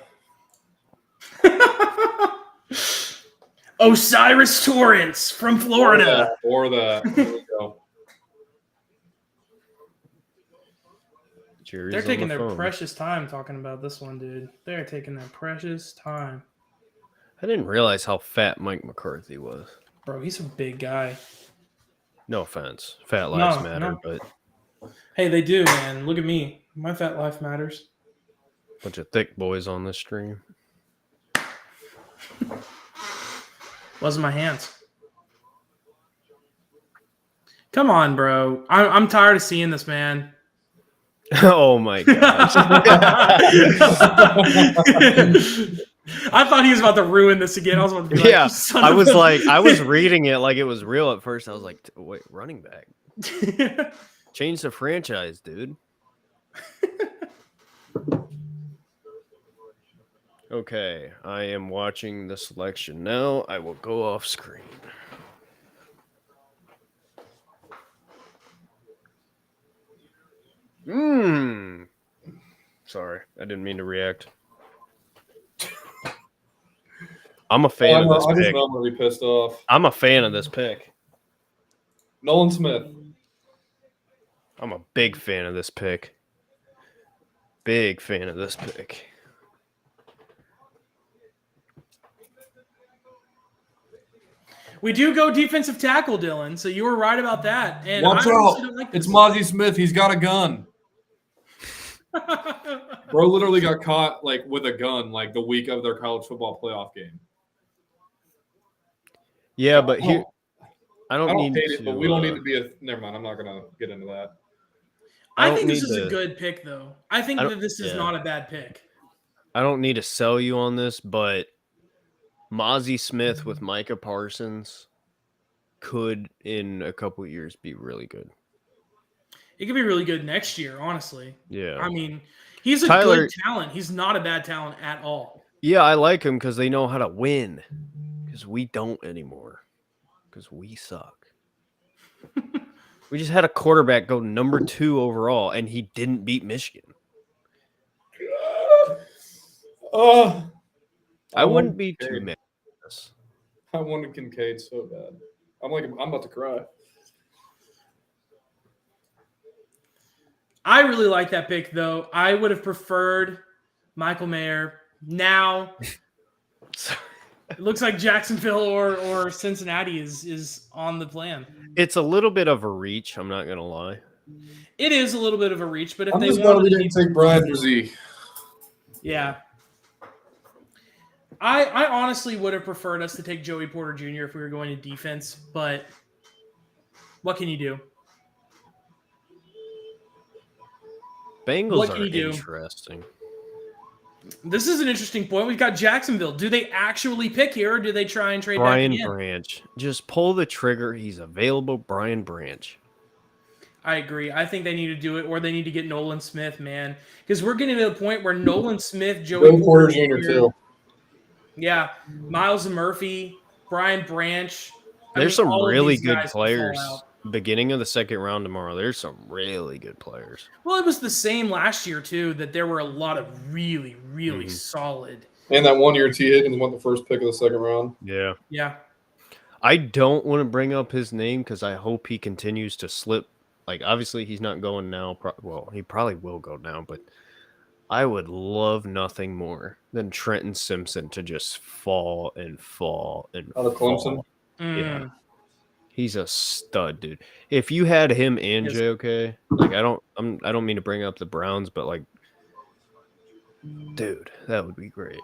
Osiris Torrance from Florida. Or that. There we go. Jerry's They're on taking the their phone. precious time talking about this one, dude. They're taking their precious time. I didn't realize how fat Mike McCarthy was. Bro, he's a big guy. No offense. Fat lives No, matter, no. but Hey, they do, man. Look at me. My fat life matters. bunch of thick boys on this stream. Wasn't my hands. Come on, bro. I'm tired of seeing this, man. Oh my gosh. I thought he was about to ruin this again. I was about to be like, Yeah, "You son I of was a-" like, I was reading it like it was real at first. I was like, wait, running back. Change the franchise, dude. Okay, I am watching the selection now. I will go off screen. Sorry, I didn't mean to react. I'm a fan of this I just pick. know I'm going to be pissed off. I'm a fan of this pick. Nolan Smith. I'm a big fan of this pick. Big fan of this pick. We do go defensive tackle, Dylan. So you were right about that. And Watch I out. honestly don't like It's this. Mozzie Smith. He's got a gun. Bro literally got caught like with a gun like the week of their college football playoff game. Yeah, but here I I don't don't need hate to, it, but we don't need to be a. Never mind. I'm not gonna get into that. I think this is a good pick, though. I think I that don't- this is yeah. not a bad pick. I don't need to sell you on this, but Mozzie Smith with Micah Parsons could in a couple years be really good. It could be really good next year, honestly. Yeah. I mean, he's a Tyler- good talent. He's not a bad talent at all. Yeah, I like him because they know how to win. Because we don't anymore. Because we suck. We just had a quarterback go number 2 overall, and he didn't beat Michigan. I wouldn't be too mad at this. I wanted Kincaid so bad. I'm about to cry. I really like that pick, though. I would have preferred Michael Mayer. Now, it looks like Jacksonville or Cincinnati is on the plan. It's a little bit of a reach, I'm not going to lie. It is a little bit of a reach, but if I'm they just glad we wanted didn't take Brian Brzee. yeah. I honestly would have preferred us to take Joey Porter Jr. if we were going to defense, but what can you do? Bengals What are can you do? interesting. This is an interesting point. We've got Jacksonville. Do they actually pick here, or do they try and trade Brian back again? Branch. Just pull the trigger. He's available. Brian Branch. I agree. I think they need to do it, or they need to get Nolan Smith, man, because we're getting to the point where Nolan Smith, Joey Porter Jr. too. Yeah, Miles Murphy, Brian Branch. There's all some of really these good guys could fall players. out. Beginning of the second round tomorrow, there's some really good players. Well, it was the same last year too. That there were a lot of really, really Mhm. solid. And that 1 year T Higgins won the first pick of the second round. Yeah. Yeah, I don't want to bring up his name because I hope he continues to slip. Like, obviously, he's not going now. Well, he probably will go now, but I would love nothing more than Trenton Simpson to just fall and fall and Out of Clemson? Yeah. He's a stud, dude. If you had him and Yes. JOK, like I don't mean to bring up the Browns, but like, dude, that would be great.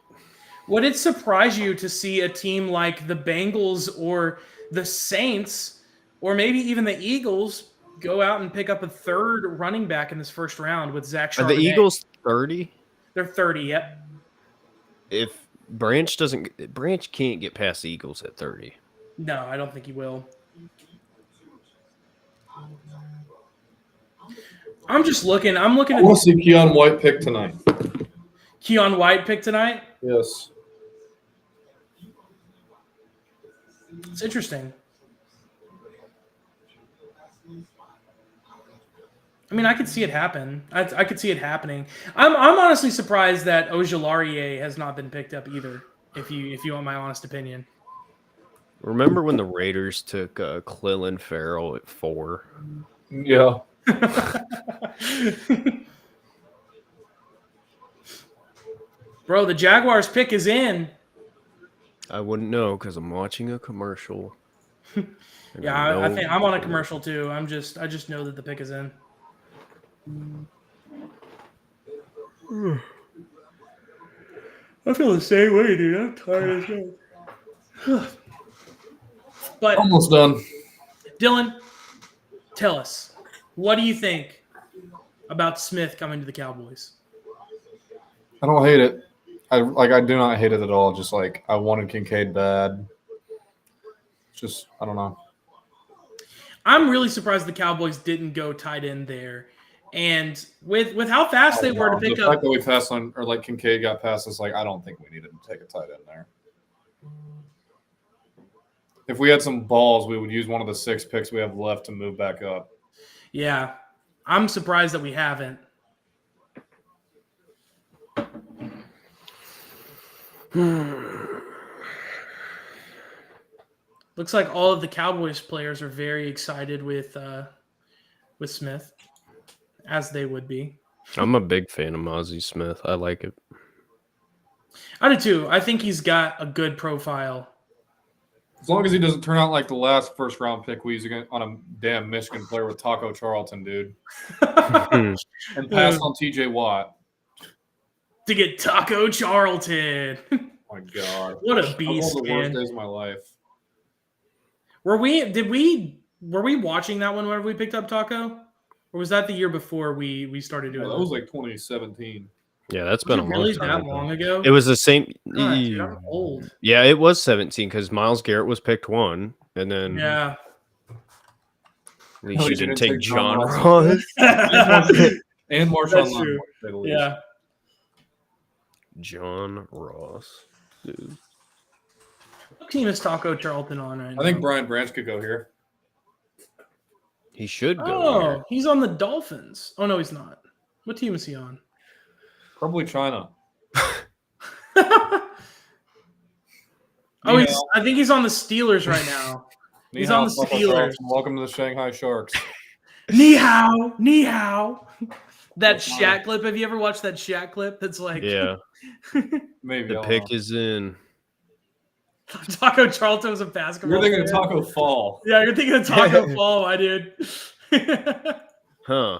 Would it surprise you to see a team like the Bengals or the Saints, or maybe even the Eagles, go out and pick up a third running back in this first round with Zach Are the Charbonnet? Eagles 30? They're 30. Yep. If Branch can't get past the Eagles at 30. No, I don't think he will. I'm just looking. I'm looking I at want to see Keon White pick tonight. Keon White pick tonight. Yes. It's interesting. I mean, I could see it happen. I could see it happening. I'm honestly surprised that Ojulari has not been picked up either. If you want my honest opinion. Remember when the Raiders took Clelin Ferrell at 4? Yeah. Bro, the Jaguars pick is in. I wouldn't know because I'm watching a commercial. And Yeah, I know- think I'm on a commercial too. I just know that the pick is in. I feel the same way, dude. I'm tired as hell. But Almost done. Dylan, tell us, what do you think about Smith coming to the Cowboys? I don't hate it. I do not hate it at all. Just like I wanted Kincaid bad. Just I don't know. I'm really surprised the Cowboys didn't go tight end there. And with how fast they were to pick the up, fact that we passed on, or like Kincaid got past us, like I don't think we needed to take a tight end there. If we had some balls, we would use one of the 6 picks we have left to move back up. yeah, I'm surprised that we haven't. Looks like all of the Cowboys players are very excited with Smith, as they would be. I'm a big fan of Mozzie Smith. I like it. I do too. I think he's got a good profile. As long as he doesn't turn out like the last first round pick we used on a damn Michigan player with Taco Charlton, dude. And pass on TJ Watt. To get Taco Charlton. Oh my God. What a That was beast, one of the worst man. days of my life. Were we watching that one whenever we picked up Taco? Or was that the year before we started doing That was like 2017. Yeah, that's been a long really time. that ago. long ago? It was the same. God, dude, I'm old. Yeah, it was 17 because Myles Garrett was picked 1, and then Yeah. at least you didn't take John Ross. And Marshawn That's Lattimore, true. to say the least. Yeah. John Ross, dude. What team is Taco Charlton on right now? I think Brian Branch could go here. He should go. Oh, here. he's on the Dolphins. Oh no, he's not. What team is he on? Probably China. Oh, I think he's on the Steelers right now. He's on the Steelers. Welcome to the Shanghai Sharks. Ni hao, ni hao. That Shaq clip. Have you ever watched that Shaq clip? That's like, Yeah, Maybe. the pick is in. Taco Charlton was a basketball. You're thinking of player. Taco Fall. Yeah, you're thinking of Taco Fall, my dude. Huh. I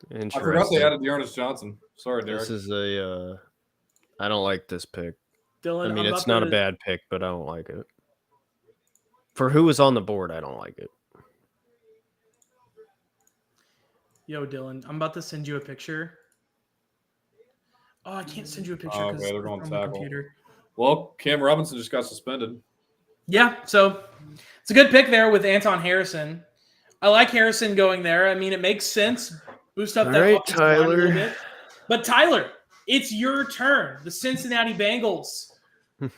forgot Interesting. they added Dearness Johnson. Sorry, Derek. This is a. I don't like this pick. Dylan, I mean, I'm it's about not a to- bad pick, but I don't like it. For who was on the board, I don't like it. Yo, Dylan, I'm about to send you a picture. Oh, I can't send you a picture Oh, because okay, they're it's going on my tackle. computer. Well, Cam Robinson just got suspended. Yeah, so it's a good pick there with Anton Harrison. I like Harrison going there. I mean, it makes sense. Boost up All that right, offensive line a little Tyler. bit. But Tyler, it's your turn. The Cincinnati Bengals.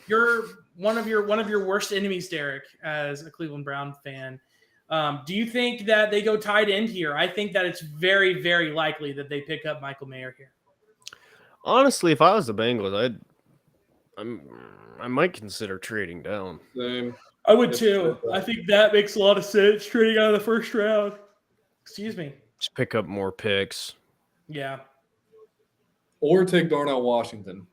You're one of your worst enemies, Derek, as a Cleveland Brown fan. Do you think that they go tight end here? I think that it's very, very likely that they pick up Michael Mayer here. Honestly, if I was the Bengals, I might consider trading down. Same. I would too. I think that makes a lot of sense. Trading out of the first round. Excuse me. Just pick up more picks. Yeah. Or take Darnell Washington.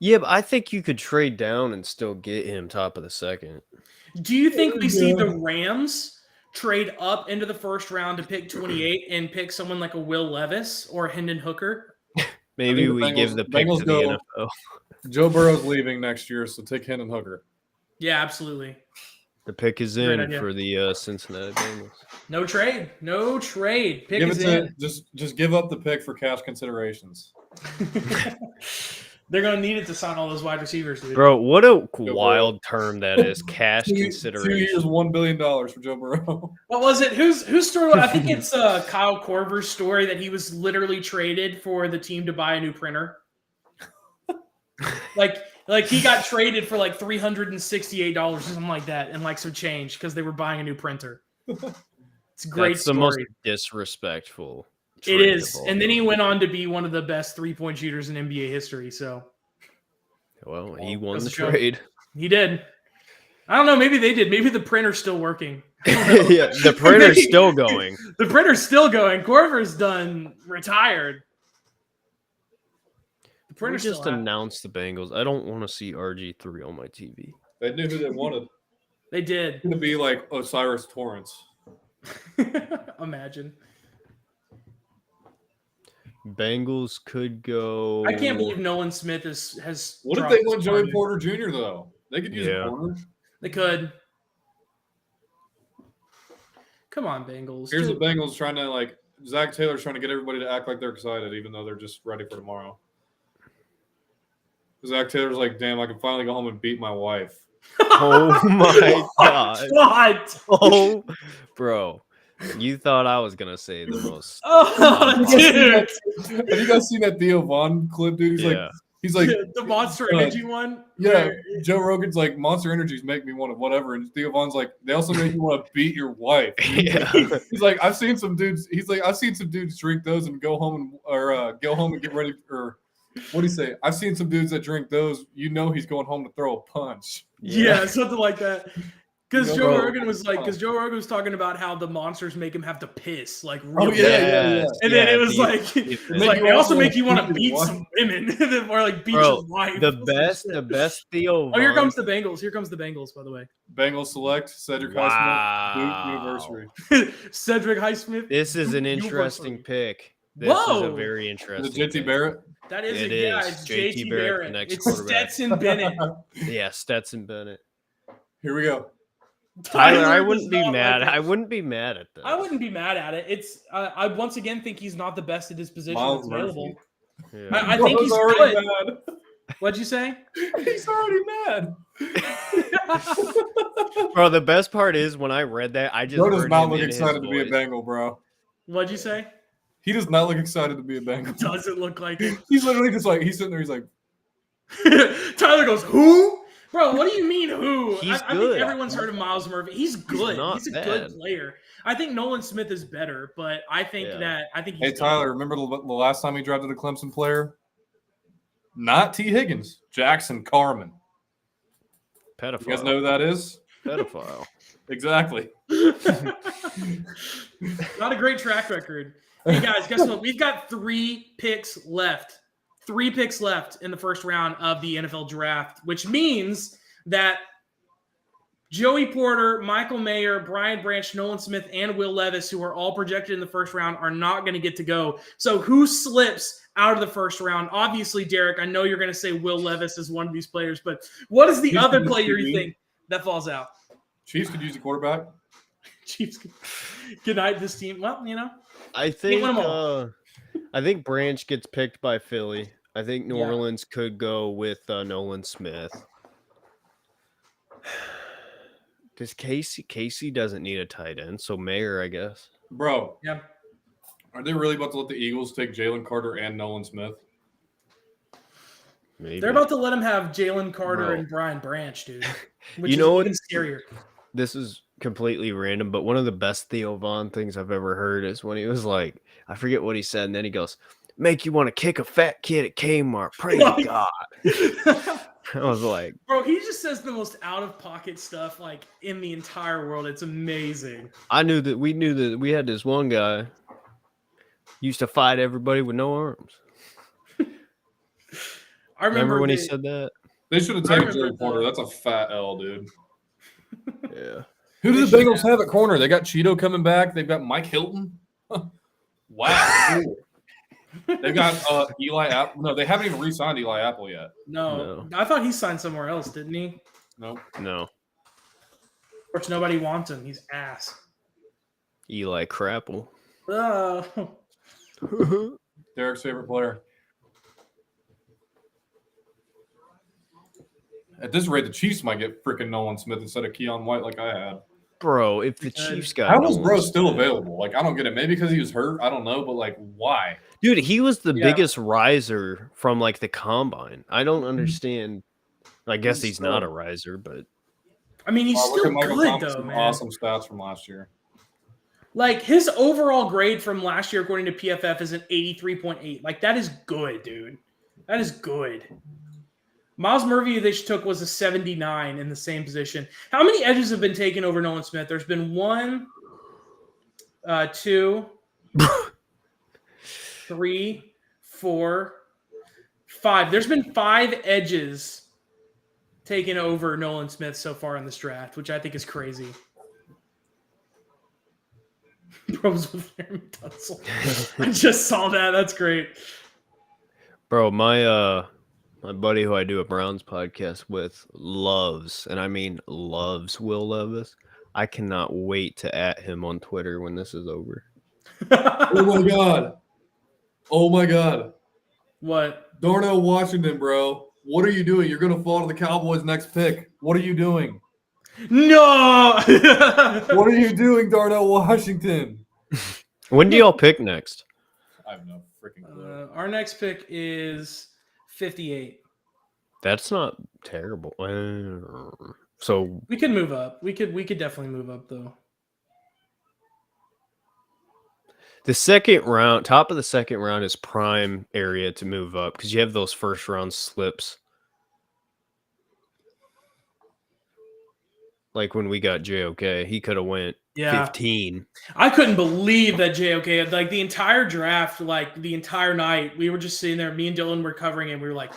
Yeah, but I think you could trade down and still get him top of the second. Do you think we see the Rams trade up into the first round to pick 28 and pick someone like a Will Levis or a Hendon Hooker? Maybe the we give Bengals- the pick Bengals to the go- NFL. Joe Burrow's leaving next year, so take Hendon Hooker. Yeah, absolutely. The pick is Great in idea. for the Cincinnati Bengals. No trade. No trade. Pick Give is it to in. just give up the pick for cash considerations. They're going to need it to sign all those wide receivers, dude. Bro, what a Burrow. wild term that is. Cash 2 years, consideration. $1 billion for Joe Burrow. What was it? Whose story? I think it's Kyle Korver's story that he was literally traded for the team to buy a new printer. Like he got traded for like $368 or something like that, and like some change because they were buying a new printer. It's a great That's the story. most disrespectful. It trade is, of all and then he time. went on to be one of the best 3-point shooters in NBA history. So Well, he won That's the a joke. trade. he did. I don't know. Maybe they did. Maybe the printer's still working. Yeah, the printer's still going. The printer's still going. Corver's done, retired. The We printer's just still out. announced the Bengals. I don't want to see RG3 on my TV. They knew who they wanted. They did. It's going to be like Osiris Torrance. Imagine. Bengals could go. I can't believe Nolan Smith has. What if dropped they want his Joey partner. Porter Jr. though? They could use Yeah. a corner. They could. Come on, Bengals. Here's the Dude, Bengals trying to like Zach Taylor's trying to get everybody to act like they're excited, even though they're just ready for tomorrow. Zach Taylor's like, damn, I can finally go home and beat my wife. Oh my god. What? Oh, bro. You thought I was going to say the most. Oh, dude. Have you guys seen that Theo Vaughn clip, dude? Yeah. He's like, The Monster Energy one? yeah. Where- Joe Rogan's like, Monster Energies make me want to whatever, and Theo Vaughn's like, they also make you want to beat your wife. Yeah. He's like, I've seen some dudes. He's like, I've seen some dudes drink those and go home and get ready. Or what do you say? I've seen some dudes that drink those. You know, he's going home to throw a punch. Yeah, something like that. Because Bro. Joe Rogan was talking about how the monsters make him have to piss, like Oh, really yeah, bad. yeah. And then it was the- like, the- it's like they also make you want to beat some women, or like beat Bro, his wife. the best Theo. Oh, here Von- comes the Bengals. Here comes the Bengals, by the way. Bengals select Cedric Highsmith, Duke University. Cedric Highsmith. This is an Duke interesting University. pick. This is a Whoa! very Is interesting. it JT pick. Barrett? That is It yeah, is. it's JT JT Barrett, Barrett. the next It's quarterback. Stetson Bennett. Yeah, Stetson Bennett. Here we go. Tyler, I does wouldn't be not mad. like it. I wouldn't be mad at this. I wouldn't be mad at it. It's I once again think he's not the best at his position Miles that's available. Yeah. I think he's already good. mad. What'd you say? He's already mad. Bro, the best part is when I read that, I just Bro does heard not him look in his excited to be a voice. Bengal, bro. What'd you say? He does not look excited to be a Bengal. Doesn't look like it. He's literally just like, he's sitting there, he's like, Tyler goes, who? Bro, what do you mean who? He's I think good. everyone's heard of Miles Murphy. He's good. not He's a bad. good player. I think Nolan Smith is better, but I think Yeah. he's hey, Tyler, remember the last time he drafted a Clemson player? Not T. Higgins, Jackson Carman. Pedophile. You guys know who that is? Pedophile. Exactly. Not a great track record. Hey guys, guess what? We've got 3 picks left. 3 picks left in the first round of the NFL draft, which means that Joey Porter, Michael Mayer, Brian Branch, Nolan Smith, and Will Levis, who are all projected in the first round, are not going to get to go. So who slips out of the first round? Obviously, Derek, I know you're going to say Will Levis is one of these players, but what is the He's other the player you QB. think that falls out? Chiefs could use a quarterback. Chiefs. Good night, this team. Well, you know. I think win 'em all. I think Branch gets picked by Philly. I think New Yeah. Orleans could go with Nolan Smith. Does Casey doesn't need a tight end, so Mayer, I guess. Bro, Yeah. are they really about to let the Eagles take Jalen Carter and Nolan Smith? Maybe. They're about to let him have Jalen Carter Bro. and Brian Branch, dude. Which You is know what? even scarier. This is completely random, but one of the best Theo Von things I've ever heard is when he was like, I forget what he said, and then he goes, "Make you want to kick a fat kid at Kmart. Pray to God." I was like, Bro, he just says the most out of pocket stuff like in the entire world. It's amazing. we knew that we had this one guy used to fight everybody with no arms. I Remember when he they- said that? They should have I taken remember Jalen Porter. That's a fat L, dude. Yeah. Who do They the should Bengals have at corner? They got Cheeto coming back. They've got Mike Hilton. Wow. They've got Eli Apple. No, they haven't even re-signed Eli Apple yet. No, I thought he signed somewhere else, didn't he? No. No. Of course, nobody wants him. He's ass. Eli Crapple. Derek's favorite player. At this rate, the Chiefs might get freaking Nolan Smith instead of Keon White like I had. Bro, if the Chiefs got How is Nolan Bro Smith- still available? Like, I don't get it. Maybe because he was hurt. I don't know. But, like, why? Dude, he was the Yeah. biggest riser from like the combine. I don't understand. I guess he's not a riser, but I mean, he's Wow, look still at Michael good Thomas, though, some man. awesome stats from last year. Like his overall grade from last year, according to PFF, is an 83.8. Like that is good, dude. That is good. Miles Murphy they took was a 79 in the same position. How many edges have been taken over Nolan Smith? There's been 1, 2, 3, 4, 5. There's been 5 edges taken over Nolan Smith so far in this draft, which I think is crazy. Bros with Aaron Tunsil. I just saw that. That's great. bro, my buddy who I do a Browns podcast with loves, and I mean loves, Will Levis. I cannot wait to at him on Twitter when this is over. Oh, my God. Oh, my God. What? Darnell Washington, bro. What are you doing? You're going to fall to the Cowboys' next pick. What are you doing? No. What are you doing, Darnell Washington? When do y'all pick next? I have no freaking clue. Our next pick is 58. That's not terrible. So We could move up. We could definitely move up though. the second round, top of the second round is prime area to move up because you have those first round slips. Like when we got JOK, he could have went Yeah. 15. I couldn't believe that JOK, like the entire draft, like the entire night, we were just sitting there. Me and Dylan were covering it. And we were like,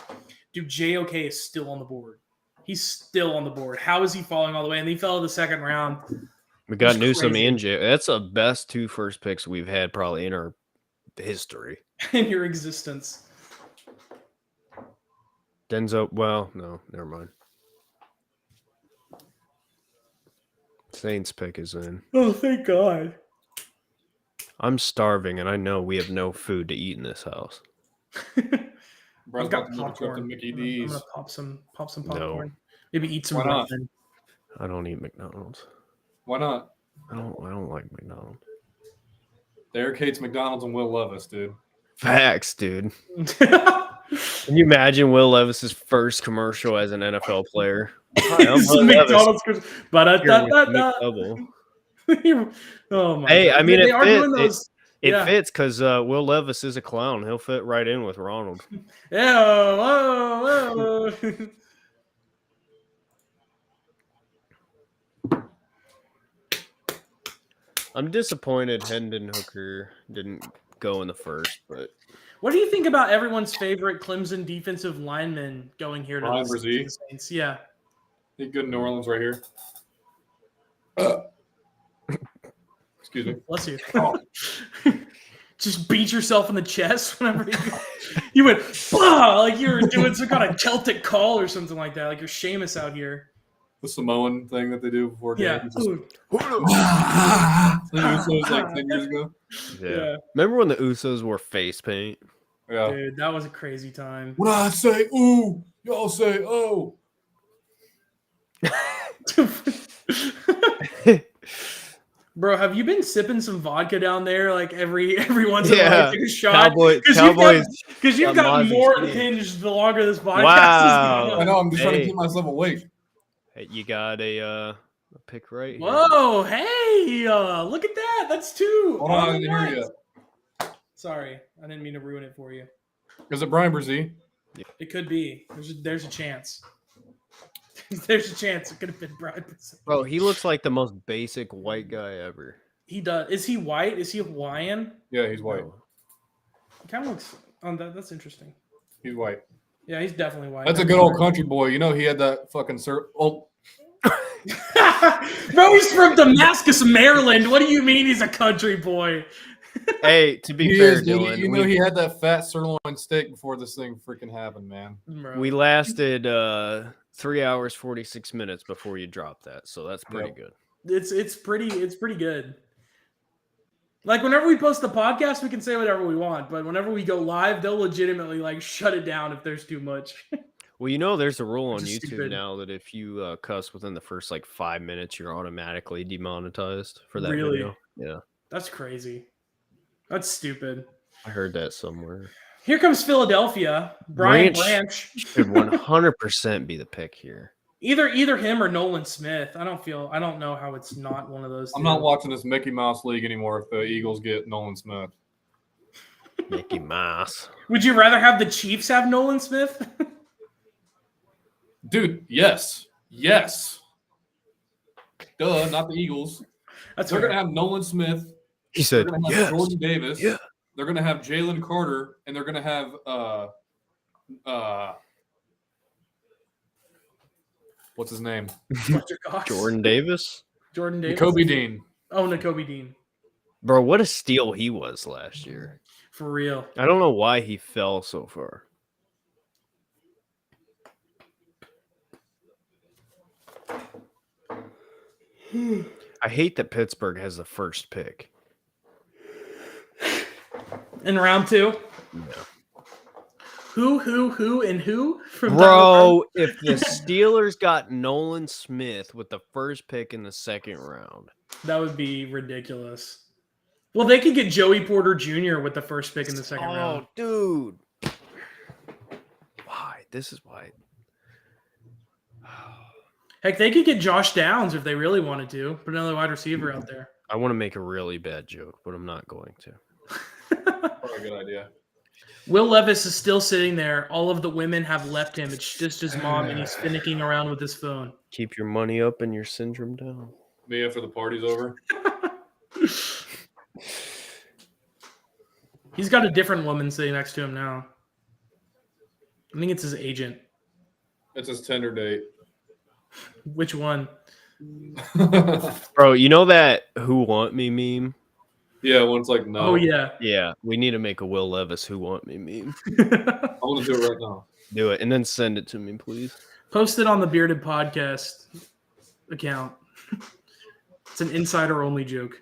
dude, JOK is still on the board. He's still on the board. How is he falling all the way? And he fell in the second round. We got It's Newsom crazy. and JOK. That's the best 2 first picks we've had probably in our history. In your existence. Denzo, well, no, never mind. Saints pick is in. Oh, thank God. I'm starving, and I know we have no food to eat in this house. Bro's I've got about to make a trip to popcorn. Mickey I'm D's. gonna pop some No. popcorn. Maybe eat some Why not? ramen. I don't eat McDonald's. Why not? I don't like McDonald's. Derek hates McDonald's and Will Levis, dude. Facts, dude. Can you imagine Will Levis's first commercial as an NFL player? Hi, I'm It's Will Levis. McDonald's. Here with Ba-da-da-da-da. McDouble. Oh my Hey, God. I mean, they it are doing fits. those. It Yeah. fits because Will Levis is a clown. He'll fit right in with Ronald. Whoa. I'm disappointed Hendon Hooker didn't go in the first, but What do you think about everyone's favorite Clemson defensive lineman going here to Brian the Brzee? Saints? Yeah. He's good in New Orleans right here. Excuse me. Bless you. Just beat yourself in the chest whenever you went, bah! Like you were doing some kind of Celtic call or something like that. Like you're Seamus out here. The Samoan thing that they do before Yeah. games. Just- Ooh. The Usos like 10 years ago. yeah. Remember when the Usos wore face paint? Yeah. Dude, that was a crazy time. When I say ooh, y'all say oh. Bro, have you been sipping some vodka down there like every once in a Yeah. while? Take a shot. Cowboys. Because you've gotten Mozzie more Skinny. unhinged the longer this podcast Wow. is I going know. on. I'm just trying to Hey. keep myself awake. Hey, you got a pick right here. Whoa, hey, look at that. That's 2. Hold on, I Oh, didn't hear what? you. Sorry, I didn't mean to ruin it for you. Is it Brian Brzee? It could be. There's a chance. There's a chance it could have been Brian. Bro, he looks like the most basic white guy ever. He does. Is he white? Is he Hawaiian? Yeah, he's white. He kind of looks. On that. That's interesting. He's white. Yeah, he's definitely white. That's a good old country boy. You know, he had that fucking oh, Bro, he's from Damascus, Maryland. What do you mean he's a country boy? Hey, to be he fair, is, dude. Dylan, You know, he had that fat sirloin steak before this thing freaking happened, man. Bro. we lasted 3 hours 46 minutes before you dropped that, so that's pretty Yep. good. It's pretty good. Like whenever we post the podcast, we can say whatever we want, but whenever we go live, they'll legitimately like shut it down if there's too much. Well, you know, there's a rule on Which is YouTube stupid. now that if you cuss within the first like 5 minutes, you're automatically demonetized for that Really? video. Yeah, That's crazy. That's stupid. I heard that somewhere. Here comes Philadelphia. Brian Branch. Branch. Should 100% be the pick here. Either him or Nolan Smith. I don't know how it's not one of those. I'm two. not watching this Mickey Mouse League anymore if the Eagles get Nolan Smith. Mickey Mouse. Would you rather have the Chiefs have Nolan Smith? Dude, yes. Yes. Duh, not the Eagles. That's They're fair. going to have Nolan Smith. He They're said, going to have yes. Jordan Davis. Yeah. They're going to have Jalen Carter. And they're going to have what's his name? Fletcher Cox. Jordan Davis? Jordan Davis. Kobe Dean. Oh, N'Kobe Dean. Bro, what a steal he was last year. For real. I don't know why he fell so far. I hate that Pittsburgh has the first pick. In round 2. Yeah. Who, and who from Bro, if the Steelers got Nolan Smith with the first pick in the second round, that would be ridiculous. Well, they could get Joey Porter Jr. with the first pick in the second round. dude. Why? This is why. Heck, they could get Josh Downs if they really wanted to. Put another wide receiver out there. I want to make a really bad joke, but I'm not going to. Probably a good idea. Will Levis is still sitting there. All of the women have left him. It's just his mom, and he's finicking around with his phone. Keep your money up and your syndrome down. Me after the party's over. He's got a different woman sitting next to him now. I think it's his agent. It's his Tinder date. Which one? Bro, you know that "Who Want Me" meme? Yeah, when it's like no. Oh, yeah. Yeah, we need to make a Will Levis "Who Want Me" meme. I want to do it right now. Do it and then send it to me, please. Post it on the Bearded Podcast account. It's an insider-only joke.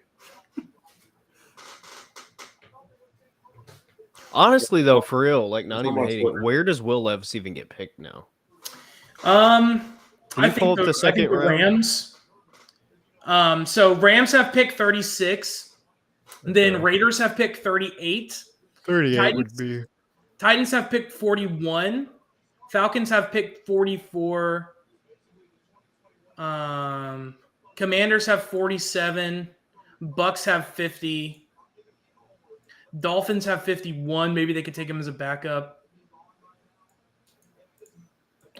Honestly, though, for real, like not It's even on hating, Twitter. where does Will Levis even get picked now? I you pull think up the second round? Rams. So Rams have pick 36. Then Okay. Raiders have pick 38. 38 Titans- would be. Titans have picked 41. Falcons have picked 44. Commanders have 47. Bucks have 50. Dolphins have 51. Maybe they could take him as a backup.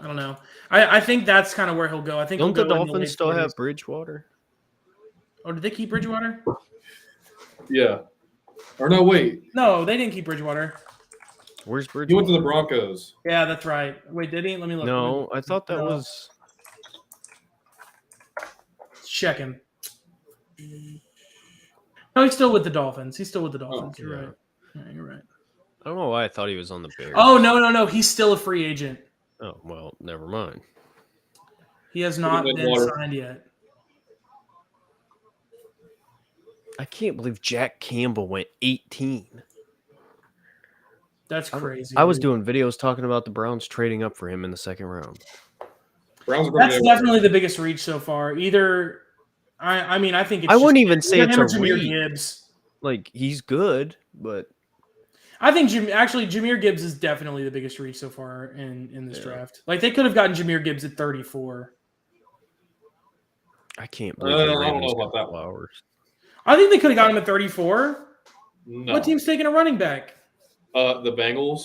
I don't know. I think that's kind of where he'll go. I think Don't he'll the go in Dolphins late still 40s. have Bridgewater? Oh, did they keep Bridgewater? Yeah. Or no, wait. No, they didn't keep Bridgewater. Where's He went Bridgewater? to the Broncos. Yeah, that's right. Wait, did he? Let me look. No, I thought that No. was. Let's check him. No, he's still with the Dolphins. He's still with the Dolphins. You're yeah. right. Yeah, you're right. I don't know why I thought he was on the Bears. Oh, no. He's still a free agent. Oh, well, never mind. He has not Put him in been water. signed yet. I can't believe Jack Campbell went 18. That's crazy. I was dude. doing videos talking about the Browns trading up for him in the second round. Browns are going That's to definitely the biggest reach so far. Either, I mean, I think it's I wouldn't just- even say him it's a or Jahmyr reach. Gibbs. Like, he's good, but I think Jahmyr Gibbs is definitely the biggest reach so far in this Yeah. draft. Like they could have gotten Jahmyr Gibbs at 34. I can't believe I the don't know Ravens about got that. Flowers. I think they could have got him at 34. No. What team's taking a running back? The Bengals.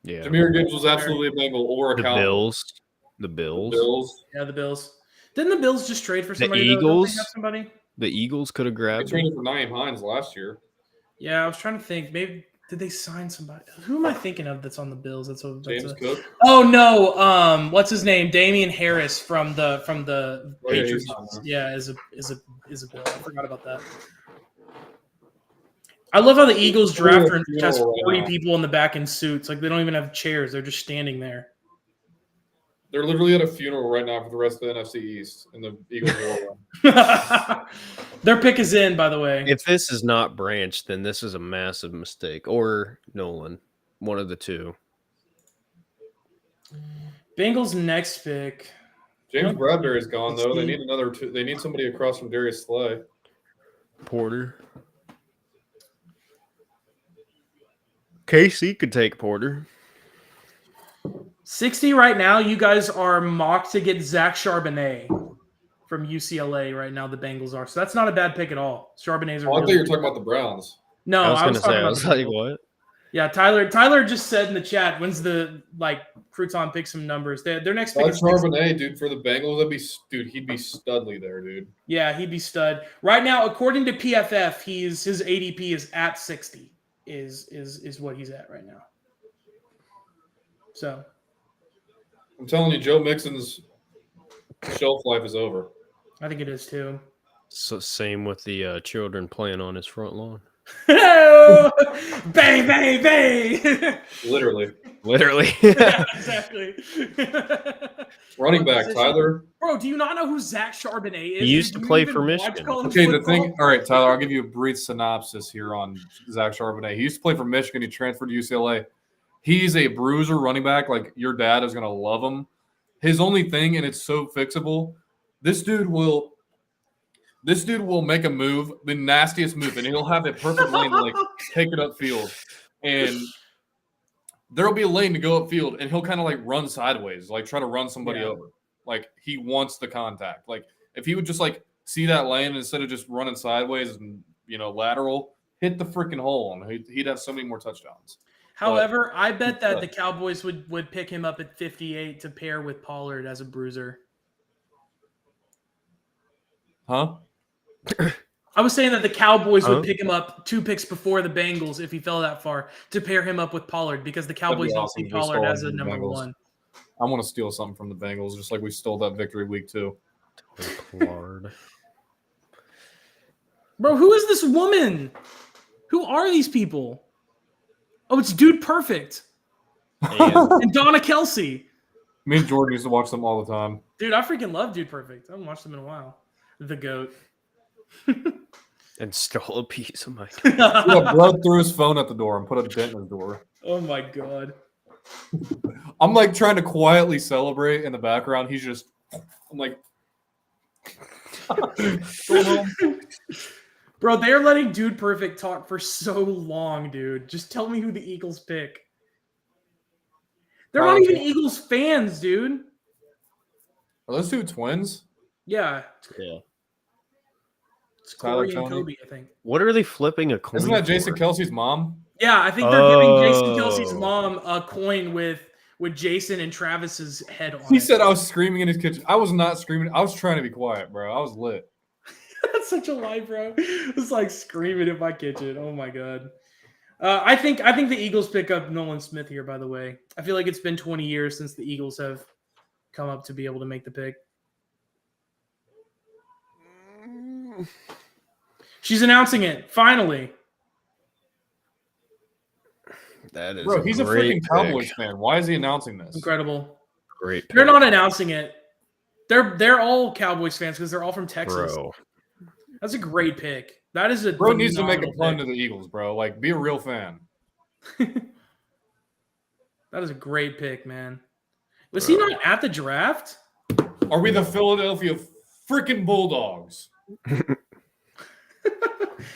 Yeah. Jameer Gibbs was absolutely a Bengal or a The Cowboy. Bills. The Bills. Bills. Yeah, the Bills. Didn't the Bills just trade for somebody? though? Don't Eagles? they have somebody? The Eagles could have They grabbed him. traded for Nyheim Hines last year. Yeah, I was trying to think. Maybe did they sign somebody? Who am I thinking of that's on the Bills? James Cook. Oh no, what's his name? Damian Harris from the Oh, yeah, Patriots. he's on there. Yeah, is a Bill. I forgot about that. I love how the Eagles draft and Yeah, has 40 wow. people in the back in suits. Like they don't even have chairs; they're just standing there. They're literally at a funeral right now for the rest of the NFC East, and the Eagles are all run. Their pick is in, by the way. If this is not Branch, then this is a massive mistake. Or Nolan. One of the two. Bengals next pick. James Bradbury's gone though. They See. need another two. They need somebody across from Darius Slay. Porter. KC could take Porter. 60 right now. You guys are mocked to get Zach Charbonnet from UCLA right now. The Bengals are, so that's not a bad pick at all. Charbonnet's Oh, I thought you were talking about the Browns. No, I was going to talking say, I about was the like, Bengals. what? Yeah, Tyler just said in the chat, when's the Crouton pick some numbers? Their next pick That's is 60. Charbonnet, dude, for the Bengals. He'd be studly there, dude. Yeah, he'd be stud. Right now, according to PFF, his ADP is at 60. Is what he's at right now. So I'm telling you, Joe Mixon's shelf life is over. I think it is too. So same with the children playing on his front lawn. Bang, bang, bang. Literally. Literally. Yeah, exactly. Running What back, position? Tyler. Bro, do you not know who Zach Charbonnet is? He used Do to you play even for watch Michigan. college Okay, the football? thing. All right, Tyler, I'll give you a brief synopsis here on Zach Charbonnet. He used to play for Michigan. He transferred to UCLA. He's a bruiser running back. Like, your dad is going to love him. His only thing, and it's so fixable, this dude will make a move, the nastiest move, and he'll have a perfect lane to, like, take it upfield. And there'll be a lane to go upfield, and he'll kind of, like, run sideways, like, try to run somebody Yeah. over. Like, he wants the contact. Like, if he would just, like, see that lane instead of just running sideways and, lateral, hit the freaking hole, and he'd have so many more touchdowns. However, I bet that the Cowboys would pick him up at 58 to pair with Pollard as a bruiser. Huh? I was saying that the Cowboys would pick him up 2 picks before the Bengals if he fell that far to pair him up with Pollard because the Cowboys don't see Pollard as a number 1. I want to steal something from the Bengals, just like we stole that victory week 2. Pollard. Bro, who is this woman? Who are these people? Oh, it's Dude Perfect. And Donna Kelsey. Me and Jordan used to watch them all the time. Dude, I freaking love Dude Perfect. I haven't watched them in a while. The GOAT. And stole a piece of my. Yeah, bro threw his phone at the door and put a dent in the door. Oh my god. I'm like trying to quietly celebrate in the background. He's just, I'm like, go home. Bro, they're letting Dude Perfect talk for so long, dude. Just tell me who the Eagles pick. They're not even Eagles fans, dude. Are those 2 twins? Yeah. Yeah. It's Corey and Kobe, I think. What are they flipping a coin? Isn't that Jason for? Kelsey's mom? Yeah, I think they're giving Jason Kelsey's mom a coin with Jason and Travis's head on it. He said I was screaming in his kitchen. I was not screaming. I was trying to be quiet, bro. I was lit. That's such a lie, bro. It's like screaming in my kitchen. Oh my god. I think the Eagles pick up Nolan Smith here. By the way, I feel like it's been 20 years since the Eagles have come up to be able to make the pick. She's announcing it finally. That is, bro. He's a freaking Cowboys fan. Why is he announcing this? Incredible. Great. They're not announcing it. They're all Cowboys fans because they're all from Texas. Bro. That's a great pick. That is a bro needs to make a pun pick. to the Eagles, bro. Like, be a real fan. That is a great pick, man. Was he not at the draft? Are we the Philadelphia freaking Bulldogs?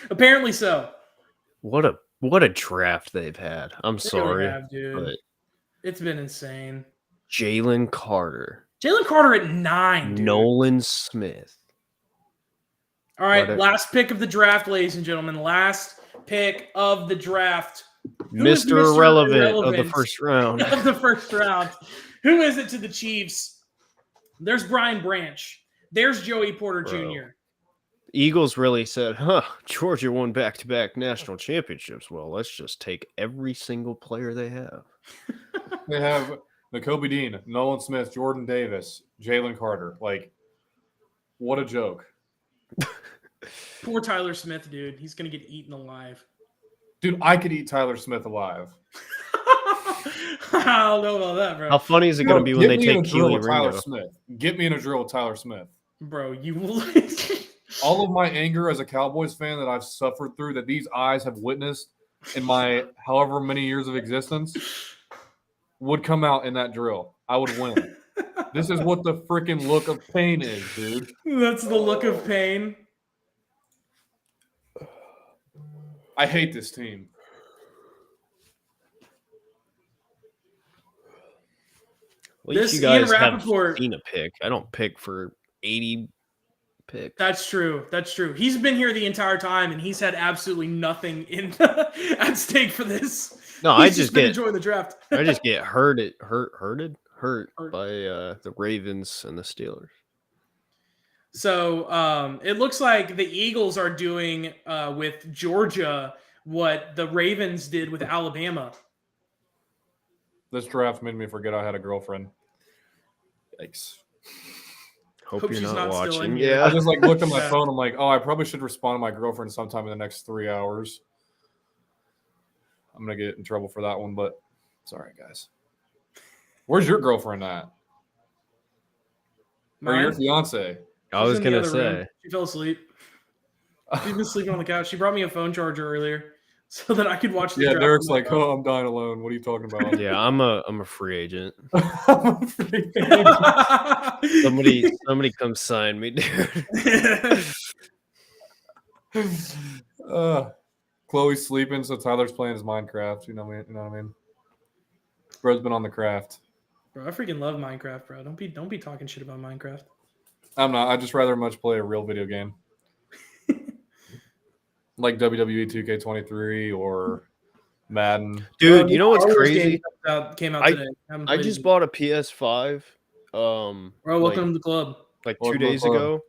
Apparently so. What a draft they've had. I'm sorry, have, dude. but It's been insane. Jalen Carter, Jalen Carter at 9. Dude. Nolan Smith. All right, last pick of the draft, ladies and gentlemen. Last pick of the draft. Mr. Irrelevant of the first round. Of the first round. Who is it to the Chiefs? There's Brian Branch. There's Joey Porter Jr. Eagles really said, Georgia won back-to-back national championships. Well, let's just take every single player they have. They have Nakobe Dean, Nolan Smith, Jordan Davis, Jalen Carter. Like, what a joke. Poor Tyler Smith, dude. He's going to get eaten alive. Dude, I could eat Tyler Smith alive. I don't know about that, bro. How funny is it going to be when they take Keely Tyler Ringo? Smith. Get me in a drill with Tyler Smith. Bro, you will. All of my anger as a Cowboys fan that I've suffered through, that these eyes have witnessed in my however many years of existence, would come out in that drill. I would win. This is what the freaking look of pain is, dude. That's the look of pain. I hate this team. At least This you guys Ian have Rappaport- seen a pick. I don't pick for 80 picks. That's true. That's true. He's been here the entire time, and he's had absolutely nothing at stake for this. No, He's I just been get enjoying the draft. I just get hurt Hurt. by the Ravens and the Steelers. So it looks like the Eagles are doing with Georgia what the Ravens did with Alabama. This draft made me forget I had a girlfriend. Yikes. Hope she's you're not not still in watching. here. I Yeah. just like looked at my Yeah. phone. I'm like, oh, I probably should respond to my girlfriend sometime in the next 3 hours. I'm going to get in trouble for that one, but it's all right, guys. Where's your girlfriend at? Or your Mine? fiance? I was She's in the gonna other room. say. She fell asleep. She's been sleeping on the couch. She brought me a phone charger earlier so that I could watch the Yeah, draft Derek's on my like, phone. oh, I'm dying alone. What are you talking about? Yeah, I'm a free agent. I'm afraid. Somebody come sign me, dude. Chloe's sleeping, so Tyler's playing his Minecraft. You know what I mean? Bro's been on the craft. Bro, I freaking love Minecraft, bro. Don't be talking shit about Minecraft. I'm not. I just rather much play a real video game. like WWE 2K23 or Madden. Dude, you know what's Star Wars crazy? game came out today. Haven't I played just it. bought a PS5 Bro, like, welcome to the club. like 2 Welcome to the days club. ago,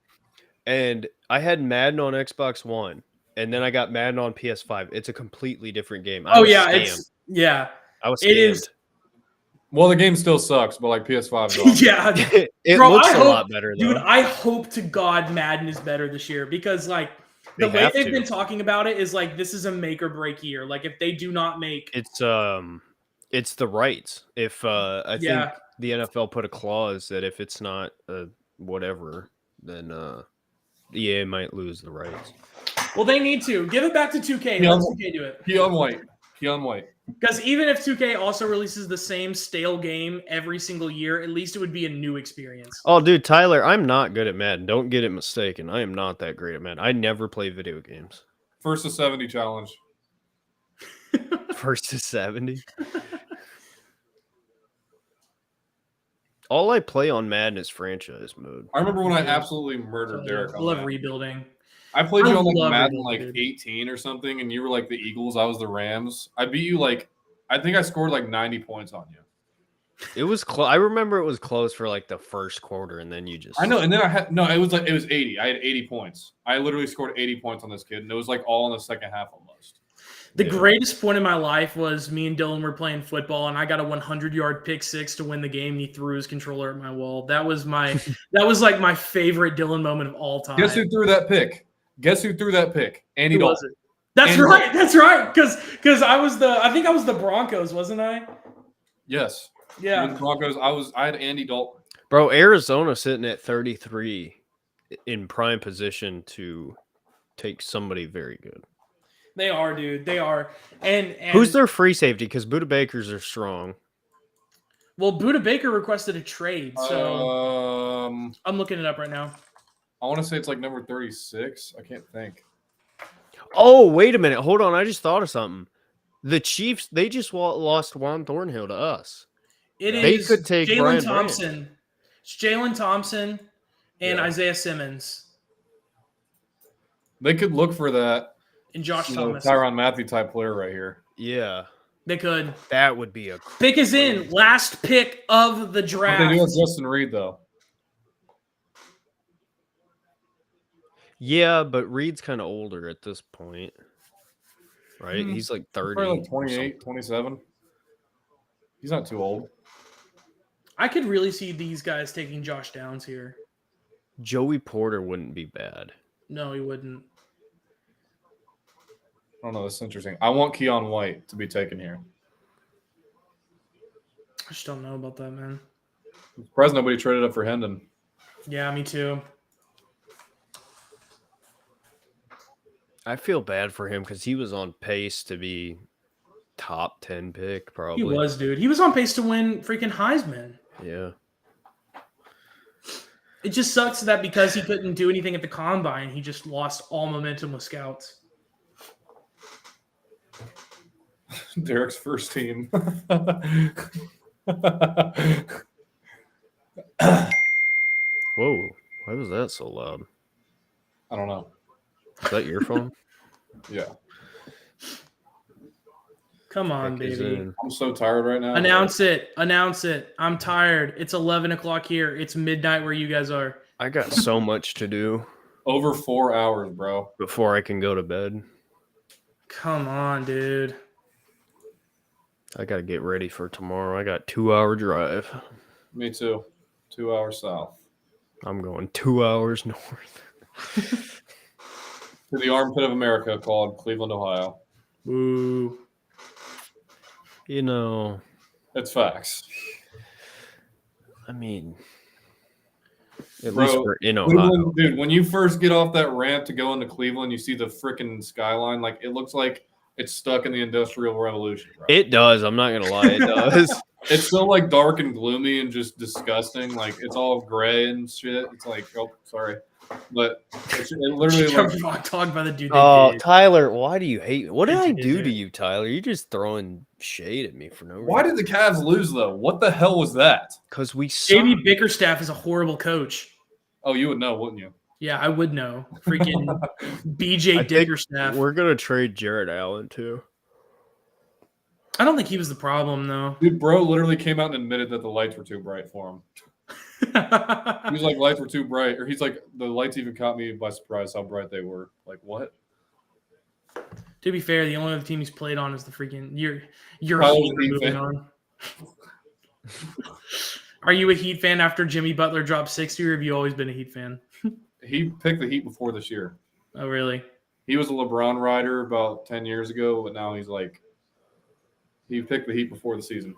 and I had Madden on Xbox One, and then I got Madden on PS5. It's a completely different game. I Oh was yeah, scammed. I was scammed. it is. Well, the game still sucks, but like PS5 is awesome. Yeah, It Bro, looks I a hope- lot better though. dude. I hope to God Madden is better this year because like the They way have they've to. been talking about it is like this is a make or break year. Like if they do not make, It's the rights. If I Yeah. think the NFL put a clause that if it's not whatever, then EA might lose the rights. well, they need to give it back to 2K. Yeah. Let 2K do it. Keon White. Because even if 2K also releases the same stale game every single year, at least it would be a new experience. Oh, dude, Tyler, I'm not good at Madden. Don't get it mistaken. I am not that great at Madden. I never play video games. First to 70 challenge. First to 70. All I play on Madden is franchise mode. I remember when I absolutely murdered So, Derek. I on love that. rebuilding. I played you I on like love Madden rebuilding, like dude. 18 or something, and you were like the Eagles. I was the Rams. I beat you like I think I scored like 90 points on you. It was close. I remember it was close for like the first quarter, and then you just. I know, and then I had no. It was 80. I had 80 points. I literally scored 80 points on this kid, and it was like all in the second half almost. The Yeah. greatest point in my life was me and Dylan were playing football, and I got a 100-yard pick six to win the game. And he threw his controller at my wall. That was like my favorite Dylan moment of all time. Guess who threw that pick? Andy Who was Dalton. it? That's Andy right. That's right. Because I think I was the Broncos, wasn't I? Yes. Yeah. With the Broncos, I had Andy Dalton. Bro, Arizona sitting at 33 in prime position to take somebody very good. They are, dude. They are. And Who's their free safety? Because Buda Bakers are strong. Well, Buda Baker requested a trade, so I'm looking it up right now. I want to say it's like number 36. I can't think. Oh, wait a minute. Hold on. I just thought of something. The Chiefs, they just lost Juan Thornhill to us. They Is could take Jalen Brian Thompson. It's Jalen Thompson and Yeah. Isaiah Simmons They could look for that and Josh Thomas. Tyrann Mathieu type player right here. Yeah, They could. that would be a. Pick is in. Last pick of the What draft. they do with Justin Reed though. Yeah, but Reed's kind of older at this point, right? Hmm. He's like 30. Probably like or 28, something. 27. He's not too old. I could really see these guys taking Josh Downs here. Joey Porter wouldn't be bad. No, he wouldn't. I don't know. That's interesting. I want Keon White to be taken here. I just don't know about that, man. I'm surprised nobody traded up for Hendon. Yeah, me too. I feel bad for him because he was on pace to be top 10 pick, probably. He was, dude. He was on pace to win freaking Heisman. Yeah. It just sucks that because he couldn't do anything at the combine, he just lost all momentum with scouts. Derek's first team. Whoa. Why was that so loud? I don't know. Is that your phone? Yeah. Come on, Heck is baby. in. I'm so tired right now. Announce it. Announce it. I'm tired. It's 11 o'clock here. It's midnight where you guys are. I got so much to do Over 4 hours, bro. before I can go to bed. Come on, dude. I got to get ready for tomorrow. I got 2-hour drive. Me too. 2 hours south. I'm going 2 hours north. To the armpit of America called Cleveland, Ohio. Woo. You know, It's facts. I mean, at Bro, least we're in Ohio. Cleveland, dude, when you first get off that ramp to go into Cleveland, you see the freaking skyline. Like, it looks like it's stuck in the Industrial Revolution, bro. It does. I'm not gonna lie. It does. It's so, like, dark and gloomy and just disgusting. Like, it's all gray and shit. It's like, oh, sorry. But it literally Jumped like, rock talked by the dude. They Oh, did. Tyler, why do you hate me? What did I Did do it. to you, Tyler? You're just throwing shade at me for no reason. why did the Cavs lose, though? What the hell was that? Because we suck. JB Bickerstaff is a horrible coach. Oh, you would know, wouldn't you? Yeah, I would know. Freaking BJ I think Dickerstaff. we're gonna trade Jared Allen too. I don't think he was the problem, though. Dude, bro literally came out and admitted that the lights were too bright for him. He was like, lights were too bright. Or he's like, the lights even caught me by surprise how bright they were. Like, what? To be fair, the only other team he's played on is the freaking your Tyler's Heat a Heat moving fan. on. Are you a Heat fan after Jimmy Butler dropped 60, or have you always been a Heat fan? He picked the Heat before this year. Oh, really? He was a LeBron rider about 10 years ago, but now he's like, he picked the Heat before the season.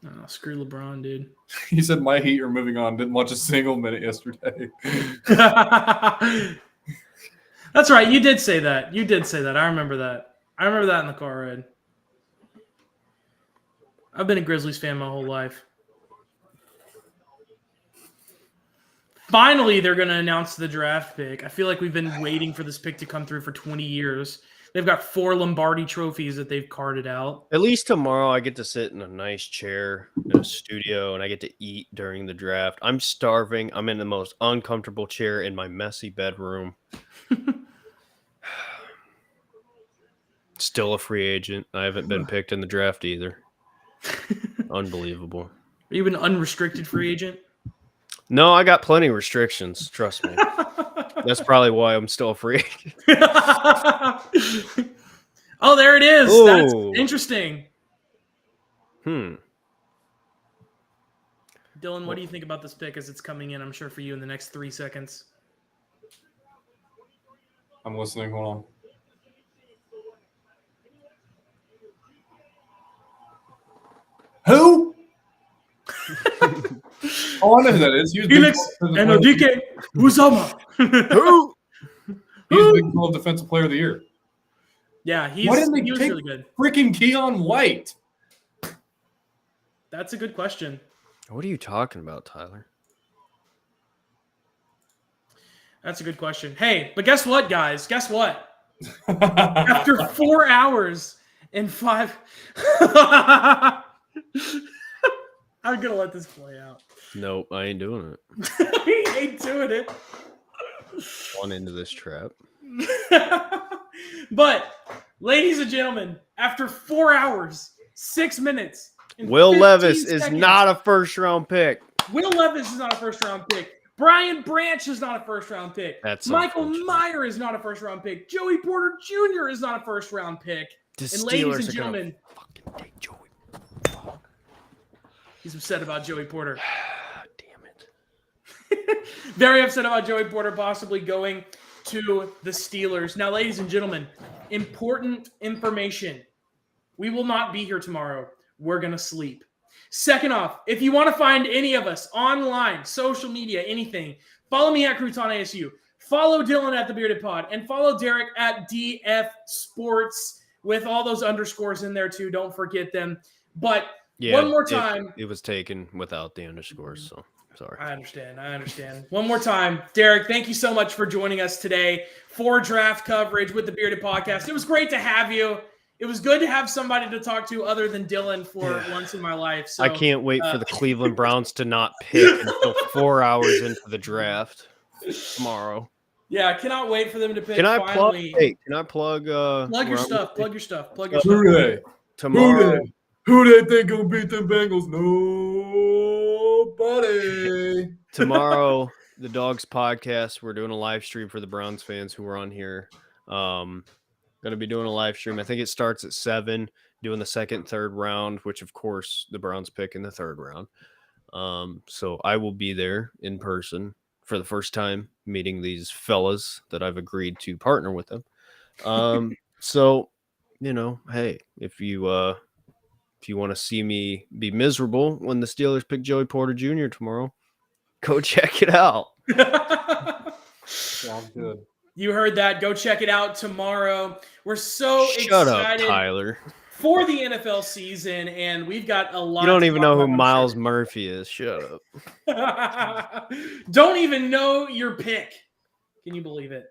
Oh, screw LeBron, dude. He said, my Heat are moving on. Didn't watch a single minute yesterday. That's right. You did say that. You did say that. I remember that. I remember that in the car ride. I've been a Grizzlies fan my whole life. Finally, they're going to announce the draft pick. I feel like we've been waiting for this pick to come through for 20 years. They've got 4 Lombardi trophies that they've carded out. At least tomorrow I get to sit in a nice chair in a studio and I get to eat during the draft. I'm starving. I'm in the most uncomfortable chair in my messy bedroom. Still a free agent. I haven't been picked in the draft either. Unbelievable. Are you an unrestricted free agent? No, I got plenty of restrictions. Trust me. That's probably why I'm still a free agent. Oh, there it is. Ooh. That's interesting. Hmm. Dylan, what do you think about this pick as it's coming in? I'm sure for you in the next 3 seconds. I'm listening. Hold on. Who? Oh, I know who that is. He was Felix Big 12 Enrique Uzoma. Who? He's Big 12 Defensive Player of the Year. Yeah, he Why was didn't they pick really good. freaking Keon White? That's a good question. What are you talking about, Tyler? That's a good question. Hey, but guess what, guys? Guess what? After 4 hours and 5... I'm going to let this play out. Nope, I ain't doing it. He ain't doing it. One into this trap. But, ladies and gentlemen, after 4 hours, 6 minutes, and Will 15 Levis is seconds, not a first-round pick. Will Levis is not a first-round pick. Brian Branch is not a first-round pick. That's Michael unfortunate. Meyer is not a first-round pick. Joey Porter Jr. is not a first-round pick. The And ladies Steelers and are gonna gentlemen, fucking take Joey. he's upset about Joey Porter. Damn it. Very upset about Joey Porter possibly going to the Steelers. Now, ladies and gentlemen, important information. We will not be here tomorrow. We're going to sleep. Second off, if you want to find any of us online, social media, anything, follow me at Crouton ASU. Follow Dylan at The Bearded Pod. And follow Derek at DF Sports with all those underscores in there too. Don't forget them. But Yeah, one more time. It was taken without the underscores, so sorry. I understand. One more time, Derek, thank you so much for joining us today for draft coverage with the Bearded Podcast. It was great to have you. It was good to have somebody to talk to other than Dylan for once in my life. So I can't wait for the Cleveland Browns to not pick until 4 hours into the draft tomorrow. Yeah, I cannot wait for them to pick. Can I plug? finally. Hey, can I plug? Plug your stuff. Plug your stuff. Plug your Who stuff. they? Tomorrow. Who they think gonna beat them Bengals? Nobody. Tomorrow, the Dogs Podcast. We're doing a live stream for the Browns fans who are on here. Going to be doing a live stream. I think it starts at 7. Doing the second, third round, which of course the Browns pick in the third round. So I will be there in person for the first time, meeting these fellas that I've agreed to partner with them. So hey, if you want to see me be miserable when the Steelers pick Joey Porter Jr. tomorrow, go check it out. Sounds good. You heard that. Go check it out tomorrow. We're so Shut up, excited Tyler. for the NFL season, and we've got a lot. You don't to even talk know who about, I'm Miles sure. Murphy is. Shut up. Don't even know your pick. Can you believe it?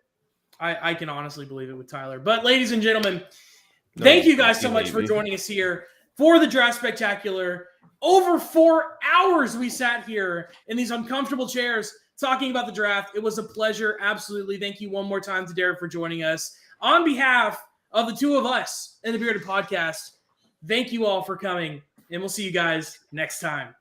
I can honestly believe it with Tyler. But ladies and gentlemen, thank you guys so much for joining us here for the Draft Spectacular. Over 4 hours we sat here in these uncomfortable chairs talking about the draft. It was a pleasure. Absolutely. Thank you one more time to Derek for joining us. On behalf of the two of us in the Bearded Podcast, thank you all for coming, and we'll see you guys next time.